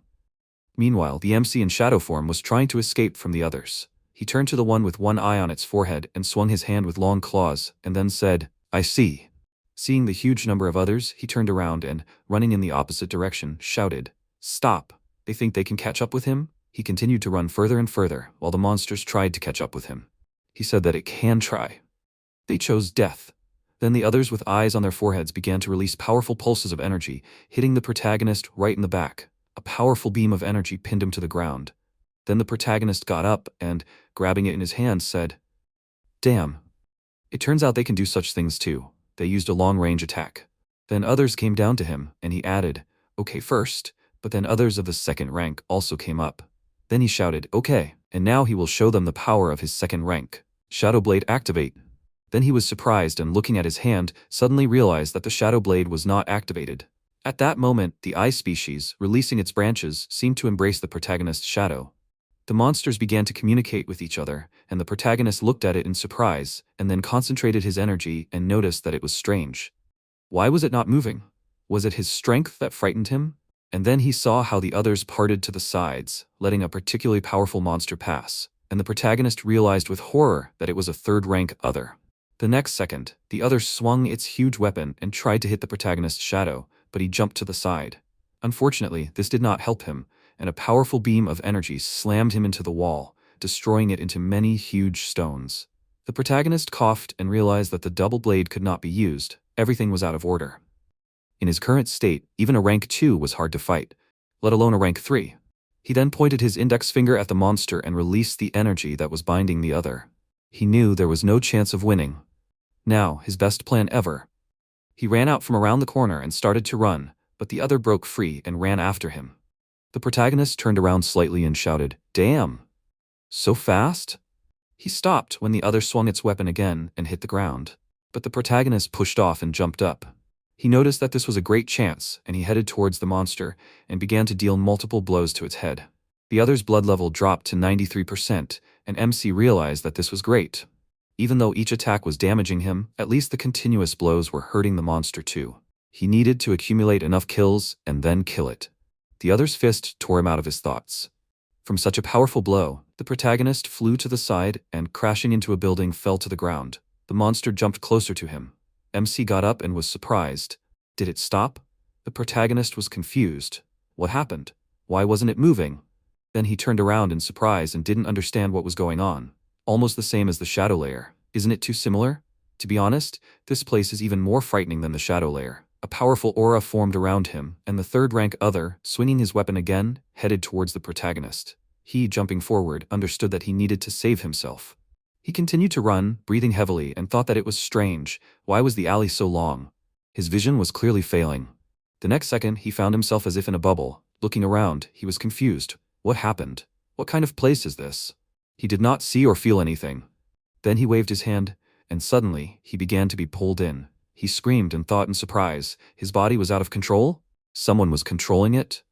Meanwhile, the MC in shadow form was trying to escape from the others. He turned to the one with one eye on its forehead and swung his hand with long claws, and then said, "I see." Seeing the huge number of others, he turned around and, running in the opposite direction, shouted, "Stop! They think they can catch up with him?" He continued to run further and further, while the monsters tried to catch up with him. He said that it can try. They chose death. Then the others with eyes on their foreheads began to release powerful pulses of energy, hitting the protagonist right in the back. A powerful beam of energy pinned him to the ground. Then the protagonist got up and, grabbing it in his hands, said, "Damn. It turns out they can do such things too." They used a long-range attack. Then others came down to him, and he added, "Okay first," but then others of the second rank also came up. Then he shouted, "Okay," and now he will show them the power of his second rank. Shadow Blade activate. Then he was surprised and looking at his hand, suddenly realized that the shadow blade was not activated. At that moment, the eye species, releasing its branches, seemed to embrace the protagonist's shadow. The monsters began to communicate with each other, and the protagonist looked at it in surprise, and then concentrated his energy and noticed that it was strange. Why was it not moving? Was it his strength that frightened him? And then he saw how the others parted to the sides, letting a particularly powerful monster pass, and the protagonist realized with horror that it was a third-rank other. The next second, the other swung its huge weapon and tried to hit the protagonist's shadow, but he jumped to the side. Unfortunately, this did not help him, and a powerful beam of energy slammed him into the wall, destroying it into many huge stones. The protagonist coughed and realized that the double blade could not be used. Everything was out of order. In his current state, even a rank 2 was hard to fight, let alone a rank 3. He then pointed his index finger at the monster and released the energy that was binding the other. He knew there was no chance of winning. Now, his best plan ever. He ran out from around the corner and started to run, but the other broke free and ran after him. The protagonist turned around slightly and shouted, "Damn! So fast?" He stopped when the other swung its weapon again and hit the ground. But the protagonist pushed off and jumped up. He noticed that this was a great chance, and he headed towards the monster and began to deal multiple blows to its head. The other's blood level dropped to 93%, and MC realized that this was great. Even though each attack was damaging him, at least the continuous blows were hurting the monster too. He needed to accumulate enough kills and then kill it. The other's fist tore him out of his thoughts. From such a powerful blow, the protagonist flew to the side and, crashing into a building, fell to the ground. The monster jumped closer to him. MC got up and was surprised. Did it stop? The protagonist was confused. What happened? Why wasn't it moving? Then he turned around in surprise and didn't understand what was going on. Almost the same as the shadow layer. Isn't it too similar? To be honest, this place is even more frightening than the shadow layer. A powerful aura formed around him, and the third-rank other, swinging his weapon again, headed towards the protagonist. He, jumping forward, understood that he needed to save himself. He continued to run, breathing heavily, and thought that it was strange. Why was the alley so long? His vision was clearly failing. The next second, he found himself as if in a bubble. Looking around, he was confused. What happened? What kind of place is this? He did not see or feel anything. Then he waved his hand, and suddenly, he began to be pulled in. He screamed and thought in surprise. His body was out of control? Someone was controlling it?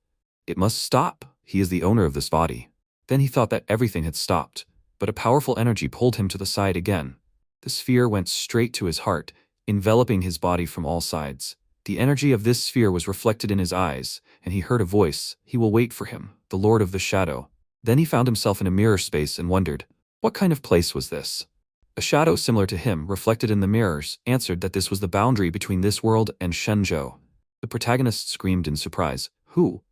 It must stop. He is the owner of this body. Then he thought that everything had stopped, but a powerful energy pulled him to the side again. The sphere went straight to his heart, enveloping his body from all sides. The energy of this sphere was reflected in his eyes, and he heard a voice. He will wait for him, the Lord of the Shadow. Then he found himself in a mirror space and wondered, what kind of place was this? A shadow similar to him, reflected in the mirrors, answered that this was the boundary between this world and Shenzhou. The protagonist screamed in surprise. Who?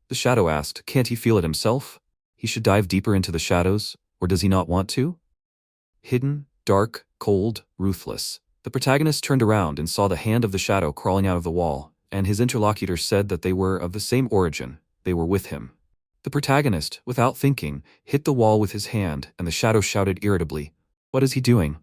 The shadow asked, can't he feel it himself? He should dive deeper into the shadows, or does he not want to? Hidden, dark, cold, ruthless. The protagonist turned around and saw the hand of the shadow crawling out of the wall, and his interlocutor said that they were of the same origin. They were with him. The protagonist, without thinking, hit the wall with his hand, and the shadow shouted irritably, what is he doing?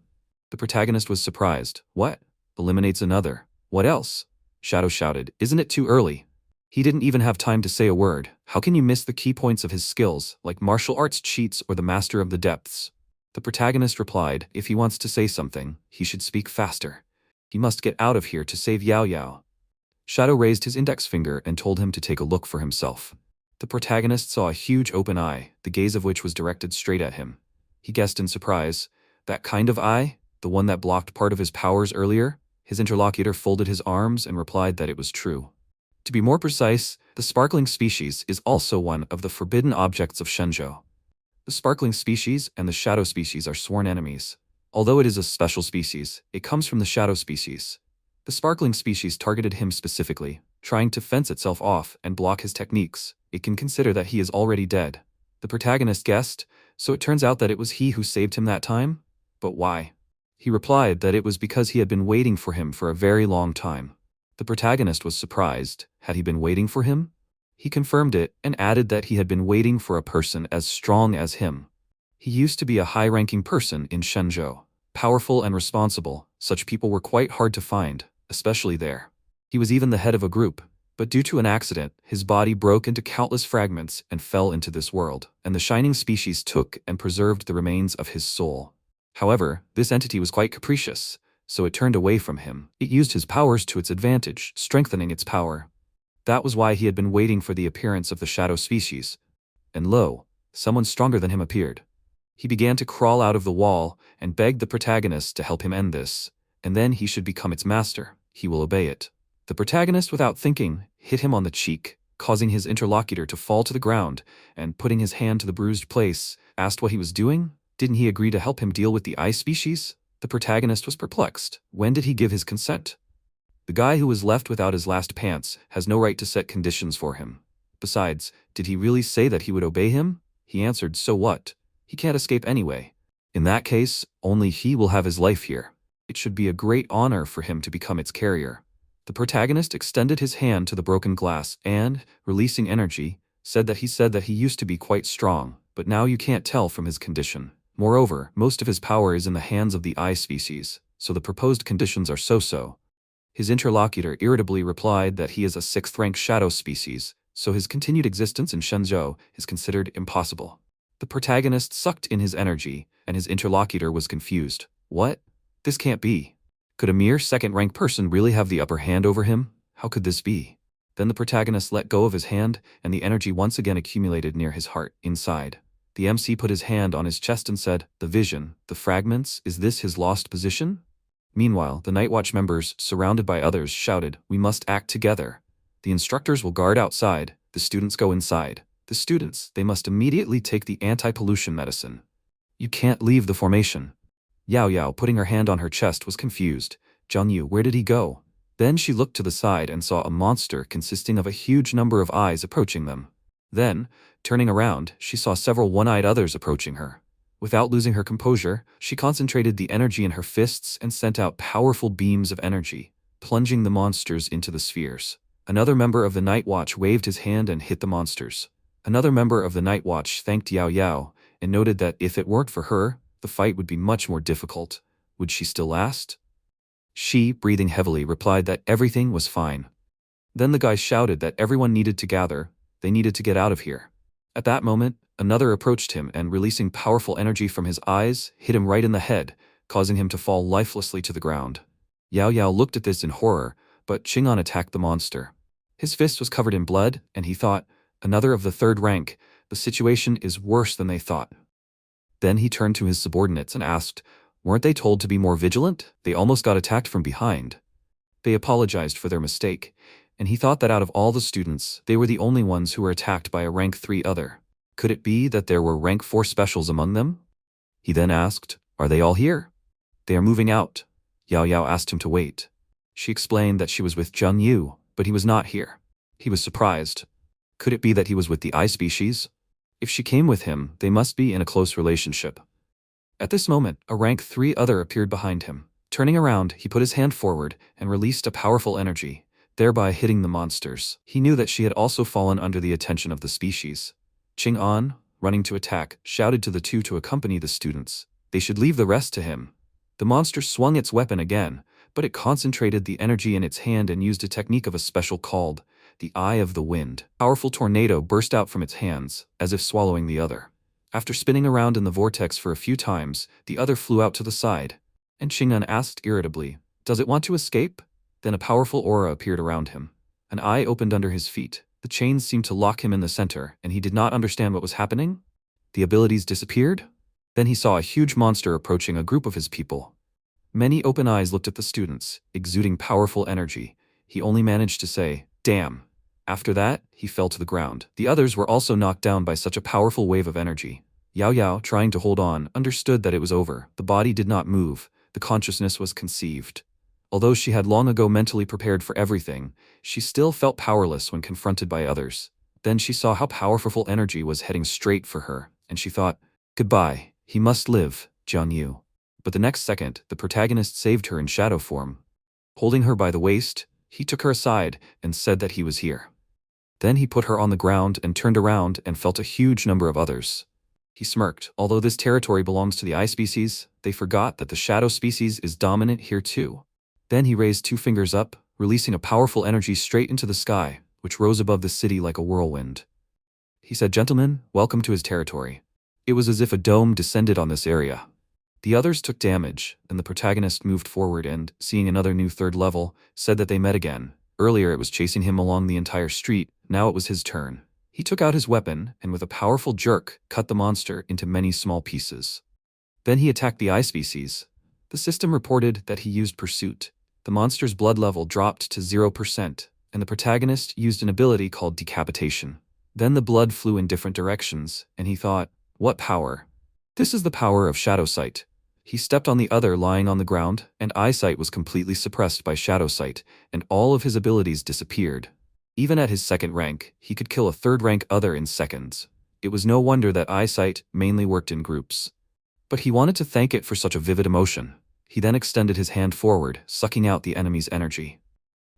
The protagonist was surprised. What? Eliminates another. What else? Shadow shouted, isn't it too early? He didn't even have time to say a word. How can you miss the key points of his skills, like martial arts cheats or the master of the depths? The protagonist replied, if he wants to say something, he should speak faster. He must get out of here to save Yahello. Shadow raised his index finger and told him to take a look for himself. The protagonist saw a huge open eye, the gaze of which was directed straight at him. He guessed in surprise, that kind of eye? The one that blocked part of his powers earlier? His interlocutor folded his arms and replied that it was true. To be more precise, the sparkling species is also one of the forbidden objects of Shenzhou. The sparkling species and the shadow species are sworn enemies. Although it is a special species, it comes from the shadow species. The sparkling species targeted him specifically, trying to fence itself off and block his techniques. It can consider that he is already dead. The protagonist guessed, so it turns out that it was he who saved him that time? But why? He replied that it was because he had been waiting for him for a very long time. The protagonist was surprised. Had he been waiting for him? He confirmed it and added that he had been waiting for a person as strong as him. He used to be a high-ranking person in Shenzhou. Powerful and responsible, such people were quite hard to find, especially there. He was even the head of a group, but due to an accident, his body broke into countless fragments and fell into this world, and the shining species took and preserved the remains of his soul. However, this entity was quite capricious, so it turned away from him. It used his powers to its advantage, strengthening its power. That was why he had been waiting for the appearance of the shadow species. And lo, someone stronger than him appeared. He began to crawl out of the wall and begged the protagonist to help him end this, and then he should become its master. He will obey it. The protagonist, without thinking, hit him on the cheek, causing his interlocutor to fall to the ground, and putting his hand to the bruised place, asked what he was doing. Didn't he agree to help him deal with the eye species? The protagonist was perplexed. When did he give his consent? The guy who was left without his last pants has no right to set conditions for him. Besides, did he really say that he would obey him? He answered, so what? He can't escape anyway. In that case, only he will have his life here. It should be a great honor for him to become its carrier. The protagonist extended his hand to the broken glass and, releasing energy, said that he used to be quite strong, but now you can't tell from his condition. Moreover, most of his power is in the hands of the eye species, so the proposed conditions are so-so. His interlocutor irritably replied that he is a 6th-rank shadow species, so his continued existence in Shenzhou is considered impossible. The protagonist sucked in his energy, and his interlocutor was confused. What? This can't be. Could a mere 2nd-rank person really have the upper hand over him? How could this be? Then the protagonist let go of his hand, and the energy once again accumulated near his heart, inside. The MC put his hand on his chest and said, the vision, the fragments, is this his lost position? Meanwhile, the Night Watch members, surrounded by others, shouted, we must act together. The instructors will guard outside, the students go inside. The students, they must immediately take the anti-pollution medicine. You can't leave the formation. Yao Yao, putting her hand on her chest, was confused. Zhang Yu, where did he go? Then she looked to the side and saw a monster consisting of a huge number of eyes approaching them. Then, turning around, she saw several one-eyed others approaching her. Without losing her composure, she concentrated the energy in her fists and sent out powerful beams of energy, plunging the monsters into the spheres. Another member of the Night Watch waved his hand and hit the monsters. Another member of the Night Watch thanked Yao Yao and noted that if it weren't for her, the fight would be much more difficult. Would she still last? She, breathing heavily, replied that everything was fine. Then the guy shouted that everyone needed to gather, they needed to get out of here. At that moment, another approached him and, releasing powerful energy from his eyes, hit him right in the head, causing him to fall lifelessly to the ground. Yao Yao looked at this in horror, but Qing'an attacked the monster. His fist was covered in blood, and he thought, another of the 3rd rank, the situation is worse than they thought. Then he turned to his subordinates and asked, weren't they told to be more vigilant? They almost got attacked from behind. They apologized for their mistake, and he thought that out of all the students, they were the only ones who were attacked by a rank 3 other. Could it be that there were rank 4 specials among them? He then asked, are they all here? They are moving out. Yao Yao asked him to wait. She explained that she was with Zhang Yu, but he was not here. He was surprised. Could it be that he was with the eye species? If she came with him, they must be in a close relationship. At this moment, a rank 3 other appeared behind him. Turning around, he put his hand forward and released a powerful energy, thereby hitting the monsters. He knew that she had also fallen under the attention of the species. Qing'an, running to attack, shouted to the two to accompany the students. They should leave the rest to him. The monster swung its weapon again, but it concentrated the energy in its hand and used a technique of a special called the Eye of the Wind. A powerful tornado burst out from its hands, as if swallowing the other. After spinning around in the vortex for a few times, the other flew out to the side, and Qing'an asked irritably, does it want to escape? Then a powerful aura appeared around him. An eye opened under his feet. The chains seemed to lock him in the center, and he did not understand what was happening. The abilities disappeared. Then he saw a huge monster approaching a group of his people. Many open eyes looked at the students, exuding powerful energy. He only managed to say, damn. After that, he fell to the ground. The others were also knocked down by such a powerful wave of energy. Yao Yao, trying to hold on, understood that it was over. The body did not move. The consciousness was conceived. Although she had long ago mentally prepared for everything, she still felt powerless when confronted by others. Then she saw how powerful energy was heading straight for her, and she thought, goodbye, he must live, Zhang Yu. But the next second, the protagonist saved her in shadow form. Holding her by the waist, he took her aside and said that he was here. Then he put her on the ground and turned around and felt a huge number of others. He smirked. Although this territory belongs to the eye species, they forgot that the shadow species is dominant here too. Then he raised 2 fingers up, releasing a powerful energy straight into the sky, which rose above the city like a whirlwind. He said, gentlemen, welcome to his territory. It was as if a dome descended on this area. The others took damage, and the protagonist moved forward and, seeing another new third level, said that they met again. Earlier it was chasing him along the entire street, now it was his turn. He took out his weapon and with a powerful jerk cut the monster into many small pieces. Then he attacked the eye species. The system reported that he used Pursuit. The monster's blood level dropped to 0%, and the protagonist used an ability called Decapitation. Then the blood flew in different directions, and he thought, what power? This is the power of Shadow Sight. He stepped on the other lying on the ground, and eyesight was completely suppressed by Shadow Sight, and all of his abilities disappeared. Even at his second rank, he could kill a third-rank other in seconds. It was no wonder that eyesight mainly worked in groups. But he wanted to thank it for such a vivid emotion. He then extended his hand forward, sucking out the enemy's energy.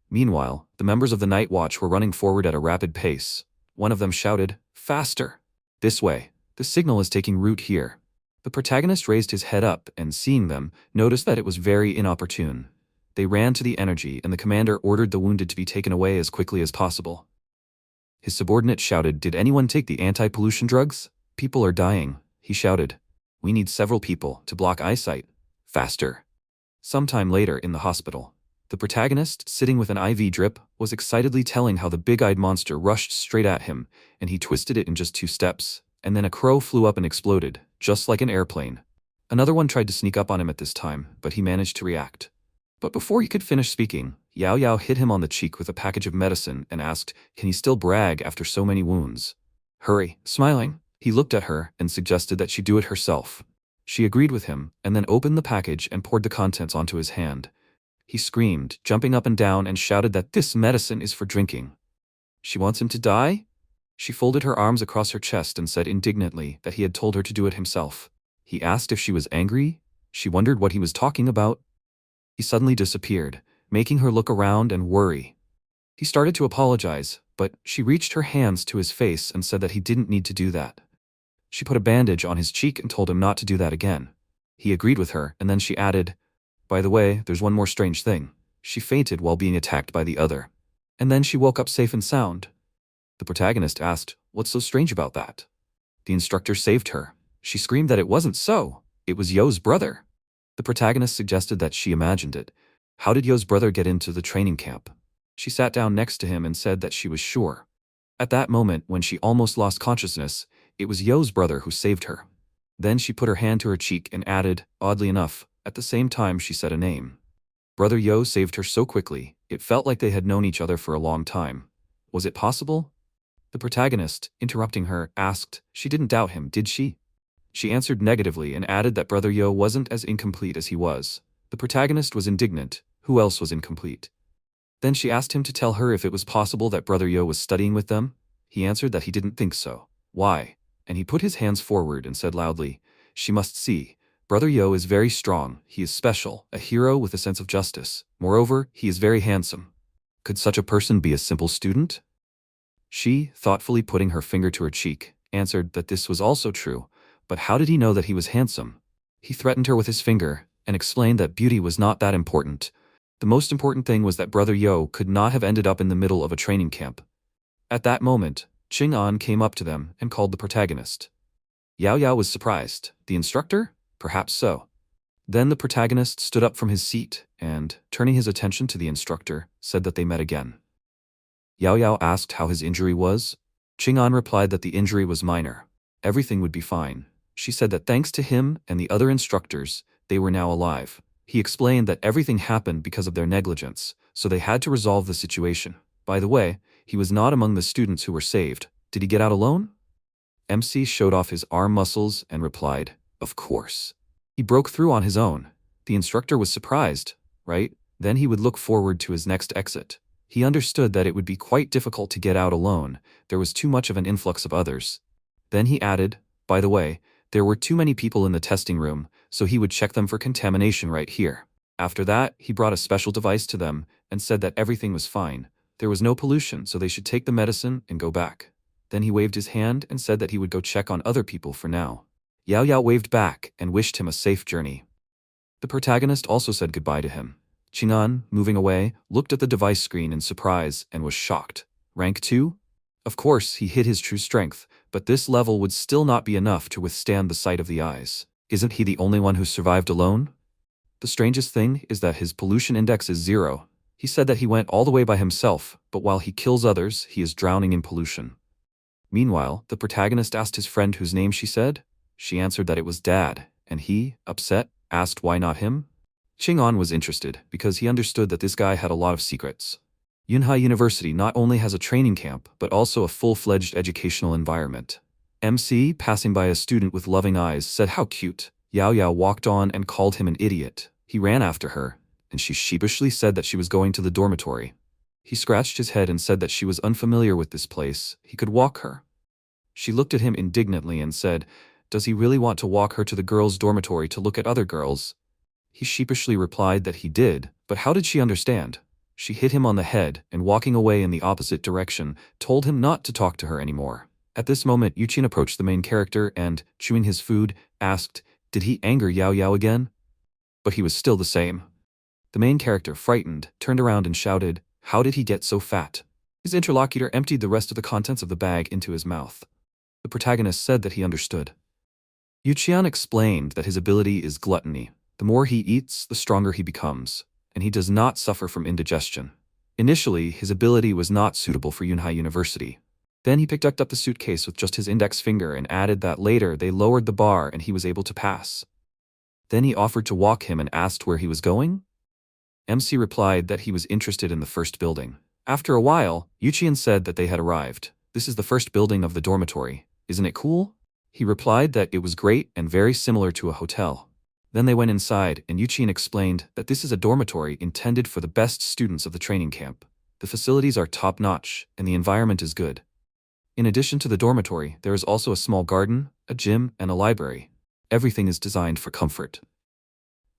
Meanwhile, the members of the Night Watch were running forward at a rapid pace. One of them shouted, "Faster! This way! The signal is taking root here." The protagonist raised his head up and, seeing them, noticed that it was very inopportune. They ran to the energy and the commander ordered the wounded to be taken away as quickly as possible. His subordinate shouted, "Did anyone take the anti-pollution drugs? People are dying," he shouted. "We need several people to block eyesight. Faster." Sometime later in the hospital, the protagonist, sitting with an IV drip, was excitedly telling how the big-eyed monster rushed straight at him, and he twisted it in just 2 steps, and then a crow flew up and exploded, just like an airplane. Another one tried to sneak up on him at this time, but he managed to react. But before he could finish speaking, Yahello hit him on the cheek with a package of medicine and asked, can he still brag after so many wounds? Hurry, smiling, he looked at her and suggested that she do it herself. She agreed with him, and then opened the package and poured the contents onto his hand. He screamed, jumping up and down, and shouted that this medicine is for drinking. She wants him to die? She folded her arms across her chest and said indignantly that he had told her to do it himself. He asked if she was angry. She wondered what he was talking about. He suddenly disappeared, making her look around and worry. He started to apologize, but she reached her hands to his face and said that he didn't need to do that. She put a bandage on his cheek and told him not to do that again. He agreed with her, and then she added, "By the way, there's one more strange thing. She fainted while being attacked by the other. And then she woke up safe and sound." The protagonist asked, "What's so strange about that?" The instructor saved her. She screamed that it wasn't so. It was Yo's brother. The protagonist suggested that she imagined it. How did Yo's brother get into the training camp? She sat down next to him and said that she was sure. At that moment, when she almost lost consciousness, it was Yo's brother who saved her. Then she put her hand to her cheek and added, oddly enough, at the same time she said a name. Brother Yo saved her so quickly, it felt like they had known each other for a long time. Was it possible? The protagonist, interrupting her, asked, she didn't doubt him, did she? She answered negatively and added that Brother Yo wasn't as incomplete as he was. The protagonist was indignant. Who else was incomplete? Then she asked him to tell her if it was possible that Brother Yo was studying with them. He answered that he didn't think so. Why? And he put his hands forward and said loudly, "She must see. Brother Yo is very strong, he is special, a hero with a sense of justice. Moreover, he is very handsome. Could such a person be a simple student?" She, thoughtfully putting her finger to her cheek, answered that this was also true, but how did he know that he was handsome? He threatened her with his finger, and explained that beauty was not that important. The most important thing was that Brother Yo could not have ended up in the middle of a training camp. At that moment, Ching-an came up to them and called the protagonist. Yahello was surprised. The instructor? Perhaps so. Then the protagonist stood up from his seat and, turning his attention to the instructor, said that they met again. Yahello asked how his injury was. Ching-an replied that the injury was minor. Everything would be fine. She said that thanks to him and the other instructors, they were now alive. He explained that everything happened because of their negligence, so they had to resolve the situation. By the way, he was not among the students who were saved. Did he get out alone? MC showed off his arm muscles and replied, "Of course." He broke through on his own. The instructor was surprised, right? Then he would look forward to his next exit. He understood that it would be quite difficult to get out alone. There was too much of an influx of others. Then he added, by the way, there were too many people in the testing room, so he would check them for contamination right here. After that, he brought a special device to them and said that everything was fine. There was no pollution, so they should take the medicine and go back. Then he waved his hand and said that he would go check on other people for now. Yahello waved back and wished him a safe journey. The protagonist also said goodbye to him. Ching-an, moving away, looked at the device screen in surprise and was shocked. Rank 2? Of course, he hid his true strength, but this level would still not be enough to withstand the sight of the eyes. Isn't he the only one who survived alone? The strangest thing is that his pollution index is 0. He said that he went all the way by himself, but while he kills others, he is drowning in pollution. Meanwhile, the protagonist asked his friend whose name she said. She answered that it was Dad, and he, upset, asked why not him? Ching-on was interested because he understood that this guy had a lot of secrets. Yunhai University not only has a training camp, but also a full-fledged educational environment. MC, passing by a student with loving eyes, said how cute. Yao Yao walked on and called him an idiot. He ran after her, and she sheepishly said that she was going to the dormitory. He scratched his head and said that she was unfamiliar with this place, he could walk her. She looked at him indignantly and said, does he really want to walk her to the girls' dormitory to look at other girls? He sheepishly replied that he did, but how did she understand? She hit him on the head and, walking away in the opposite direction, told him not to talk to her anymore. At this moment, Yuchin approached the main character and, chewing his food, asked, did he anger Yao Yao again? But he was still the same. The main character, frightened, turned around and shouted, how did he get so fat? His interlocutor emptied the rest of the contents of the bag into his mouth. The protagonist said that he understood. Yuchian explained that his ability is gluttony. The more he eats, the stronger he becomes, and he does not suffer from indigestion. Initially, his ability was not suitable for Yunhai University. Then he picked up the suitcase with just his index finger and added that later they lowered the bar and he was able to pass. Then he offered to walk him and asked where he was going? MC replied that he was interested in the first building. After a while, Yuchian said that they had arrived. This is the first building of the dormitory. Isn't it cool? He replied that it was great and very similar to a hotel. Then they went inside and Yuchian explained that this is a dormitory intended for the best students of the training camp. The facilities are top-notch and the environment is good. In addition to the dormitory, there is also a small garden, a gym, and a library. Everything is designed for comfort.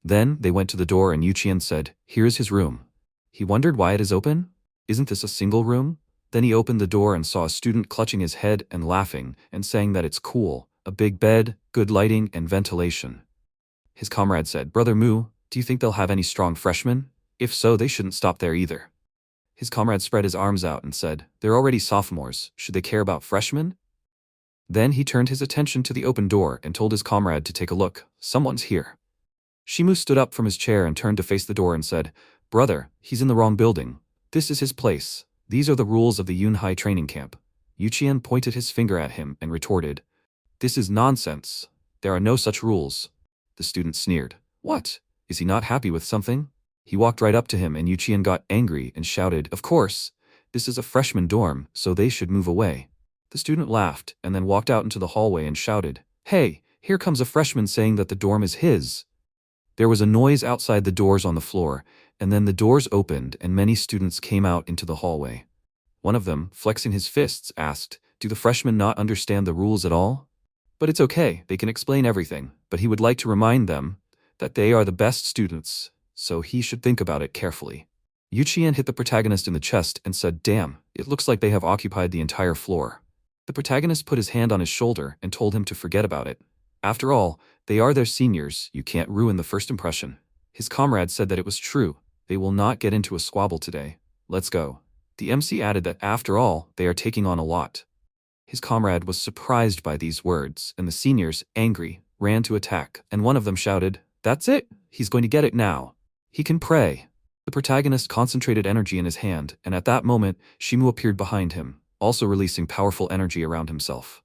Then they went to the door and Yuchian said, here is his room. He wondered why it is open? Isn't this a single room? Then he opened the door and saw a student clutching his head and laughing and saying that it's cool, a big bed, good lighting, and ventilation. His comrade said, Brother Mu, do you think they'll have any strong freshmen? If so, they shouldn't stop there either. His comrade spread his arms out and said, they're already sophomores, should they care about freshmen? Then he turned his attention to the open door and told his comrade to take a look, someone's here. Shimu stood up from his chair and turned to face the door and said, Brother, he's in the wrong building. This is his place. These are the rules of the Yunhai training camp. Yuchian pointed his finger at him and retorted, this is nonsense. There are no such rules. The student sneered. What? Is he not happy with something? He walked right up to him and Yuchian got angry and shouted, of course, this is a freshman dorm, so they should move away. The student laughed and then walked out into the hallway and shouted, hey, here comes a freshman saying that the dorm is his. There was a noise outside the doors on the floor, and then the doors opened and many students came out into the hallway. One of them, flexing his fists, asked, do the freshmen not understand the rules at all? But it's okay, they can explain everything, but he would like to remind them that they are the best students, so he should think about it carefully. Yuchian hit the protagonist in the chest and said, damn, it looks like they have occupied the entire floor. The protagonist put his hand on his shoulder and told him to forget about it. After all, they are their seniors, you can't ruin the first impression. His comrade said that it was true, they will not get into a squabble today. Let's go. The MC added that after all, they are taking on a lot. His comrade was surprised by these words, and the seniors, angry, ran to attack, and one of them shouted, that's it, he's going to get it now. He can pray. The protagonist concentrated energy in his hand, and at that moment, Shimu appeared behind him, also releasing powerful energy around himself.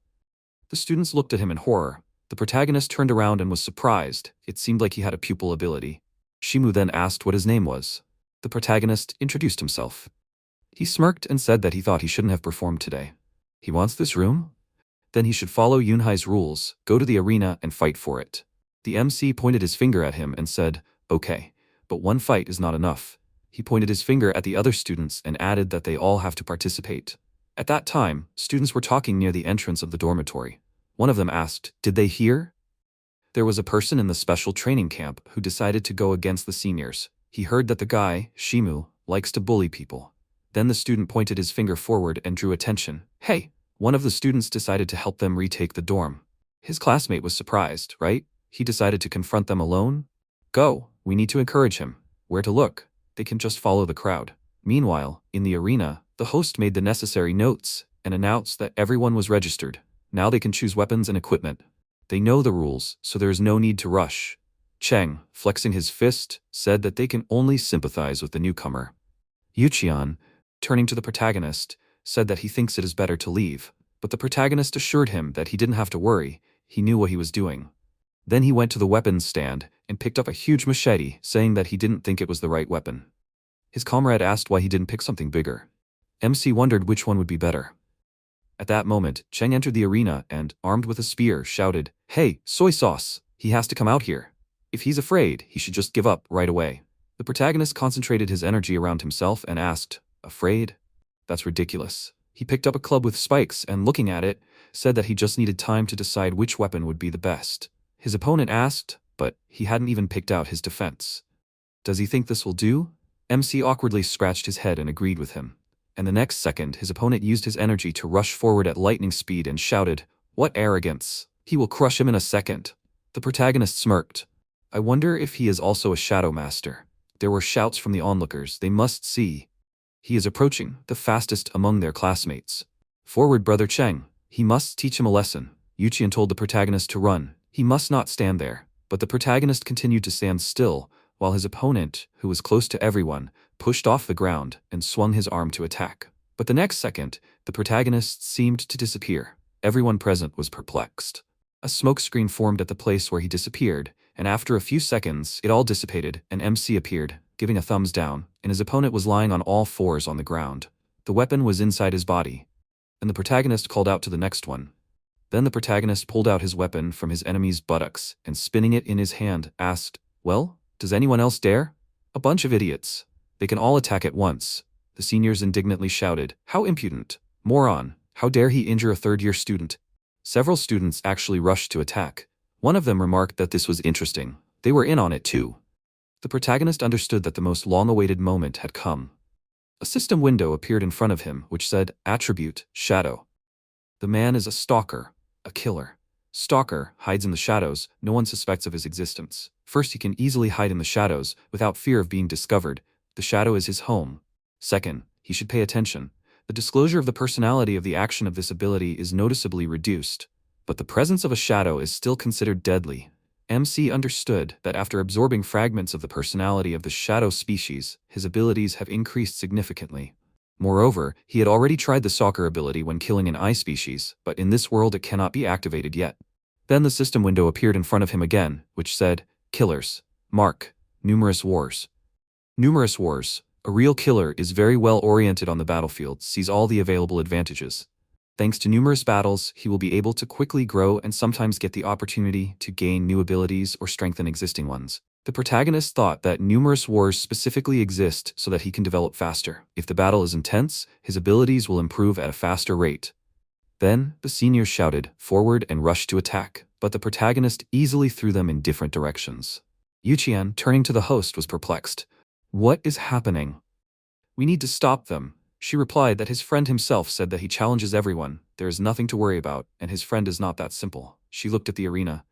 The students looked at him in horror. The protagonist turned around and was surprised. It seemed like he had a pupil ability. Shimu then asked what his name was. The protagonist introduced himself. He smirked and said that he thought he shouldn't have performed today. He wants this room? Then he should follow Yunhai's rules, go to the arena and fight for it. The MC pointed his finger at him and said, okay, but one fight is not enough. He pointed his finger at the other students and added that they all have to participate. At that time, students were talking near the entrance of the dormitory. One of them asked, did they hear? There was a person in the special training camp who decided to go against the seniors. He heard that the guy, Shimu, likes to bully people. Then the student pointed his finger forward and drew attention. Hey! One of the students decided to help them retake the dorm. His classmate was surprised, right? He decided to confront them alone? Go, we need to encourage him. Where to look? They can just follow the crowd. Meanwhile, in the arena, the host made the necessary notes and announced that everyone was registered. Now they can choose weapons and equipment. They know the rules, so there is no need to rush. Cheng, flexing his fist, said that they can only sympathize with the newcomer. Yuqian, turning to the protagonist, said that he thinks it is better to leave, but the protagonist assured him that he didn't have to worry, he knew what he was doing. Then he went to the weapons stand and picked up a huge machete, saying that he didn't think it was the right weapon. His comrade asked why he didn't pick something bigger. MC wondered which one would be better. At that moment, Cheng entered the arena and, armed with a spear, shouted, "Hey, soy sauce! He has to come out here. If he's afraid, he should just give up right away." The protagonist concentrated his energy around himself and asked, "Afraid? That's ridiculous." He picked up a club with spikes and, looking at it, said that he just needed time to decide which weapon would be the best. His opponent asked, but he hadn't even picked out his defense. "Does he think this will do?" MC awkwardly scratched his head and agreed with him. And the next second, his opponent used his energy to rush forward at lightning speed and shouted, "What arrogance! He will crush him in a second." The protagonist smirked. "I wonder if he is also a shadow master." There were shouts from the onlookers, "They must see. He is approaching, the fastest among their classmates. Forward, brother Cheng. He must teach him a lesson." Yuqian told the protagonist to run. He must not stand there. But the protagonist continued to stand still, while his opponent, who was close to everyone, pushed off the ground and swung his arm to attack. But the next second, the protagonist seemed to disappear. Everyone present was perplexed. A smoke screen formed at the place where he disappeared, and after a few seconds, it all dissipated, and MC appeared, giving a thumbs down, and his opponent was lying on all fours on the ground. The weapon was inside his body, and the protagonist called out to the next one. Then the protagonist pulled out his weapon from his enemy's buttocks and, spinning it in his hand, asked, "Well, does anyone else dare?" "A bunch of idiots. They can all attack at once." The seniors indignantly shouted, "How impudent! Moron! How dare he injure a third-year student?" Several students actually rushed to attack. One of them remarked that this was interesting. They were in on it too. The protagonist understood that the most long-awaited moment had come. A system window appeared in front of him, which said, "Attribute, Shadow." The man is a stalker, a killer. Stalker hides in the shadows, no one suspects of his existence. First, he can easily hide in the shadows, without fear of being discovered. The shadow is his home. Second, he should pay attention. The disclosure of the personality of the action of this ability is noticeably reduced, but the presence of a shadow is still considered deadly. MC understood that after absorbing fragments of the personality of the shadow species, his abilities have increased significantly. Moreover, he had already tried the stalker ability when killing an eye species, but in this world it cannot be activated yet. Then the system window appeared in front of him again, which said, "Killers. Mark. Numerous wars." Numerous wars. A real killer is very well oriented on the battlefield, sees all the available advantages. Thanks to numerous battles, he will be able to quickly grow and sometimes get the opportunity to gain new abilities or strengthen existing ones. The protagonist thought that numerous wars specifically exist so that he can develop faster. If the battle is intense, his abilities will improve at a faster rate. Then, the seniors shouted, "Forward," and rushed to attack, but the protagonist easily threw them in different directions. Yuqian, turning to the host, was perplexed. "What is happening?" "We need to stop them." She replied that his friend himself said that he challenges everyone, there is nothing to worry about, and his friend is not that simple. She looked at the arena.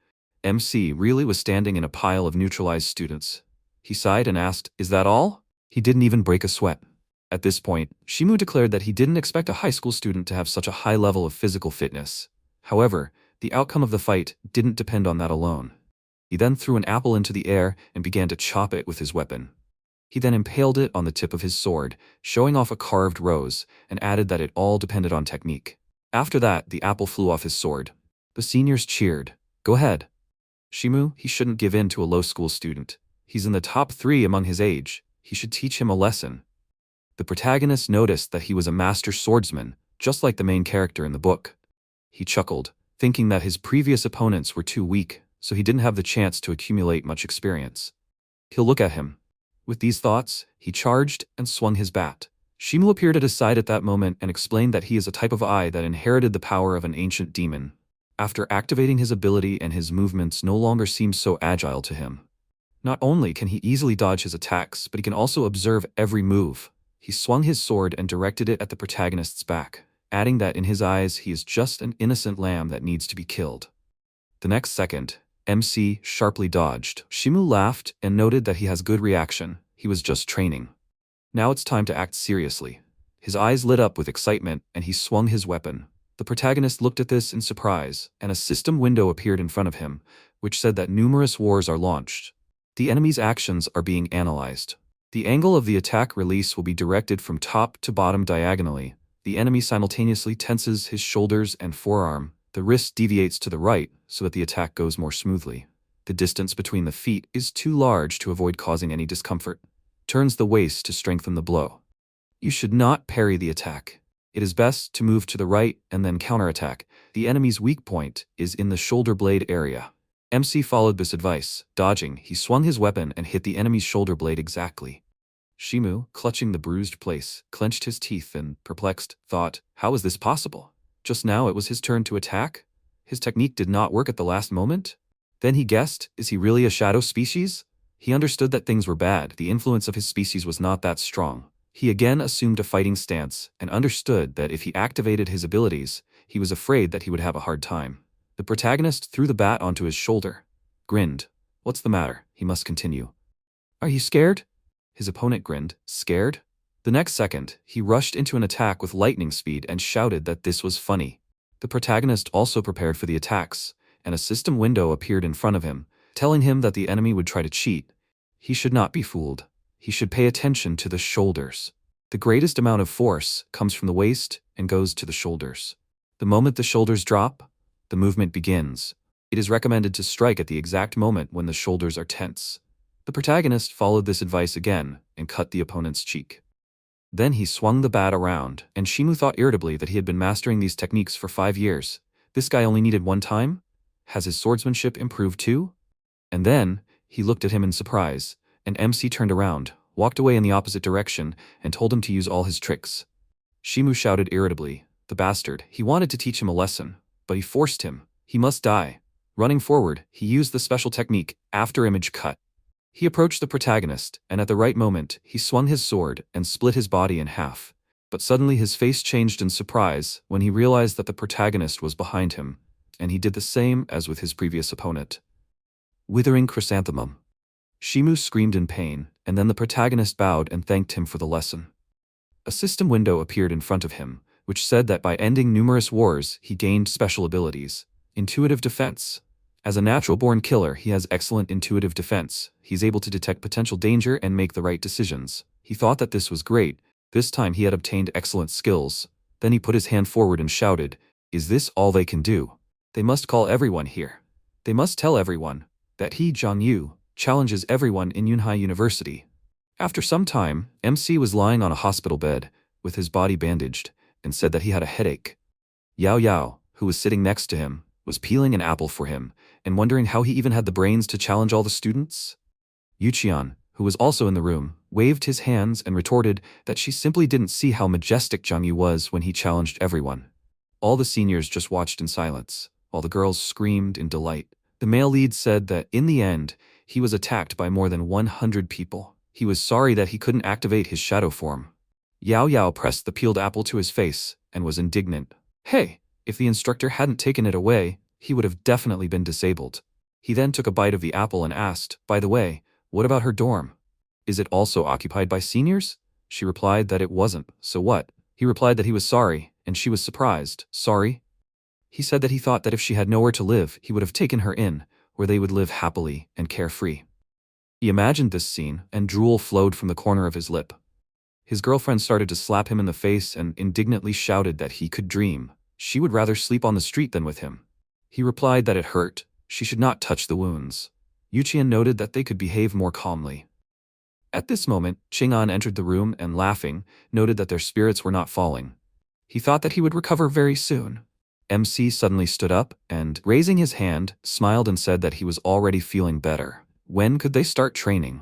MC really was standing in a pile of neutralized students. He sighed and asked, "Is that all?" He didn't even break a sweat. At this point, Shimu declared that he didn't expect a high school student to have such a high level of physical fitness. However, the outcome of the fight didn't depend on that alone. He then threw an apple into the air and began to chop it with his weapon. He then impaled it on the tip of his sword, showing off a carved rose, and added that it all depended on technique. After that, the apple flew off his sword. The seniors cheered. "Go ahead." "Shimu, he shouldn't give in to a low school student. He's in the top 3 among his age. He should teach him a lesson." The protagonist noticed that he was a master swordsman, just like the main character in the book. He chuckled, thinking that his previous opponents were too weak, so he didn't have the chance to accumulate much experience. He'll look at him. With these thoughts, he charged and swung his bat. Shimu appeared at his side at that moment and explained that he is a type of eye that inherited the power of an ancient demon. After activating his ability, and his movements no longer seem so agile to him. Not only can he easily dodge his attacks, but he can also observe every move. He swung his sword and directed it at the protagonist's back, adding that in his eyes he is just an innocent lamb that needs to be killed. The next second, MC sharply dodged. Shimu laughed and noted that he has good reaction. He was just training. Now it's time to act seriously. His eyes lit up with excitement and he swung his weapon. The protagonist looked at this in surprise, and a system window appeared in front of him, which said that numerous wars are launched. The enemy's actions are being analyzed. The angle of the attack release will be directed from top to bottom diagonally. The enemy simultaneously tenses his shoulders and forearm. The wrist deviates to the right so that the attack goes more smoothly. The distance between the feet is too large to avoid causing any discomfort. Turns the waist to strengthen the blow. You should not parry the attack. It is best to move to the right and then counterattack. The enemy's weak point is in the shoulder blade area. MC followed this advice. Dodging, he swung his weapon and hit the enemy's shoulder blade exactly. Shimu, clutching the bruised place, clenched his teeth and, perplexed, thought, how is this possible? Just now it was his turn to attack? His technique did not work at the last moment? Then he guessed, is he really a shadow species? He understood that things were bad. The influence of his species was not that strong. He again assumed a fighting stance and understood that if he activated his abilities, he was afraid that he would have a hard time. The protagonist threw the bat onto his shoulder. Grinned. What's the matter? He must continue. Are you scared? His opponent grinned. Scared? The next second, he rushed into an attack with lightning speed and shouted that this was funny. The protagonist also prepared for the attacks, and a system window appeared in front of him, telling him that the enemy would try to cheat. He should not be fooled. He should pay attention to the shoulders. The greatest amount of force comes from the waist and goes to the shoulders. The moment the shoulders drop, the movement begins. It is recommended to strike at the exact moment when the shoulders are tense. The protagonist followed this advice again and cut the opponent's cheek. Then he swung the bat around, and Shimu thought irritably that he had been mastering these techniques for 5 years. This guy only needed one time? Has his swordsmanship improved too? And then, he looked at him in surprise, and MC turned around, walked away in the opposite direction, and told him to use all his tricks. Shimu shouted irritably, the bastard, he wanted to teach him a lesson, but he forced him. He must die. Running forward, he used the special technique, after image cut. He approached the protagonist, and at the right moment, he swung his sword and split his body in half. But suddenly his face changed in surprise when he realized that the protagonist was behind him, and he did the same as with his previous opponent. Withering chrysanthemum. Shimu screamed in pain, and then the protagonist bowed and thanked him for the lesson. A system window appeared in front of him, which said that by ending numerous wars, he gained special abilities. Intuitive defense. As a natural-born killer, he has excellent intuitive defense. He's able to detect potential danger and make the right decisions. He thought that this was great. This time he had obtained excellent skills. Then he put his hand forward and shouted, is this all they can do? They must call everyone here. They must tell everyone that he, Zhang Yu, challenges everyone in Yunhai University. After some time, MC was lying on a hospital bed, with his body bandaged, and said that he had a headache. Yao Yao, who was sitting next to him, was peeling an apple for him, and wondering how he even had the brains to challenge all the students. Yuqian, who was also in the room, waved his hands and retorted that she simply didn't see how majestic Zhang Yu was when he challenged everyone. All the seniors just watched in silence, while the girls screamed in delight. The male lead said that, in the end, he was attacked by more than 100 people. He was sorry that he couldn't activate his shadow form. Yao Yao pressed the peeled apple to his face and was indignant. Hey, if the instructor hadn't taken it away, he would have definitely been disabled. He then took a bite of the apple and asked, by the way, what about her dorm? Is it also occupied by seniors? She replied that it wasn't, so what? He replied that he was sorry, and she was surprised. Sorry? He said that he thought that if she had nowhere to live, he would have taken her in, where they would live happily and carefree. He imagined this scene, and drool flowed from the corner of his lip. His girlfriend started to slap him in the face and indignantly shouted that he could dream. She would rather sleep on the street than with him. He replied that it hurt. She should not touch the wounds. Yuqian noted that they could behave more calmly. At this moment, Chang'an entered the room and, laughing, noted that their spirits were not falling. He thought that he would recover very soon. MC suddenly stood up and, raising his hand, smiled and said that he was already feeling better. When could they start training?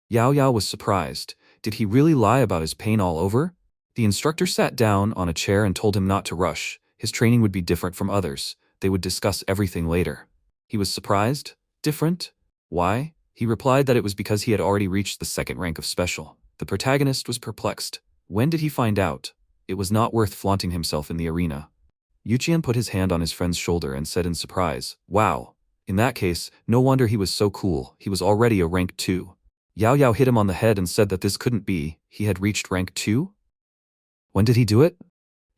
Yao Yao was surprised. Did he really lie about his pain all over? The instructor sat down on a chair and told him not to rush. His training would be different from others. They would discuss everything later. He was surprised. Different? Why? He replied that it was because he had already reached the 2nd rank of special. The protagonist was perplexed. When did he find out? It was not worth flaunting himself in the arena. Yuqian put his hand on his friend's shoulder and said in surprise, wow. In that case, no wonder he was so cool. He was already a rank 2. Yao Yao hit him on the head and said that this couldn't be. He had reached rank 2? When did he do it?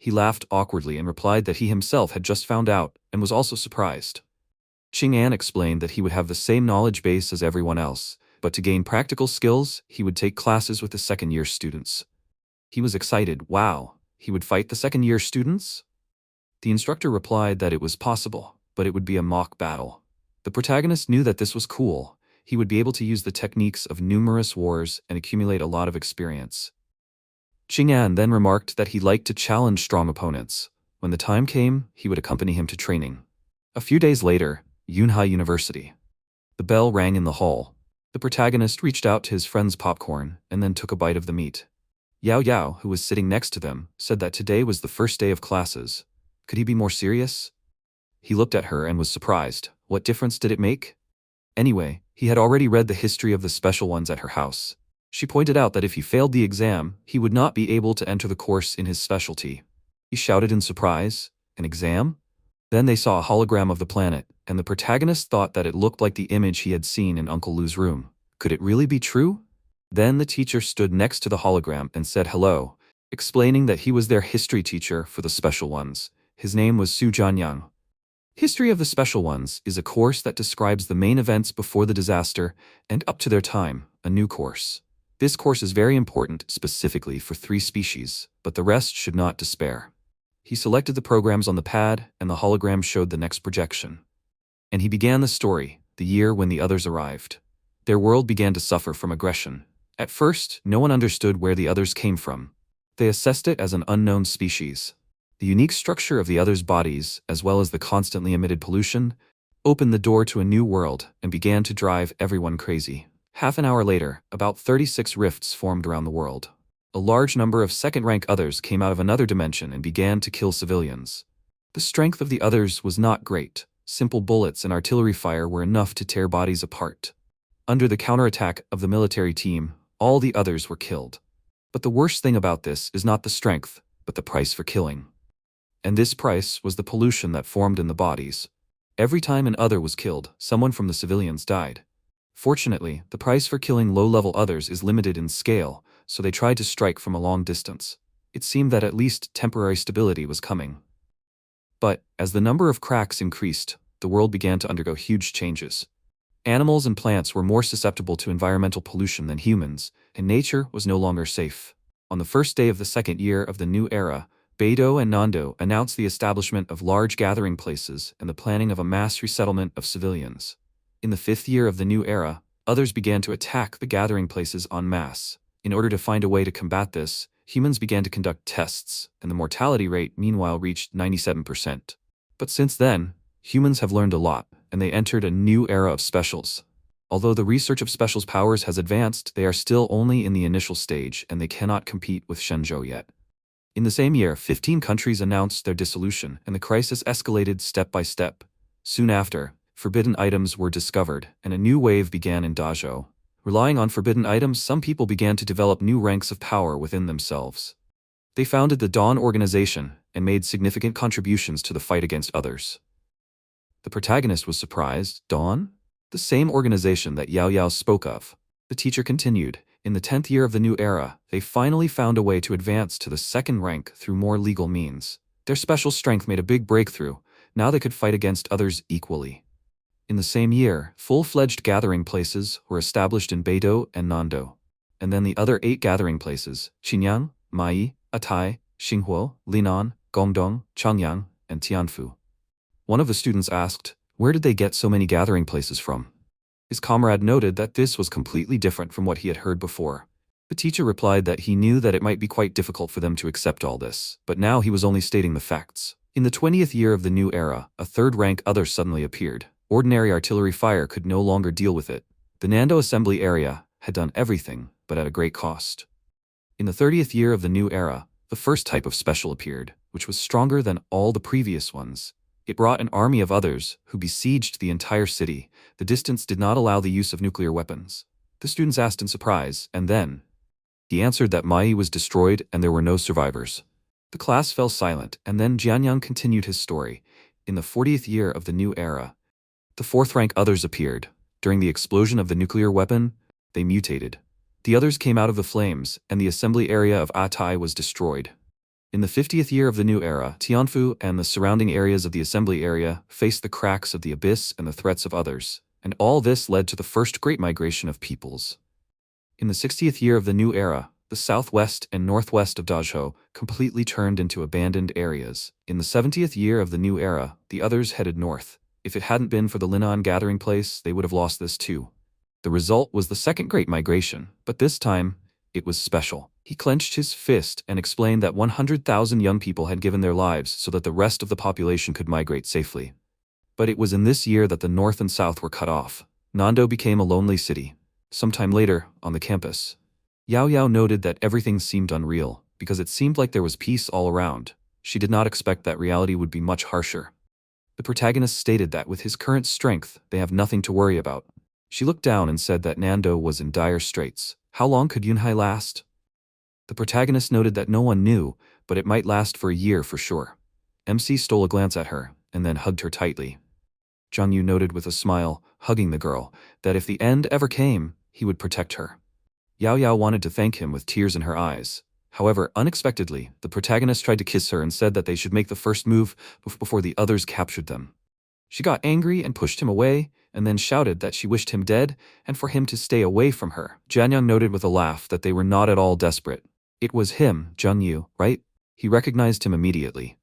He laughed awkwardly and replied that he himself had just found out and was also surprised. Ching-an explained that he would have the same knowledge base as everyone else, but to gain practical skills, he would take classes with the second-year students. He was excited. Wow, he would fight the second-year students? The instructor replied that it was possible, but it would be a mock battle. The protagonist knew that this was cool. He would be able to use the techniques of numerous wars and accumulate a lot of experience. Ching-an then remarked that he liked to challenge strong opponents. When the time came, he would accompany him to training. A few days later, Yunhai University. The bell rang in the hall. The protagonist reached out to his friend's popcorn and then took a bite of the meat. Yao Yao, who was sitting next to them, said that today was the first day of classes. Could he be more serious? He looked at her and was surprised. What difference did it make? Anyway, he had already read the history of the special ones at her house. She pointed out that if he failed the exam, he would not be able to enter the course in his specialty. He shouted in surprise, "An exam?" Then they saw a hologram of the planet, and the protagonist thought that it looked like the image he had seen in Uncle Lu's room. Could it really be true? Then the teacher stood next to the hologram and said hello, explaining that he was their history teacher for the special ones. His name was Su Jianyang. History of the Special Ones is a course that describes the main events before the disaster and up to their time, a new course. This course is very important specifically for 3 species, but the rest should not despair. He selected the programs on the pad, and the hologram showed the next projection. And he began the story, the year when the others arrived. Their world began to suffer from aggression. At first, no one understood where the others came from. They assessed it as an unknown species. The unique structure of the others' bodies, as well as the constantly emitted pollution, opened the door to a new world and began to drive everyone crazy. Half an hour later, about 36 rifts formed around the world. A large number of second-rank others came out of another dimension and began to kill civilians. The strength of the others was not great. Simple bullets and artillery fire were enough to tear bodies apart. Under the counterattack of the military team, all the others were killed. But the worst thing about this is not the strength, but the price for killing. And this price was the pollution that formed in the bodies. Every time an other was killed, someone from the civilians died. Fortunately, the price for killing low-level others is limited in scale, so they tried to strike from a long distance. It seemed that at least temporary stability was coming. But, as the number of cracks increased, the world began to undergo huge changes. Animals and plants were more susceptible to environmental pollution than humans, and nature was no longer safe. On the first day of the second year of the new era, Beidou and Nando announced the establishment of large gathering places and the planning of a mass resettlement of civilians. In the 5th year of the new era, others began to attack the gathering places en masse. In order to find a way to combat this, humans began to conduct tests, and the mortality rate meanwhile reached 97%. But since then, humans have learned a lot, and they entered a new era of specials. Although the research of specials powers has advanced, they are still only in the initial stage and they cannot compete with Shenzhou yet. In the same year, 15 countries announced their dissolution, and the crisis escalated step by step. Soon after, forbidden items were discovered, and a new wave began in Dazhou. Relying on forbidden items, some people began to develop new ranks of power within themselves. They founded the Dawn organization and made significant contributions to the fight against others. The protagonist was surprised. Dawn? The same organization that Yao Yao spoke of. The teacher continued, in the 10th year of the new era, they finally found a way to advance to the 2nd rank through more legal means. Their special strength made a big breakthrough. Now they could fight against others equally. In the same year, full-fledged gathering places were established in Beidou and Nando. And then the other 8 gathering places, Xinyang, Mai, Atai, Xinghuo, Linan, Gongdong, Changyang, and Tianfu. One of the students asked, where did they get so many gathering places from? His comrade noted that this was completely different from what he had heard before. The teacher replied that he knew that it might be quite difficult for them to accept all this, but now he was only stating the facts. In the 20th year of the new era, a 3rd-rank other suddenly appeared. Ordinary artillery fire could no longer deal with it. The Nando assembly area had done everything, but at a great cost. In the 30th year of the new era, the first type of special appeared, which was stronger than all the previous ones. It brought an army of others who besieged the entire city. The distance did not allow the use of nuclear weapons. The students asked in surprise, and then he answered that Mai was destroyed and there were no survivors. The class fell silent, and then Jianyang continued his story. In the 40th year of the new era, the 4th-rank others appeared. During the explosion of the nuclear weapon, they mutated. The others came out of the flames, and the assembly area of Atai was destroyed. In the 50th year of the new era, Tianfu and the surrounding areas of the assembly area faced the cracks of the abyss and the threats of others, and all this led to the first great migration of peoples. In the 60th year of the new era, the southwest and northwest of Dazhou completely turned into abandoned areas. In the 70th year of the new era, the others headed north. If it hadn't been for the Linan gathering place, they would have lost this too. The result was the second great migration, but this time, it was special. He clenched his fist and explained that 100,000 young people had given their lives so that the rest of the population could migrate safely. But it was in this year that the north and south were cut off. Nando became a lonely city. Sometime later, on the campus, Yao Yao noted that everything seemed unreal, because it seemed like there was peace all around. She did not expect that reality would be much harsher. The protagonist stated that with his current strength, they have nothing to worry about. She looked down and said that Nando was in dire straits. How long could Yunhai last? The protagonist noted that no one knew, but it might last for a year for sure. MC stole a glance at her, and then hugged her tightly. Zhang Yu noted with a smile, hugging the girl, that if the end ever came, he would protect her. Yao Yao wanted to thank him with tears in her eyes. However, unexpectedly, the protagonist tried to kiss her and said that they should make the first move before the others captured them. She got angry and pushed him away, and then shouted that she wished him dead and for him to stay away from her. Jianyang noted with a laugh that they were not at all desperate. It was him, Zhang Yu, right? He recognized him immediately.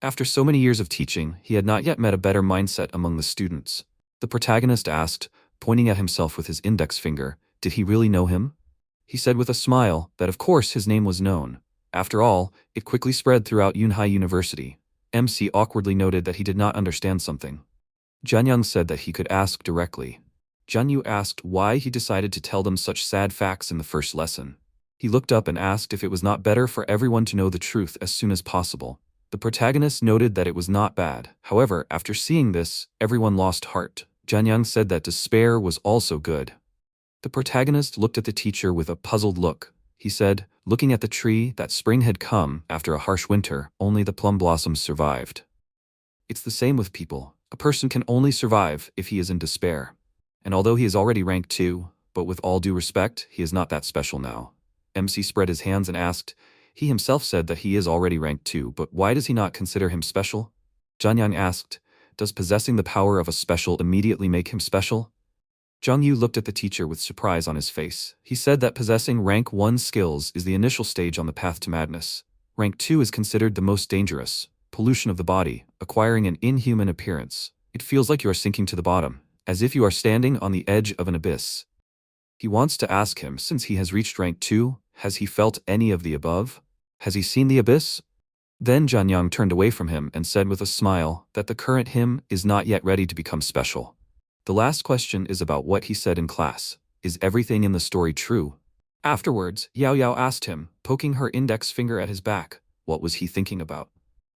After so many years of teaching, he had not yet met a better mindset among the students. The protagonist asked, pointing at himself with his index finger, did he really know him? He said with a smile that of course his name was known. After all, it quickly spread throughout Yunhai University. MC awkwardly noted that he did not understand something. Jianyang said that he could ask directly. Zhang Yu asked why he decided to tell them such sad facts in the first lesson. He looked up and asked if it was not better for everyone to know the truth as soon as possible. The protagonist noted that it was not bad. However, after seeing this, everyone lost heart. Jianyang said that despair was also good. The protagonist looked at the teacher with a puzzled look. He said, looking at the tree, that spring had come after a harsh winter, only the plum blossoms survived. It's the same with people. A person can only survive if he is in despair. And although he is already rank 2, but with all due respect, he is not that special now. MC spread his hands and asked, he himself said that he is already rank 2, but why does he not consider him special? Jianyang asked, does possessing the power of a special immediately make him special? Zhang Yu looked at the teacher with surprise on his face. He said that possessing rank 1 skills is the initial stage on the path to madness. Rank 2 is considered the most dangerous. Pollution of the body, acquiring an inhuman appearance. It feels like you are sinking to the bottom, as if you are standing on the edge of an abyss. He wants to ask him, since he has reached rank 2, has he felt any of the above? Has he seen the abyss? Then Jianyang turned away from him and said with a smile that the current him is not yet ready to become special. The last question is about what he said in class. Is everything in the story true? Afterwards, Yao Yao asked him, poking her index finger at his back, what was he thinking about?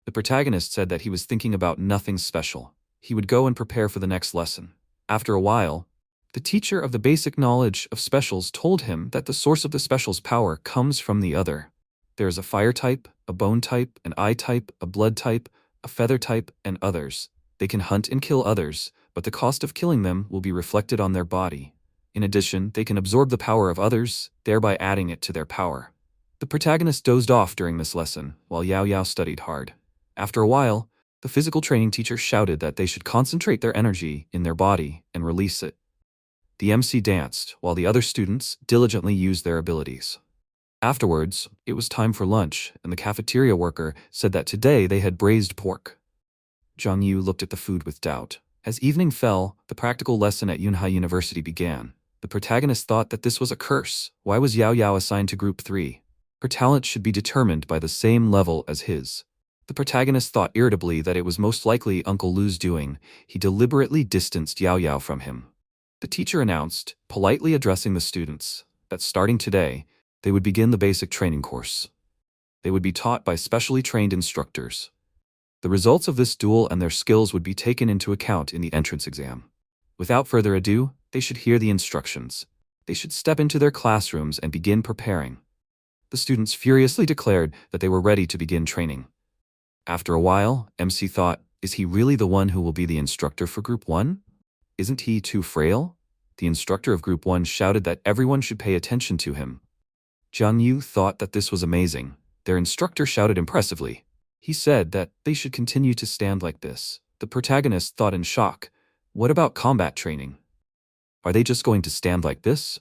The protagonist said that he was thinking about nothing special. He would go and prepare for the next lesson. After a while, the teacher of the basic knowledge of specials told him that the source of the special's power comes from the other. There is a fire type, a bone type, an eye type, a blood type, a feather type, and others. They can hunt and kill others, but the cost of killing them will be reflected on their body. In addition, they can absorb the power of others, thereby adding it to their power. The protagonist dozed off during this lesson, while Yao Yao studied hard. After a while, the physical training teacher shouted that they should concentrate their energy in their body and release it. The MC danced, while the other students diligently used their abilities. Afterwards, it was time for lunch, and the cafeteria worker said that today they had braised pork. Zhang Yu looked at the food with doubt. As evening fell, the practical lesson at Yunhai University began. The protagonist thought that this was a curse. Why was Yao Yao assigned to Group 3? Her talent should be determined by the same level as his. The protagonist thought irritably that it was most likely Uncle Lu's doing. He deliberately distanced Yao Yao from him. The teacher announced, politely addressing the students, that starting today, they would begin the basic training course. They would be taught by specially trained instructors. The results of this duel and their skills would be taken into account in the entrance exam. Without further ado, they should hear the instructions. They should step into their classrooms and begin preparing. The students furiously declared that they were ready to begin training. After a while, MC thought, is he really the one who will be the instructor for Group 1? Isn't he too frail? The instructor of Group 1 shouted that everyone should pay attention to him. Zhang Yu thought that this was amazing. Their instructor shouted impressively. He said that they should continue to stand like this. The protagonist thought in shock. What about combat training? Are they just going to stand like this?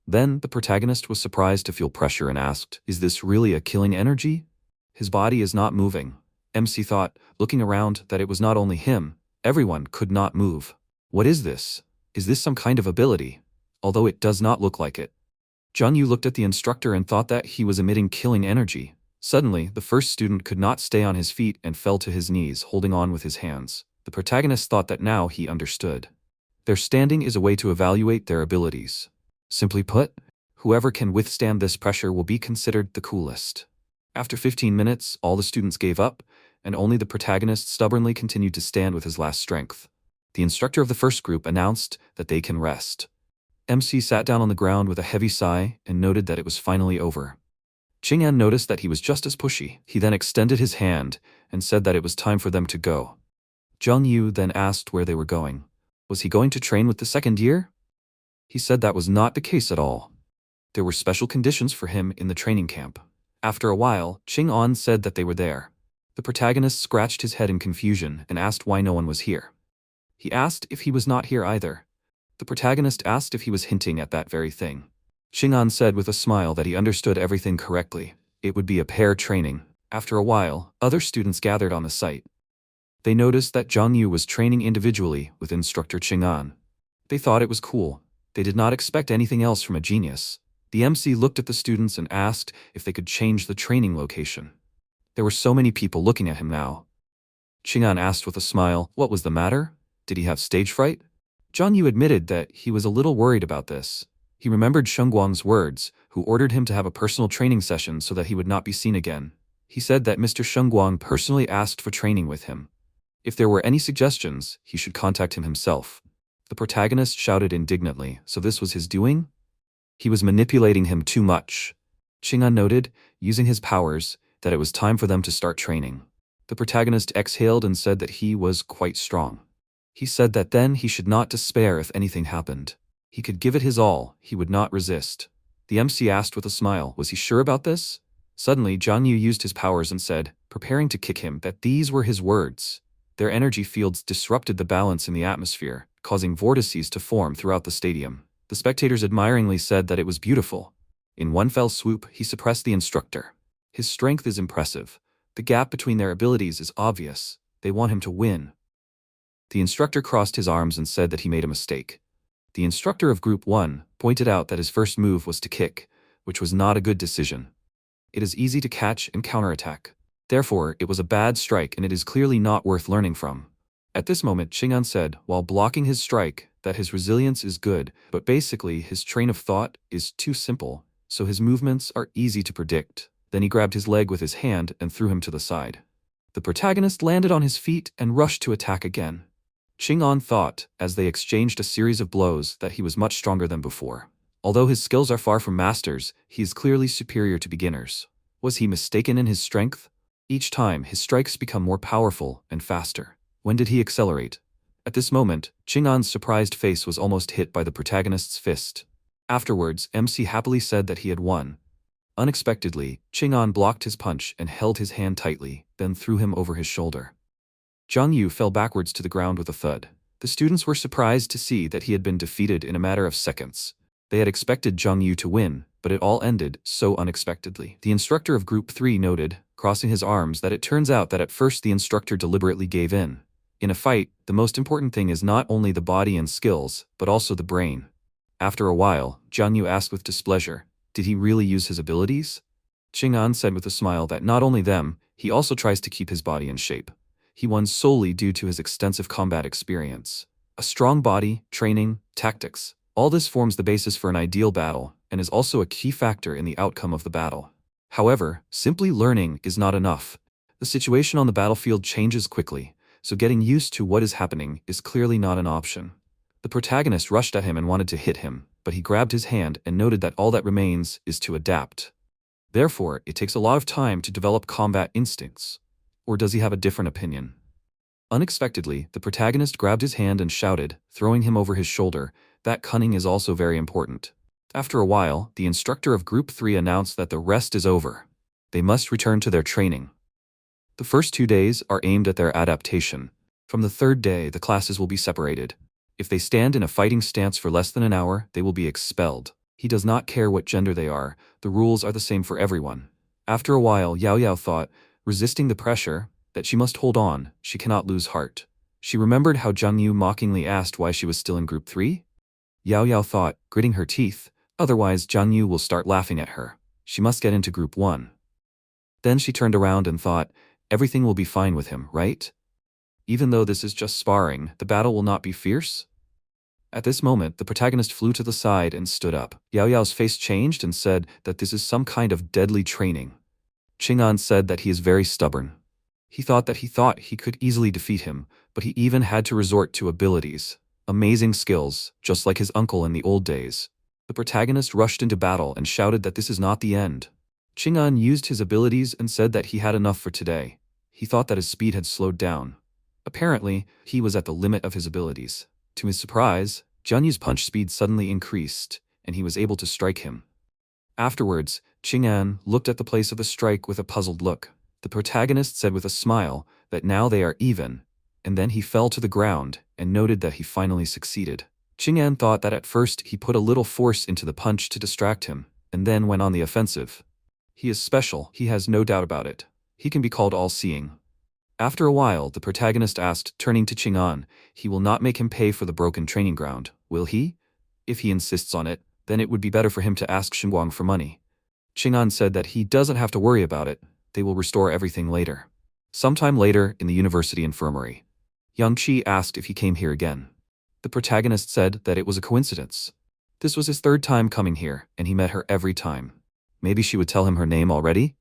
Then the protagonist was surprised to feel pressure and asked, is this really a killing energy? His body is not moving. MC thought, looking around, that it was not only him. Everyone could not move. What is this? Is this some kind of ability? Although it does not look like it. Jung-yu looked at the instructor and thought that he was emitting killing energy. Suddenly, the first student could not stay on his feet and fell to his knees, holding on with his hands. The protagonist thought that now he understood. Their standing is a way to evaluate their abilities. Simply put, whoever can withstand this pressure will be considered the coolest. After 15 minutes, all the students gave up, and only the protagonist stubbornly continued to stand with his last strength. The instructor of the first group announced that they can rest. MC sat down on the ground with a heavy sigh and noted that it was finally over. Ching-an noticed that he was just as pushy. He then extended his hand and said that it was time for them to go. Jung-yu then asked where they were going. Was he going to train with the second year? He said that was not the case at all. There were special conditions for him in the training camp. After a while, Ching-an said that they were there. The protagonist scratched his head in confusion and asked why no one was here. He asked if he was not here either. The protagonist asked if he was hinting at that very thing. Ching-an said with a smile that he understood everything correctly. It would be a pair training. After a while, other students gathered on the site. They noticed that Jung-yu was training individually with instructor Ching-an. They thought it was cool. They did not expect anything else from a genius. The MC looked at the students and asked if they could change the training location. There were so many people looking at him now. Ching-an asked with a smile, what was the matter? Did he have stage fright? Jung-yu admitted that he was a little worried about this. He remembered Shengguang's words, who ordered him to have a personal training session so that he would not be seen again. He said that Mr. Shengguang personally asked for training with him. If there were any suggestions, he should contact him himself. The protagonist shouted indignantly, so this was his doing? He was manipulating him too much. Ching-an noted, using his powers, that it was time for them to start training. The protagonist exhaled and said that he was quite strong. He said that then he should not despair if anything happened. He could give it his all, he would not resist. The MC asked with a smile, was he sure about this? Suddenly, Jung-yu used his powers and said, preparing to kick him, that these were his words. Their energy fields disrupted the balance in the atmosphere, causing vortices to form throughout the stadium. The spectators admiringly said that it was beautiful. In one fell swoop, he suppressed the instructor. His strength is impressive. The gap between their abilities is obvious. They want him to win. The instructor crossed his arms and said that he made a mistake. The instructor of Group 1 pointed out that his first move was to kick, which was not a good decision. It is easy to catch and counterattack. Therefore, it was a bad strike and it is clearly not worth learning from. At this moment, Ching-an said, while blocking his strike, that his resilience is good, but basically his train of thought is too simple, so his movements are easy to predict. Then he grabbed his leg with his hand and threw him to the side. The protagonist landed on his feet and rushed to attack again. Ching-an thought, as they exchanged a series of blows, that he was much stronger than before. Although his skills are far from masters, he is clearly superior to beginners. Was he mistaken in his strength? Each time, his strikes become more powerful and faster. When did he accelerate? At this moment, Ching-an's surprised face was almost hit by the protagonist's fist. Afterwards, MC happily said that he had won. Unexpectedly, Ching-an blocked his punch and held his hand tightly, then threw him over his shoulder. Jung-yu fell backwards to the ground with a thud. The students were surprised to see that he had been defeated in a matter of seconds. They had expected Jung-yu to win, but it all ended so unexpectedly. The instructor of Group 3 noted, crossing his arms, that it turns out that at first the instructor deliberately gave in. In a fight, the most important thing is not only the body and skills, but also the brain. After a while, Jung-yu asked with displeasure, did he really use his abilities? Ching-an said with a smile that not only them, he also tries to keep his body in shape. He won solely due to his extensive combat experience. A strong body, training, tactics, all this forms the basis for an ideal battle, and is also a key factor in the outcome of the battle. However, simply learning is not enough. The situation on the battlefield changes quickly, so getting used to what is happening is clearly not an option. The protagonist rushed at him and wanted to hit him, but he grabbed his hand and noted that all that remains is to adapt. Therefore, it takes a lot of time to develop combat instincts. Or does he have a different opinion? Unexpectedly, the protagonist grabbed his hand and shouted, throwing him over his shoulder, that cunning is also very important. After a while, the instructor of Group 3 announced that the rest is over. They must return to their training. The first 2 days are aimed at their adaptation. From the third day, the classes will be separated. If they stand in a fighting stance for less than an hour, they will be expelled. He does not care what gender they are, the rules are the same for everyone. After a while, Yaoyao thought, resisting the pressure, that she must hold on, she cannot lose heart. She remembered how Zhang Yu mockingly asked why she was still in Group 3. Yaoyao thought, gritting her teeth, otherwise Zhang Yu will start laughing at her. She must get into Group 1. Then she turned around and thought, everything will be fine with him, right? Even though this is just sparring, the battle will not be fierce? At this moment, the protagonist flew to the side and stood up. Yaoyao's face changed and said that this is some kind of deadly training. Qing'an said that he is very stubborn. He thought he could easily defeat him, but he even had to resort to abilities. Amazing skills, just like his uncle in the old days. The protagonist rushed into battle and shouted that this is not the end. Qing'an used his abilities and said that he had enough for today. He thought that his speed had slowed down. Apparently, he was at the limit of his abilities. To his surprise, Jian Yu's punch speed suddenly increased, and he was able to strike him. Afterwards, Qing'an looked at the place of the strike with a puzzled look. The protagonist said with a smile that now they are even, and then he fell to the ground and noted that he finally succeeded. Qing'an thought that at first he put a little force into the punch to distract him, and then went on the offensive. He is special, he has no doubt about it. He can be called all-seeing. After a while, the protagonist asked, turning to Qing'an, he will not make him pay for the broken training ground, will he? If he insists on it, then it would be better for him to ask Xinguang for money. Qing'an said that he doesn't have to worry about it, they will restore everything later. Sometime later, in the university infirmary, Yang Qi asked if he came here again. The protagonist said that it was a coincidence. This was his third time coming here, and he met her every time. Maybe she would tell him her name already?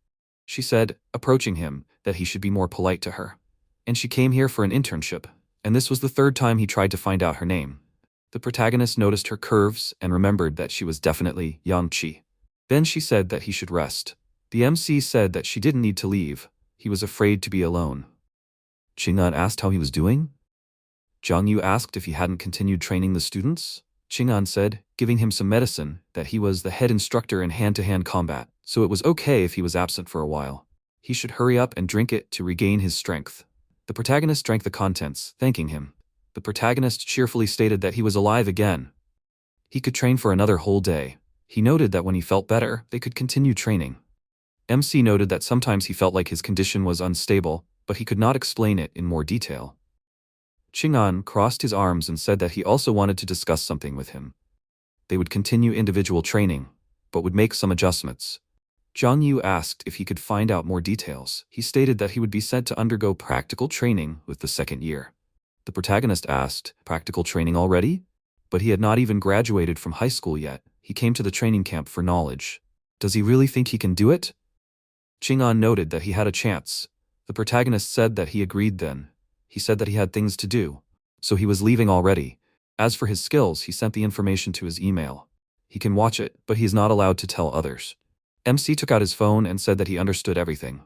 She said, approaching him, that he should be more polite to her. And she came here for an internship, and this was the third time he tried to find out her name. The protagonist noticed her curves and remembered that she was definitely Yang Qi. Then she said that he should rest. The MC said that she didn't need to leave. He was afraid to be alone. Qing'an asked how he was doing. Zhang Yu asked if he hadn't continued training the students. Qing'an said, giving him some medicine, that he was the head instructor in hand-to-hand combat, so it was okay if he was absent for a while. He should hurry up and drink it to regain his strength. The protagonist drank the contents, thanking him. The protagonist cheerfully stated that he was alive again. He could train for another whole day. He noted that when he felt better, they could continue training. MC noted that sometimes he felt like his condition was unstable, but he could not explain it in more detail. Qing'an crossed his arms and said that he also wanted to discuss something with him. They would continue individual training, but would make some adjustments. Zhang Yu asked if he could find out more details. He stated that he would be sent to undergo practical training with the second year. The protagonist asked, practical training already? But he had not even graduated from high school yet. He came to the training camp for knowledge. Does he really think he can do it? Qing'an noted that he had a chance. The protagonist said that he agreed then. He said that he had things to do, so he was leaving already. As for his skills, he sent the information to his email. He can watch it, but he is not allowed to tell others. MC took out his phone and said that he understood everything.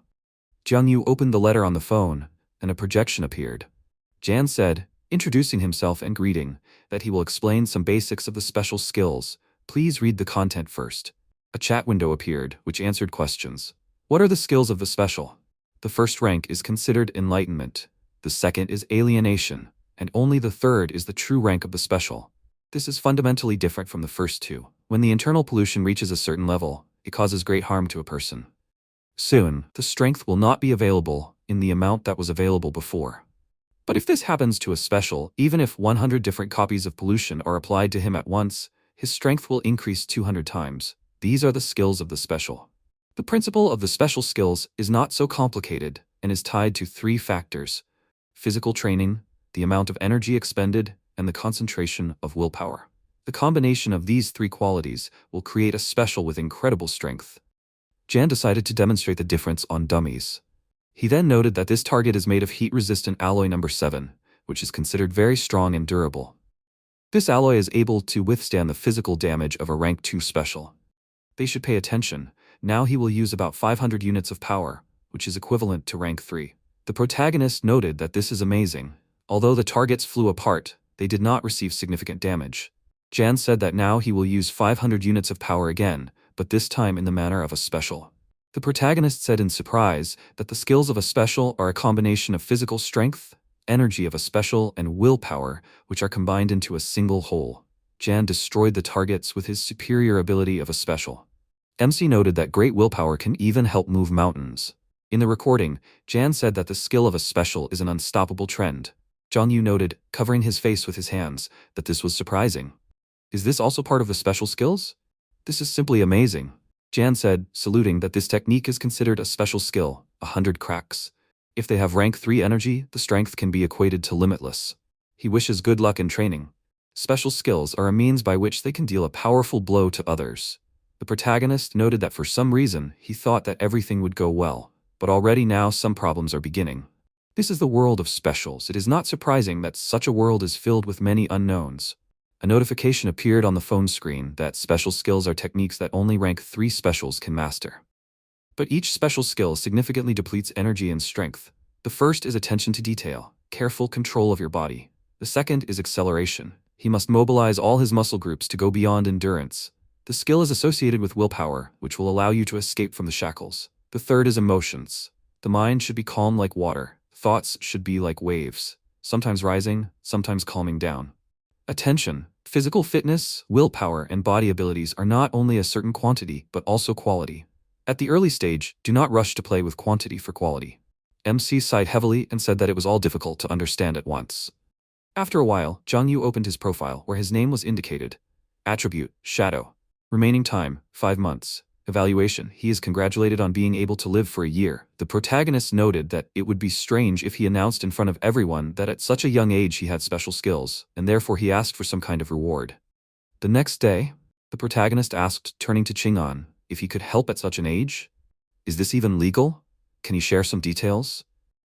Jiang Yu opened the letter on the phone, and a projection appeared. Jan said, introducing himself and greeting, that he will explain some basics of the special skills. Please read the content first. A chat window appeared, which answered questions. What are the skills of the special? The first rank is considered enlightenment. The second is alienation, and only the third is the true rank of the special. This is fundamentally different from the first two. When the internal pollution reaches a certain level, it causes great harm to a person. Soon, the strength will not be available in the amount that was available before. But if this happens to a special, even if 100 different copies of pollution are applied to him at once, his strength will increase 200 times. These are the skills of the special. The principle of the special skills is not so complicated and is tied to 3 factors: physical training, the amount of energy expended, and the concentration of willpower. The combination of these 3 qualities will create a special with incredible strength. Jan decided to demonstrate the difference on dummies. He then noted that this target is made of heat-resistant alloy number 7, which is considered very strong and durable. This alloy is able to withstand the physical damage of a rank 2 special. They should pay attention. Now he will use about 500 units of power, which is equivalent to rank 3. The protagonist noted that this is amazing. Although the targets flew apart, they did not receive significant damage. Jan said that now he will use 500 units of power again, but this time in the manner of a special. The protagonist said in surprise that the skills of a special are a combination of physical strength, energy of a special, and willpower, which are combined into a single whole. Jan destroyed the targets with his superior ability of a special. MC noted that great willpower can even help move mountains. In the recording, Jan said that the skill of a special is an unstoppable trend. Zhang Yu noted, covering his face with his hands, that this was surprising. Is this also part of the special skills? This is simply amazing. Jan said, saluting, that this technique is considered a special skill, 100 cracks. If they have rank 3 energy, the strength can be equated to limitless. He wishes good luck in training. Special skills are a means by which they can deal a powerful blow to others. The protagonist noted that for some reason, he thought that everything would go well, but already now some problems are beginning. This is the world of specials. It is not surprising that such a world is filled with many unknowns. A notification appeared on the phone screen that special skills are techniques that only rank 3 specials can master. But each special skill significantly depletes energy and strength. The first is attention to detail, careful control of your body. The second is acceleration. He must mobilize all his muscle groups to go beyond endurance. The skill is associated with willpower, which will allow you to escape from the shackles. The third is emotions. The mind should be calm like water. Thoughts should be like waves, sometimes rising, sometimes calming down. Attention, physical fitness, willpower, and body abilities are not only a certain quantity, but also quality. At the early stage, do not rush to play with quantity for quality. MC sighed heavily and said that it was all difficult to understand at once. After a while, Zhang Yu opened his profile where his name was indicated. Attribute, Shadow. Remaining time, 5 months. Evaluation, he is congratulated on being able to live for a year. The protagonist noted that it would be strange if he announced in front of everyone that at such a young age he had special skills, and therefore he asked for some kind of reward. The next day, the protagonist asked, turning to Ching-an, if he could help at such an age. Is this even legal? Can he share some details?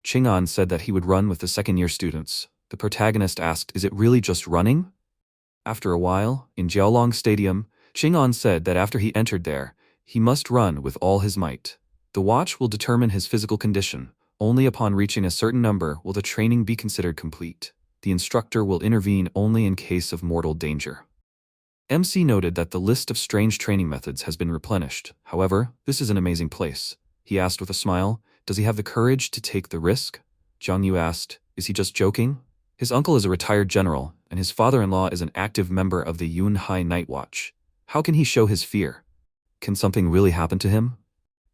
Ching-an said that he would run with the second-year students. The protagonist asked, is it really just running? After a while, in Jiaolong Stadium, Ching-an said that after he entered there, he must run with all his might. The watch will determine his physical condition. Only upon reaching a certain number will the training be considered complete. The instructor will intervene only in case of mortal danger. MC noted that the list of strange training methods has been replenished. However, this is an amazing place. He asked with a smile, does he have the courage to take the risk? Zhang Yu asked, is he just joking? His uncle is a retired general, and his father-in-law is an active member of the Yunhai Night Watch. How can he show his fear? Can something really happen to him?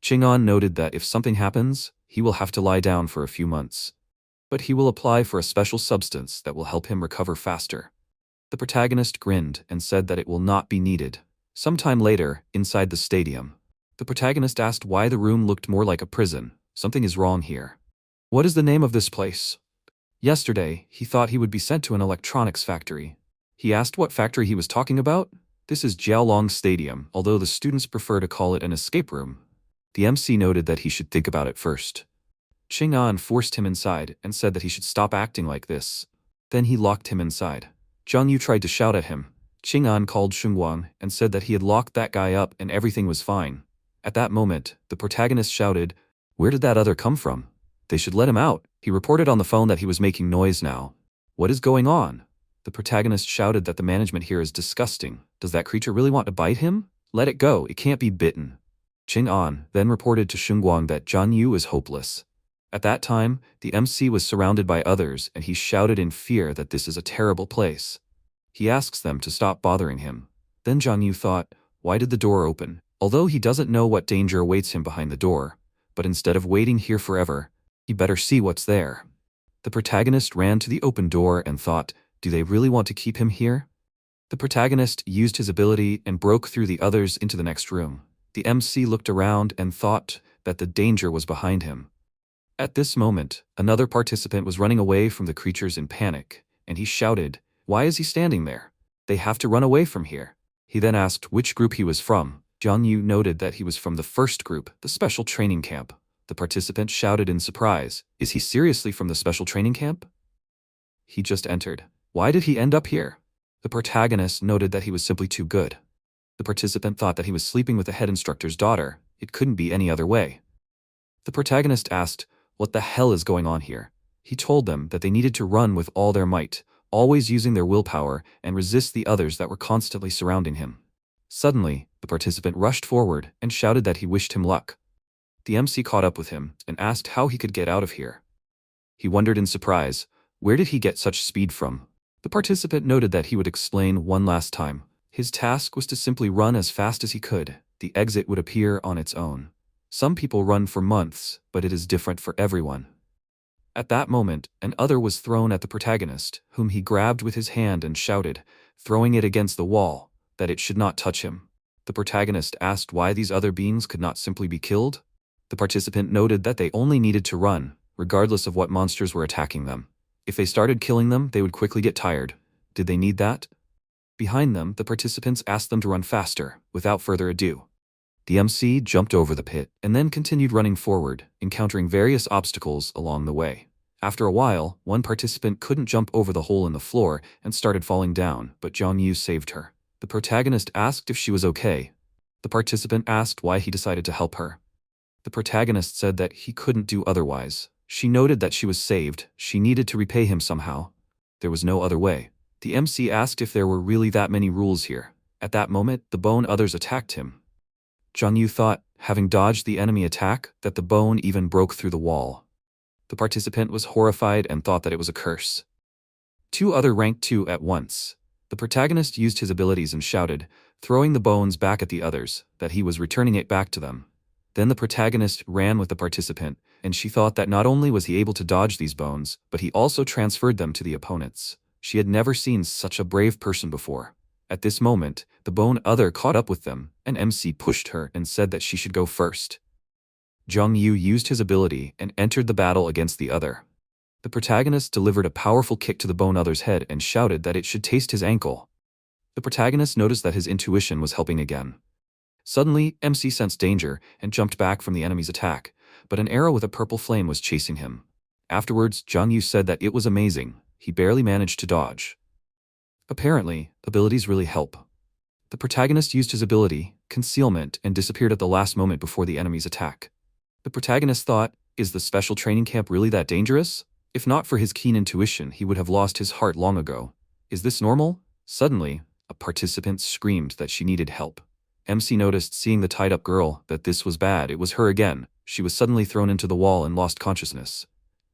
Ching-an noted that if something happens, he will have to lie down for a few months. But he will apply for a special substance that will help him recover faster. The protagonist grinned and said that it will not be needed. Sometime later, inside the stadium, the protagonist asked why the room looked more like a prison. Something is wrong here. What is the name of this place? Yesterday, he thought he would be sent to an electronics factory. He asked what factory he was talking about. This is Jiaolong Stadium, although the students prefer to call it an escape room. The MC noted that he should think about it first. Ching-an forced him inside and said that he should stop acting like this. Then he locked him inside. Zhang Yu tried to shout at him. Ching-an called Shunguang and said that he had locked that guy up and everything was fine. At that moment, the protagonist shouted, where did that other come from? They should let him out. He reported on the phone that he was making noise now. What is going on? The protagonist shouted that the management here is disgusting. Does that creature really want to bite him? Let it go, it can't be bitten. Ching-an then reported to Shunguang that Zhang Yu is hopeless. At that time, the MC was surrounded by others and he shouted in fear that this is a terrible place. He asks them to stop bothering him. Then Zhang Yu thought, why did the door open? Although he doesn't know what danger awaits him behind the door, but instead of waiting here forever, he better see what's there. The protagonist ran to the open door and thought, do they really want to keep him here? The protagonist used his ability and broke through the others into the next room. The MC looked around and thought that the danger was behind him. At this moment, another participant was running away from the creatures in panic, and he shouted, why is he standing there? They have to run away from here. He then asked which group he was from. Zhang Yu noted that he was from the first group, the special training camp. The participant shouted in surprise, is he seriously from the special training camp? He just entered. Why did he end up here? The protagonist noted that he was simply too good. The participant thought that he was sleeping with the head instructor's daughter. It couldn't be any other way. The protagonist asked, what the hell is going on here? He told them that they needed to run with all their might, always using their willpower, and resist the others that were constantly surrounding him. Suddenly, the participant rushed forward and shouted that he wished him luck. The MC caught up with him and asked how he could get out of here. He wondered in surprise, where did he get such speed from? The participant noted that he would explain one last time. His task was to simply run as fast as he could. The exit would appear on its own. Some people run for months, but it is different for everyone. At that moment, an other was thrown at the protagonist, whom he grabbed with his hand and shouted, throwing it against the wall, that it should not touch him. The protagonist asked why these other beings could not simply be killed. The participant noted that they only needed to run, regardless of what monsters were attacking them. If they started killing them, they would quickly get tired. Did they need that? Behind them, the participants asked them to run faster, without further ado. The MC jumped over the pit, and then continued running forward, encountering various obstacles along the way. After a while, one participant couldn't jump over the hole in the floor and started falling down, but Jong-yu saved her. The protagonist asked if she was okay. The participant asked why he decided to help her. The protagonist said that he couldn't do otherwise. She noted that she was saved, she needed to repay him somehow. There was no other way. The MC asked if there were really that many rules here. At that moment, the bone others attacked him. Jong-yu thought, having dodged the enemy attack, that the bone even broke through the wall. The participant was horrified and thought that it was a curse. Two other ranked 2 at once. The protagonist used his abilities and shouted, throwing the bones back at the others, that he was returning it back to them. Then the protagonist ran with the participant, and she thought that not only was he able to dodge these bones, but he also transferred them to the opponents. She had never seen such a brave person before. At this moment, the bone other caught up with them, and MC pushed her and said that she should go first. Jong-yu used his ability and entered the battle against the other. The protagonist delivered a powerful kick to the bone other's head and shouted that it should taste his ankle. The protagonist noticed that his intuition was helping again. Suddenly, MC sensed danger and jumped back from the enemy's attack, but an arrow with a purple flame was chasing him. Afterwards, Jong-yu said that it was amazing. He barely managed to dodge. Apparently, abilities really help. The protagonist used his ability, concealment, and disappeared at the last moment before the enemy's attack. The protagonist thought, is the special training camp really that dangerous? If not for his keen intuition, he would have lost his heart long ago. Is this normal? Suddenly, a participant screamed that she needed help. MC noticed, seeing the tied-up girl, that this was bad. It was her again. She was suddenly thrown into the wall and lost consciousness.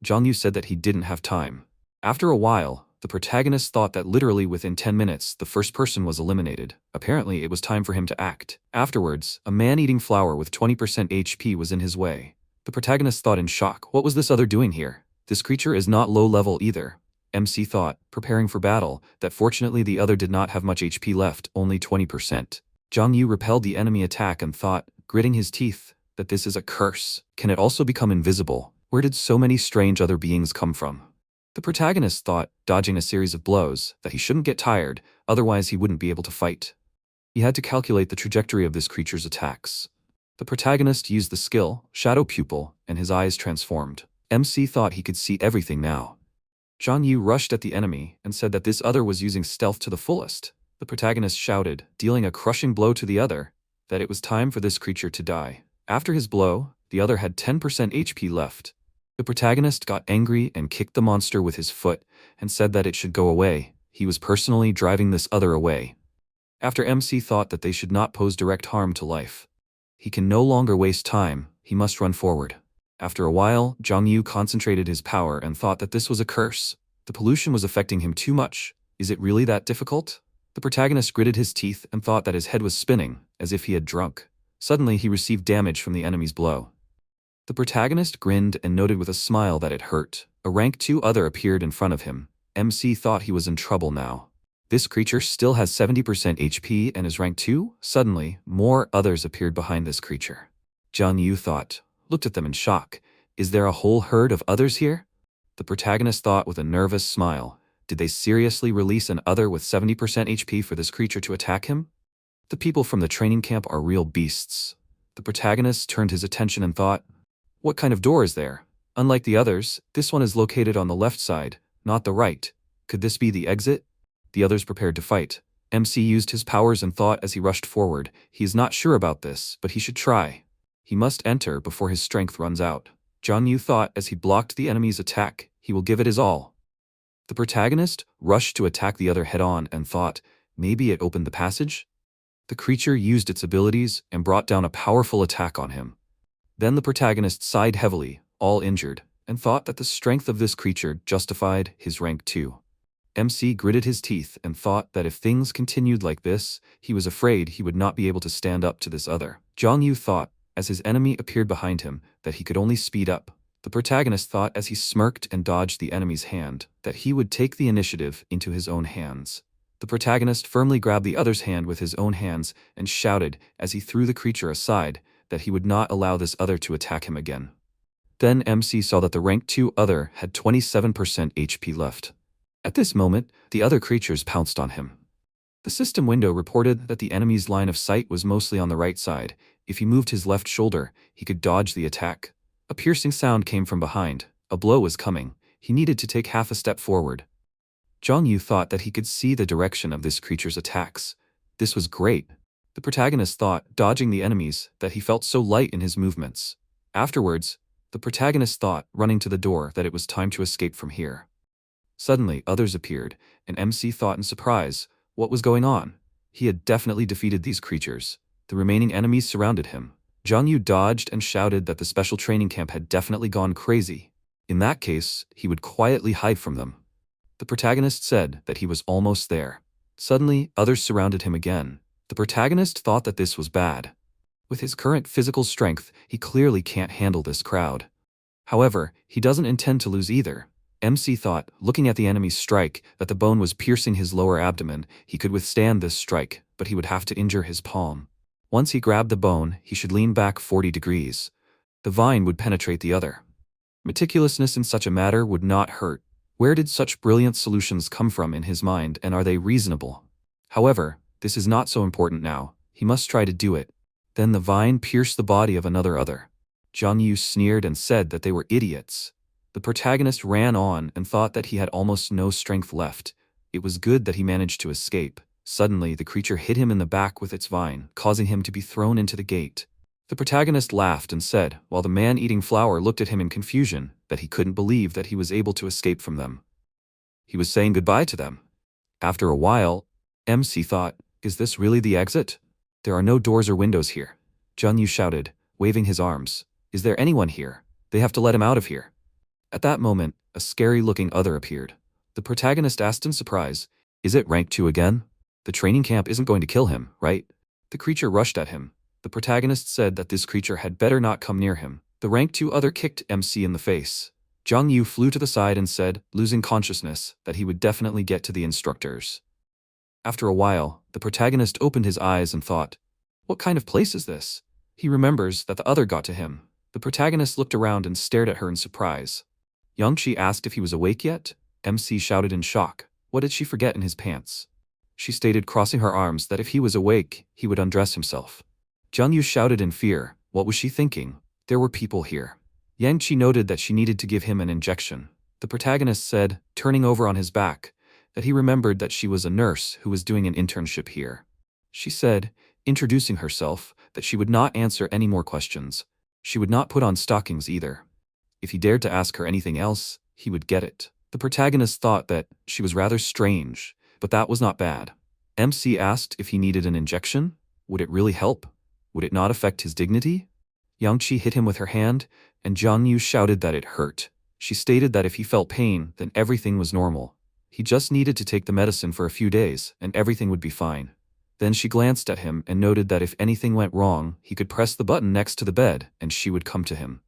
Jong-yu said that he didn't have time. After a while, the protagonist thought that literally within 10 minutes, the first person was eliminated. Apparently, it was time for him to act. Afterwards, a man-eating flower with 20% HP was in his way. The protagonist thought in shock, what was this other doing here? This creature is not low-level either. MC thought, preparing for battle, that fortunately the other did not have much HP left, only 20%. Jong-yu repelled the enemy attack and thought, gritting his teeth, that this is a curse. Can it also become invisible? Where did so many strange other beings come from? The protagonist thought, dodging a series of blows, that he shouldn't get tired, otherwise he wouldn't be able to fight. He had to calculate the trajectory of this creature's attacks. The protagonist used the skill, Shadow Pupil, and his eyes transformed. MC thought he could see everything now. Jong-yu rushed at the enemy and said that this other was using stealth to the fullest. The protagonist shouted, dealing a crushing blow to the other, that it was time for this creature to die. After his blow, the other had 10% HP left. The protagonist got angry and kicked the monster with his foot and said that it should go away. He was personally driving this other away. After MC thought that they should not pose direct harm to life. He can no longer waste time, he must run forward. After a while, Jong-yu concentrated his power and thought that this was a curse. The pollution was affecting him too much. Is it really that difficult? The protagonist gritted his teeth and thought that his head was spinning, as if he had drunk. Suddenly he received damage from the enemy's blow. The protagonist grinned and noted with a smile that it hurt. A rank 2 other appeared in front of him. MC thought he was in trouble now. This creature still has 70% HP and is rank 2? Suddenly, more others appeared behind this creature. Jong-yu thought, looked at them in shock. Is there a whole herd of others here? The protagonist thought with a nervous smile. Did they seriously release an other with 70% HP for this creature to attack him? The people from the training camp are real beasts. The protagonist turned his attention and thought, what kind of door is there? Unlike the others, this one is located on the left side, not the right. Could this be the exit? The others prepared to fight. MC used his powers and thought as he rushed forward, he is not sure about this, but he should try. He must enter before his strength runs out. Jong-yu thought as he blocked the enemy's attack, he will give it his all. The protagonist rushed to attack the other head-on and thought, maybe it opened the passage? The creature used its abilities and brought down a powerful attack on him. Then the protagonist sighed heavily, all injured, and thought that the strength of this creature justified his rank too. MC gritted his teeth and thought that if things continued like this, he was afraid he would not be able to stand up to this other. Zhang Yu thought, as his enemy appeared behind him, that he could only speed up. The protagonist thought as he smirked and dodged the enemy's hand, that he would take the initiative into his own hands. The protagonist firmly grabbed the other's hand with his own hands and shouted as he threw the creature aside that he would not allow this other to attack him again. Then MC saw that the rank 2 other had 27% HP left. At this moment, the other creatures pounced on him. The system window reported that the enemy's line of sight was mostly on the right side. If he moved his left shoulder, he could dodge the attack. A piercing sound came from behind. A blow was coming. He needed to take half a step forward. Zhang Yu thought that he could see the direction of this creature's attacks. This was great. The protagonist thought, dodging the enemies, that he felt so light in his movements. Afterwards, the protagonist thought, running to the door, that it was time to escape from here. Suddenly, others appeared, and MC thought in surprise, what was going on? He had definitely defeated these creatures. The remaining enemies surrounded him. Zhang Yu dodged and shouted that the special training camp had definitely gone crazy. In that case, he would quietly hide from them. The protagonist said that he was almost there. Suddenly, others surrounded him again. The protagonist thought that this was bad. With his current physical strength, he clearly can't handle this crowd. However, he doesn't intend to lose either. MC thought, looking at the enemy's strike, that the bone was piercing his lower abdomen. He could withstand this strike, but he would have to injure his palm. Once he grabbed the bone, he should lean back 40 degrees. The vine would penetrate the other. Meticulousness in such a matter would not hurt. Where did such brilliant solutions come from in his mind, and are they reasonable? However, this is not so important now. He must try to do it. Then the vine pierced the body of another other. Zhang Yu sneered and said that they were idiots. The protagonist ran on and thought that he had almost no strength left. It was good that he managed to escape. Suddenly, the creature hit him in the back with its vine, causing him to be thrown into the gate. The protagonist laughed and said, while the man eating flour looked at him in confusion, that he couldn't believe that he was able to escape from them. He was saying goodbye to them. After a while, MC thought, is this really the exit? There are no doors or windows here. Zhang Yu shouted, waving his arms. Is there anyone here? They have to let him out of here. At that moment, a scary-looking other appeared. The protagonist asked in surprise, is it rank 2 again? The training camp isn't going to kill him, right? The creature rushed at him. The protagonist said that this creature had better not come near him. The rank 2 other kicked MC in the face. Zhang Yu flew to the side and said, losing consciousness, that he would definitely get to the instructors. After a while, the protagonist opened his eyes and thought, what kind of place is this? He remembers that the other got to him. The protagonist looked around and stared at her in surprise. Yangqi asked if he was awake yet. MC shouted in shock. What did she forget in his pants? She stated, crossing her arms, that if he was awake, he would undress himself. Zhang Yu shouted in fear. What was she thinking? There were people here. Yangqi noted that she needed to give him an injection. The protagonist said, turning over on his back, that he remembered that she was a nurse who was doing an internship here. She said, introducing herself, that she would not answer any more questions. She would not put on stockings either. If he dared to ask her anything else, he would get it. The protagonist thought that she was rather strange, but that was not bad. MC asked if he needed an injection. Would it really help? Would it not affect his dignity? Yangqi hit him with her hand, and Zhang Yu shouted that it hurt. She stated that if he felt pain, then everything was normal. He just needed to take the medicine for a few days, and everything would be fine. Then she glanced at him and noted that if anything went wrong, he could press the button next to the bed, and she would come to him.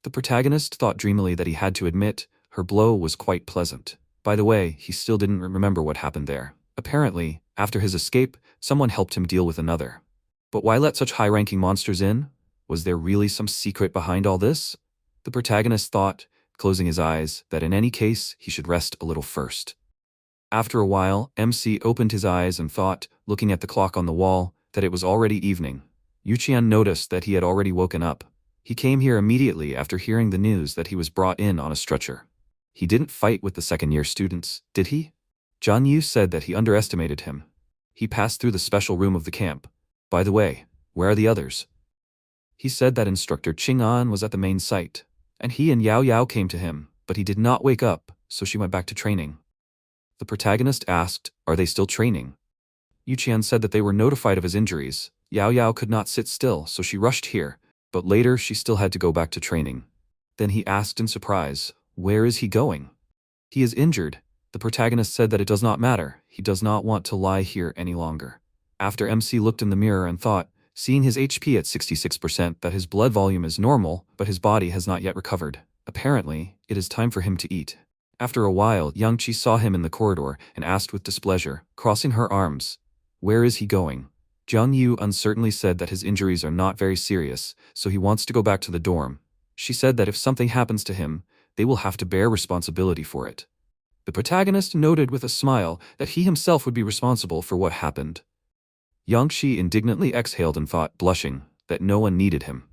The protagonist thought dreamily that he had to admit, her blow was quite pleasant. By the way, he still didn't remember what happened there. Apparently, after his escape, someone helped him deal with another. But why let such high-ranking monsters in? Was there really some secret behind all this? The protagonist thought, closing his eyes, that in any case, he should rest a little first. After a while, MC opened his eyes and thought, looking at the clock on the wall, that it was already evening. Yuqian noticed that he had already woken up. He came here immediately after hearing the news that he was brought in on a stretcher. He didn't fight with the second-year students, did he? Zhang Yu said that he underestimated him. He passed through the special room of the camp. By the way, where are the others? He said that instructor Qing'an was at the main site, and he and Yao Yao came to him, but he did not wake up, so she went back to training. The protagonist asked, are they still training? Yuqian said that they were notified of his injuries. Yao Yao could not sit still, so she rushed here. But later she still had to go back to training. Then he asked in surprise, "Where is he going?" "He is injured." The protagonist said that it does not matter, he does not want to lie here any longer. After MC looked in the mirror and thought, seeing his HP at 66%, that his blood volume is normal, but his body has not yet recovered. Apparently, it is time for him to eat. After a while, Young-chi saw him in the corridor and asked with displeasure, crossing her arms, "Where is he going?" Jung-yu uncertainly said that his injuries are not very serious, so he wants to go back to the dorm. She said that if something happens to him, they will have to bear responsibility for it. The protagonist noted with a smile that he himself would be responsible for what happened. Young-chi indignantly exhaled and thought, blushing, that no one needed him.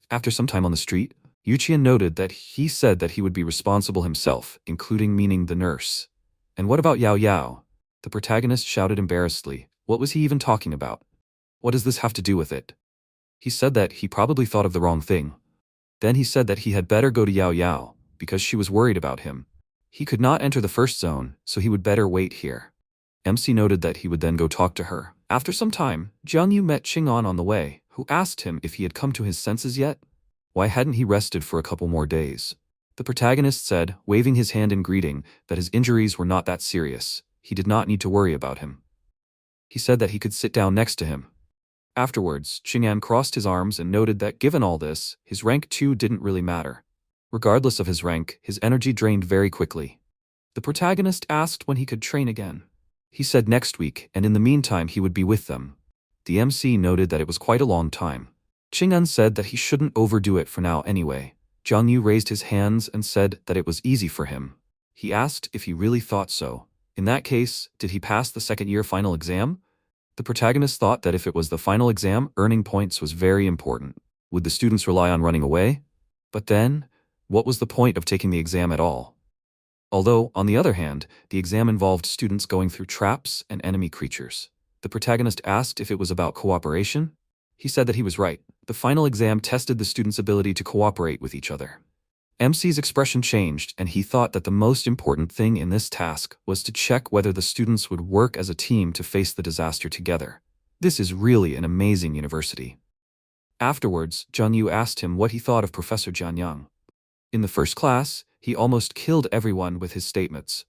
After some time on the street, Yuchian noted that he said that he would be responsible himself, including meaning the nurse. "And what about Yao Yao?" The protagonist shouted embarrassedly. What was he even talking about? What does this have to do with it? He said that he probably thought of the wrong thing. Then he said that he had better go to Yao Yao, because she was worried about him. He could not enter the first zone, so he would better wait here. MC noted that he would then go talk to her. After some time, Jiang-yu met Ching-an on the way, who asked him if he had come to his senses yet. Why hadn't he rested for a couple more days? The protagonist said, waving his hand in greeting, that his injuries were not that serious. He did not need to worry about him. He said that he could sit down next to him. Afterwards, Ching-an crossed his arms and noted that given all this, his rank 2 didn't really matter. Regardless of his rank, his energy drained very quickly. The protagonist asked when he could train again. He said next week, and in the meantime he would be with them. The MC noted that it was quite a long time. Ching-an said that he shouldn't overdo it for now anyway. Jiang-yu raised his hands and said that it was easy for him. He asked if he really thought so. In that case, did he pass the second-year final exam? The protagonist thought that if it was the final exam, earning points was very important. Would the students rely on running away? But then, what was the point of taking the exam at all? Although, on the other hand, the exam involved students going through traps and enemy creatures. The protagonist asked if it was about cooperation. He said that he was right. The final exam tested the students' ability to cooperate with each other. MC's expression changed, and he thought that the most important thing in this task was to check whether the students would work as a team to face the disaster together. This is really an amazing university. Afterwards, Jung-yu asked him what he thought of Professor Jianyang. In the first class, he almost killed everyone with his statements.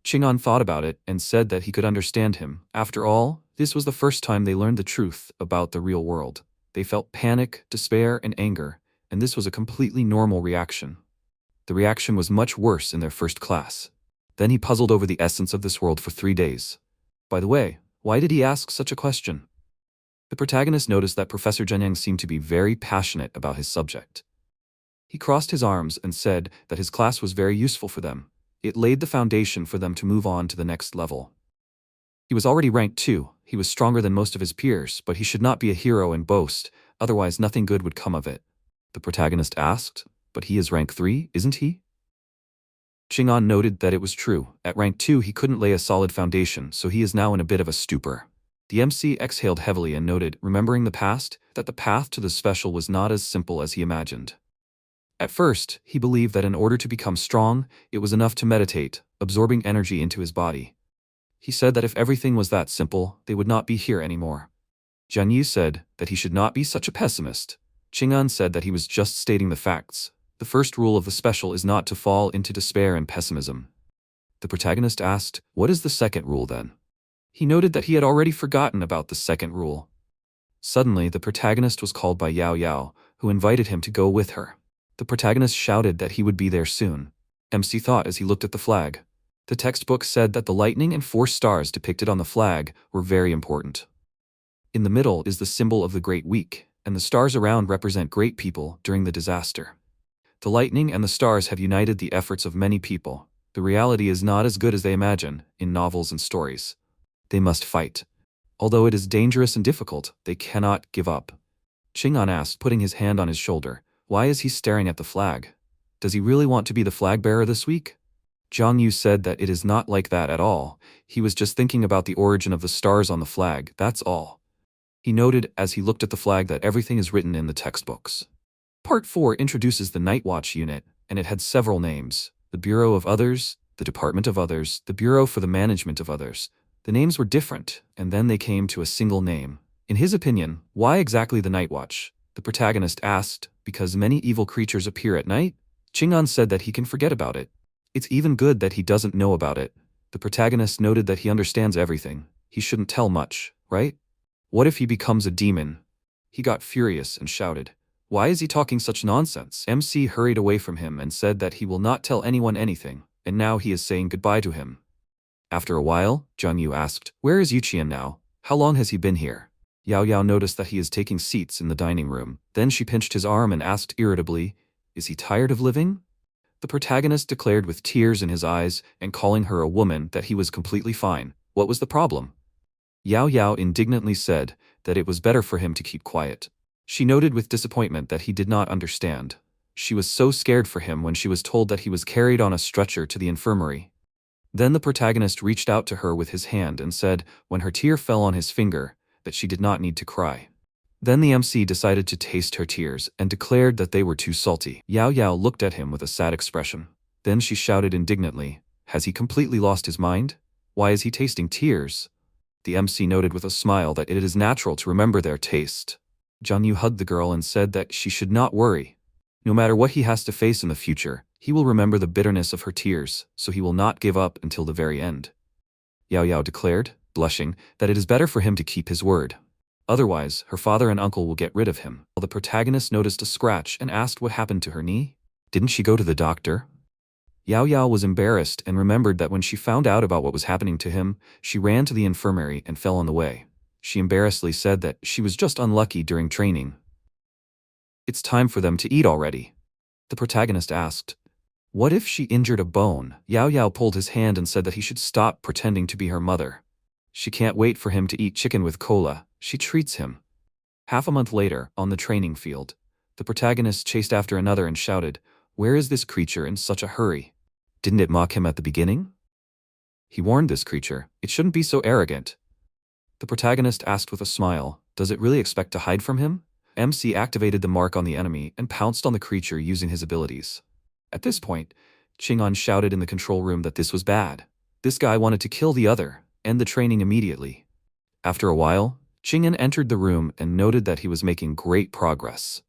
Ching-an thought about it and said that he could understand him. After all, this was the first time they learned the truth about the real world. They felt panic, despair, and anger, and this was a completely normal reaction. The reaction was much worse in their first class. Then he puzzled over the essence of this world for 3 days. By the way, why did he ask such a question? The protagonist noticed that Professor Jianyang seemed to be very passionate about his subject. He crossed his arms and said that his class was very useful for them. It laid the foundation for them to move on to the next level. He was already ranked 2, he was stronger than most of his peers, but he should not be a hero and boast, otherwise nothing good would come of it. The protagonist asked, but he is rank 3, isn't he? Ching-an noted that it was true. At rank 2 he couldn't lay a solid foundation, so he is now in a bit of a stupor. The MC exhaled heavily and noted, remembering the past, that the path to the special was not as simple as he imagined. At first, he believed that in order to become strong, it was enough to meditate, absorbing energy into his body. He said that if everything was that simple, they would not be here anymore. Jiang-yu said that he should not be such a pessimist. Ching-an said that he was just stating the facts. The first rule of the special is not to fall into despair and pessimism. The protagonist asked, what is the second rule then? He noted that he had already forgotten about the second rule. Suddenly, the protagonist was called by Yao Yao, who invited him to go with her. The protagonist shouted that he would be there soon. MC thought as he looked at the flag. The textbook said that the lightning and 4 stars depicted on the flag were very important. In the middle is the symbol of the Great Week, and the stars around represent great people during the disaster. The lightning and the stars have united the efforts of many people. The reality is not as good as they imagine in novels and stories. They must fight. Although it is dangerous and difficult, they cannot give up. Ching-an asked, putting his hand on his shoulder, why is he staring at the flag? Does he really want to be the flag bearer this week? Jiang-yu said that it is not like that at all. He was just thinking about the origin of the stars on the flag, that's all. He noted as he looked at the flag that everything is written in the textbooks. Part 4 introduces the Night Watch unit, and it had several names. The Bureau of Others, the Department of Others, the Bureau for the Management of Others. The names were different, and then they came to a single name. In his opinion, why exactly the Night Watch? The The protagonist asked, because many evil creatures appear at night? Ching-an said that he can forget about it. It's even good that he doesn't know about it. The protagonist noted that he understands everything. He shouldn't tell much, right? What if he becomes a demon? He got furious and shouted, "Why is he talking such nonsense?" MC hurried away from him and said that he will not tell anyone anything, and now he is saying goodbye to him. After a while, Zhang Yu asked, "Where is Yuqian now? How long has he been here?" Yao Yao noticed that he is taking seats in the dining room. Then she pinched his arm and asked irritably, "Is he tired of living?" The protagonist declared with tears in his eyes and calling her a woman that he was completely fine. What was the problem? Yao Yao indignantly said that it was better for him to keep quiet. She noted with disappointment that he did not understand. She was so scared for him when she was told that he was carried on a stretcher to the infirmary. Then the protagonist reached out to her with his hand and said, when her tear fell on his finger, that she did not need to cry. Then the MC decided to taste her tears and declared that they were too salty. Yao Yao looked at him with a sad expression. Then she shouted indignantly, "Has he completely lost his mind? Why is he tasting tears?" The MC noted with a smile that it is natural to remember their taste. Zhang Yu hugged the girl and said that she should not worry. No matter what he has to face in the future, he will remember the bitterness of her tears, so he will not give up until the very end. Yao Yao declared, blushing, that it is better for him to keep his word. Otherwise, her father and uncle will get rid of him. The protagonist noticed a scratch and asked what happened to her knee. Didn't she go to the doctor? Yao Yao was embarrassed and remembered that when she found out about what was happening to him, she ran to the infirmary and fell on the way. She embarrassedly said that she was just unlucky during training. "It's time for them to eat already." The protagonist asked, "What if she injured a bone?" Yao Yao pulled his hand and said that he should stop pretending to be her mother. She can't wait for him to eat chicken with cola. She treats him. Half a month later, on the training field, the protagonist chased after another and shouted, "Where is this creature in such a hurry? Didn't it mock him at the beginning?" He warned this creature, "It shouldn't be so arrogant." The protagonist asked with a smile, "Does it really expect to hide from him?" MC activated the mark on the enemy and pounced on the creature using his abilities. At this point, Ching-an shouted in the control room that this was bad. This guy wanted to kill the other, end the training immediately. After a while, Ching-an entered the room and noted that he was making great progress.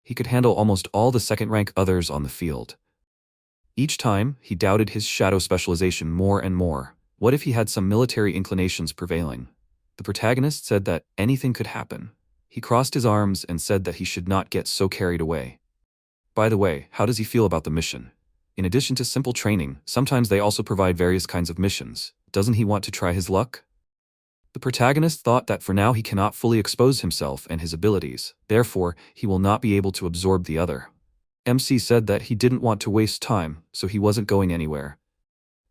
He could handle almost all the second-rank others on the field. Each time, he doubted his shadow specialization more and more. What if he had some military inclinations prevailing? The protagonist said that anything could happen. He crossed his arms and said that he should not get so carried away. By the way, how does he feel about the mission? In addition to simple training, sometimes they also provide various kinds of missions. Doesn't he want to try his luck? The protagonist thought that for now he cannot fully expose himself and his abilities, therefore he will not be able to absorb the other. MC said that he didn't want to waste time, so he wasn't going anywhere.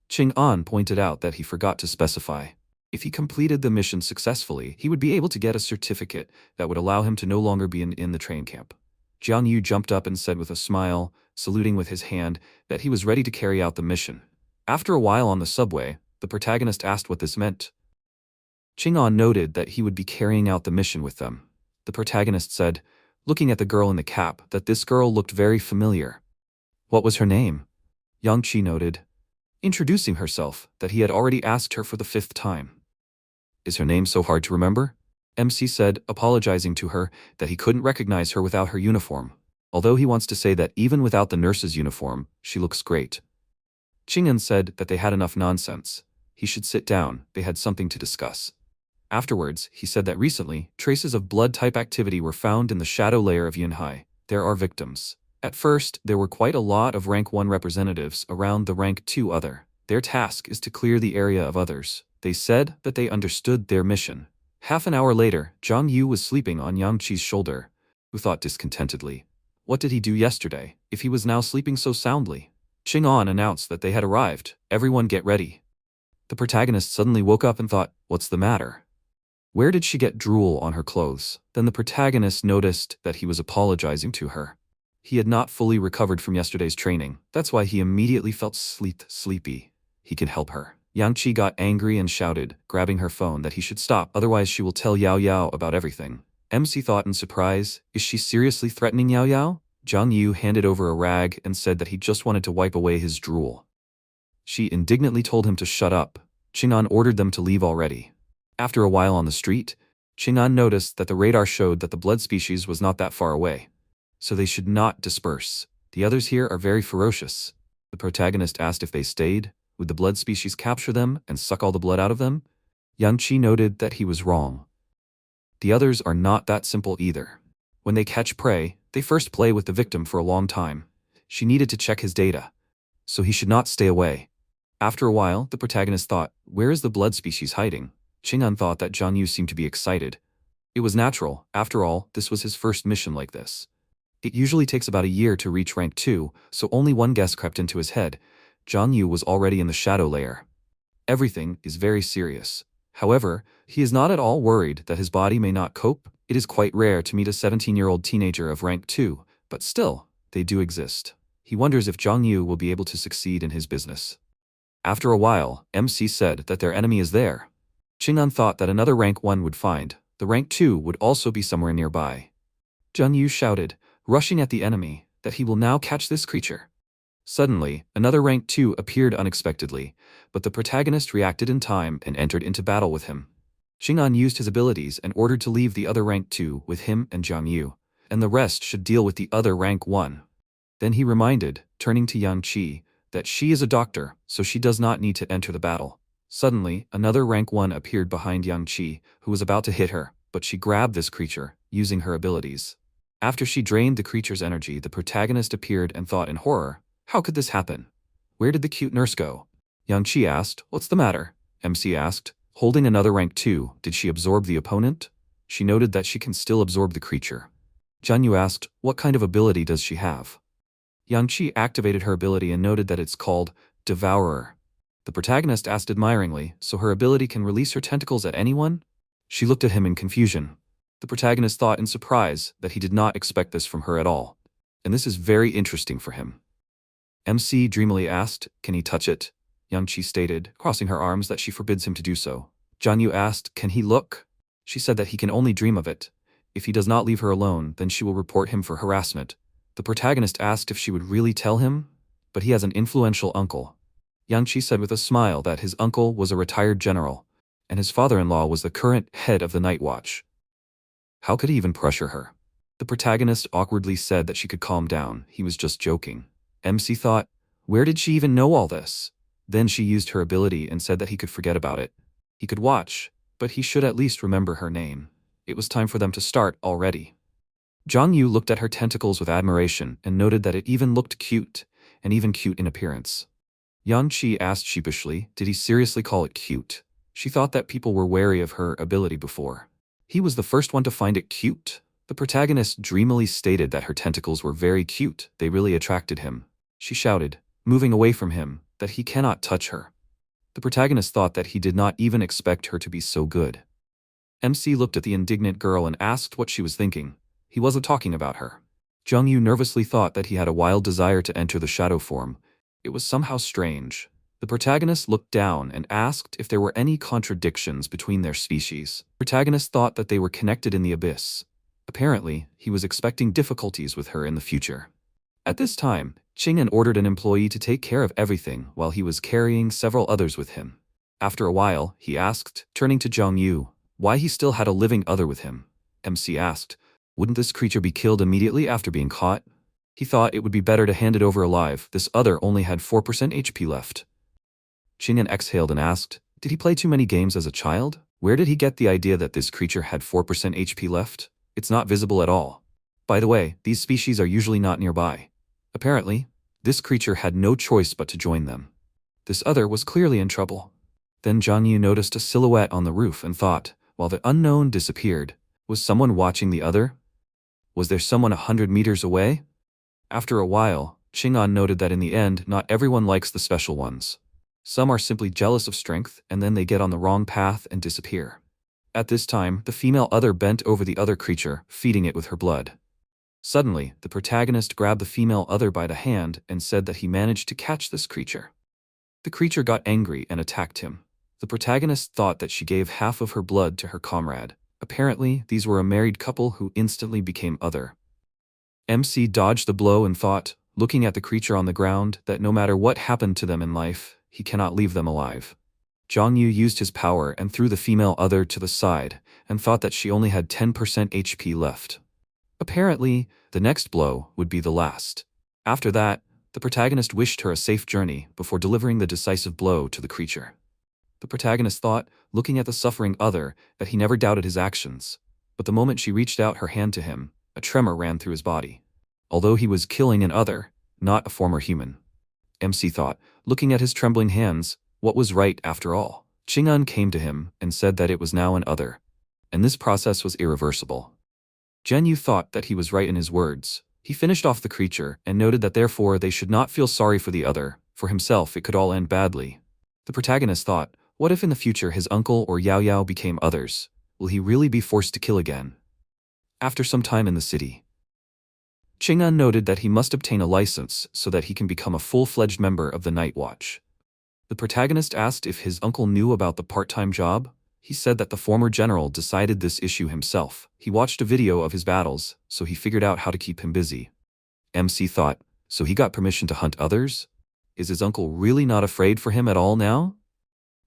Ching-an pointed out that he forgot to specify. If he completed the mission successfully, he would be able to get a certificate that would allow him to no longer be in the train camp. Zhang Yu jumped up and said with a smile, saluting with his hand, that he was ready to carry out the mission. After a while on the subway, the protagonist asked what this meant. Ching-an noted that he would be carrying out the mission with them. The protagonist said, looking at the girl in the cap, that this girl looked very familiar. What was her name? Yang Qi noted, introducing herself, that he had already asked her for the 5th time. Is her name so hard to remember? MC said, apologizing to her, that he couldn't recognize her without her uniform, although he wants to say that even without the nurse's uniform, she looks great. Ching-an said that they had enough nonsense. He should sit down, they had something to discuss. Afterwards, he said that recently, traces of blood-type activity were found in the shadow layer of Yunhai. There are victims. At first, there were quite a lot of rank 1 representatives around the rank 2 other. Their task is to clear the area of others. They said that they understood their mission. Half an hour later, Zhang Yu was sleeping on Yang Qi's shoulder, who thought discontentedly. What did he do yesterday, if he was now sleeping so soundly? Ching-an announced that they had arrived. Everyone get ready. The protagonist suddenly woke up and thought, what's the matter? Where did she get drool on her clothes? Then the protagonist noticed that he was apologizing to her. He had not fully recovered from yesterday's training. That's why he immediately felt sleepy. He could help her. Yang Qi got angry and shouted, grabbing her phone, that he should stop, otherwise she will tell Yao Yao about everything. MC thought in surprise, is she seriously threatening Yao Yao? Zhang Yu handed over a rag and said that he just wanted to wipe away his drool. She indignantly told him to shut up. Ching-an ordered them to leave already. After a while on the street, Chang'an noticed that the radar showed that the blood species was not that far away. So they should not disperse. The others here are very ferocious. The protagonist asked if they stayed. Would the blood species capture them and suck all the blood out of them? Yang Qi noted that he was wrong. The others are not that simple either. When they catch prey, they first play with the victim for a long time. She needed to check his data. So he should not stay away. After a while, the protagonist thought, where is the blood species hiding? Chang'an thought that Zhang Yu seemed to be excited. It was natural. After all, this was his first mission like this. It usually takes about a year to reach rank 2, so only one guess crept into his head. Zhang Yu was already in the shadow layer. Everything is very serious. However, he is not at all worried that his body may not cope. It is quite rare to meet a 17-year-old teenager of rank 2, but still, they do exist. He wonders if Zhang Yu will be able to succeed in his business. After a while, MC said that their enemy is there. Chang'an thought that another rank 1 would find. The rank 2 would also be somewhere nearby. Zhang Yu shouted, rushing at the enemy, that he will now catch this creature. Suddenly, another rank 2 appeared unexpectedly, but the protagonist reacted in time and entered into battle with him. Chang'an used his abilities and ordered to leave the other rank 2 with him and Zhang Yu, and the rest should deal with the other rank 1. Then he reminded, turning to Yang Qi, that she is a doctor, so she does not need to enter the battle. Suddenly, another rank 1 appeared behind Yang Qi, who was about to hit her, but she grabbed this creature, using her abilities. After she drained the creature's energy, the protagonist appeared and thought in horror, how could this happen? Where did the cute nurse go? Yang Qi asked, what's the matter? MC asked, holding another rank 2, did she absorb the opponent? She noted that she can still absorb the creature. Zhang Yu asked, what kind of ability does she have? Yang Qi activated her ability and noted that it's called Devourer. The protagonist asked admiringly, so her ability can release her tentacles at anyone? She looked at him in confusion. The protagonist thought in surprise that he did not expect this from her at all. And this is very interesting for him. MC dreamily asked, can he touch it? Yang Qi stated, crossing her arms, that she forbids him to do so. Zhang Yu asked, can he look? She said that he can only dream of it. If he does not leave her alone, then she will report him for harassment. The protagonist asked if she would really tell him, but he has an influential uncle. Yang Qi said with a smile that his uncle was a retired general, and his father-in-law was the current head of the Night Watch. How could he even pressure her? The protagonist awkwardly said that she could calm down, he was just joking. MC thought, where did she even know all this? Then she used her ability and said that he could forget about it. He could watch, but he should at least remember her name. It was time for them to start already. Zhang Yu looked at her tentacles with admiration and noted that it even looked cute, and even cute in appearance. Yang Qi asked sheepishly, did he seriously call it cute? She thought that people were wary of her ability before. He was the first one to find it cute. The protagonist dreamily stated that her tentacles were very cute, they really attracted him. She shouted, moving away from him, that he cannot touch her. The protagonist thought that he did not even expect her to be so good. MC looked at the indignant girl and asked what she was thinking. He wasn't talking about her. Zhang Yu nervously thought that he had a wild desire to enter the shadow form. It was somehow strange. The protagonist looked down and asked if there were any contradictions between their species. The protagonist thought that they were connected in the abyss. Apparently, he was expecting difficulties with her in the future. At this time, Chang'an ordered an employee to take care of everything while he was carrying several others with him. After a while, he asked, turning to Zhang Yu, why he still had a living other with him. MC asked, wouldn't this creature be killed immediately after being caught? He thought it would be better to hand it over alive. This other only had 4% HP left. Chang'an exhaled and asked, did he play too many games as a child? Where did he get the idea that this creature had 4% HP left? It's not visible at all. By the way, these species are usually not nearby. Apparently, this creature had no choice but to join them. This other was clearly in trouble. Then Zhang Yu noticed a silhouette on the roof and thought, while the unknown disappeared, was someone watching the other? Was there someone 100 meters away? After a while, Chang'an noted that in the end, not everyone likes the special ones. Some are simply jealous of strength, and then they get on the wrong path and disappear. At this time, the female other bent over the other creature, feeding it with her blood. Suddenly, the protagonist grabbed the female other by the hand and said that he managed to catch this creature. The creature got angry and attacked him. The protagonist thought that she gave half of her blood to her comrade. Apparently, these were a married couple who instantly became other. MC dodged the blow and thought, looking at the creature on the ground, that no matter what happened to them in life, he cannot leave them alive. Zhang Yu used his power and threw the female other to the side and thought that she only had 10% HP left. Apparently, the next blow would be the last. After that, the protagonist wished her a safe journey before delivering the decisive blow to the creature. The protagonist thought, looking at the suffering other, that he never doubted his actions. But the moment she reached out her hand to him, a tremor ran through his body. Although he was killing an other, not a former human. MC thought, looking at his trembling hands, what was right after all? Chang'an came to him and said that it was now an other. And this process was irreversible. Zhen Yu thought that he was right in his words. He finished off the creature and noted that therefore they should not feel sorry for the other. For himself it could all end badly. The protagonist thought, what if in the future his uncle or Yao Yao became others? Will he really be forced to kill again? After some time in the city, Chang'an noted that he must obtain a license so that he can become a full-fledged member of the Night Watch. The protagonist asked if his uncle knew about the part-time job. He said that the former general decided this issue himself. He watched a video of his battles, so he figured out how to keep him busy. MC thought, so he got permission to hunt others? Is his uncle really not afraid for him at all now?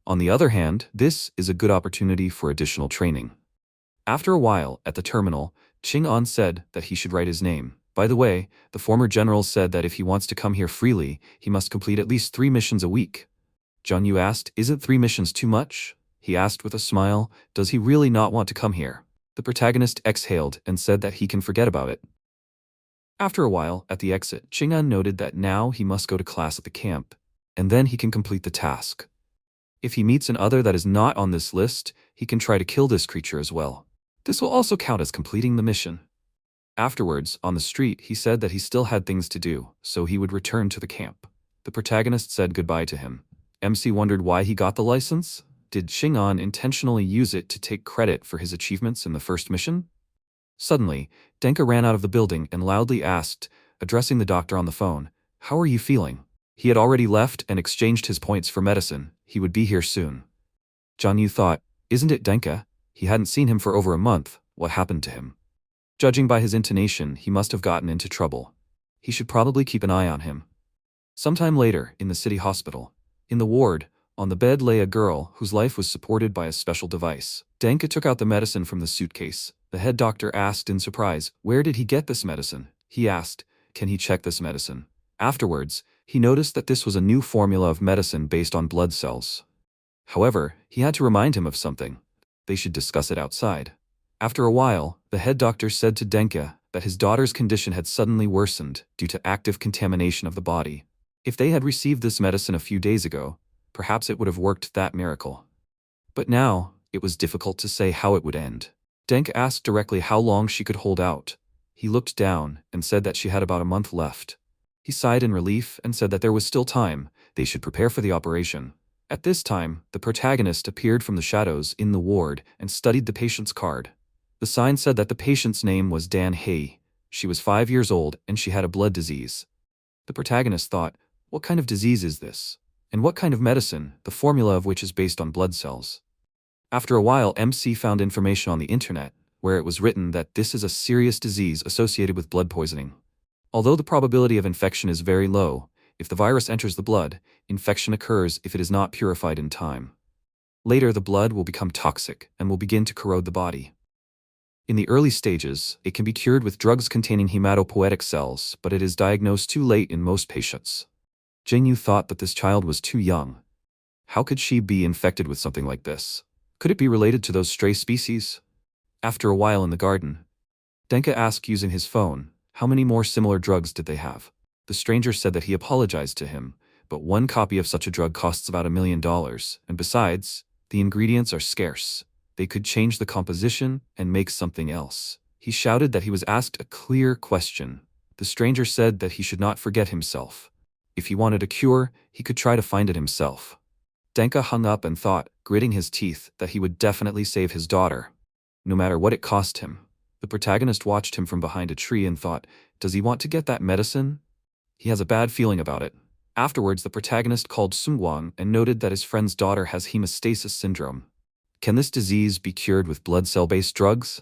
On the other hand, this is a good opportunity for additional training. After a while, at the terminal, Chang'an said that he should write his name. By the way, the former general said that if he wants to come here freely, he must complete at least 3 missions a week. Zhang Yu asked, isn't 3 missions too much? He asked with a smile, does he really not want to come here? The protagonist exhaled and said that he can forget about it. After a while, at the exit, Chang'an noted that now he must go to class at the camp, and then he can complete the task. If he meets an other that is not on this list, he can try to kill this creature as well. This will also count as completing the mission. Afterwards, on the street, he said that he still had things to do, so he would return to the camp. The protagonist said goodbye to him. MC wondered why he got the license. Did Chang'an intentionally use it to take credit for his achievements in the first mission? Suddenly, Denka ran out of the building and loudly asked, addressing the doctor on the phone, how are you feeling? He had already left and exchanged his points for medicine. He would be here soon. Zhang Yu thought, isn't it Denka? He hadn't seen him for over a month. What happened to him? Judging by his intonation, he must have gotten into trouble. He should probably keep an eye on him. Sometime later, in the city hospital, in the ward, on the bed lay a girl whose life was supported by a special device. Denka took out the medicine from the suitcase. The head doctor asked in surprise, where did he get this medicine? He asked, can he check this medicine? Afterwards, he noticed that this was a new formula of medicine based on blood cells. However, he had to remind him of something. They should discuss it outside. After a while, the head doctor said to Denka that his daughter's condition had suddenly worsened due to active contamination of the body. If they had received this medicine a few days ago, perhaps it would have worked that miracle. But now, it was difficult to say how it would end. Denka asked directly how long she could hold out. He looked down and said that she had about a month left. He sighed in relief and said that there was still time, they should prepare for the operation. At this time, the protagonist appeared from the shadows in the ward and studied the patient's card. The sign said that the patient's name was Dan Hei. She was 5 years old and she had a blood disease. The protagonist thought, what kind of disease is this? And what kind of medicine, the formula of which is based on blood cells? After a while, MC found information on the internet, where it was written that this is a serious disease associated with blood poisoning. Although the probability of infection is very low, if the virus enters the blood, infection occurs if it is not purified in time. Later, the blood will become toxic and will begin to corrode the body. In the early stages, it can be cured with drugs containing hematopoietic cells, but it is diagnosed too late in most patients. Zheng Yu thought that this child was too young. How could she be infected with something like this? Could it be related to those stray species? After a while in the garden, Denka asked using his phone, how many more similar drugs did they have? The stranger said that he apologized to him, but one copy of such a drug costs about $1 million, and besides, the ingredients are scarce. They could change the composition and make something else. He shouted that he was asked a clear question. The stranger said that he should not forget himself. If he wanted a cure, he could try to find it himself. Denka hung up and thought, gritting his teeth, that he would definitely save his daughter, no matter what it cost him. The protagonist watched him from behind a tree and thought, does he want to get that medicine? He has a bad feeling about it. Afterwards, the protagonist called Sungwang and noted that his friend's daughter has hemostasis syndrome. Can this disease be cured with blood cell-based drugs?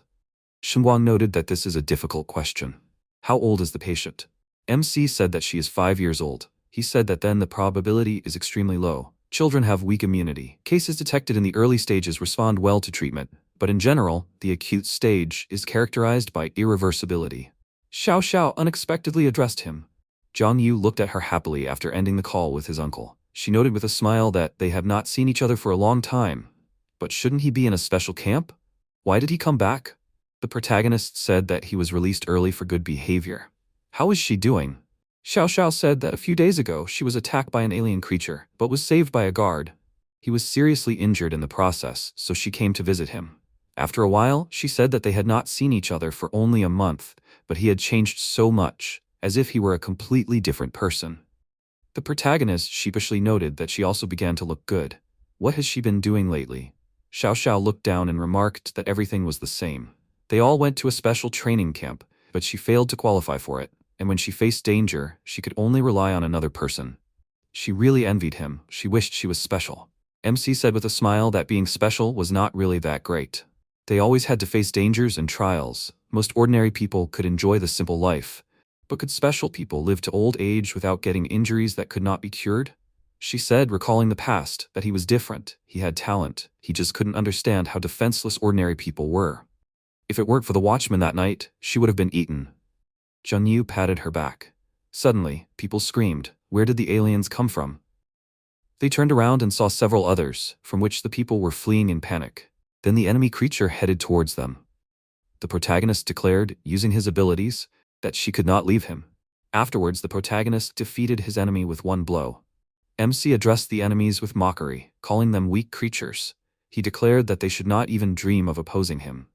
Sungwang noted that this is a difficult question. How old is the patient? MC said that she is 5 years old. He said that then the probability is extremely low. Children have weak immunity. Cases detected in the early stages respond well to treatment, but in general, the acute stage is characterized by irreversibility. Xiao Xiao unexpectedly addressed him. Zhang Yu looked at her happily after ending the call with his uncle. She noted with a smile that they have not seen each other for a long time. But shouldn't he be in a special camp? Why did he come back? The protagonist said that he was released early for good behavior. How is she doing? Xiao Xiao said that a few days ago she was attacked by an alien creature, but was saved by a guard. He was seriously injured in the process, so she came to visit him. After a while, she said that they had not seen each other for only a month, but he had changed so much, as if he were a completely different person. The protagonist sheepishly noted that she also began to look good. What has she been doing lately? Xiao Xiao looked down and remarked that everything was the same. They all went to a special training camp, but she failed to qualify for it, and when she faced danger, she could only rely on another person. She really envied him. She wished she was special. MC said with a smile that being special was not really that great. They always had to face dangers and trials. Most ordinary people could enjoy the simple life. But could special people live to old age without getting injuries that could not be cured? She said, recalling the past, that he was different. He had talent. He just couldn't understand how defenseless ordinary people were. If it weren't for the watchman that night, she would have been eaten. Zhang Yu patted her back. Suddenly, people screamed. Where did the aliens come from? They turned around and saw several others, from which the people were fleeing in panic. Then the enemy creature headed towards them. The protagonist declared, using his abilities, that she could not leave him. Afterwards, the protagonist defeated his enemy with one blow. MC addressed the enemies with mockery, calling them weak creatures. He declared that they should not even dream of opposing him.